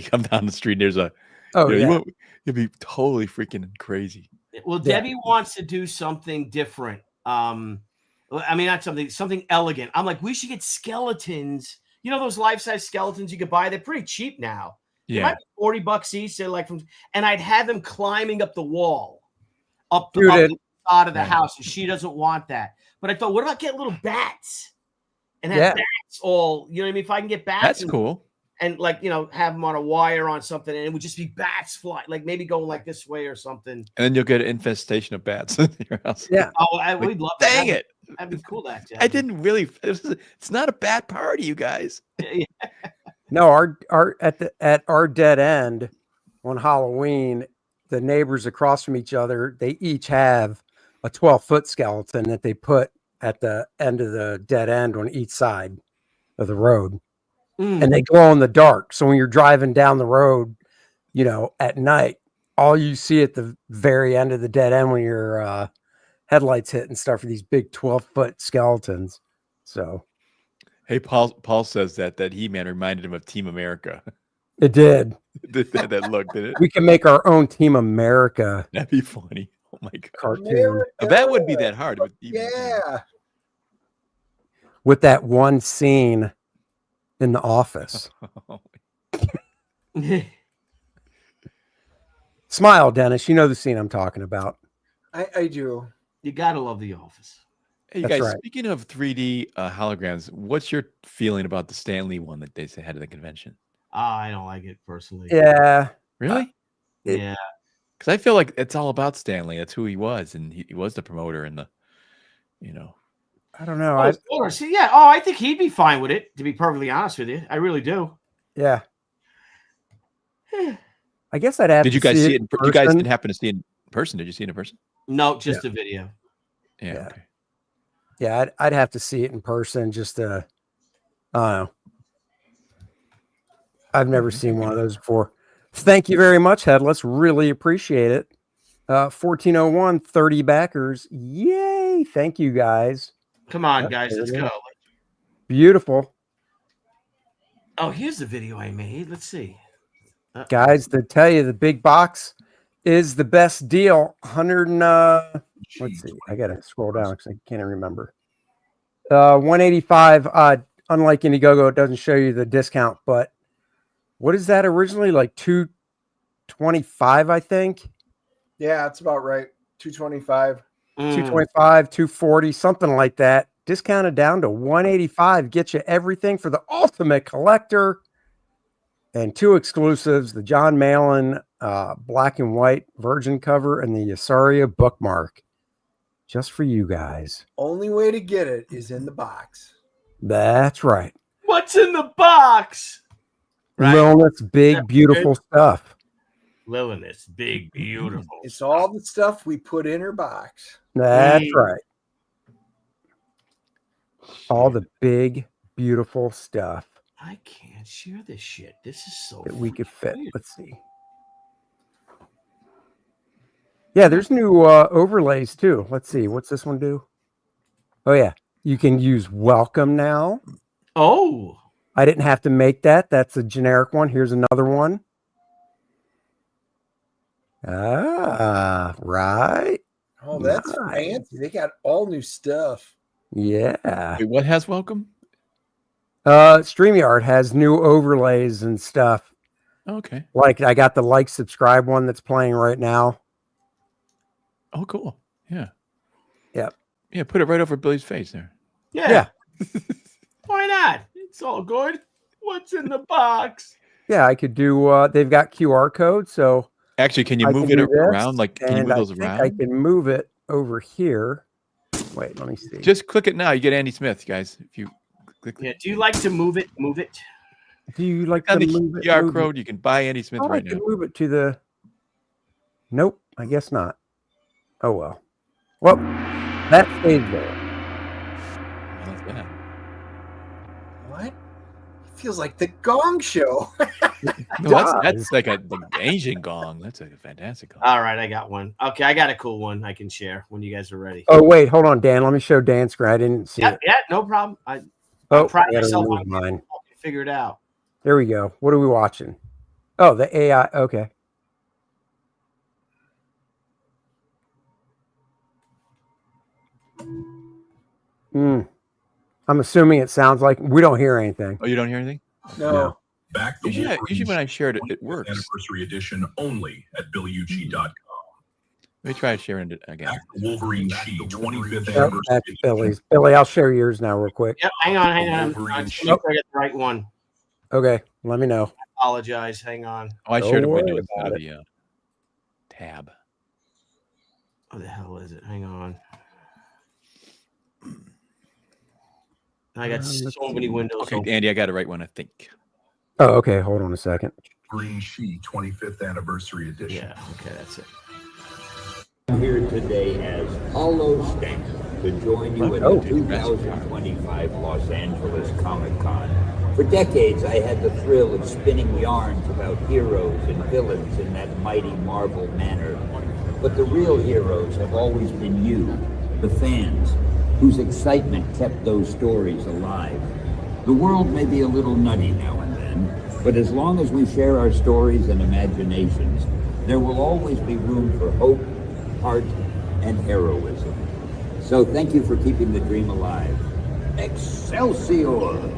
come down the street, and there's a you'll be totally freaking crazy. Well, Debbie wants to do something different. I mean, not something elegant. I'm like, we should get skeletons. You know those life-size skeletons you could buy? They're pretty cheap now. They Yeah. might be $40 each. They're like and I'd have them climbing up the wall, up the side of the house, and she doesn't want that. But I thought, what about getting little bats and have bats all? You know what I mean? If I can get bats, That's cool. And like, you know, have them on a wire on something, and it would just be bats flying, like maybe going like this way or something. And then you'll get an infestation of bats in your house. Yeah. Oh, we'd love that. Dang it. That'd be cool. That I didn't really. It's not a bad party, you guys. No, our at our dead end, on Halloween, the neighbors across from each other, they each have a 12-foot skeleton that they put at the end of the dead end on each side of the road. And they glow in the dark. So when you're driving down the road, at night, all you see at the very end of the dead end when your headlights hit and stuff are these big 12-foot skeletons. So, hey, Paul says that He-Man reminded him of Team America. It did. that look, did it? We can make our own Team America. That'd be funny. Oh my god, cartoon. Now, that wouldn't be that hard. With that one scene in The Office. Smile, Dennis. You know the scene I'm talking about. I do. You gotta love The Office. Hey, you guys, speaking of 3D holograms, what's your feeling about the Stan Lee one that they had at the convention? I don't like it personally. Yeah. Really? Yeah. Because I feel like it's all about Stan Lee. That's who he was, and he was the promoter and the, I don't know. Oh, of course. Yeah. Oh, I think he'd be fine with it, to be perfectly honest with you. I really do. Yeah. I guess I'd have Did you to guys see it? in You guys person. didn't happen to see it in person? Did you see it in person? No, just a video. Yeah. Okay. Yeah, I'd have to see it in person just to, I don't know. I've never seen one of those before. Thank you very much, Headless. Really appreciate it. 1401, 30 backers. Yay. Thank you, guys. Come on, guys. Let's go. Beautiful. Oh, here's the video I made. Let's see. Guys, to tell you, the big box is the best deal. 100 and, let's see. I got to scroll down because I can't remember. 185. Unlike Indiegogo, it doesn't show you the discount, but what is that originally? Like 225, I think. Yeah, it's about right. 225. 225, 240, something like that. Discounted down to 185. Get you everything for the ultimate collector. And 2 exclusives, the John Malin black and white virgin cover and the Yasaria bookmark. Just for you guys. Only way to get it is in the box. That's right. What's in the box? Right. LILINETH's big, beautiful stuff. LILINETH's big, beautiful. It's all the stuff we put in her box. That's right. All the big, beautiful stuff I can't share this shit. This is so that we could fit. weird. Let's see. Yeah, there's new overlays too. Let's see. What's this one do? Oh, yeah. You can use welcome now. Oh. I didn't have to make that. That's a generic one. Here's another one. Ah, right. Oh, that's fancy. They got all new stuff. Yeah. Wait, what has welcome? StreamYard has new overlays and stuff. Okay. Like I got the subscribe one that's playing right now. Oh, cool. Yeah. Yep. Yeah, put it right over Billy's face there. Yeah. Why not? It's all good. What's in the box? Yeah, I could do they've got QR code, so actually can you move it around? Like can you move those around? I can move it over here. Wait, let me see. Just click it now. You get Andy Smith, guys. If you click do you like to move it? Move it. Do you like on to the move it? QR move code, it? you can buy Andy Smith Oh, right I can now. move it to the Nope, I guess not. Oh well. Well, that stays there. Well, that's bad. What? It feels like the Gong Show. No, that's like a Asian gong. That's like a fantastic gong. All right, I got one. Okay, I got a cool one I can share when you guys are ready. Oh wait, hold on, Dan. Let me show Dan's screen. I didn't see it. Yeah, no problem. I'm Oh, proud I of gotta myself. remove I mine. figure it out. There we go. What are we watching? Oh, the AI. Okay. I'm assuming it sounds like we don't hear anything. Oh, you don't hear anything? No. Back the Usually when I shared it, it works. Anniversary edition only at BillyUG.com. Let me try sharing it again. Back the Wolverine Chi 25th Yep, anniversary. that's Billy's. Billy, I'll share yours now real quick. Yep, hang on. I'm Wolverine trying to shit. make sure I get the right one. Okay, let me know. Apologize. Hang on. Oh, I Don't shared a worry window instead about of the tab. What the hell is it? Hang on. I got so many windows. Okay, open. Andy, I got it right one, I think. Oh, okay. Hold on a second. Green Sheet 25th Anniversary Edition. Yeah, okay, that's it. I'm here today as Hollow Stank to join you at the 2025 Los Angeles Comic-Con. For decades, I had the thrill of spinning yarns about heroes and villains in that mighty Marvel manner. But the real heroes have always been you, the fans, whose excitement kept those stories alive. The world may be a little nutty now and then, but as long as we share our stories and imaginations, there will always be room for hope, heart, and heroism. So thank you for keeping the dream alive. Excelsior!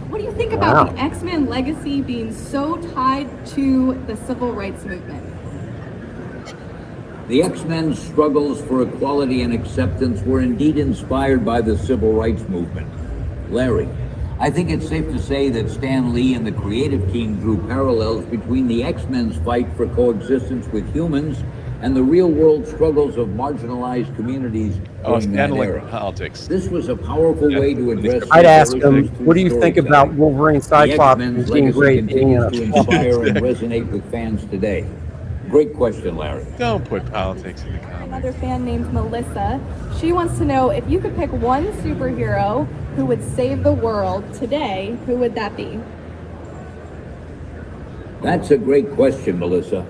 What do you think about the X-Men legacy being so tied to the civil rights movement? The X-Men's struggles for equality and acceptance were indeed inspired by the civil rights movement. Larry, I think it's safe to say that Stan Lee and the creative team drew parallels between the X-Men's fight for coexistence with humans and the real-world struggles of marginalized communities during that era. Politics. This was a powerful way to address. I'd ask him, what do you think about Wolverine, Cyclops, and Jean Grey being to inspire and resonate with fans today? Great question, Larry. Don't put politics in the comments. Another fan named Melissa. She wants to know if you could pick one superhero who would save the world today, who would that be? That's a great question, Melissa.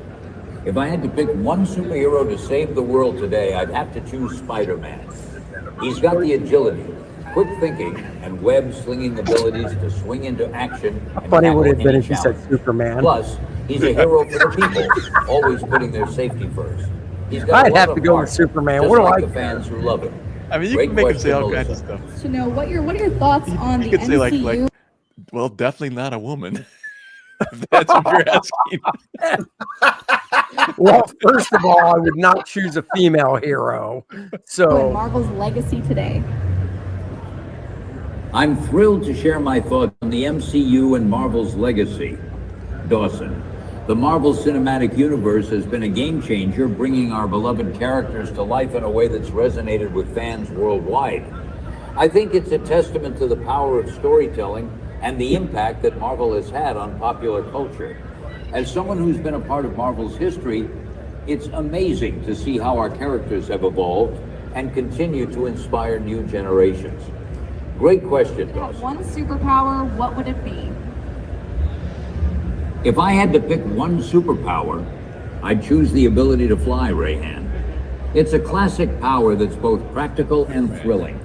If I had to pick one superhero to save the world today, I'd have to choose Spider-Man. He's got the agility, quick thinking, and web-slinging abilities to swing into action. How funny would it have been if you said Superman? Plus, he's a hero for the people, always putting their safety first. He's got I'd have to go with Superman. What do I the fans who love him. I mean, you Great can make him say all question, kinds of stuff. To know what are your thoughts on the You could say MCU? like, well, definitely not a woman. If that's what you're asking. Well, first of all, I would not choose a female hero. So Marvel's legacy today. I'm thrilled to share my thoughts on the MCU and Marvel's legacy. Dawson, the Marvel Cinematic Universe has been a game changer, bringing our beloved characters to life in a way that's resonated with fans worldwide. I think it's a testament to the power of storytelling and the impact that Marvel has had on popular culture. As someone who's been a part of Marvel's history, it's amazing to see how our characters have evolved and continue to inspire new generations. Great question, Dawson. One superpower, what would it be? If I had to pick one superpower, I'd choose the ability to fly, Rayhan. It's a classic power that's both practical and thrilling.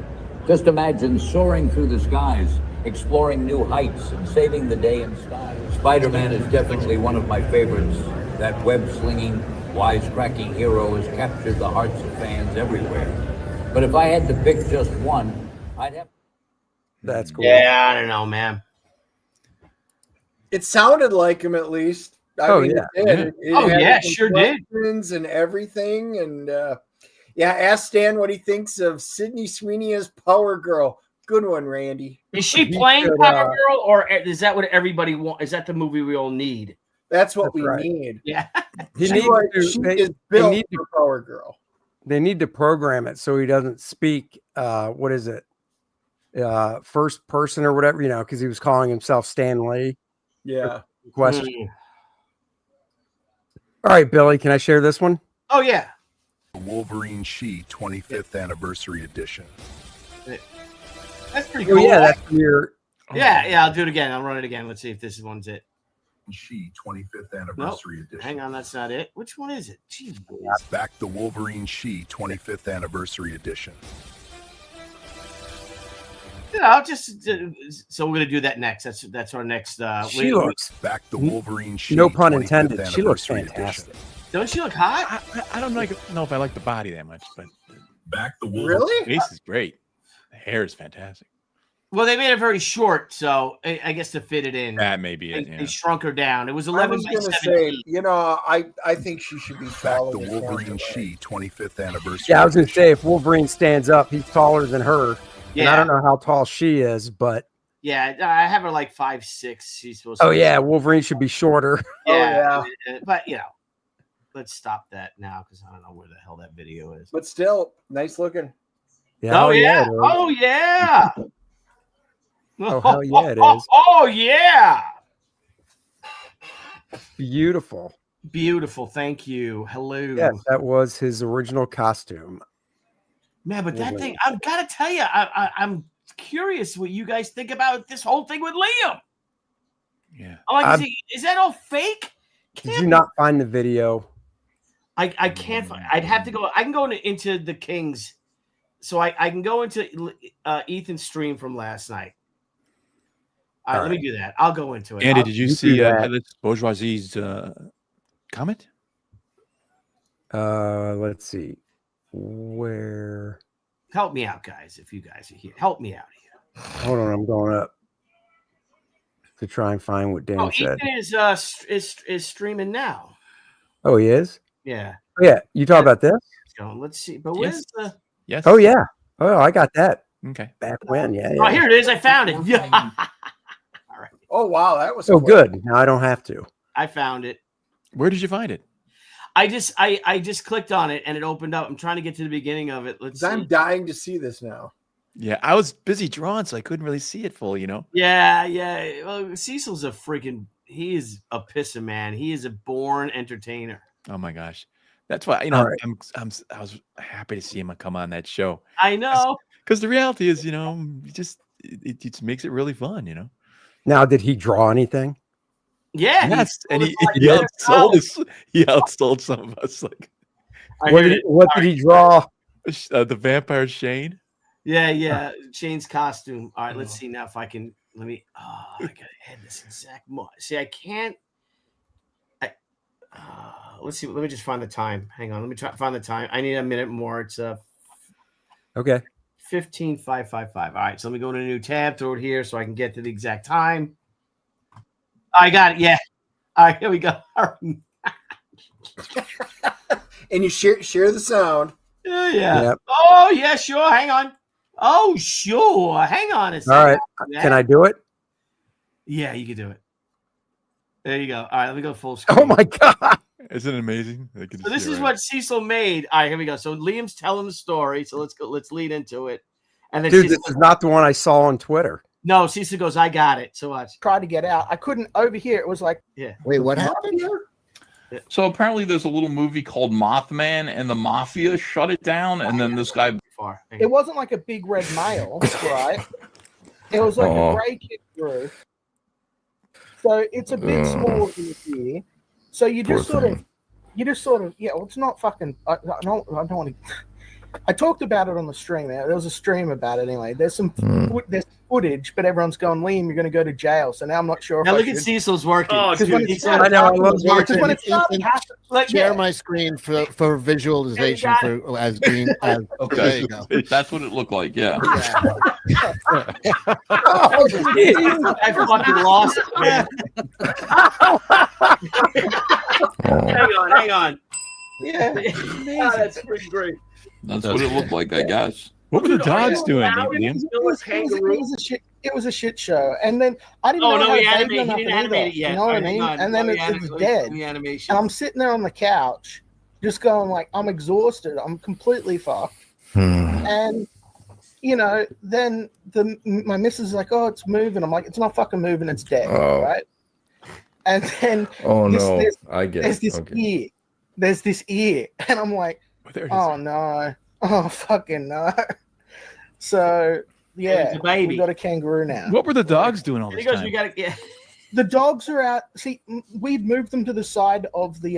Just imagine soaring through the skies, exploring new heights, and saving the day in style. Spider-Man is definitely one of my favorites. That web-slinging, wisecracking hero has captured the hearts of fans everywhere. But if I had to pick just one, I'd have... That's cool. Yeah, I don't know, man. It sounded like him at least. I mean, yeah. It did. It Oh, had yeah, the sure did. questions and everything. And yeah, ask Stan what he thinks of Sydney Sweeney as Power Girl. Good one, Randy. Is she playing Power Girl, or is that what everybody wants? Is that the movie we all need? That's what we right. need. Yeah. He She needs is to, built need to- for Power Girl. they need to program it so he doesn't speak what is it? First person or whatever, because he was calling himself Stan Lee. Yeah. Question. All right, Billy, can I share this one? Oh, yeah. Wolverine Sheet 25th Anniversary Edition. That's pretty Oh, cool. yeah, that's your. Yeah, I'll do it again. I'll run it again. Let's see if this one's it. Sheet 25th Nope. Anniversary Edition. Hang on, that's not it. Which one is it? Jeez. Back the Wolverine Sheet 25th Anniversary Edition. Yeah, so we're gonna do that next. That's our next. She looks Back the Wolverine Sheet. no pun 25th intended. She looks Anniversary fantastic. Edition. Don't she look hot? I don't know if I like the body that much, but Back the Wolverine. Really? the face is great. The hair is fantastic. Well, they made it very short, so I guess to fit it in. That may be They, it. Yeah. they shrunk her down. It was I 11 was by going to 17. say, I think she should be Back taller the than Wolverine Angela. Sheet 25th Anniversary. Yeah, I was going to Edition. say if Wolverine stands up, he's taller than her. And I Yeah. don't know how tall she is, but Yeah, I have her like 5'6". She's supposed to. oh be- yeah, Wolverine should be shorter. yeah. But let's stop that now because I don't know where the hell that video is. But still, nice looking. Yeah, Oh yeah! it is. Oh yeah! Oh, hell yeah, it is. Oh yeah! Beautiful. Beautiful. Thank you. Hello. Yes, that was his original costume. Man, but that thing, I've got to tell you, I'm curious what you guys think about this whole thing with Liam. Yeah. I'm like, is that all fake? Did you not find the video? I can't find. I'd have to go. I can go into the Kings, so I can go into Ethan's stream from last night. All right, let me do that. I'll go into it. Andy, did you see Headless Bourgeoisie's comment? Let's see. Where? Help me out, guys. If you guys are here, help me out here. Hold on, I'm going up to try and find what Dan said. Ethan is streaming now. Oh, he is? Yeah. Oh, yeah. You talk about this? Let's see. But where's the? Yes. Oh, yeah. Oh, I got that. Okay. Back when? Yeah. Oh, here it is. I found it. Yeah. Oh wow, that was so quick. good. Now I don't have to. I found it. Where did you find it? I just clicked on it and it opened up. I'm trying to get to the beginning of it. Let's see. I'm dying to see this now. Yeah, I was busy drawing, so I couldn't really see it full, you know? Yeah. Well, Cecil's he is a pisser, man. He is a born entertainer. Oh my gosh. That's why, you know, I was happy to see him come on that show. I know. Because the reality is, you know, it just makes it really fun, you know? Now, did he draw anything? Yeah. Yes. And he outsold some of us. Like, what did he draw? The vampire Shane. Yeah. Shane's costume. All right, let's see now if I can. I gotta add this exact. See, I can't. Let's see. Let me just find the time. Hang on. Let me try find the time. I need a minute more. It's okay. 15:555. All right, so let me go to a new tab, throw it here so I can get to the exact time. I got it. Yeah. All right, here we go. And you share the sound. Yeah. Yep. Oh yeah, sure. Hang on. Oh sure. Hang on a second. All right. Can I do it? Yeah, you can do it. There you go. All right, let me go full screen. Oh my god. Isn't it amazing? So this is what Cecil made. All right, here we go. So Liam's telling the story. So let's go. Let's lead into it. And then Dude, Cecil this is not the one I saw on Twitter. No, Cecil goes, I got it. So watch. Tried to get out. I couldn't over here. It was like, yeah. Wait, what happened? So apparently there's a little movie called Mothman and the Mafia shut it down. And then this guy. It wasn't like a big red male, right? It was like a gray kangaroo. So it's a bit smaller than here. So you just sort of, yeah, well, it's not fucking, I don't want to, I talked about it on the stream. There was a stream about it anyway. There's some there's footage, but everyone's going, Liam, you're going to go to jail. So now I'm not sure. Now look at Cecil's working. Oh, dude, when it started, I love because when it started, Share my screen for visualization for as being as Okay, there you go. That's what it looked like. Yeah. Oh, I fucking lost it, man. Hang on. Yeah, that's pretty great. That's what it looked like, I guess. What were the dogs doing, Liam? It was a shit show, and then I didn't know how to save enough either. You know what I mean? And then it's dead. And I'm sitting there on the couch, just going like, I'm exhausted. I'm completely fucked. And you know, then my missus is like, oh, it's moving. I'm like, it's not fucking moving. It's dead, right? And then there's this ear. There's this ear, and I'm like, oh no, oh fucking no. So yeah, we got a kangaroo now. What were the dogs doing all this time? We got yeah. The dogs are out. See, we'd moved them to the side of the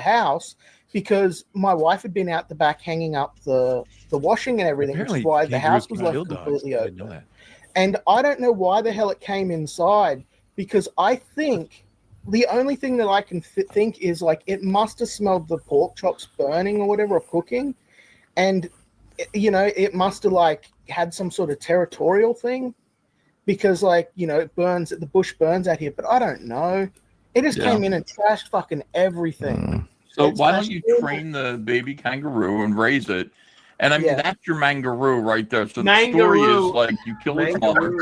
house because my wife had been out the back hanging up the washing and everything, which is why the house was left completely open. And I don't know why the hell it came inside, because I think the only thing that I can think is like it must have smelled the pork chops burning or whatever, or cooking, and you know, it must have like had some sort of territorial thing, because like, you know, it burns, the bush burns out here, but I don't know. It just came in and trashed fucking everything. So why don't you train the baby kangaroo and raise it? And I mean, that's your mangaroo right there. So the story is like you kill its mother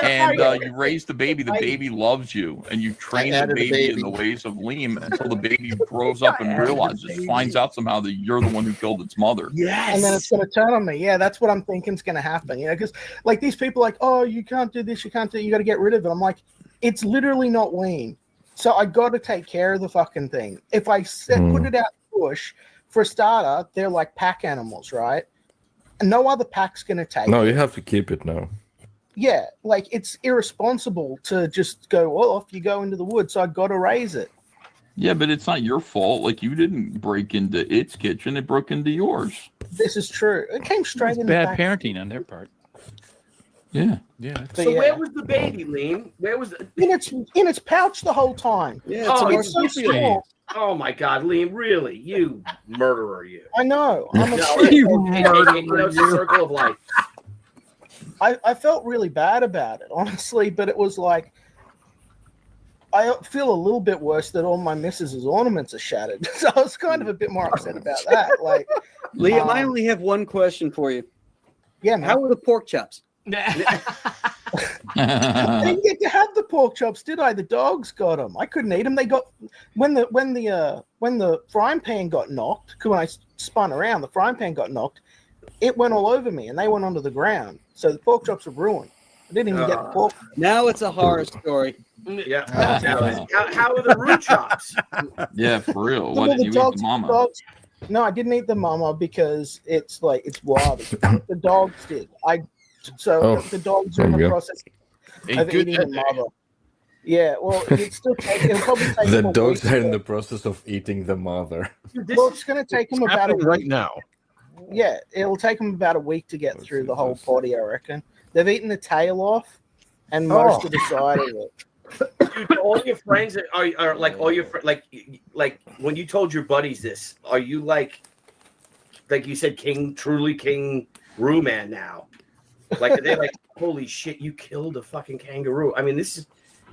and you raise the baby. The baby loves you, and you train the baby in the ways of Liam until the baby grows up and realizes, finds out somehow that you're the one who killed its mother. Yes. And then it's going to turn on me. Yeah, that's what I'm thinking is going to happen. You know, because like these people are like, oh, you can't do this, you can't do, you got to get rid of it. I'm like, it's literally not lean. So I got to take care of the fucking thing. If I put it out the bush, for a starter, they're like pack animals, right? And no other pack's going to take No, it. you have to keep it now. Yeah, like it's irresponsible to just go, well, off you go into the woods. So I got to raise it. Yeah, but it's not your fault. Like, you didn't break into its kitchen; it broke into yours. This is true. It came straight in Bad the back. parenting on their part. Yeah. Yeah. So where was the baby, Lean? Where was the... in its pouch the whole time? Yeah, it's so small. Oh my God, Liam! Really, you murderer, you! I know. I'm a circle of life. I felt really bad about it, honestly, but it was like I feel a little bit worse that all my missus's ornaments are shattered. So I was kind of a bit more upset about that. Like, Liam, I only have one question for you. Yeah, man. How were the pork chops? I didn't get to have the pork chops, did I? The dogs got them. I couldn't eat them. They got when the frying pan got knocked. Because when I spun around, the frying pan got knocked. It went all over me, and they went onto the ground. So the pork chops were ruined. I didn't even get the pork. Now it's a horror story. Yeah. How are the root chops? Yeah, for real. Well, Why didn't you eat the mama? No, I didn't eat the mama because it's wild. The dogs did. The dogs are in the process of eating the mother. Yeah, well, it'll probably take The them a dogs week are in the process of eating the mother. Well, it's going to take them about a week. right now. Yeah, it'll take them about a week to get through the whole body, I reckon. They've eaten the tail off and most of the side of it. Dude, all your friends are like all your like when you told your buddies this, are you like you said, truly king Roo man now? Like, are they like, holy shit, you killed a fucking kangaroo? I mean, this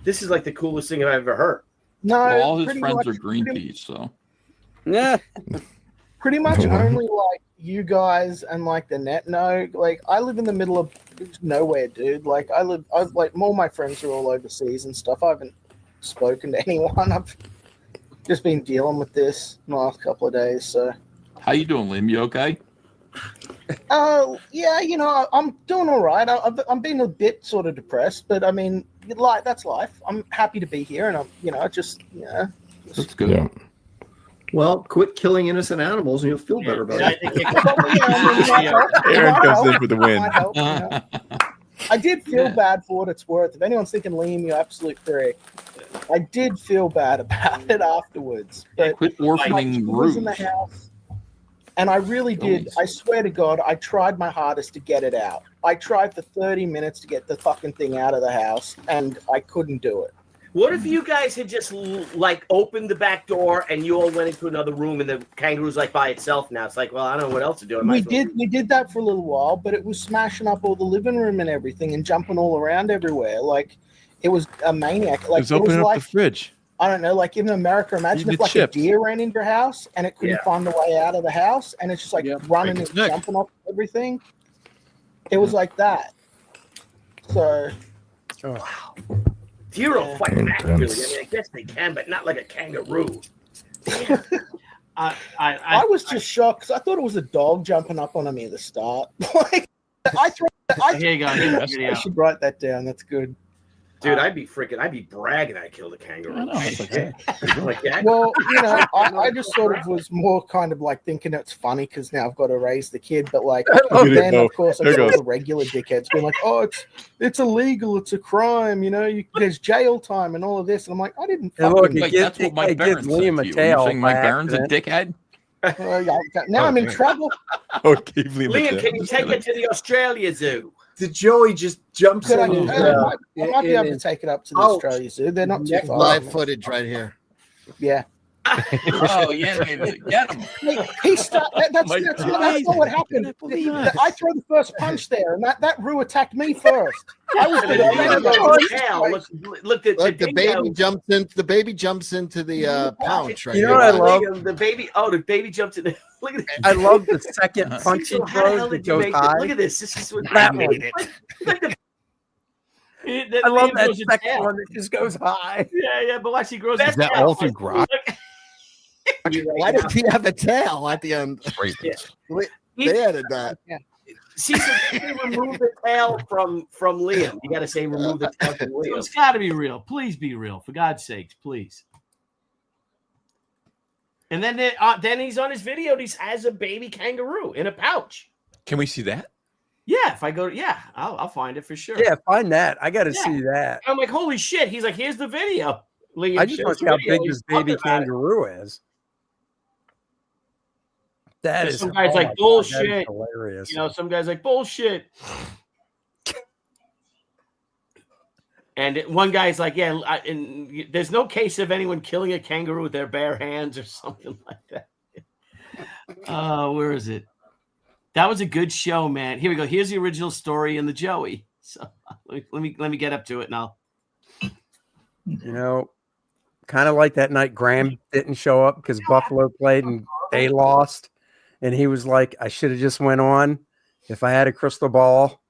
is like the coolest thing I've ever heard. No, Well, all his pretty friends much- are Greenpeace, so yeah. Pretty much only like you guys and like the net know. Like, I live in the middle of nowhere, dude. Like, all my friends are all overseas and stuff. I haven't spoken to anyone. I've just been dealing with this in the last couple of days. So, how you doing, Liam? You okay? yeah, I'm doing all right. I'm being a bit sort of depressed, but I mean, that's life. I'm happy to be here, and I'm, That's good. Yeah. Well, quit killing innocent animals and you'll feel better about it. Aaron comes in for the win. I did feel bad for what it's worth. If anyone's thinking, Liam, you absolute prick, I did feel bad about it afterwards. But quit orphaning was in the Roos. house, and I really did. I swear to God, I tried my hardest to get it out. I tried for 30 minutes to get the fucking thing out of the house, and I couldn't do it. What if you guys had just like opened the back door and you all went into another room and the kangaroo's like by itself now? It's like, well, I don't know what else to do. We did that for a little while, but it was smashing up all the living room and everything and jumping all around everywhere. Like, it was a maniac. Like, It was opening up the fridge. I don't know, like in America, imagine Eating if like chips. a deer ran into your house and it couldn't find the way out of the house, and it's just like running and jumping off everything. It was like that. So, wow. Deer will fight back, really. I mean, I guess they can, but not like a kangaroo. I was just shocked because I thought it was a dog jumping up on me at the start. Like, Here you go. Here's the video. I should write that down. That's good. Dude, I'd be bragging I killed a kangaroo. Like that. Well, I just sort of was more kind of like thinking it's funny because now I've got to raise the kid, but like then of course I got the regular dickheads being like, oh, it's illegal, it's a crime, there's jail time and all of this, and I'm like, I didn't. That's what Mike Barron said to you. You're saying Mike Barron's a dickhead? Now I'm in trouble. Okay, Liam, can you take it to the Australia Zoo? The Joey just jumps in. I might be able to take it up to the Australia Zoo. They're not too far. Live footage right here. Yeah. Oh, yeah, get him. That's not what happened. I threw the first punch there, and that Roo attacked me first. I was Look at the baby jumps into the pouch right You know here. what I love? The baby jumped in. Look at I love the second punch he throws that goes high. Look at this. This is what That made one. it. I love that second one that just goes high. Yeah, but watch, he grows. Is that all through Grok? Why did he have a tail at the end? Yeah. They added that. See, so remove the tail from Liam. You got to say remove the tail from Liam. So it's got to be real. Please be real, for God's sakes, please. And then he's on his video. He has a baby kangaroo in a pouch. Can we see that? Yeah, if I go, I'll find it for sure. Yeah, find that. I got to see that. I'm like, holy shit. He's like, here's the video. Liam I just want to see how big this baby kangaroo is. That is some guys like bullshit. Hilarious. You know, some guys like bullshit. And one guy's like, and there's no case of anyone killing a kangaroo with their bare hands or something like that. Where is it? That was a good show, man. Here we go. Here's the original story in the Joey. So let me get up to it now. You know, kind of like that night Graham didn't show up because Buffalo played and they lost. And he was like, I should have just went on. If I had a crystal ball,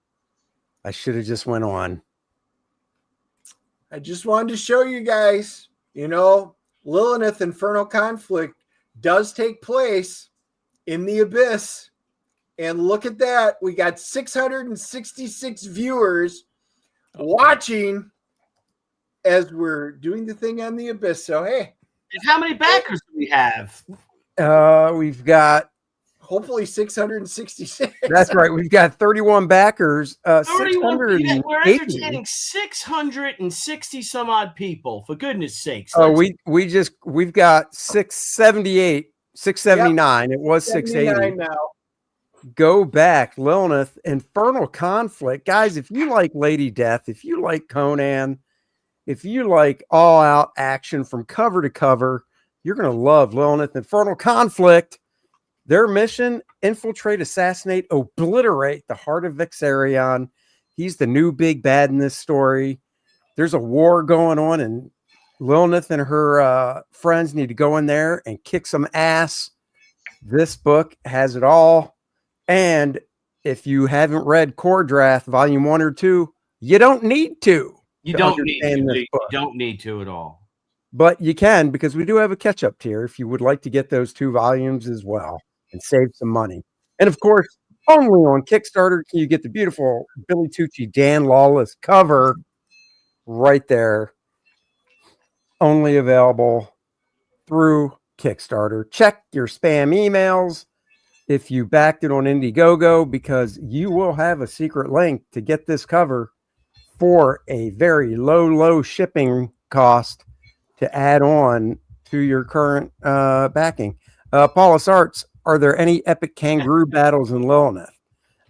I should have just went on. I just wanted to show you guys, you know, LILINETH Infernal Conflict does take place in the Abyss. And look at that. We got 666 viewers watching as we're doing the thing on the Abyss. So, hey. And how many backers do we have? We've got hopefully 666. That's right. We've got 31 backers. we're entertaining 660 some odd people. For goodness sakes. Oh, we've got 678, 679. Yep. It was 680 now. Go back, LILINETH, Infernal Conflict. Guys, if you like Lady Death, if you like Conan, if you like all-out action from cover to cover, you're going to love LILINETH Infernal Conflict. Their mission, infiltrate, assassinate, obliterate the heart of Vixarion. He's the new big bad in this story. There's a war going on, and LILINETH and her friends need to go in there and kick some ass. This book has it all. And if you haven't read Kor-Drath Volume 1 or 2, you don't need to. You don't need to at all. But you can, because we do have a catch-up tier if you would like to get those 2 volumes as well and save some money. And of course, only on Kickstarter can you get the beautiful Billy Tucci, Dan Lawless cover right there. Only available through Kickstarter. Check your spam emails if you backed it on Indiegogo, because you will have a secret link to get this cover for a very low shipping cost to add on to your current backing. Paulus Arts, are there any epic kangaroo battles in LILINETH?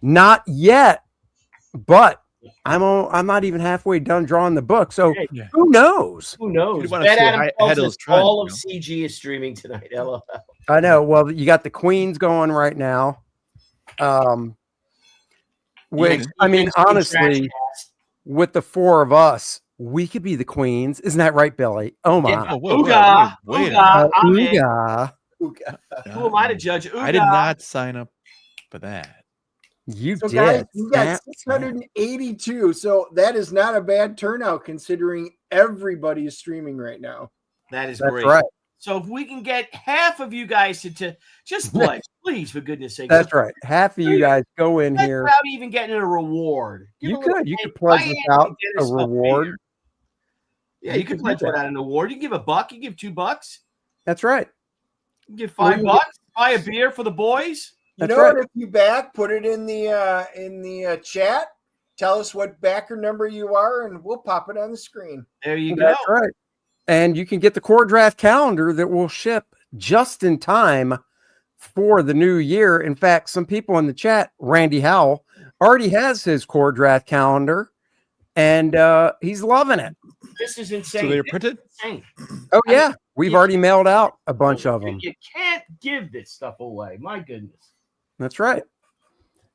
Not yet, but I'm not even halfway done drawing the book, so who knows? Who knows? All of CG is streaming tonight. LOL. I know. Well, you got the Queens going right now. Which, I mean, honestly, with the 4 of us, we could be the Queens. Isn't that right, Billy? Oh my. Yeah. Ooga. Ooga. Who am I to judge? Ooga. I did not sign up for that. You so did. Guys, we got 682. So that is not a bad turnout considering everybody is streaming right now. That is That's great. Right. So if we can get half of you guys to just pledge, please, for goodness sake. That's right. Half of you guys go in here without even getting a reward. You could pledge without a reward. Yeah, you could pledge without an award. You can give $1. You can give $2. That's right. You can give $5. Buy a beer for the boys. You know what? If you back, put it in the chat. Tell us what backer number you are, and we'll pop it on the screen. There you go. That's right. And you can get the Kor-Drath calendar that will ship just in time for the new year. In fact, some people in the chat, Randy Howell, already has his Kor-Drath calendar, and he's loving it. This is insane. So they're printed? Oh, yeah. We've already mailed out a bunch of them. You can't give this stuff away. My goodness. That's right.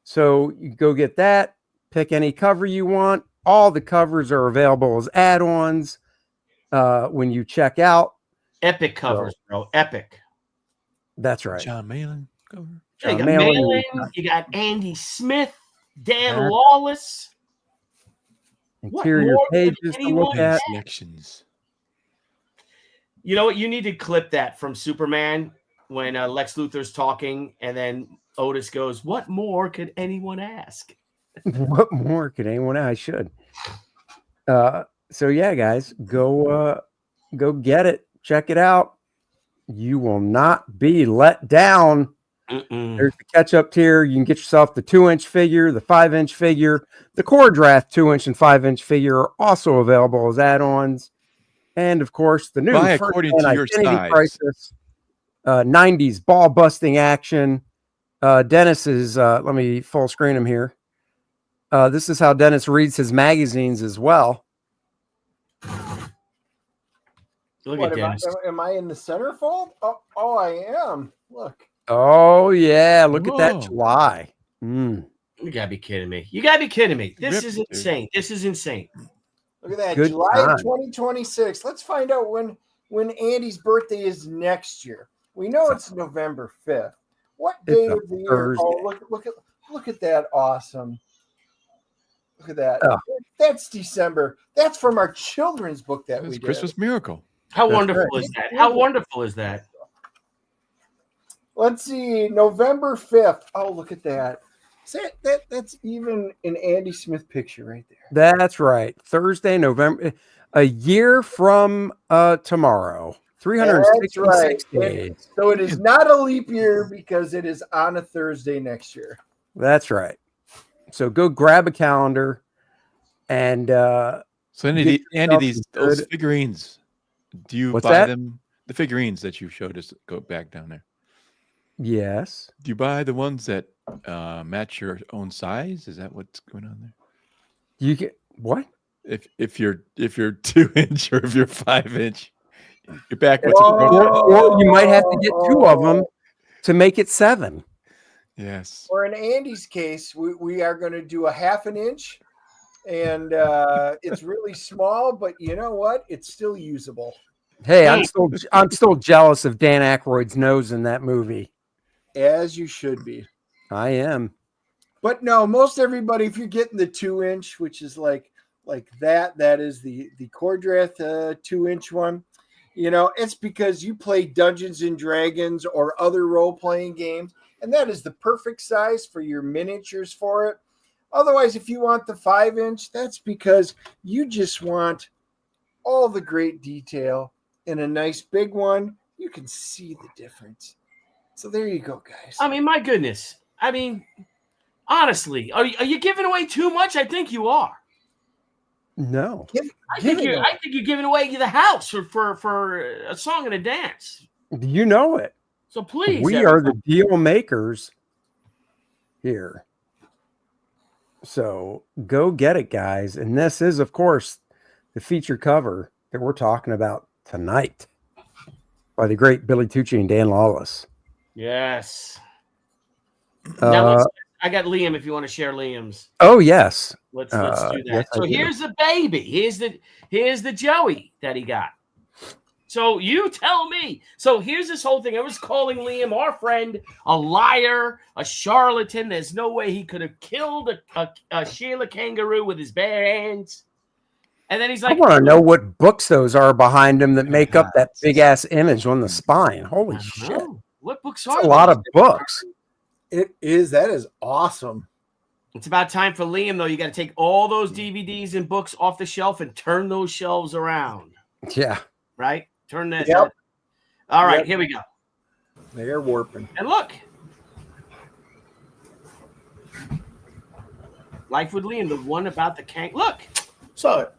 So you go get that. Pick any cover you want. All the covers are available as add-ons when you check out. Epic covers, bro. Epic. That's right. John Malin cover. Yeah, you got Malin, you got Andy Smith, Dan Lawless. Interior pages to look at. Selections. You know what? You need to clip that from Superman when Lex Luthor's talking, and then Otis goes, "What more could anyone ask?" What more could anyone? I should. So yeah, guys, go get it. Check it out. You will not be let down. There's the catch-up tier. You can get yourself the 2-inch figure, the 5-inch figure, the Kor-Drath 2-inch and 5-inch figure are also available as add-ons, and of course the new Buy according to your Identity size. Crisis 90s ball busting action. Dennis is let me full screen him here. This is how Dennis reads his magazines as well. Look What, at Dennis. am I in the centerfold? Oh, I am. Look. Oh yeah, look at that Whoa. July. You gotta be kidding me. You gotta be kidding me. This is insane. This is insane. Look at that. Good July time. of 2026. Let's find out when Andy's birthday is next year. We know it's November 5th. What day It's a of the year? Thursday. Oh, look at that. Awesome. Look at that. Oh. That's December. That's from our children's book that we did. Christmas Miracle. How That's wonderful right. is that? How wonderful is that? Let's see, November 5th. Oh, look at that. See, that's even an Andy Smith picture right there. That's right. Thursday, November, a year from tomorrow. 366 That's right. days. So it is not a leap year because it is on a Thursday next year. That's right. So go grab a calendar and So Andy, get yourself these some those good- figurines, do you What's buy that? them? The figurines that you showed us, go back down there. Yes. Do you buy the ones that match your own size? Is that what's going on there? You get what? If you're 2-inch or if you're 5-inch, you're back with Or you might have to get two of them to make it 7. Yes. Or in Andy's case, we are going to do a 1/2 inch, and it's really small, but you know what? It's still usable. Hey, I'm still jealous of Dan Aykroyd's nose in that movie. As you should be. I am. But no, most everybody, if you're getting the 2-inch, which is like that is the Kor-Drath 2-inch one. You know, it's because you play Dungeons and Dragons or other role-playing games, and that is the perfect size for your miniatures for it. Otherwise, if you want the 5-inch, that's because you just want all the great detail in a nice big one. You can see the difference. So there you go, guys. I mean, my goodness. I mean, honestly, are you giving away too much? I think you are. No. I think you're giving away the house for a song and a dance. You know it. So please, We are the deal makers here. So go get it, guys. And this is, of course, the feature cover that we're talking about tonight by the great Billy Tucci and Dan Lawless. Yes. Now I got Liam. If you want to share Liam's. Oh yes. Let's do that. Yes, So I do. here's the baby. Here's the Joey that he got. So you tell me. So here's this whole thing. I was calling Liam, our friend, a liar, a charlatan. There's no way he could have killed a Sheila kangaroo with his bare hands. And then he's I like, want to know what books those are behind him that make up that big ass image on the spine. Holy shit. What books That's are a lot those? of books. It is. That is awesome. It's about time for Liam, though. You got to take all those DVDs and books off the shelf and turn those shelves around. Yeah. Right? Turn that. Yep. All right, Yep. here we go. They are warping. And look. Life with Liam, the one about the Look. So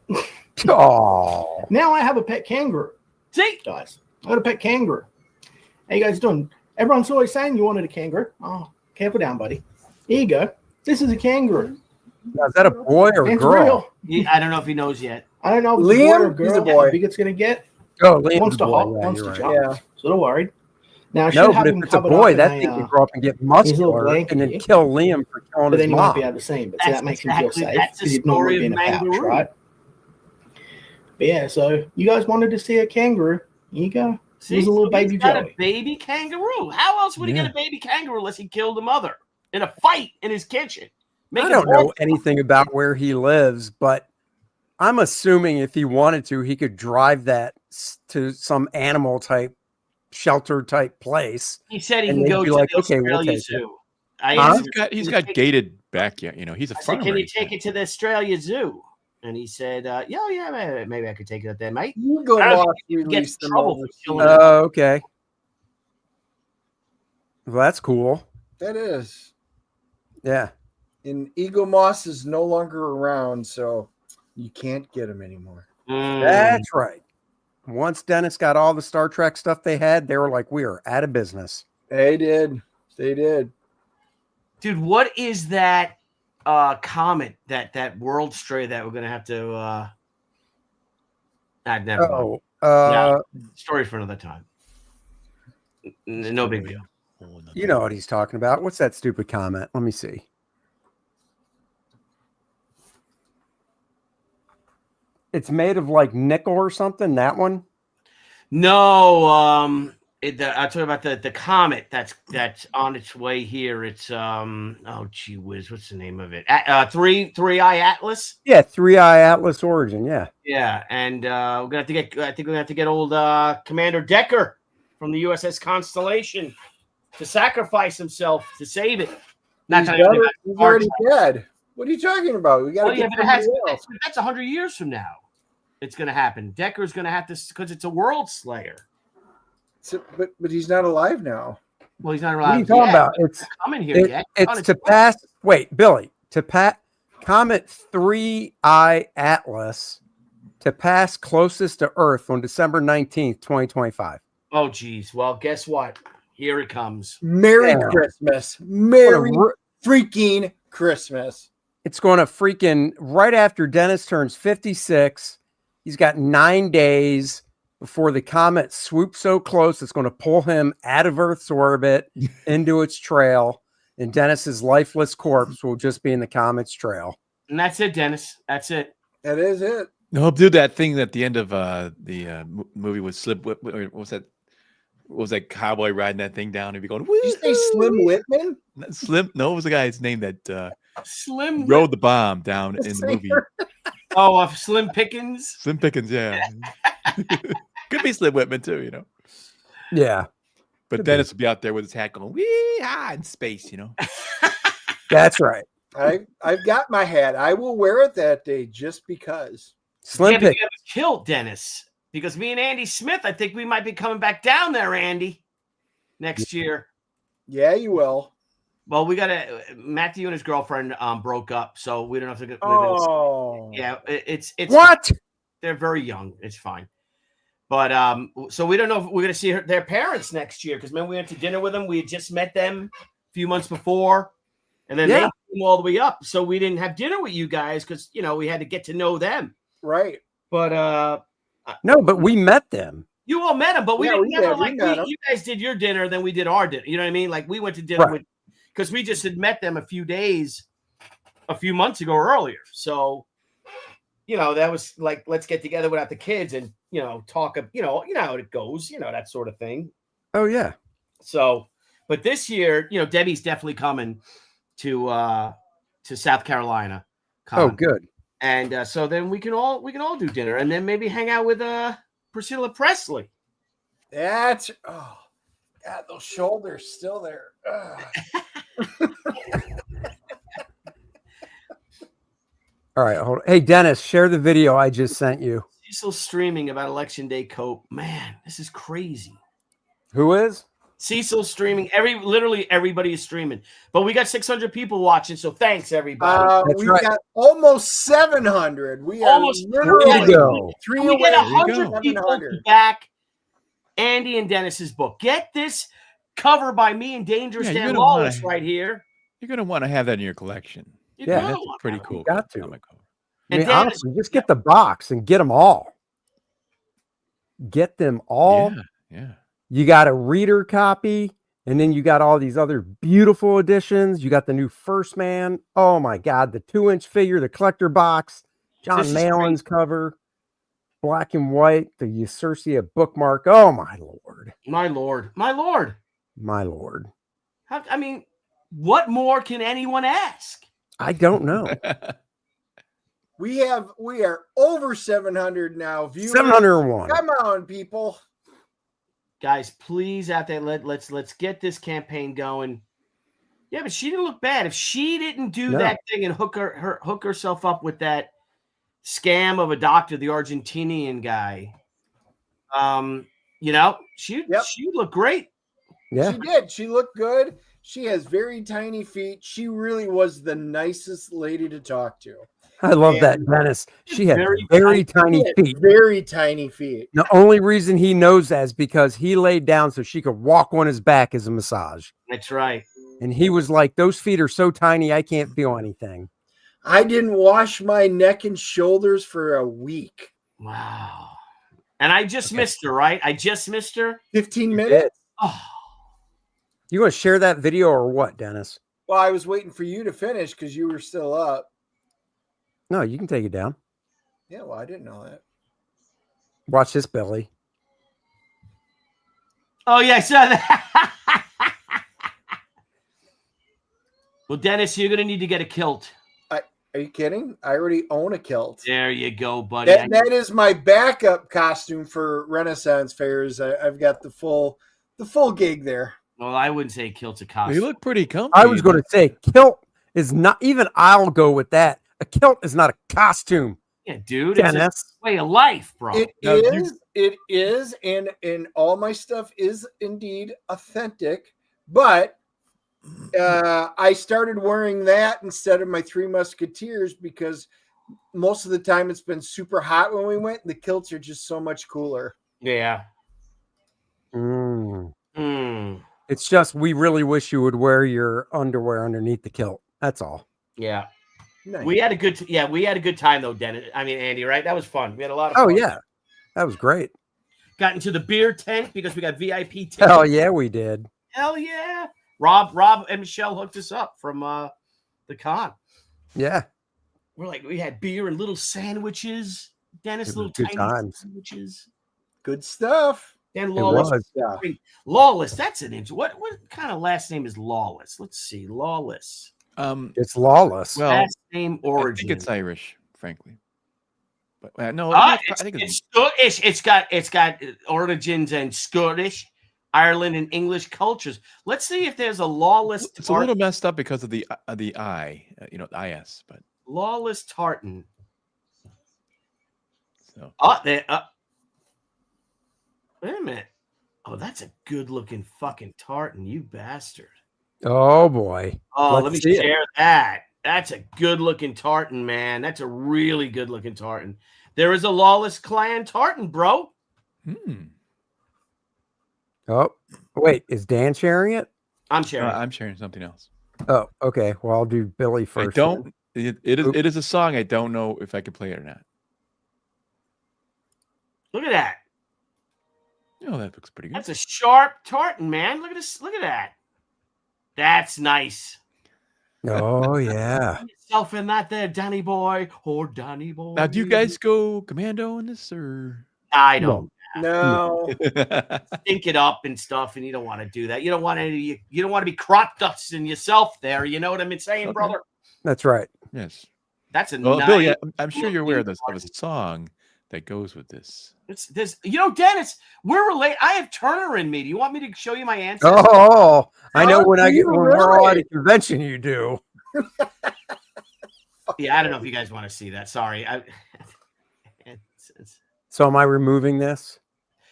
Oh. now I have a pet kangaroo. See? Guys, I got a pet kangaroo. How you guys doing? Everyone's always saying you wanted a kangaroo. Oh, careful down, buddy. Here you go. This is a kangaroo. Now, is that a boy or It's girl? real. I don't know if he knows yet. I don't know if it's a boy or a Liam, girl. he's a boy. How big it's going to get. Oh, Liam's Wants a to boy. hop, Yeah, wants you're to right. jump. Yeah. So don't worry. Now, I No, should have but him if it's a covered boy, up that in thing a, can grow up and get his little muscular blanket and then here. kill Liam for killing But his then you might mom. be able to see him. But see, That's that makes him feel exactly- safe that's the because he'd normally story be in a of pouch, Mangaroo. right? But yeah, so you guys wanted to see a kangaroo. Here you go. See, Here's a little so he's baby got Joey. a baby kangaroo. How else would he get a baby kangaroo unless he killed the mother in a fight in his kitchen? I don't know anything about where he lives, but I'm assuming if he wanted to, he could drive that to some animal type shelter type place. He said he and can they'd go be to like, the okay, we'll Australia take it. Zoo. He's got gated backyard. You know, he's a farmer. Can you take it to the Australia Zoo? And he said, yeah, maybe I could take it up there, mate. You go off, release them over. Okay. Well, that's cool. That is. Yeah. And Eagle Moss is no longer around, so you can't get him anymore. That's right. Once Dennis got all the Star Trek stuff they had, they were like, we are out of business. They did. Dude, what is that comet, that world stray that we're gonna have to never mind. Story for another time. No big deal. You know what he's talking about. What's that stupid comment? Let me see. It's made of like nickel or something, that one? No, I'm talking about the comet that's on its way here. It's oh gee whiz, what's the name of it? Three-Eye Atlas. Yeah, Three-Eye Atlas Origin. Yeah. Yeah, and we're gonna have to get. I think we're gonna have to get old Commander Decker from the USS Constellation to sacrifice himself to save it. He's already dead. What are you talking about? We got to get that's 100 years from now. It's going to happen. Decker's going to have to, because it's a world slayer. But he's not alive now. Well, he's not alive. What are you talking about? It's coming here yet. It's to pass. Wait, Billy. Comet 3-Eye Atlas to pass closest to Earth on December 19th, 2025. Oh, geez. Well, guess what? Here it comes. Merry Christmas. Merry freaking Christmas. It's going to freaking right after Dennis turns 56. He's got 9 days before the comet swoops so close it's going to pull him out of Earth's orbit into its trail, and Dennis's lifeless corpse will just be in the comet's trail. And that's it, Dennis. That's it. That is it. He'll do that thing at the end of the movie with Slim. What was that? What was that cowboy riding that thing down? He'd be going, did you say Slim Whitman? Slim? No, it was the guy's name that Slim rode the bomb down in the movie. Oh, Slim Pickens? Slim Pickens, yeah. Could be Slim Whitman too, you know. Yeah. But Dennis will be out there with his hat going, wee-ha, in space, you know. That's right. I've got my hat. I will wear it that day just because. Slim Pickens. You have killed Dennis. Because me and Andy Smith, I think we might be coming back down there, Andy, next year. Yeah, you will. Well, we got Matthew and his girlfriend broke up, so we don't have to get. Yeah, it's what? They're very young. It's fine, but so we don't know if we're gonna see their parents next year. Because remember we went to dinner with them. We had just met them a few months before, and then they came all the way up. So we didn't have dinner with you guys because we had to get to know them. Right. But no, but we met them. You all met them, but we didn't never like you guys did your dinner, then we did our dinner. You know what I mean? Like we went to dinner with. Because we just had met them a few months ago earlier. So, that was like, let's get together without the kids and, talk, you know how it goes, that sort of thing. Oh, yeah. So, but this year, Debbie's definitely coming to South Carolina. Oh, good. And so then we can all do dinner and then maybe hang out with Priscilla Presley. That's, oh, God, those shoulders still there. All right, hold on. Hey, Dennis, share the video I just sent you. Cecil streaming about Election Day cope. Man, this is crazy. Who is? Cecil streaming. Literally everybody is streaming. But we got 600 people watching, so thanks, everybody. We've got almost 700. We are almost literally 3 away. We get 100 people to back Andy and Dennis's book. Get this cover by me and Dangerous Dan Lawless right here. You're going to want to have that in your collection. Yeah, that's pretty cool. You got to. I mean, honestly, just get the box and get them all. Get them all. Yeah. You got a reader copy, and then you got all these other beautiful editions. You got the new First Man. Oh, my God. The 2-inch figure, the collector box, John Malin's cover, black and white, the Usurcia bookmark. Oh, my Lord. My Lord. My Lord. My Lord. I mean, what more can anyone ask? I don't know. We are over 700 now. Viewers. 701. Come on, people. Guys, please out there, let's get this campaign going. Yeah, but she didn't look bad. If she didn't do No. that thing and hook herself up with that scam of a doctor, the Argentinian guy, you know, she looked great. Yeah. She did. She looked good. She has very tiny feet. She really was the nicest lady to talk to. I love that, Dennis. She had very tiny feet. Very tiny feet. The only reason he knows that is because he laid down so she could walk on his back as a massage. That's right. And he was like, those feet are so tiny, I can't feel anything. I didn't wash my neck and shoulders for a week. Wow. And I just missed her, right? I just missed her. 15 minutes. Oh. You want to share that video or what, Dennis? Well, I was waiting for you to finish because you were still up. No, you can take it down. Yeah, well, I didn't know that. Watch this, Billy. Oh, yeah, I saw that. Well, Dennis, you're going to need to get a kilt. Are you kidding? I already own a kilt. There you go, buddy. That is my backup costume for Renaissance fairs. I've got the full gig there. Well, I wouldn't say kilt's a costume. You look pretty comfy. I was going to say kilt is not, even I'll go with that. A kilt is not a costume. Yeah, dude. Dennis. It's a way of life, bro. It is, and all my stuff is indeed authentic, but I started wearing that instead of my Three Musketeers because most of the time it's been super hot when we went. And the kilts are just so much cooler. Yeah. It's just we really wish you would wear your underwear underneath the kilt. That's all. Yeah. Nice. We had a good time though, Dennis. I mean, Andy, right? That was fun. We had a lot of fun. Oh yeah, that was great. Got into the beer tent because we got VIP tickets. Hell yeah, we did. Hell yeah. Rob and Michelle hooked us up from the con. Yeah. We had beer and little sandwiches. Dennis, little good tiny times. sandwiches. Good stuff. And Lawless. Lawless, that's an name. What kind of last name is Lawless? Let's see. Lawless. It's Lawless. Well, last name origin. I think it's Irish, frankly. But no, I think it's Scottish. It's got origins in Scottish, Ireland, and English cultures. Let's see if there's a Lawless. It's a little messed up because of the I, IS, but Lawless tartan. So. Wait a minute. Oh, that's a good-looking fucking tartan, you bastard. Oh boy. Oh, let me share that. That's a good-looking tartan, man. That's a really good-looking tartan. There is a Lawless Clan tartan, bro. Oh, wait. Is Dan sharing it? I'm sharing. I'm sharing something else. Oh, okay. Well, I'll do Billy first. I don't. It is a song. I don't know if I can play it or not. Look at that. Oh, that looks pretty good. That's a sharp tartan, man. Look at this. Look at that. That's nice. Oh yeah. Yourself in that there, Danny boy or Danny boy. Now, do you guys go commando in this or? I don't. No. Stink it up and stuff, and you don't want to do that. You don't want to be crop dusting yourself there. You know what I'm saying, brother? That's right. Yes. That's a well, nice. Billy, I'm sure you're aware of this. Of a song that goes with this. This, Dennis, we're related. I have Turner in me. Do you want me to show you my ancestors? Oh, I know when we're all at a convention, you do. Yeah, I don't know if you guys want to see that. Sorry. So am I removing this?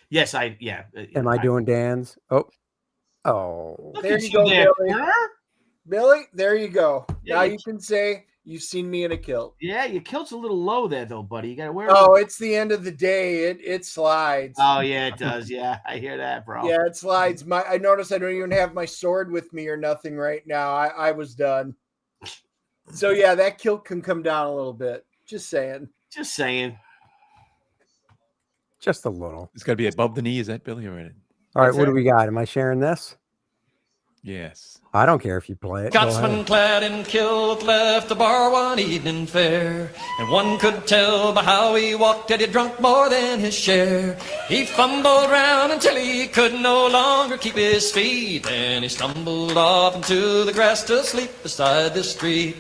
Yes, Am I doing Dan's? Oh. There you go, Billy. Billy, there you go. Yeah, now you can say you've seen me in a kilt. Yeah, your kilt's a little low there, though, buddy. You got to wear. Oh, it's the end of the day. It slides. Oh yeah, it does. Yeah, I hear that, bro. Yeah, it slides. I notice I don't even have my sword with me or nothing right now. I was done. So yeah, that kilt can come down a little bit. Just saying. Just saying. Just a little. It's got to be above the knee. Is that Billy already? All right, what do we got? Am I sharing this? Yes. I don't care if you play it. Scotsman clad in kilt left the bar one evening fair, and one could tell by how he walked that he drunk more than his share. He fumbled round until he could no longer keep his feet, and he stumbled off into the grass to sleep beside the street.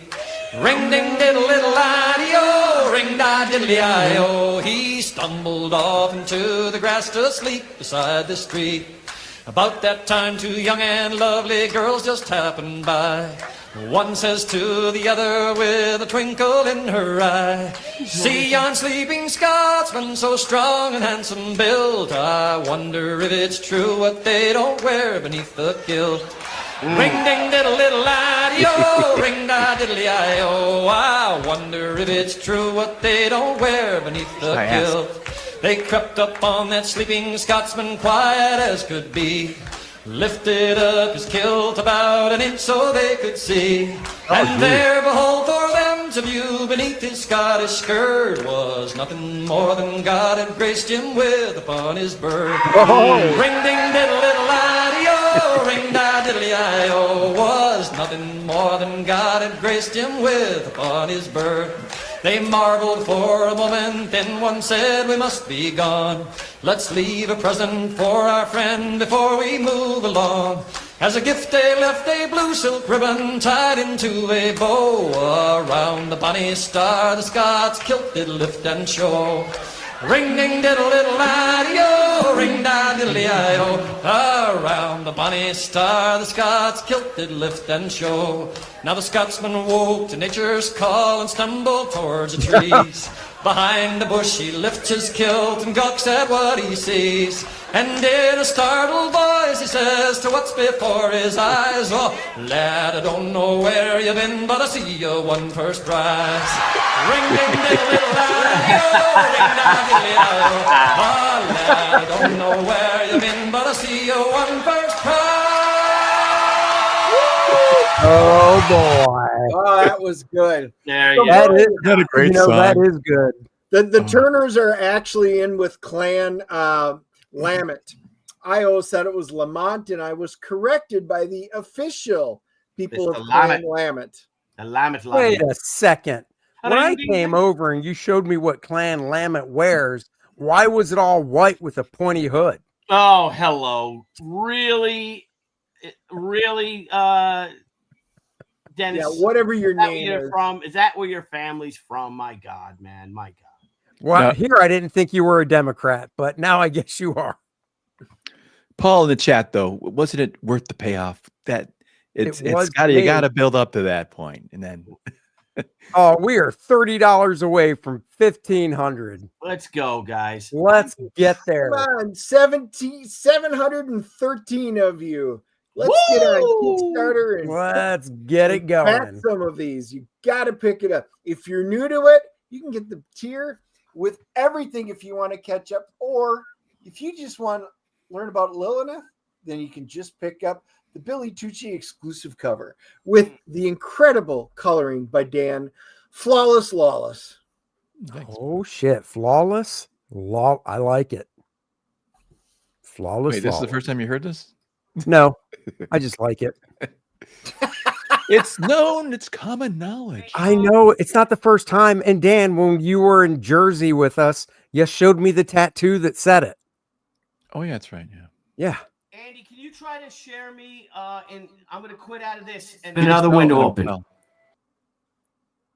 Ring ding diddle little ideo, ring da diddly io. He stumbled off into the grass to sleep beside the street. About that time, two young and lovely girls just happened by. One says to the other with a twinkle in her eye, "See yon sleeping Scotsman, so strong and handsome built. I wonder if it's true what they don't wear beneath the kilt. Ring ding diddle diddle I-O, ring da diddly I-O. I wonder if it's true what they don't wear beneath the kilt." They crept up on that sleeping Scotsman quiet as could be, lifted up his kilt about an inch so they could see. And there, behold, for them to view beneath his Scottish skirt was nothing more than God had graced him with upon his bird. Ring ding diddle diddle I-O, ring da diddly I-O, was nothing more than God had graced him with upon his bird. They marveled for a moment, then one said, "We must be gone. Let's leave a present for our friend before we move along." As a gift they left a blue silk ribbon tied into a bow. Around the bonny star the Scots kilt did lift and show. Ring ding diddle diddle I-O, ring da diddly I-O. Around the bonny star the Scots kilt did lift and show. Now the Scotsman woke to nature's call and stumbled towards the trees. Behind the bush he lifts his kilt and gawks at what he sees. And in a startled voice he says to what's before his eyes, "Oh, lad, I don't know where you've been, but I see you won first prize." Ring ding diddle diddle I-O, ring da diddly I-O. Oh, lad, I don't know where you've been, but I see you won first prize. Oh boy! Oh, that was good. There So you That go. is What a great you know, song. that is good. The Turners are actually in with Clan Lamont. I said it was Lamont, and I was corrected by the official people Mr. of Clan Lamont. Lamont. The Lamont. Wait a second. When I Ding, ding, came ding. over and you showed me what Clan Lamont wears, why was it all white with a pointy hood? Oh, hello. Really, Dennis. Yeah, whatever your is that where name you're is. from? Is that where your family's from? My God, man. My God. Well, No. here I didn't think you were a Democrat, but now I guess you are. Paul in the chat though, wasn't it worth the payoff? That it's was got you me. got to build up to that point, and then Oh, we are $30 away from 1,500. Let's go, guys. Let's get there. Come on, 713 of you. Let's get on Kickstarter and Let's get it back going. some of these. You got to pick it up. If you're new to it, you can get the tier with everything if you want to catch up, or if you just want to learn about LILINETH, then you can just pick up the Billy Tucci exclusive cover with the incredible coloring by Dan. Flawless Lawless. Oh shit, flawless. I like it. Flawless. wait, this is the flawless. first time you heard this? No, I just like it. It's known, it's common knowledge. I know it's not the first time. And Dan, when you were in Jersey with us, you showed me the tattoo that said it. Oh yeah, that's right. Yeah. Yeah. Andy, can you try to share me? And I'm going to quit out of this. And Another window open. Well,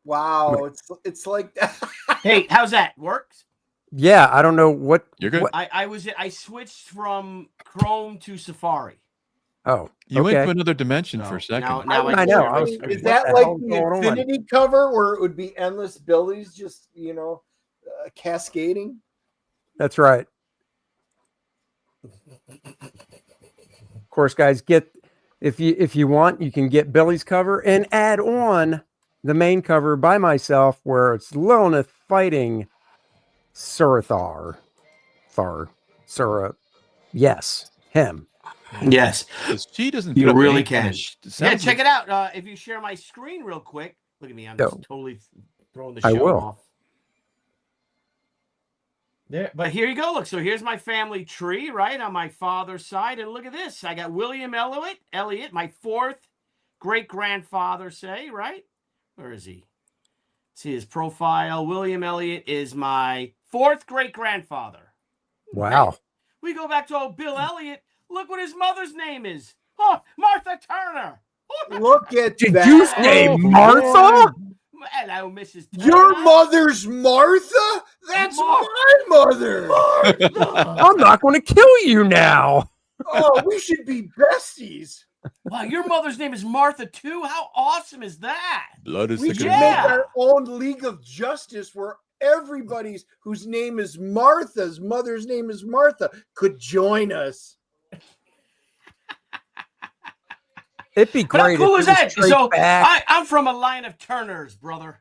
Wow, it's like that. Hey, how's that? Works? Yeah, I don't know what you're good. I switched from Chrome to Safari. Oh, You went okay. to another dimension for a second. Now I know. I was, Is what that the like hell's the going on? Infinity cover where it would be endless Billies just, cascading? That's right. Of course, guys, if you want, you can get Billy's cover and add on the main cover by myself, where it's LILINETH fighting Surathar. Yes, him. Yes. She doesn't. You put up really any can. finish. It Yeah, sounds check like- it out. If you share my screen real quick. Look at me. I'm No. just totally throwing the show I will. off. There, but here you go. Look, so here's my family tree, right, on my father's side. And look at this. I got William Elliot, my fourth great-grandfather, say, right? Where is he? See his profile. William Elliot is my fourth great-grandfather. Wow. We go back to old Bill Elliot. Look what his mother's name is. Oh, Martha Turner. Look at Did that. you say Martha? Hello, Mrs. Turner. Your mother's Martha? That's my mother. I'm not going to kill you now. Oh, we should be besties. Wow, your mother's name is Martha too? How awesome is that? Blood is We thicker should than make water. our own League of Justice where everybody's whose name is Martha's mother's name is Martha could join us. It'd be But how great. cool if is it was that? straight So back. I'm from a line of Turners, brother.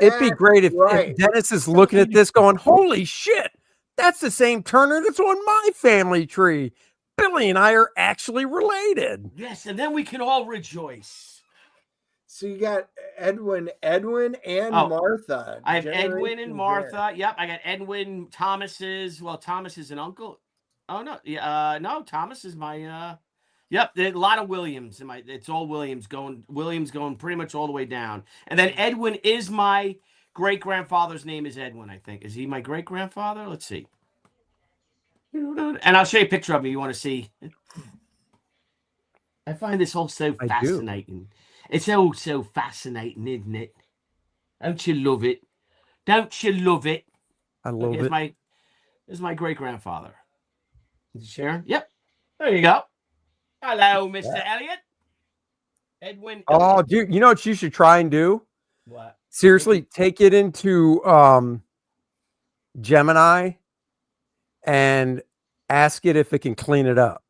It'd be great if right. Dennis is looking at this going, holy shit, that's the same Turner that's on my family tree. Billy and I are actually related. Yes, and then we can all rejoice. So you got Edwin, and Martha. I have Edwin and Generations Martha. there. Yep, I got Edwin. Thomas is Thomas is an uncle. Oh no, yeah, no, Thomas is my. Yep, there's a lot of Williams. It's all Williams going pretty much all the way down. And then Edwin is my great grandfather's name is Edwin. I think is he my great grandfather? Let's see. And I'll show you a picture of me. You want to see? I find this all so fascinating. It's all so fascinating, isn't it? Don't you love it? Don't you love it? I love Here's it. This is my great grandfather. Sharon. Yep. There you go. Hello, Mr. Elliott. Edwin. Oh, dude, you know what you should try and do? What? Seriously, take it into Gemini and ask it if it can clean it up.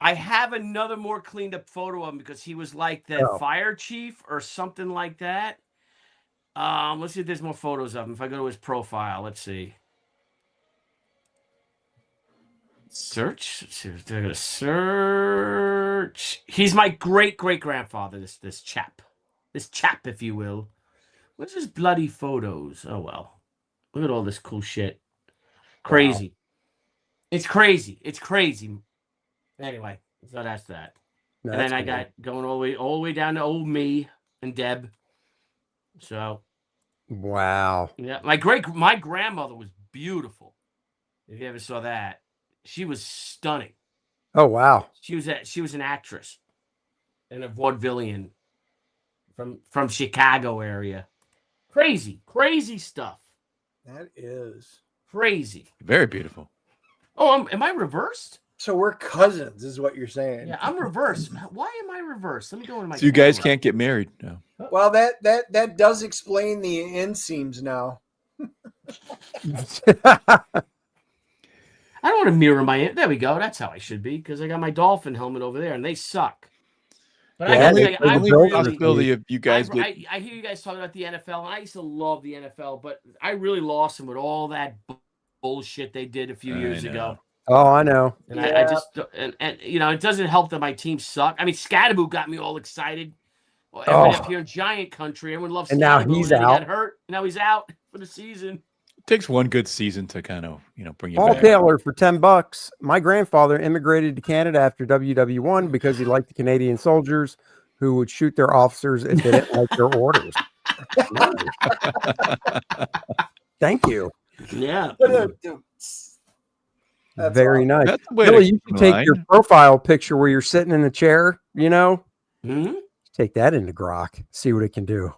I have another more cleaned up photo of him because he was like the fire chief or something like that. Let's see if there's more photos of him. If I go to his profile, let's see. Search. They're gonna search. He's my great grandfather. This chap, if you will. What's his bloody photos? Oh well. Look at all this cool shit. Crazy. Wow. It's crazy. It's crazy. Anyway, so that's that. And then I got going all the way down to old me and Deb. So. Wow. Yeah, my grandmother was beautiful. If you ever saw that. She was stunning. Oh wow! She was an actress and a vaudevillian from Chicago area. Crazy stuff. That is crazy. Very beautiful. Oh, am I reversed? So we're cousins, is what you're saying? Yeah, I'm reversed. Why am I reversed? Let me go into my. So you guys can't get married now. Well, that does explain the inseams now. I don't want to mirror my. There we go. That's how I should be because I got my dolphin helmet over there and they suck. But yeah, I really possibility of you guys. I hear you guys talking about the NFL, and I used to love the NFL, but I really lost them with all that bullshit they did a few years ago. Oh, I know. And I just and you know it doesn't help that my team suck. I mean, Scadaboo got me all excited. Well, up here in Giant Country, everyone loves. And Scadaboo, now he's and out. He got hurt. Now he's out for the season. It takes one good season to kind of bring you Paul back. Taylor for $10. My grandfather immigrated to Canada after WW1 because he liked the Canadian soldiers who would shoot their officers if they didn't like their orders. Thank you. Yeah. Very nice. That's the way Billy, to you should take your profile picture where you're sitting in the chair, take that into Grok, see what it can do.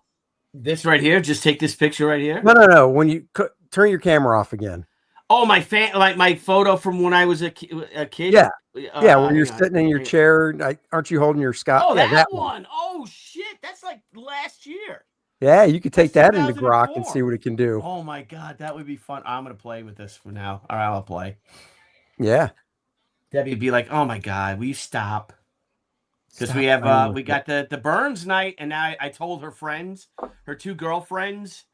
This right here, just take this picture right here. No. When you turn your camera off again. Oh, my photo from when I was a kid. Yeah, where you're sitting in your chair. Aren't you holding your Scott? Oh, yeah, that one. Oh shit, that's like last year. Yeah, you could take that into Grok and see what it can do. Oh my god, that would be fun. I'm gonna play with this for now. All right, I'll play. Yeah. Debbie would be like, "Oh my god, will you stop?" Because we have we got the Burns night, and now I told her friends, her two girlfriends,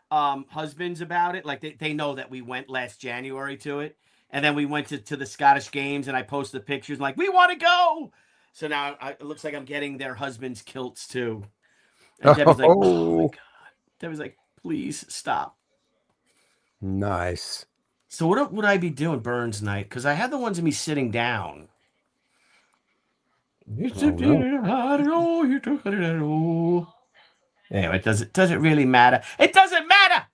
husbands about it. Like they know that we went last January to it, and then we went to the Scottish games, and I posted the pictures like we want to go. So now it looks like I'm getting their husbands' kilts too. And Debbie's like, "Oh my god!" Debbie's like, "Please stop." Nice. So what would I be doing Burns night? Because I have the ones of me sitting down. Anyway, does it really matter? It doesn't matter.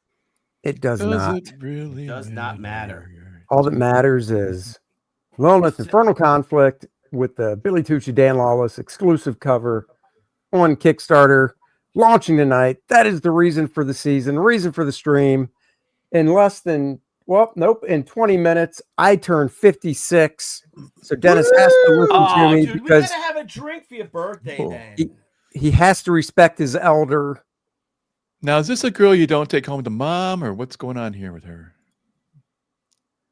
It does not. It really does not matter. All that matters is LILINETH Infernal Conflict with the Billy Tucci, Dan Lawless exclusive cover on Kickstarter launching tonight. That is the reason for the season, the reason for the stream. In less than Well, nope. In 20 minutes, I turn 56. So Dennis has to listen to me dude, because we gotta have a drink for your birthday then. he has to respect his elder. Now, is this a girl you don't take home to mom, or what's going on here with her?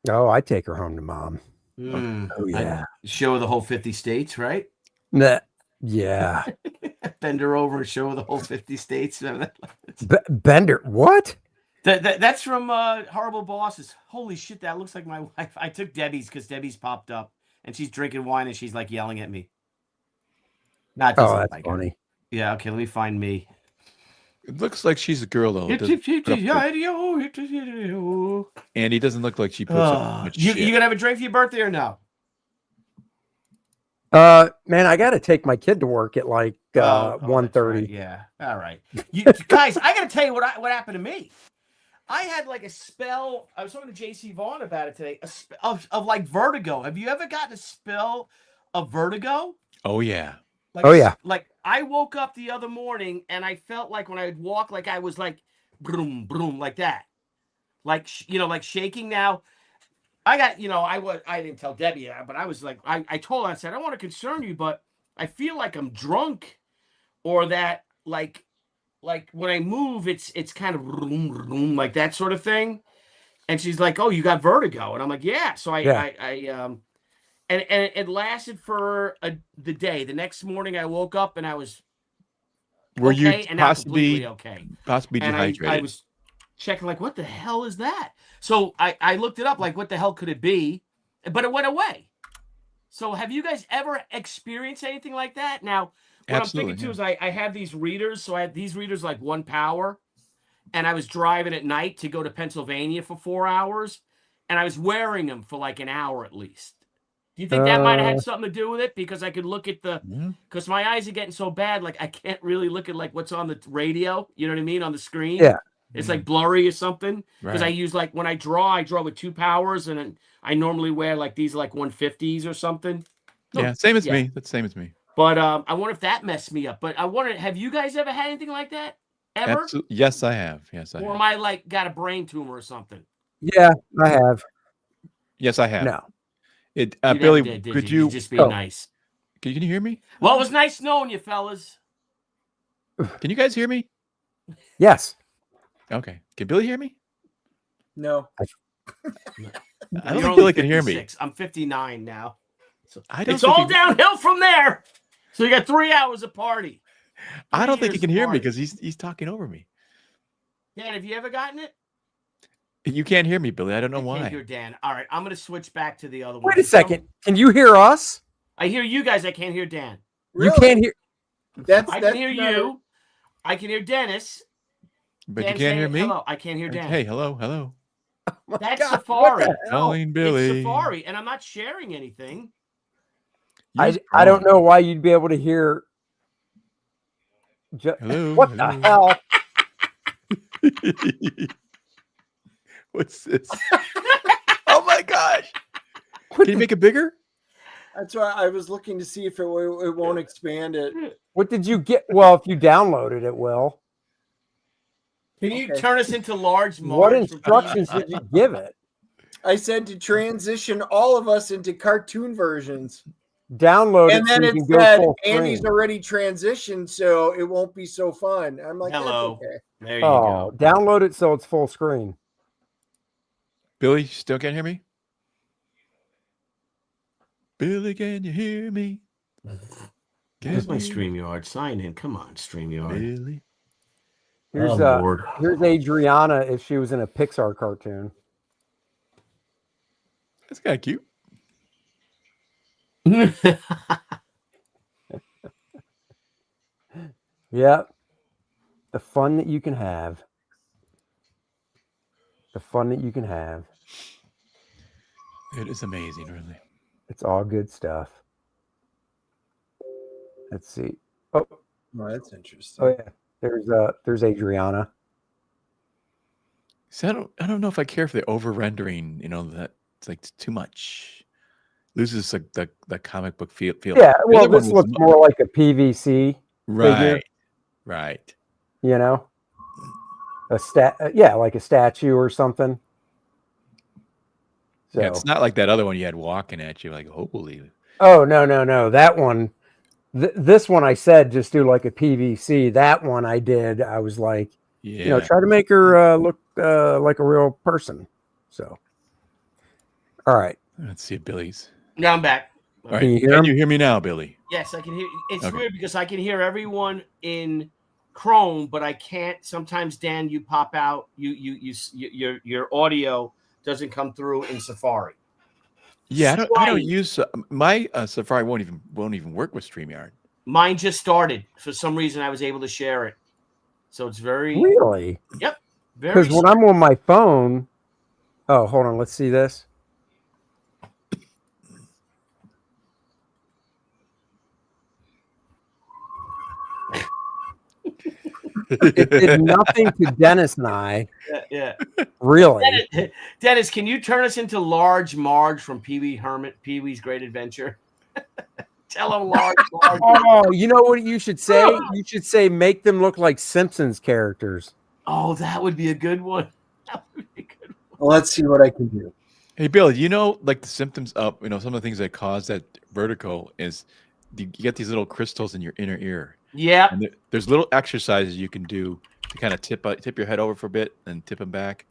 Oh, I take her home to mom. Oh yeah. Show her the whole 50 states, right? Nah, yeah. Bend her over and show her the whole 50 states. Bender, what? That's from Horrible Bosses. Holy shit, that looks like my wife. I took Debbie's because Debbie's popped up and she's drinking wine and she's like yelling at me. Not just that's like funny. Her. Yeah, okay, let me find me. It looks like she's a girl though. And he doesn't look like she puts up much shit. You gonna have a drink for your birthday or no? Man, I got to take my kid to work at like 1:30. Right. Yeah. All right. You guys, I got to tell you what happened to me. I had like a spell. I was talking to JC Vaughn about it today. Of like vertigo. Have you ever gotten a spell of vertigo? Oh yeah. Like I woke up the other morning and I felt like when I would walk, like I was like broom broom like that, like like shaking. Now I got I didn't tell Debbie that, but I was like I told her, I said I don't want to concern you, but I feel like I'm drunk, or that like when I move, it's kind of vroom, vroom, like that sort of thing. And she's like, "Oh, you got vertigo," and I'm like, "Yeah." So and it lasted for the day. The next morning, I woke up and I was Were you and possibly okay? Possibly and dehydrated? I was checking like, what the hell is that? So I looked it up, like, what the hell could it be? But it went away. So have you guys ever experienced anything like that? Now, what Absolutely, I'm thinking too is I have these readers. So I had these readers like 1 power, and I was driving at night to go to Pennsylvania for 4 hours, and I was wearing them for like an hour at least. Do you think that might have had something to do with it? Because I could look at because my eyes are getting so bad, like I can't really look at like what's on the radio. You know what I mean? On the screen. Yeah. It's like blurry or something. Because I Right. use when I draw with 2 powers, and then I normally wear like these like 150s or something. Yeah, same as me. That's same as me. But I wonder if that messed me up. But I wonder, have you guys ever had anything like that? Ever? Absolutely. Yes, I have. Yes, I Or have. am I like got a brain tumor or something? Yeah, I have. Yes, I have. No. It You never Billy, did, did could you? you You're just being nice. Can you hear me? Well, it was nice knowing you, fellas. Can you guys hear me? Yes. Okay. Can Billy hear me? No. I You're don't think only Billy can hear me. 56. I'm 59 now. So I don't it's think all downhill from there. So you got 3 hours of party. I don't think he years can hear me apart. because he's talking over me. Dan, have you ever gotten it? You can't hear me, Billy. I don't know I why. can't hear Dan. All right, I'm going to switch back to the other one. Wait a second. Can you hear us? I hear you guys. I can't hear Dan. You can't hear. I can hear you. I can hear Dennis. But Dan you can't hear saying me? Hello. I can't hear Dan. Hey, hello, hello. That's Safari. Calling Billy. It's Safari, and I'm not sharing anything. I don't know why you'd be able to hear. Hello. What the hell? What's this? Oh my gosh. Can you make it bigger? That's why I was looking to see if it won't expand it. What did you get? Well, if you download it, it will. Can you turn us into large? What instructions did you give it? I said to transition all of us into cartoon versions. Download And it then so it you can go said full Andy's screen. already transitioned, so it won't be so fun. I'm like, hello. That's okay. There you go. Download it so it's full screen. Billy, still can't hear me? Billy, can you hear me? Here's my StreamYard. Sign in. Come on, StreamYard. Billy. Here's Lord. here's Adriana if she was in a Pixar cartoon. That's kind of cute. Yeah. The fun that you can have. The fun that you can have. It is amazing, really. It's all good stuff. Let's see. Oh, that's interesting. oh yeah. There's Adriana. See, I don't know if I care for the over rendering. You know, that it's like too much. Loses like the comic book feel. Yeah, The well, other one this was looks more like a PVC right, figure, right. you know, like a statue or something. So Yeah, it's not like that other one you had walking at you like, holy. Oh, no. That one, this one I said just do like a PVC. That one I did. I was like, try to make her look like a real person. So, all right. Let's see Billy's. Now I'm back. All right. Can you hear me now, Billy? Yes, I can hear. It's weird because I can hear everyone in Chrome, but I can't. Sometimes, Dan, you pop out. Your audio doesn't come through in Safari. Yeah, I don't use my Safari won't even work with StreamYard. Mine just started. For some reason, I was able to share it, so it's very really. Yep. Because when I'm on my phone, oh, hold on, let's see this. It did nothing to Dennis and I. Yeah. Really? Dennis, can you turn us into Large Marge from Pee-wee's Great Adventure? Tell him Large Marge. Oh, you know what you should say? You should say make them look like Simpsons characters. Oh, that would be a good one. That would be a good one. Well, let's see what I can do. Hey, Bill, like the symptoms of, some of the things that cause that vertigo is you get these little crystals in your inner ear. Yeah. And there's little exercises you can do to kind of tip your head over for a bit and tip them back.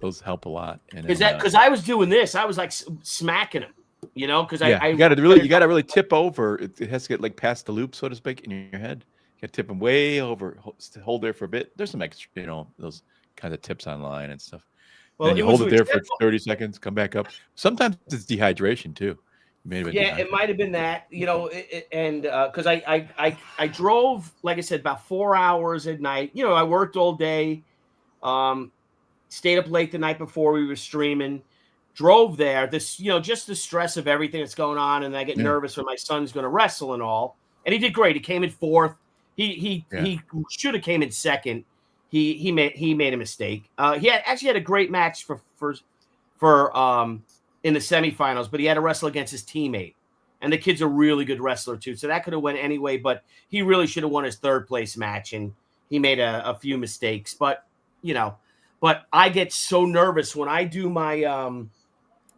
Those help a lot. Because I was doing this, I was like smacking him, because you got to really tip over. It has to get like past the loop, so to speak, in your head. You got to tip them way over, hold there for a bit. There's some extra, those kinds of tips online and stuff. Well, and you hold it there for 30 seconds, come back up. Sometimes it's dehydration too. It might have been that, and because I drove, like I said, about 4 hours at night. I worked all day, stayed up late the night before we were streaming, drove there. This, just the stress of everything that's going on, and I get nervous when my son's going to wrestle and all. And he did great. He came in fourth. He should have came in second. He made a mistake. He actually had a great match for in the semifinals, but he had to wrestle against his teammate, and the kid's a really good wrestler too. So that could have went anyway, but he really should have won his third place match, and he made a few mistakes. But but I get so nervous when I do my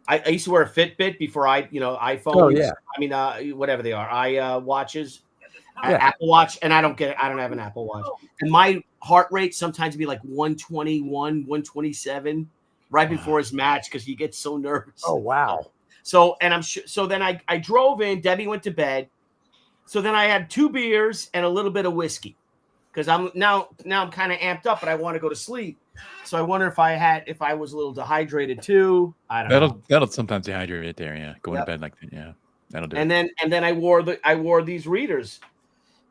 I used to wear a Fitbit before iPhones. Oh, yeah. I mean whatever they are, watches, Apple Watch, and I don't have an Apple Watch, and my heart rate sometimes be like 121, 127. Right before his match, because he gets so nervous. Oh, wow. So then I drove in. Debbie went to bed. So then I had 2 beers and a little bit of whiskey, because I'm now I'm kind of amped up, but I want to go to sleep. So I wonder if I was a little dehydrated too. I don't know. That'll sometimes dehydrate it there. Yeah, going to bed like that. Yeah, that'll do. And then I wore these readers,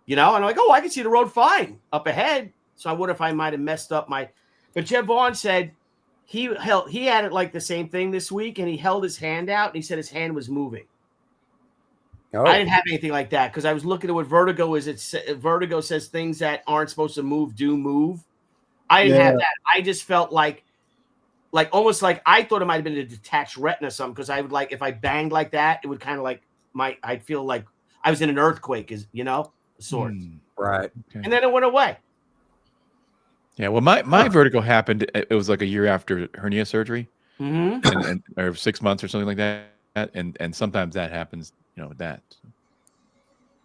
and I'm like, oh, I can see the road fine up ahead. So I wonder if I might have messed up my. But Jeff Vaughn said. He had it like the same thing this week, and he held his hand out, and he said his hand was moving. Oh. I didn't have anything like that because I was looking at what vertigo is. Vertigo says things that aren't supposed to move do move. I didn't have that. I just felt like almost like I thought it might have been a detached retina or something, because I would if I banged like that, it would kind of like I'd feel like I was in an earthquake, sorts. Right. Okay. And then it went away. Yeah, well, my vertigo happened. It was like a year after hernia surgery, and or 6 months or something like that. And sometimes that happens, with that.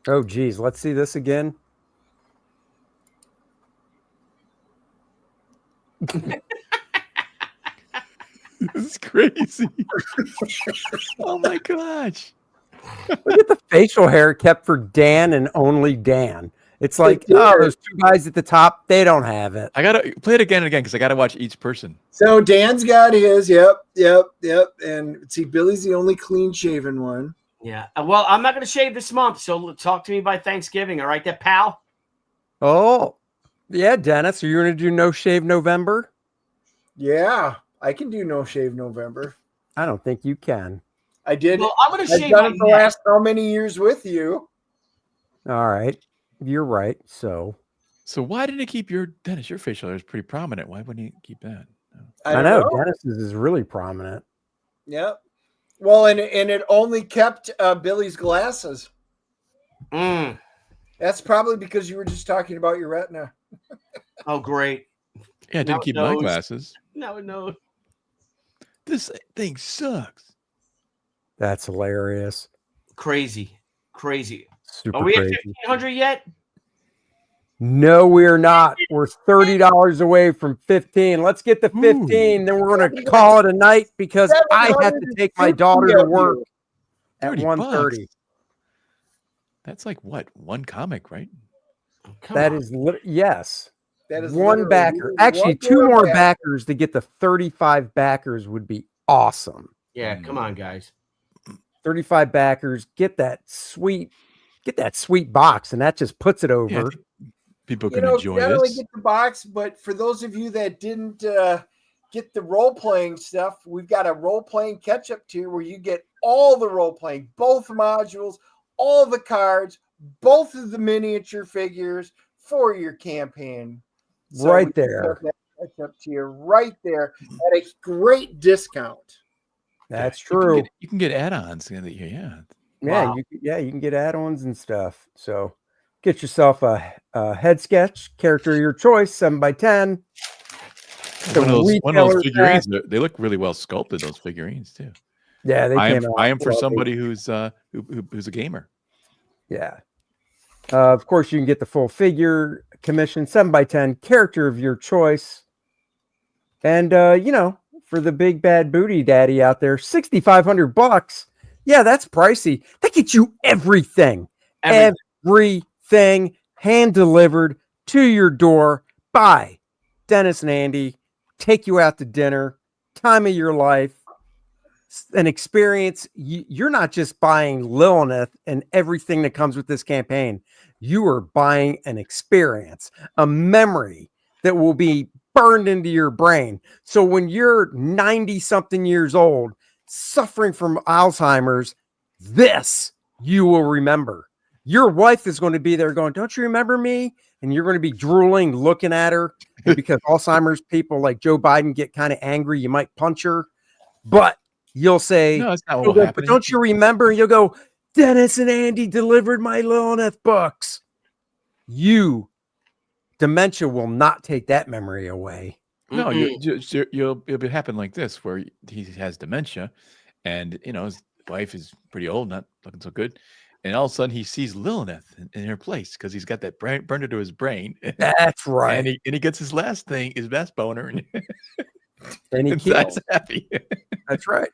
Oh, geez, let's see this again. This is crazy. Oh my gosh! Look at the facial hair kept for Dan and only Dan. It's like, those 2 guys at the top, they don't have it. I gotta play it again and again because I gotta watch each person. So Dan's got his, yep. And see, Billy's the only clean shaven one. Yeah. Well, I'm not going to shave this month, so talk to me by Thanksgiving. All right, that pal. Oh, yeah, Dennis. Are you going to do no shave November? Yeah, I can do no shave November. I don't think you can. I did. Well, I'm going to shave done it the last how many years with you? All right. You're right. So why didn't he keep Dennis? Your facial hair is pretty prominent. Why wouldn't he keep that? I know Dennis's is really prominent. Yep. Well, and it only kept Billy's glasses. That's probably because you were just talking about your retina. Oh, great. Yeah, I didn't keep my glasses. No. This thing sucks. That's hilarious. Crazy. Super Are we crazy. at 1,500 yet? No, we're not. We're $30 away from 15. Let's get to 15. Then we're going to call it a night because I have to take my daughter to work at 1:30. That's like what? One comic, right? That is yes. That is one backer. Actually, two more backers to get the 35 backers would be awesome. Yeah, come on, guys. 35 backers, get that sweet box, and that just puts it over. Yeah, people You can know, enjoy not only this. get the box, but for those of you that didn't get the role-playing stuff, we've got a role-playing catch-up tier where you get all the role-playing, both modules, all the cards, both of the miniature figures for your campaign. So Right we there. that catch-up tier right there at a great discount. That's true. You can get add-ons. Yeah. Yeah, Wow. you can get add-ons and stuff. So get yourself a head sketch, character of your choice, 7x10. One of those figurines, they look really well sculpted, those figurines too. Yeah, they came out. I am for lovely. somebody who's a gamer. Yeah. Of course, you can get the full figure commission, 7x10, character of your choice. And for the big bad booty daddy out there, $6,500. Yeah, that's pricey. That gets you everything. Everything hand delivered to your door by Dennis and Andy. Take you out to dinner, time of your life, an experience. You're not just buying LILINETH and everything that comes with this campaign. You are buying an experience, a memory that will be burned into your brain. So when you're 90-something years old, suffering from Alzheimer's, this you will remember. Your wife is going to be there going, "Don't you remember me?" And you're going to be drooling, looking at her. And because Alzheimer's people like Joe Biden get kind of angry, you might punch her. But you'll say, "No, that's not you'll what go, will happen." "But don't you remember?" And you'll go, "Dennis and Andy delivered my LILINETH books." Dementia will not take that memory away. No, it'll happen like this, where he has dementia, and his wife is pretty old, not looking so good, and all of a sudden he sees LILINETH in her place because he's got that burned into his brain. That's right. And he gets his best boner, and he that's happy. That's right.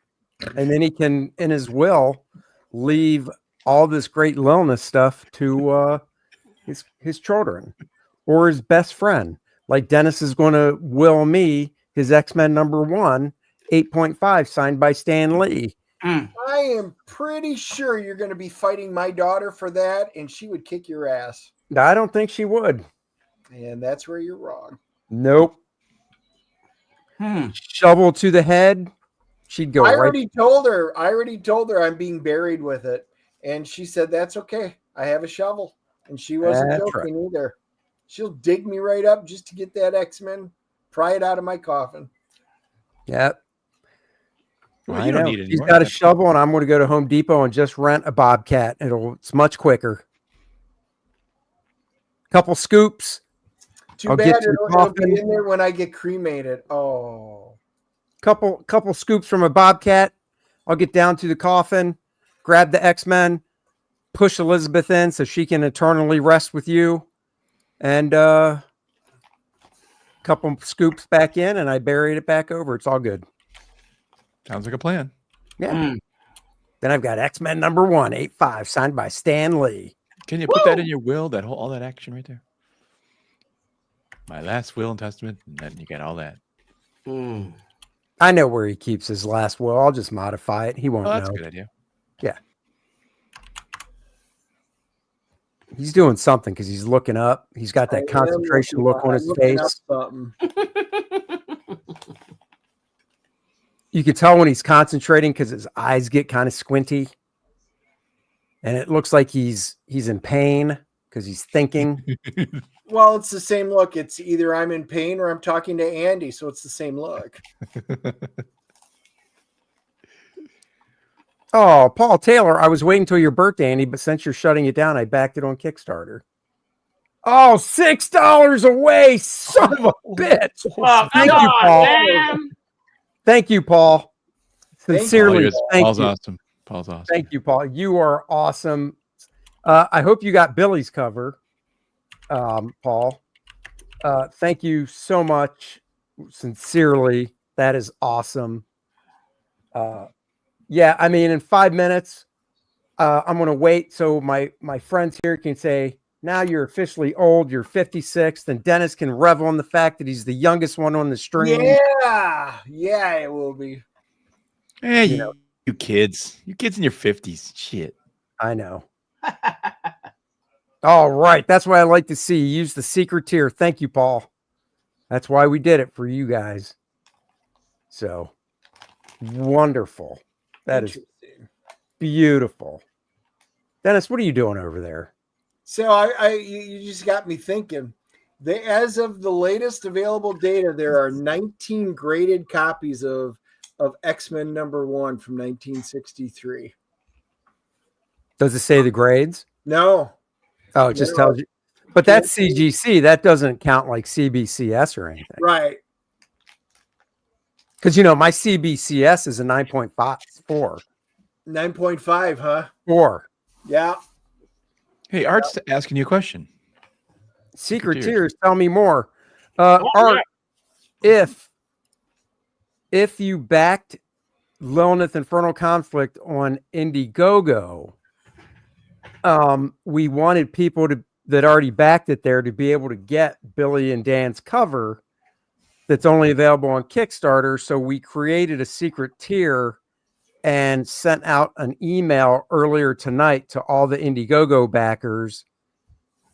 And then he can, in his will, leave all this great LILINETH stuff to his children or his best friend. Like Dennis is going to will me his X-Men #1, 8.5, signed by Stan Lee. I am pretty sure you're going to be fighting my daughter for that, and she would kick your ass. I don't think she would. And that's where you're wrong. Nope. Shovel to the head. She'd go. I already told her I'm being buried with it, and she said that's okay. I have a shovel, and she wasn't joking either. She'll dig me right up just to get that X-Men, pry it out of my coffin. Yep. Well, you don't need it She's anymore. got a shovel, and I'm going to go to Home Depot and just rent a Bobcat. It's much quicker. Couple scoops. Too bad it'll be in there when I get cremated. Oh. Couple scoops from a Bobcat. I'll get down to the coffin, grab the X-Men, push Elizabeth in so she can eternally rest with you, and couple scoops back in, and I buried it back over. It's all good. Sounds like a plan. Yeah. Then I've got X-Men #1, 8.5, signed by Stan Lee. Can you put that in your will? All that action right there. My last will and testament, and then you get all that. I know where he keeps his last will. I'll just modify it. He won't know. That's a good idea. Yeah. He's doing something because he's looking up. He's got that concentration look on his face. You can tell when he's concentrating because his eyes get kind of squinty. And it looks like he's in pain because he's thinking. Well, it's the same look. It's either I'm in pain or I'm talking to Andy, so it's the same look. Oh, Paul Taylor, I was waiting until your birthday, Andy, but since you're shutting it down, I backed it on Kickstarter. Oh, $6 away, son of a bitch. Oh, Thank you, Paul. Thank you, Paul. Sincerely, thank Paul's you. awesome. Paul's awesome. Thank you, Paul. You are awesome. I hope you got Billy's cover, Paul. Thank you so much. Sincerely, that is awesome. Yeah, I mean, in 5 minutes, I'm going to wait so my friends here can say, now you're officially old, you're 56, and Dennis can revel in the fact that he's the youngest one on the stream. Yeah, it will be. Hey, you kids. You kids in your 50s. Shit. I know. All right. That's what I like to see. Use the secret tier. Thank you, Paul. That's why we did it for you guys. So wonderful. That is beautiful. Dennis, what are you doing over there? So you just got me thinking. As of the latest available data, there are 19 graded copies of X-Men #1 from 1963. Does it say the grades? No. Oh, it just tells you. But that's CGC. That doesn't count like CBCS or anything. Right. Because, my CBCS is a 9.4. 9.5, huh? 4. Yeah. Hey, Art's asking you a question. Secret tiers, tell me more. Art, if you backed LILINETH Infernal Conflict on Indiegogo, we wanted people that already backed it there to be able to get Billy and Dan's cover that's only available on Kickstarter. So we created a secret tier and sent out an email earlier tonight to all the Indiegogo backers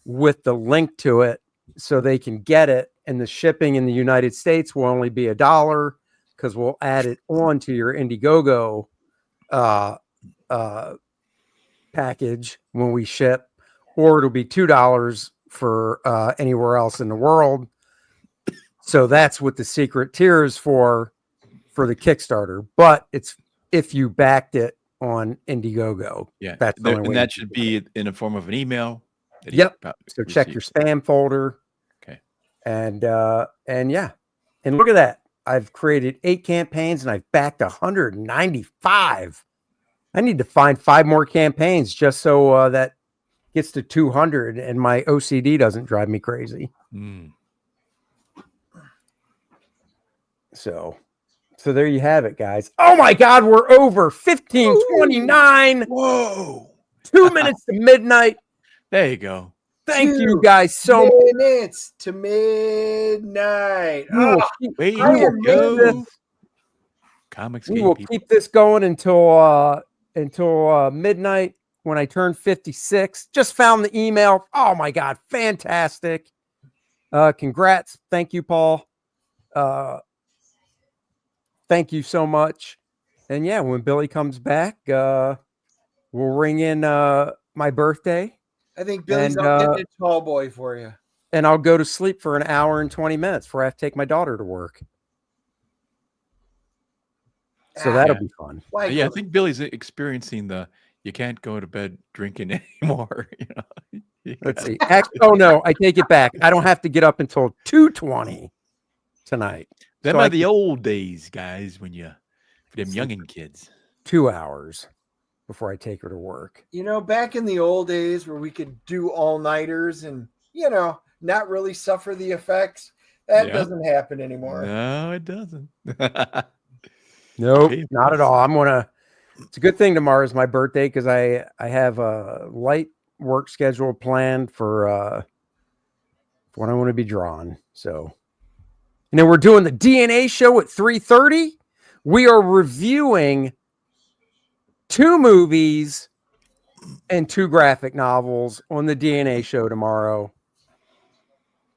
with the link to it so they can get it. And the shipping in the United States will only be $1 because we'll add it on to your Indiegogo package when we ship, or it'll be $2 for anywhere else in the world. So that's what the secret tier is for the Kickstarter. But it's if you backed it on Indiegogo. Yeah, that's the only and way that should be in the form of an email. Yep. So check your spam folder. Okay. And yeah. And look at that. I've created 8 campaigns and I've backed 195. I need to find 5 more campaigns just so that gets to 200 and my OCD doesn't drive me crazy. So there you have it, guys. Oh my God, we're over 15:29. Whoa. 2 minutes to midnight. There you go. Thank you guys so much. Minutes to midnight. We will keep this going until midnight when I turn 56. Just found the email. Oh my God, fantastic. Congrats. Thank you, Paul. Thank you so much. And yeah, when Billy comes back, we'll ring in my birthday. I think Billy's out getting a tall boy for you. And I'll go to sleep for an hour and 20 minutes before I have to take my daughter to work. So that'll be fun. Yeah, I think Billy's experiencing you can't go to bed drinking anymore. Let's see. Oh no, I take it back. I don't have to get up until 2:20 tonight. Them are the old days, guys, when them youngin' kids. 2 hours before I take her to work. Back in the old days where we could do all-nighters and, not really suffer the effects, that doesn't happen anymore. No, it doesn't. Nope, not at all. It's a good thing tomorrow is my birthday because I have a light work schedule planned for when I want to be drawn. So, and then we're doing the DNA show at 3:30. We are reviewing 2 movies and 2 graphic novels on the DNA show tomorrow.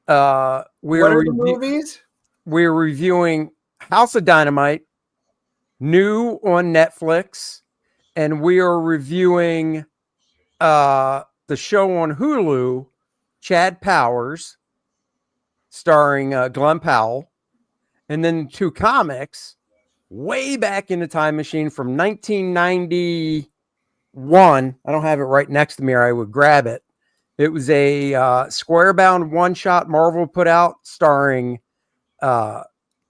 What are the movies? We're reviewing House of Dynamite, new on Netflix, and we are reviewing the show on Hulu, Chad Powers, starring Glenn Powell, and then 2 comics way back in the time machine from 1991. I don't have it right next to me or I would grab it. It was a square bound one-shot Marvel put out starring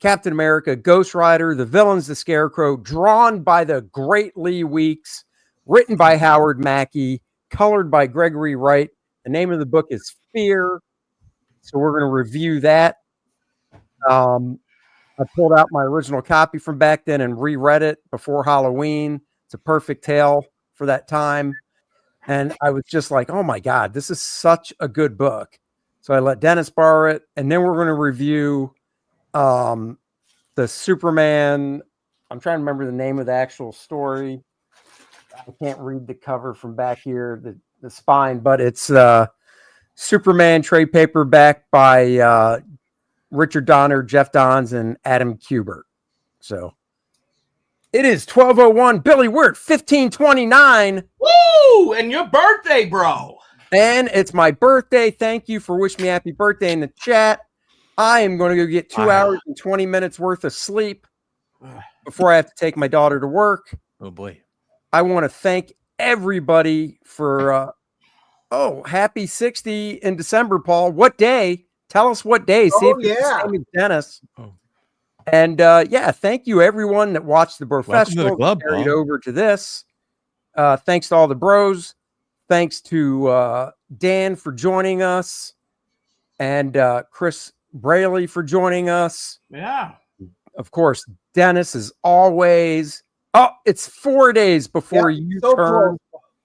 Captain America, Ghost Rider, the villains, the Scarecrow, drawn by the great Lee Weeks, written by Howard Mackey, colored by Gregory Wright. The name of the book is Fear. So we're going to review that. I pulled out my original copy from back then and reread it before Halloween. It's a perfect tale for that time. And I was just like, oh my God, this is such a good book. So I let Dennis borrow it. And then we're going to review the Superman. I'm trying to remember the name of the actual story. I can't read the cover from back here, the spine, but it's Superman trade paperback by Richard Donner, Jeff Dons, and Adam Kubert. So it is 12:01. Billy, we're at 15:29. Woo! And your birthday, bro. And it's my birthday. Thank you for wishing me happy birthday in the chat. I am going to go get 2 hours and 20 minutes worth of sleep before I have to take my daughter to work. Oh, boy. I want to thank everybody for, happy 60 in December, Paul. What day? Tell us what day. See if it's the same as Dennis. Oh. And thank you everyone that watched the Bro Festival. Carried over to this. Thanks to all the bros. Thanks to Dan for joining us, and Chris Braley for joining us. Yeah. Of course, Dennis is always. Oh, it's 4 days before you turn.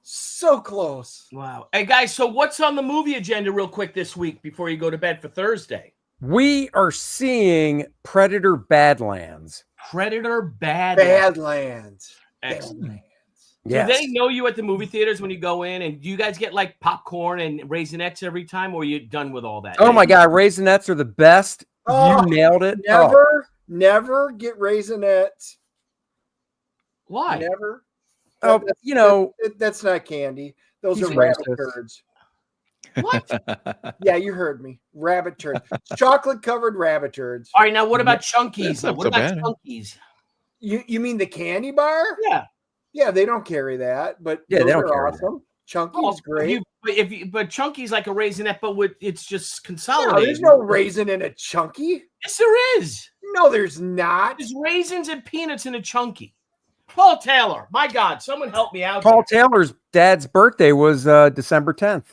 So close. Wow. Hey, guys, so what's on the movie agenda real quick this week before you go to bed for Thursday? We are seeing Predator Badlands. Predator Badlands. Badlands. Excellent. Yes. Do they know you at the movie theaters when you go in? And do you guys get like popcorn and Raisinets every time, or are you done with all that? Oh my God, Raisinets are the best. Oh, you nailed it. Never get Raisinets. Why? Never. That's not candy. Those are racist. rabbit turds. What? Yeah, you heard me. Rabbit turds. Chocolate covered rabbit turds. All right, now what about Chunkies? That's What not so about bad. Chunkies? You mean the candy bar? Yeah. Yeah, they don't carry that, but Yeah, they those don't are carry awesome. Chunky's great. But Chunky's like a Raisinette, but it's just No, consolidated. there's no raisin in a Chunky. Yes, there is. No, there's not. There's raisins and peanuts in a Chunky. Paul Taylor, my God, someone help me out. Paul Taylor's dad's birthday was December 10th.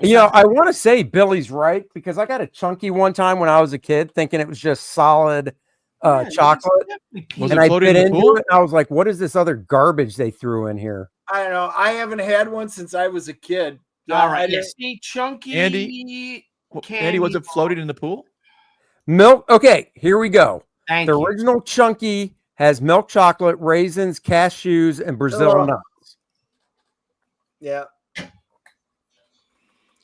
I want to say Billy's right, because I got a Chunky one time when I was a kid thinking it was just solid chocolate. And I bit into it and I was like, what is this other garbage they threw in here? I don't know. I haven't had one since I was a kid. All right. See, Chunky. Andy, was it floated in the pool? Milk. Okay, here we go. Thank the you. original Chunky has milk chocolate, raisins, cashews, and Brazil nuts. Yeah.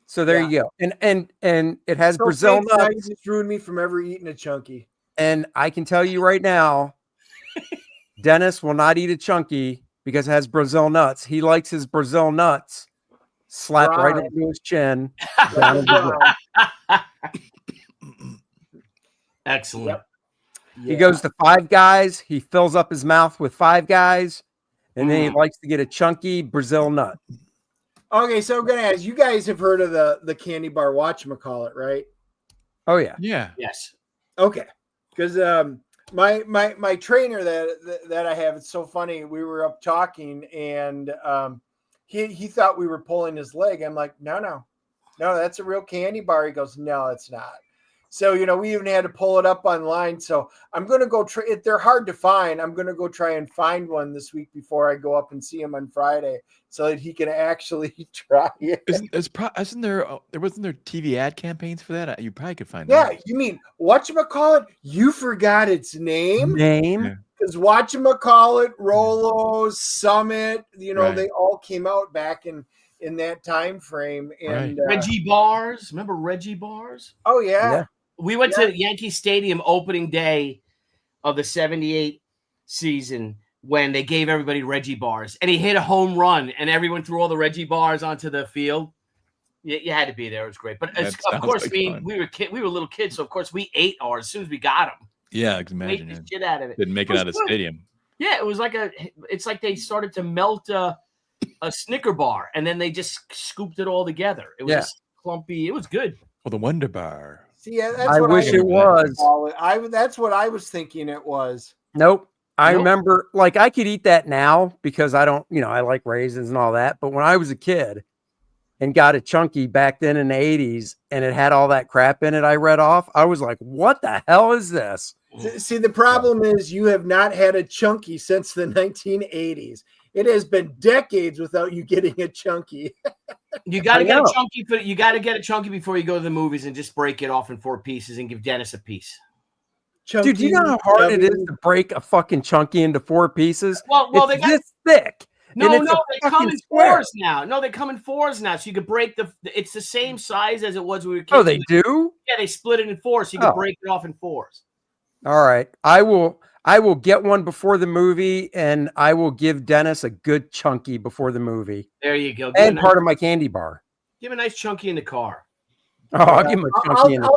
So there you go. And it has Brazil nuts. You just ruined me from ever eating a Chunky. And I can tell you right now, Dennis will not eat a Chunky because it has Brazil nuts. He likes his Brazil nuts slapped right into his chin. Excellent. Yep. He goes to Five Guys. He fills up his mouth with Five Guys, and then he likes to get a Chunky Brazil nut. Okay, so I'm gonna ask. You guys have heard of the candy bar whatchamacallit, right? Oh yeah. Yeah. Yes. Okay. Because my trainer that I have, it's so funny. We were up talking, and he thought we were pulling his leg. I'm like, no, that's a real candy bar. He goes, no, it's not. So we even had to pull it up online. So I'm gonna go try. They're hard to find. I'm gonna go try and find one this week before I go up and see him on Friday, so that he can actually try it. Wasn't there TV ad campaigns for that? You probably could find. Yeah, that. you mean whatchamacallit? You forgot its name. Yeah. Because whatchamacallit, Rolos, Summit, Right. they all came out back in that time frame. And Reggie Bars. Remember Reggie Bars? Oh yeah. We went to Yankee Stadium opening day of the 78 season when they gave everybody Reggie Bars, and he hit a home run, and everyone threw all the Reggie Bars onto the field. You had to be there. It was great. But of course, like we were little kids, so of course we ate ours as soon as we got them. Yeah, I can imagine. Ate the shit out of it. Didn't make it out of the stadium. Yeah, it was like it's like they started to melt a Snicker bar, and then they just scooped it all together. It was just clumpy. It was good. Well, the Wonder Bar. See, that's I what wish it was. That's what I was thinking it was. Nope. I Nope. remember, like, I could eat that now because I don't, I like raisins and all that. But when I was a kid and got a chunky back then in the 80s and it had all that crap in it I read off, I was like, what the hell is this? See, the problem is you have not had a chunky since the 1980s. It has been decades without you getting a chunky. You got to get a chunky. You got to get a chunky before you go to the movies and just break it off in 4 pieces and give Dennis a piece. Dude, do you know how hard it is to break a fucking chunky into 4 pieces? Well, it's this thick. No, and it's they come in square. 4s now. No, they come in 4s now, so you could break it's the same size as it was when we were kids. Oh, they do? Yeah, they split it in 4, so you can break it off in 4s. All right, I will get one before the movie, and I will give Dennis a good chunky before the movie. There you go. And part of my candy bar. Give a nice chunky in the car. Oh, I'll give him a chunky in the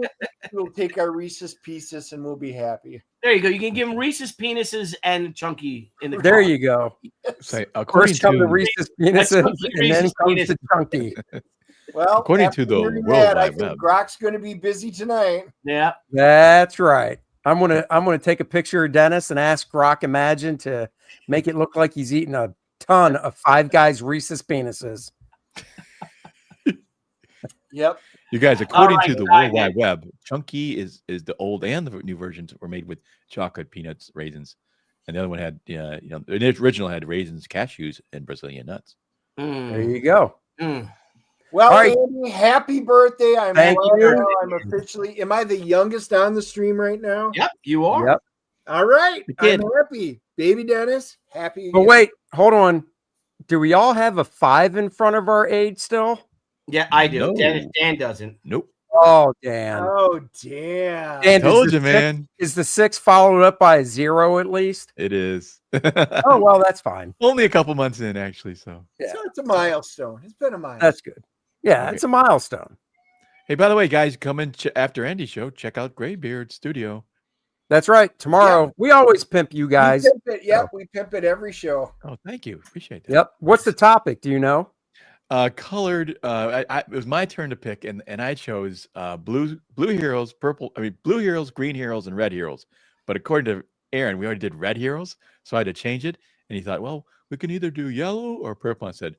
car. We'll take our Reese's Pieces and we'll be happy. There you go. You can give him Reese's penises and chunky in the car. There you go. Say, first come the Reese's penises, and then comes the chunky. Well, according to the World I Wide think Web, Grok's going to be busy tonight. Yeah, that's right. I'm gonna take a picture of Dennis and ask Grok Imagine to make it look like he's eating a ton of Five Guys Reese's penises. Yep. you guys, according to the World Wide Web, chunky is the old and the new versions were made with chocolate, peanuts, raisins, and the other one had the original had raisins, cashews, and Brazilian nuts. There you go. Well, right. Andy, happy birthday. Thank you. I'm officially, am I the youngest on the stream right now? Yep, you are. Yep. All right. kid. I'm happy. Baby Dennis, happy. But wait, hold on. Do we all have a 5 in front of our age still? Yeah, I do. No. Dan doesn't. Nope. Oh, Dan. Oh, damn. Dan, Told you, man. Is the 6 followed up by a 0 at least? It is. Oh, well, that's fine. Only a couple months in, actually. So Yeah. So it's a milestone. It's been a milestone. That's good. Yeah, Okay. it's a milestone. hey, by the way, guys, come in after Andy's show. Check out Graybeard Studio. That's right. Tomorrow, we always pimp you guys. We pimp it. Yep, we pimp it every show. Oh, thank you. Appreciate that. Yep. What's the topic? Do you know? Colored. It was my turn to pick, and I chose blue heroes, blue heroes, green heroes, and red heroes. But according to Aaron, we already did red heroes, so I had to change it. And he thought, well, we can either do yellow or purple. I said,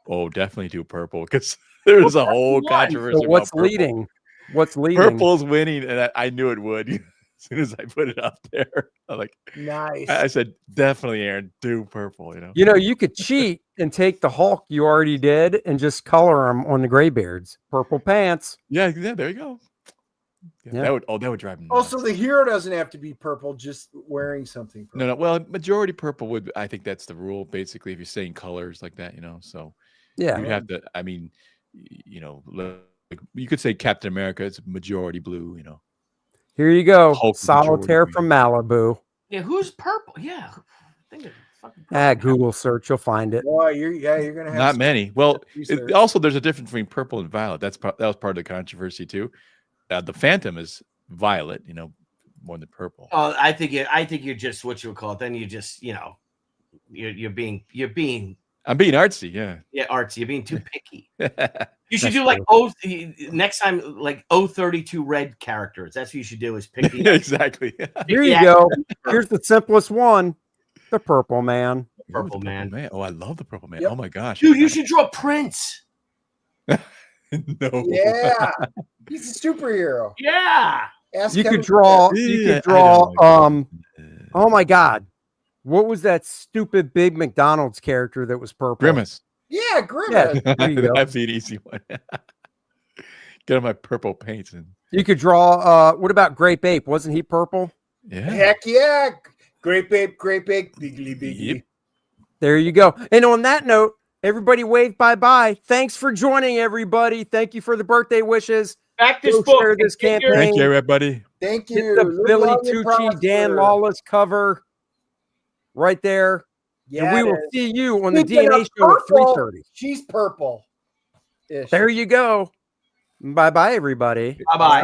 oh, definitely do purple because there's a whole controversy. So what's about purple. leading? What's leading? Purple's winning, and I knew it would. As soon as I put it up there, I'm like, Nice. I said, definitely, Aaron, do purple. You could cheat and take the Hulk you already did and just color them on the Graybeards. Purple pants. Yeah, there you go. Yeah, Yeah. that would drive me nuts. Also, the hero doesn't have to be purple, just wearing something. Purple. No. Well, majority purple would. I think that's the rule. Basically, if you're saying colors like that, So Yeah. you have to. I mean, like you could say Captain America. It's majority blue. Here you go. Hulk is Solitaire majority from Malibu. Yeah, who's purple? Yeah. Think of fucking Google search, you'll find it. Boy, you're gonna have Not some many. Well, research. also there's a difference between purple and violet. That was part of the controversy too. The Phantom is violet. More than purple. Oh, I think you're just what you would call it. Then you just you're being I'm being artsy. Yeah. artsy. You're being too picky. You should That's do next time 032 red characters. That's what you should do is pick the Exactly. Here you go. Here's the simplest one. The Purple Man. Purple Man. Oh, I love the purple man. Yep. Oh my gosh. Dude, you should draw Prince. No. Yeah, he's a superhero. Yeah. Ask You Kevin could draw. Smith. You Yeah, could draw. I know. Oh my God, what was that stupid big McDonald's character that was purple? Grimace. Yeah, Grimace. Yeah, there you go. That's the easy one. Get on my purple paints and You could draw. What about Grape Ape? Wasn't he purple? yeah. Heck yeah. Great babe, bigly bigly. Yep. There you go. And on that note, everybody wave bye-bye. Thanks for joining, everybody. Thank you for the birthday wishes. Back this Go book. share this and get your- campaign. Thank you, everybody. Thank Get you. the Live Billy long and Tucci, Dan prosper. Lawless cover right there. Yeah, and we will it is. see you on the Speaking DNA of show at purple, 3:30. She's purple. There you go. Bye-bye, everybody. Bye-bye.